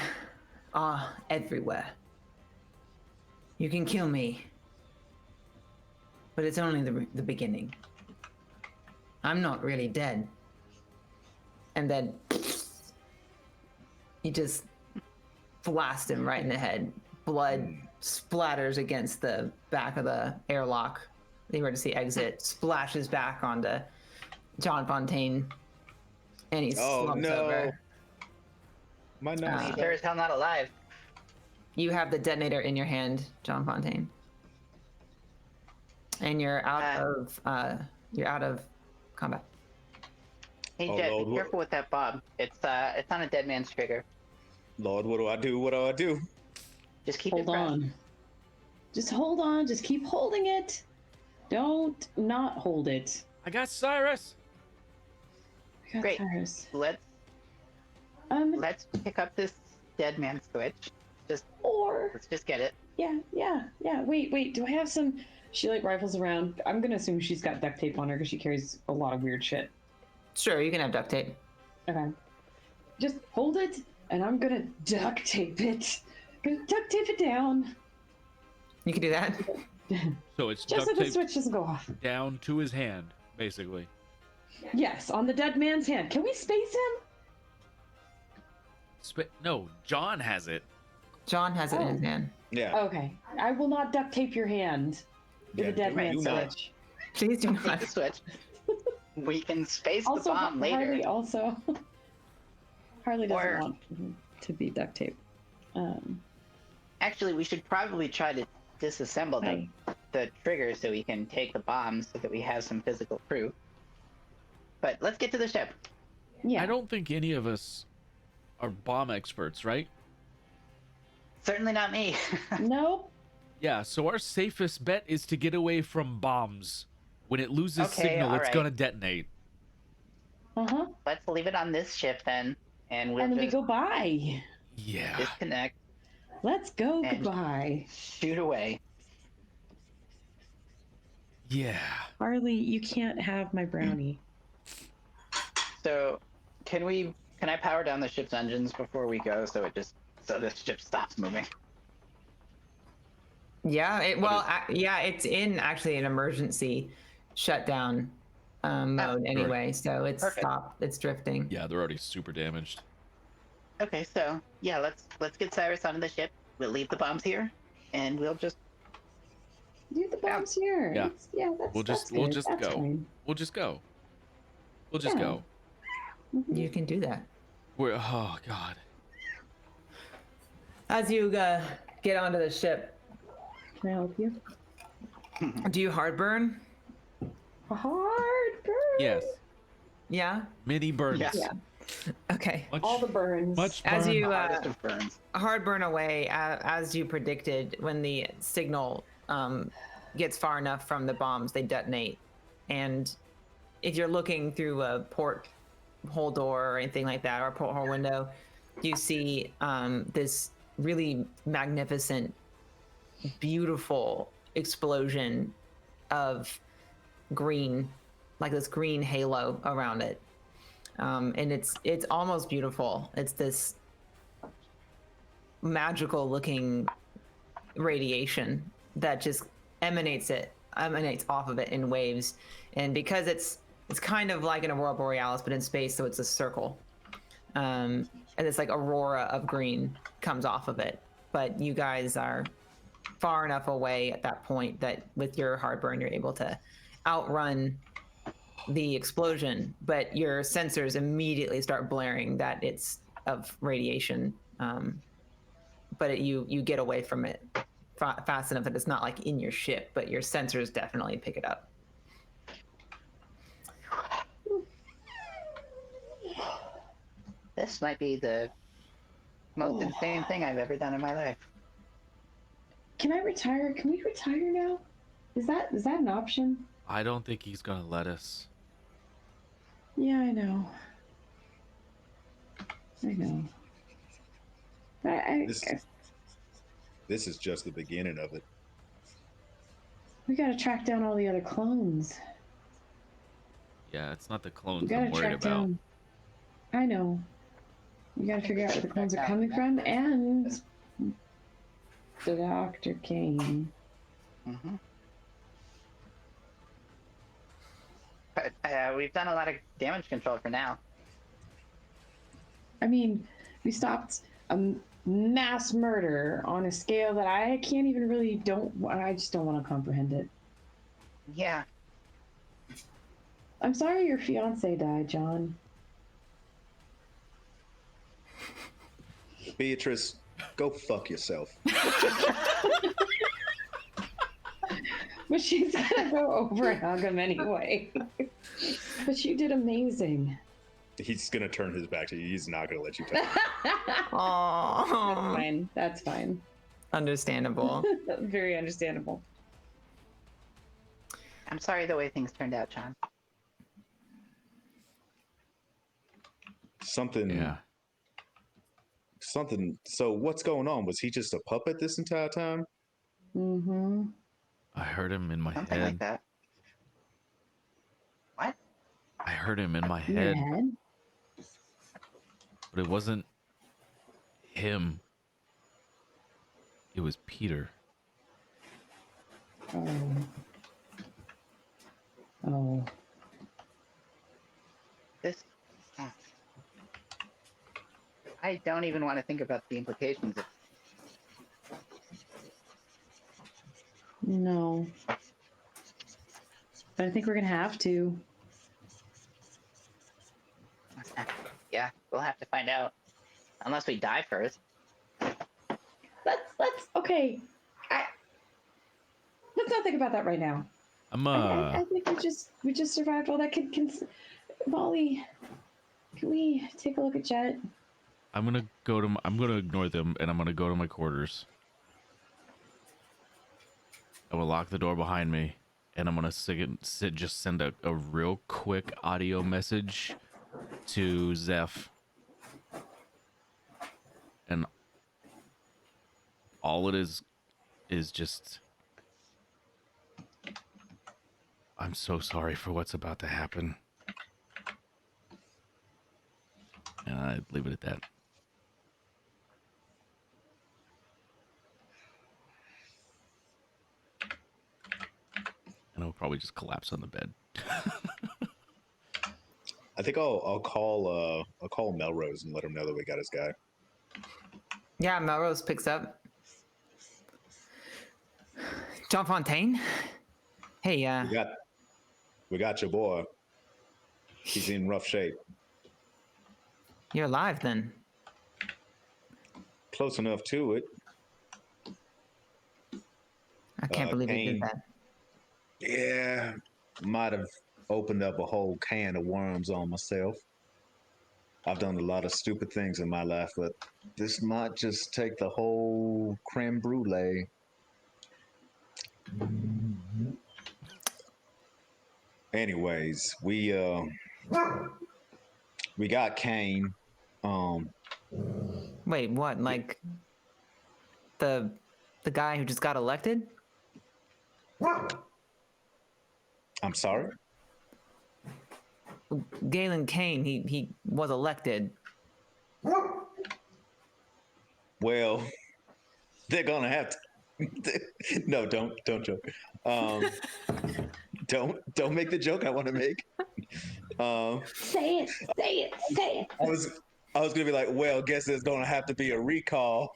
are everywhere. You can kill me, but it's only the beginning. I'm not really dead." And then you just blast him right in the head. Blood splatters against the back of the airlock, the emergency exit, splashes back onto John Fontaine, and he Oh, slumps no. over. My nose. He's sure as hell not alive. you have the detonator in your hand, John Fontaine, and you're out of combat. Hey, Oh, Jet, Lord, be what- careful with that bob. It's on a dead man's trigger. Lord, what do I do? What do I do? Just keep Hold it pressed. on. Just hold on. Just keep holding it. Don't not hold it. I got Cyrus. I got Great. Cyrus. Let's pick up this dead man switch. Or Let's just get it. yeah. Wait. Do I have some? She like rifles around. I'm gonna assume she's got duct tape on her because she carries a lot of weird shit. Sure, you can have duct tape. Okay. Just hold it, and I'm gonna duct tape it. Gonna duct tape it down. You can do that. So it's Just so duct the taped switch doesn't go off. down to his hand, basically. Yes, on the dead man's hand. Can we space him? No, John has it. John has it in his Oh. hand. Yeah. Okay. I will not duct tape your hand with Yeah, a dead do man's not. switch. Please do Keep not. the switch. We can space the Also, bomb later. Harley also. Harley doesn't Or- want to be duct taped. Actually, we should probably try to disassemble Right. the trigger so we can take the bomb so that we have some physical proof. But let's get to the ship. Yeah. I don't think any of us are bomb experts, right? Certainly not me. Nope. Yeah, so our safest bet is to get away from bombs. When it loses Okay, signal, it's alright. gonna detonate. Uh-huh. Let's leave it on this ship then, and we'll And then we just go by. Yeah. disconnect, Let's go And- goodbye. shoot away. Yeah. Harley, you can't have my brownie. So, can I power down the ship's engines before we go so the ship stops moving? Yeah, it's in actually an emergency shutdown mode anyway, so it's Perfect. stopped. It's drifting. Yeah, they're already super damaged. Okay, so yeah, let's get Cyrus onto the ship. We'll leave the bombs here, and we'll just Dude, the bomb's here. Yeah. That's We'll that's just good. That's go. fine. We'll just go. We'll just Yeah. go. You can do that. Oh god. As you get onto the ship, Can I help you? do you heartburn? A hard burn. Yes. Yeah. Mini burns. Yeah. Okay. Much, All the burns. much As burn. you hardest of burns. heartburn away, as you predicted, when the signal gets far enough from the bombs, they detonate. And if you're looking through a porthole door or anything like that, or a porthole window, you see this really magnificent, beautiful explosion of green, like this green halo around it. And it's almost beautiful. It's this magical looking radiation that just emanates off of it in waves. And because it's kind of like an aurora borealis but in space, so it's a circle, and it's like aurora of green comes off of it. But you guys are far enough away at that point that with your heartburn you're able to outrun the explosion, but your sensors immediately start blaring that it's of radiation. But you get away from it fast enough that it's not like in your ship, but your sensors definitely pick it up. This might be the most insane thing I've ever done in my life. Can I retire? Can we retire now? Is that an option? I don't think he's gonna let us. Yeah, I know. I know. This is just the beginning of it. We gotta track down all the other clones. Yeah, it's not the We clones gotta I'm worried track about. down. I know. We gotta figure out where the clones are coming from, and the Dr. Kane. Mm-hmm. But we've done a lot of damage control for now. I mean, we stopped a mass murder on a scale that I can't even really I just don't want to comprehend it. Yeah. I'm sorry your fiance died, John. Beatrice, Go fuck yourself. But she's gonna go over and hug him anyway. But you did amazing. He's gonna turn his back to you. He's not gonna let you touch him. That's Oh, fine. That's fine. understandable. Very understandable. I'm sorry the way things turned out, John. Something. Yeah. Something. So what's going on? Was he just a puppet this entire time? Mm-hmm. I heard him in my Something head. like that. What? I heard him in my Your head, head? but it wasn't him. It was Peter. Oh. Oh. This. I don't even want to think about the implications. No. But I think we're gonna have to. Yeah, we'll have to find out. Unless we die first. Let's okay. Let's not think about that right now. I think we just survived all that. Can Molly, can we take a look at Jet? I'm gonna ignore them, and I'm gonna go to my quarters. I will lock the door behind me, and I'm gonna just send a real quick audio message to Zeph. And all it is just, I'm so sorry for what's about to happen. And I'd leave it at that. And I'll probably just collapse on the bed. I think I'll call Melrose and let him know that we got his guy. Yeah, Melrose picks up. John Fontaine? Hey, We got your boy. He's in rough shape. you're alive then. Close enough to it. I can't believe you did Kane. that. Yeah, might have opened up a whole can of worms on myself. I've done a lot of stupid things in my life, but this might just take the whole creme brulee. Anyways, we got Kane. Wait, what? Like the guy who just got elected? I'm sorry. Galen Kane, he was elected. Well, they're gonna have to. No, don't joke. Don't make the joke I want to make. Say it. I was gonna be like, well, guess there's gonna have to be a recall.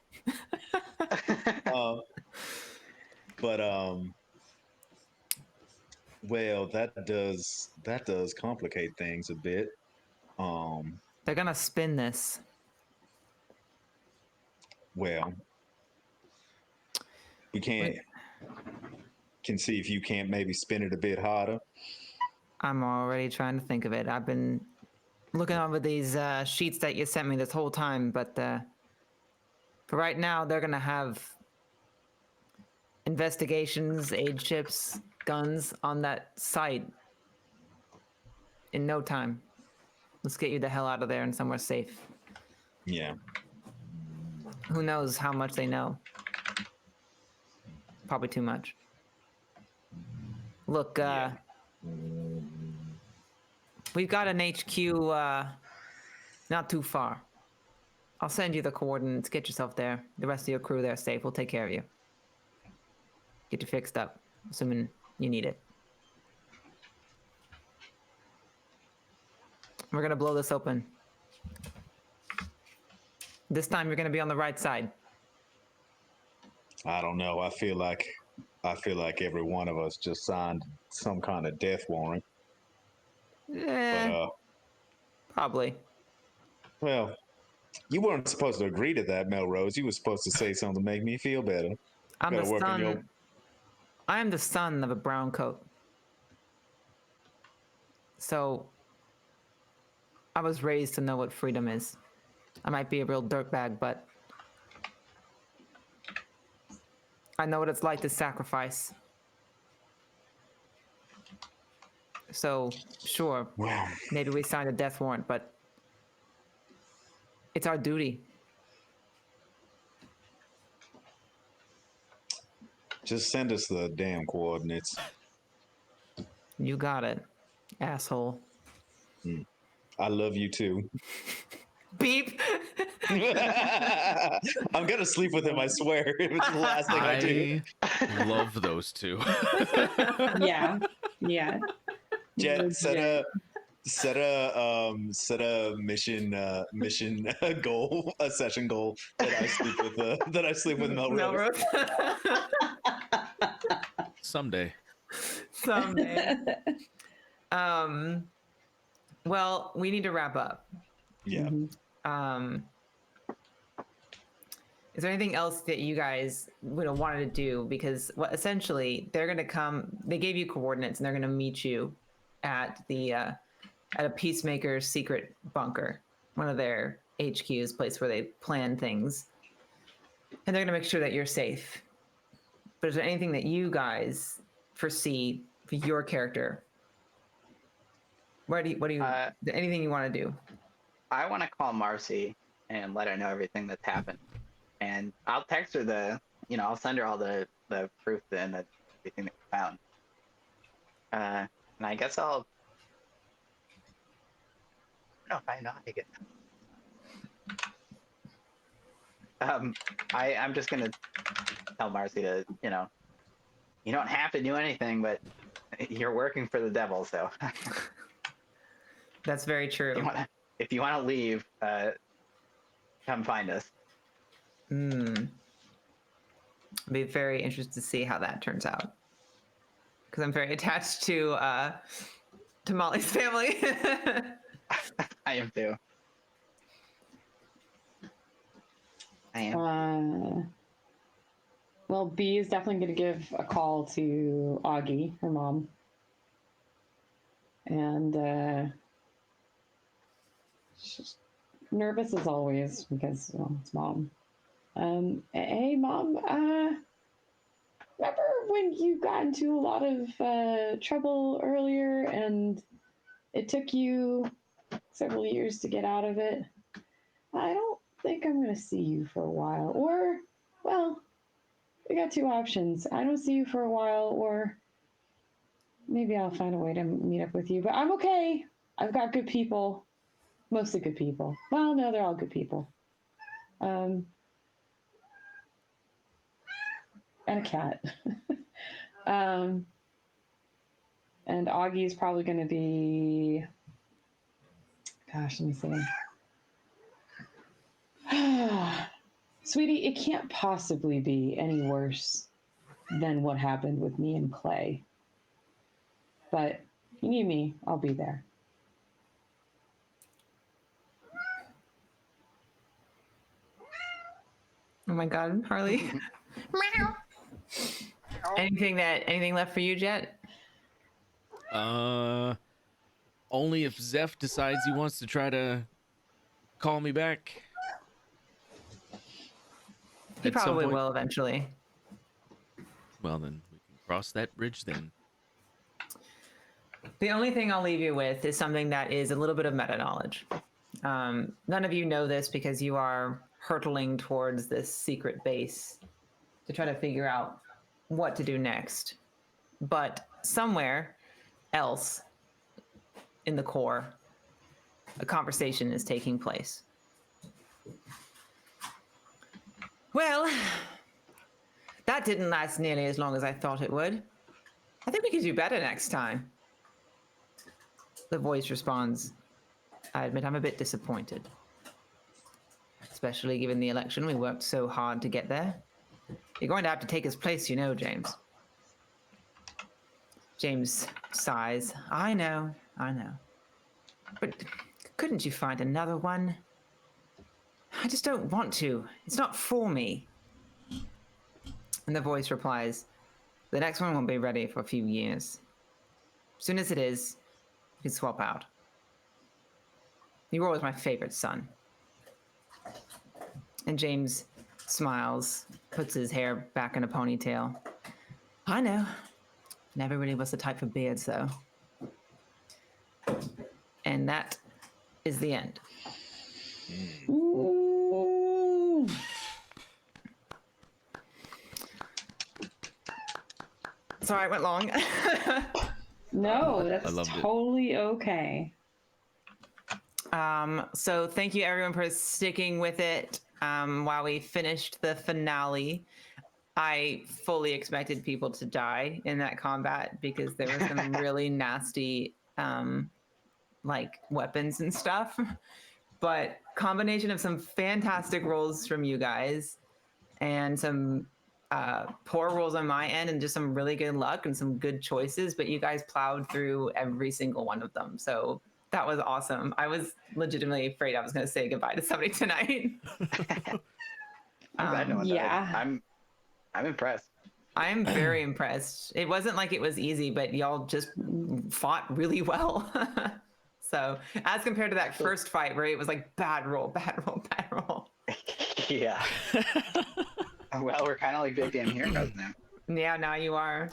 Well, that does complicate things a bit. They're gonna spin this. Well, we can see if you can't maybe spin it a bit harder. I'm already trying to think of it. I've been looking over these sheets that you sent me this whole time, but for right now, they're gonna have investigations, aid ships, guns on that site in no time. Let's get you the hell out of there and somewhere safe. Yeah. Who knows how much they know? Probably too much. Look, we've got an HQ not too far. I'll send you the coordinates. Get yourself there. The rest of your crew there safe. We'll take care of you. Get you fixed up, assuming you need it. We're gonna blow this open. This time you're gonna be on the right side. I don't know. I feel like every one of us just signed some kind of death warrant. But Probably. well, You weren't supposed to agree to that, Melrose. You were supposed to say something to make me feel better. I'm Gotta the work on your- son. I am the son of a brown coat. So I was raised to know what freedom is. I might be a real dirtbag, but I know what it's like to sacrifice. So, sure, Well, maybe we signed a death warrant, but it's our duty. just send us the damn coordinates. You got it, asshole. I love you too. Beep. I'm gonna sleep with him, I swear. It's the last thing I do. I love those two. Yeah. Yeah. Jet, Legit. set a mission goal, a session goal that I sleep with Melrose. Melrose. Someday. Someday. Well, we need to wrap up. Yeah. Is there anything else that you guys wanted to do? Because what essentially they're going to come. They gave you coordinates, and they're going to meet you at the at a Peacemaker's secret bunker, one of their HQ's, place where they plan things, and they're going to make sure that you're safe. But is there anything that you guys foresee for your character? What do you anything you want to do? I want to call Marcy and let her know everything that's happened, and I'll text her I'll send her all the proof and everything that we found. And I guess I don't know if I know how to get. I'm just gonna tell Marcy to, you don't have to do anything, but you're working for the devil, so. That's very true. If you want to leave, come find us. I'd be very interested to see how that turns out, because I'm very attached to Molly's family. I am too. I am. Well, B is definitely going to give a call to Augie, her mom. And she's nervous as always because, well, it's mom. Hey, Mom, remember when you got into a lot of trouble earlier and it took you several years to get out of it? I don't think I'm going to see you for a while. Or, well, we got two options. I don't see you for a while, or maybe I'll find a way to meet up with you. But I'm okay. I've got good people. Mostly good people. Well, no, they're all good people. And a cat. And Augie's probably going to be... Gosh, let me see. Sweetie, it can't possibly be any worse than what happened with me and Clay. But if you need me, I'll be there. Oh my God, Harley. Anything left for you, Jet? Only if Zeph decides he wants to try to call me back. He At some probably point. will eventually. Well, then we can cross that bridge then. The only thing I'll leave you with is something that is a little bit of meta knowledge. None of you know this because you are hurtling towards this secret base to try to figure out what to do next. But somewhere else in the core, a conversation is taking place. Well, that didn't last nearly as long as I thought it would. I think we could do better next time. The voice responds, I admit I'm a bit disappointed. Especially given the election, we worked so hard to get there. You're going to have to take his place, you know, James. James sighs. I know. But couldn't you find another one? I just don't want to. It's not for me. And the voice replies, the next one won't be ready for a few years. As soon as it is, you can swap out. You were always my favorite son. And James smiles, puts his hair back in a ponytail. I know. Never really was the type for beards, though. And that is the end. Ooh. Sorry, it went long. No, that's loved it. totally okay. So thank you everyone for sticking with it while we finished the finale. I fully expected people to die in that combat because there were some really nasty like weapons and stuff. But combination of some fantastic rolls from you guys and some poor rolls on my end and just some really good luck and some good choices, but you guys plowed through every single one of them. So that was awesome. I was legitimately afraid I was going to say goodbye to somebody tonight. I'm glad no one died. Yeah. I'm impressed. I'm very impressed. It wasn't like it was easy, but y'all just fought really well. So as compared to that first fight where it was like bad roll, bad roll, bad roll. Yeah. Well, we're kind of like big damn heroes now. Yeah, now you are.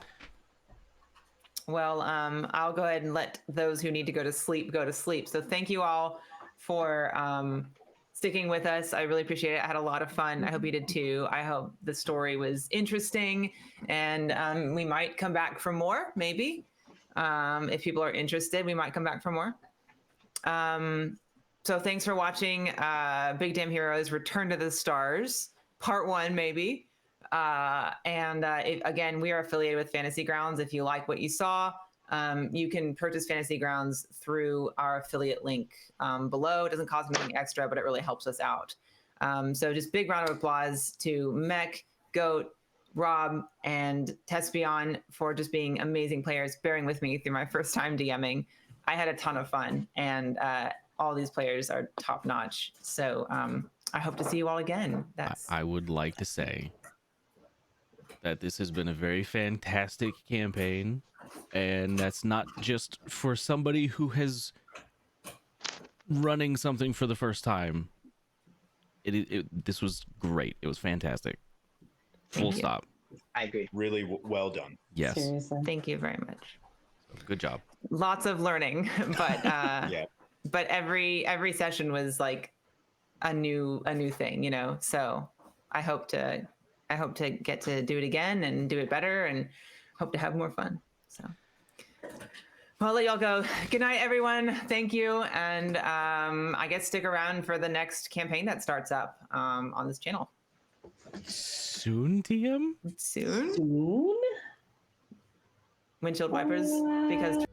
Well, I'll go ahead and let those who need to go to sleep. So thank you all for sticking with us. I really appreciate it. I had a lot of fun. I hope you did too. I hope the story was interesting, and we might come back for more, maybe. If people are interested, we might come back for more. So thanks for watching Big Damn Heroes Return to the Stars, Part 1, maybe. Again, we are affiliated with Fantasy Grounds. If you like what you saw, you can purchase Fantasy Grounds through our affiliate link below. It doesn't cost anything extra, but it really helps us out. So just big round of applause to Mech, Goat, Rob, and Tespion for just being amazing players, bearing with me through my first time DMing. I had a ton of fun, and all these players are top notch. So I hope to see you all again. I would like to say that this has been a very fantastic campaign, and that's not just for somebody who has running something for the first time. This was great. It was fantastic. Full you. stop. I agree. Really well done. Yes. Seriously. Thank you very much. Good job. Lots of learning, but Yeah. but every session was like a new thing, you know. So I hope to get to do it again and do it better, and hope to have more fun. So well, I'll let y'all go. Good night, everyone. Thank you, and I guess stick around for the next campaign that starts up on this channel Soon, TM? soon. Soon? Windshield wipers, because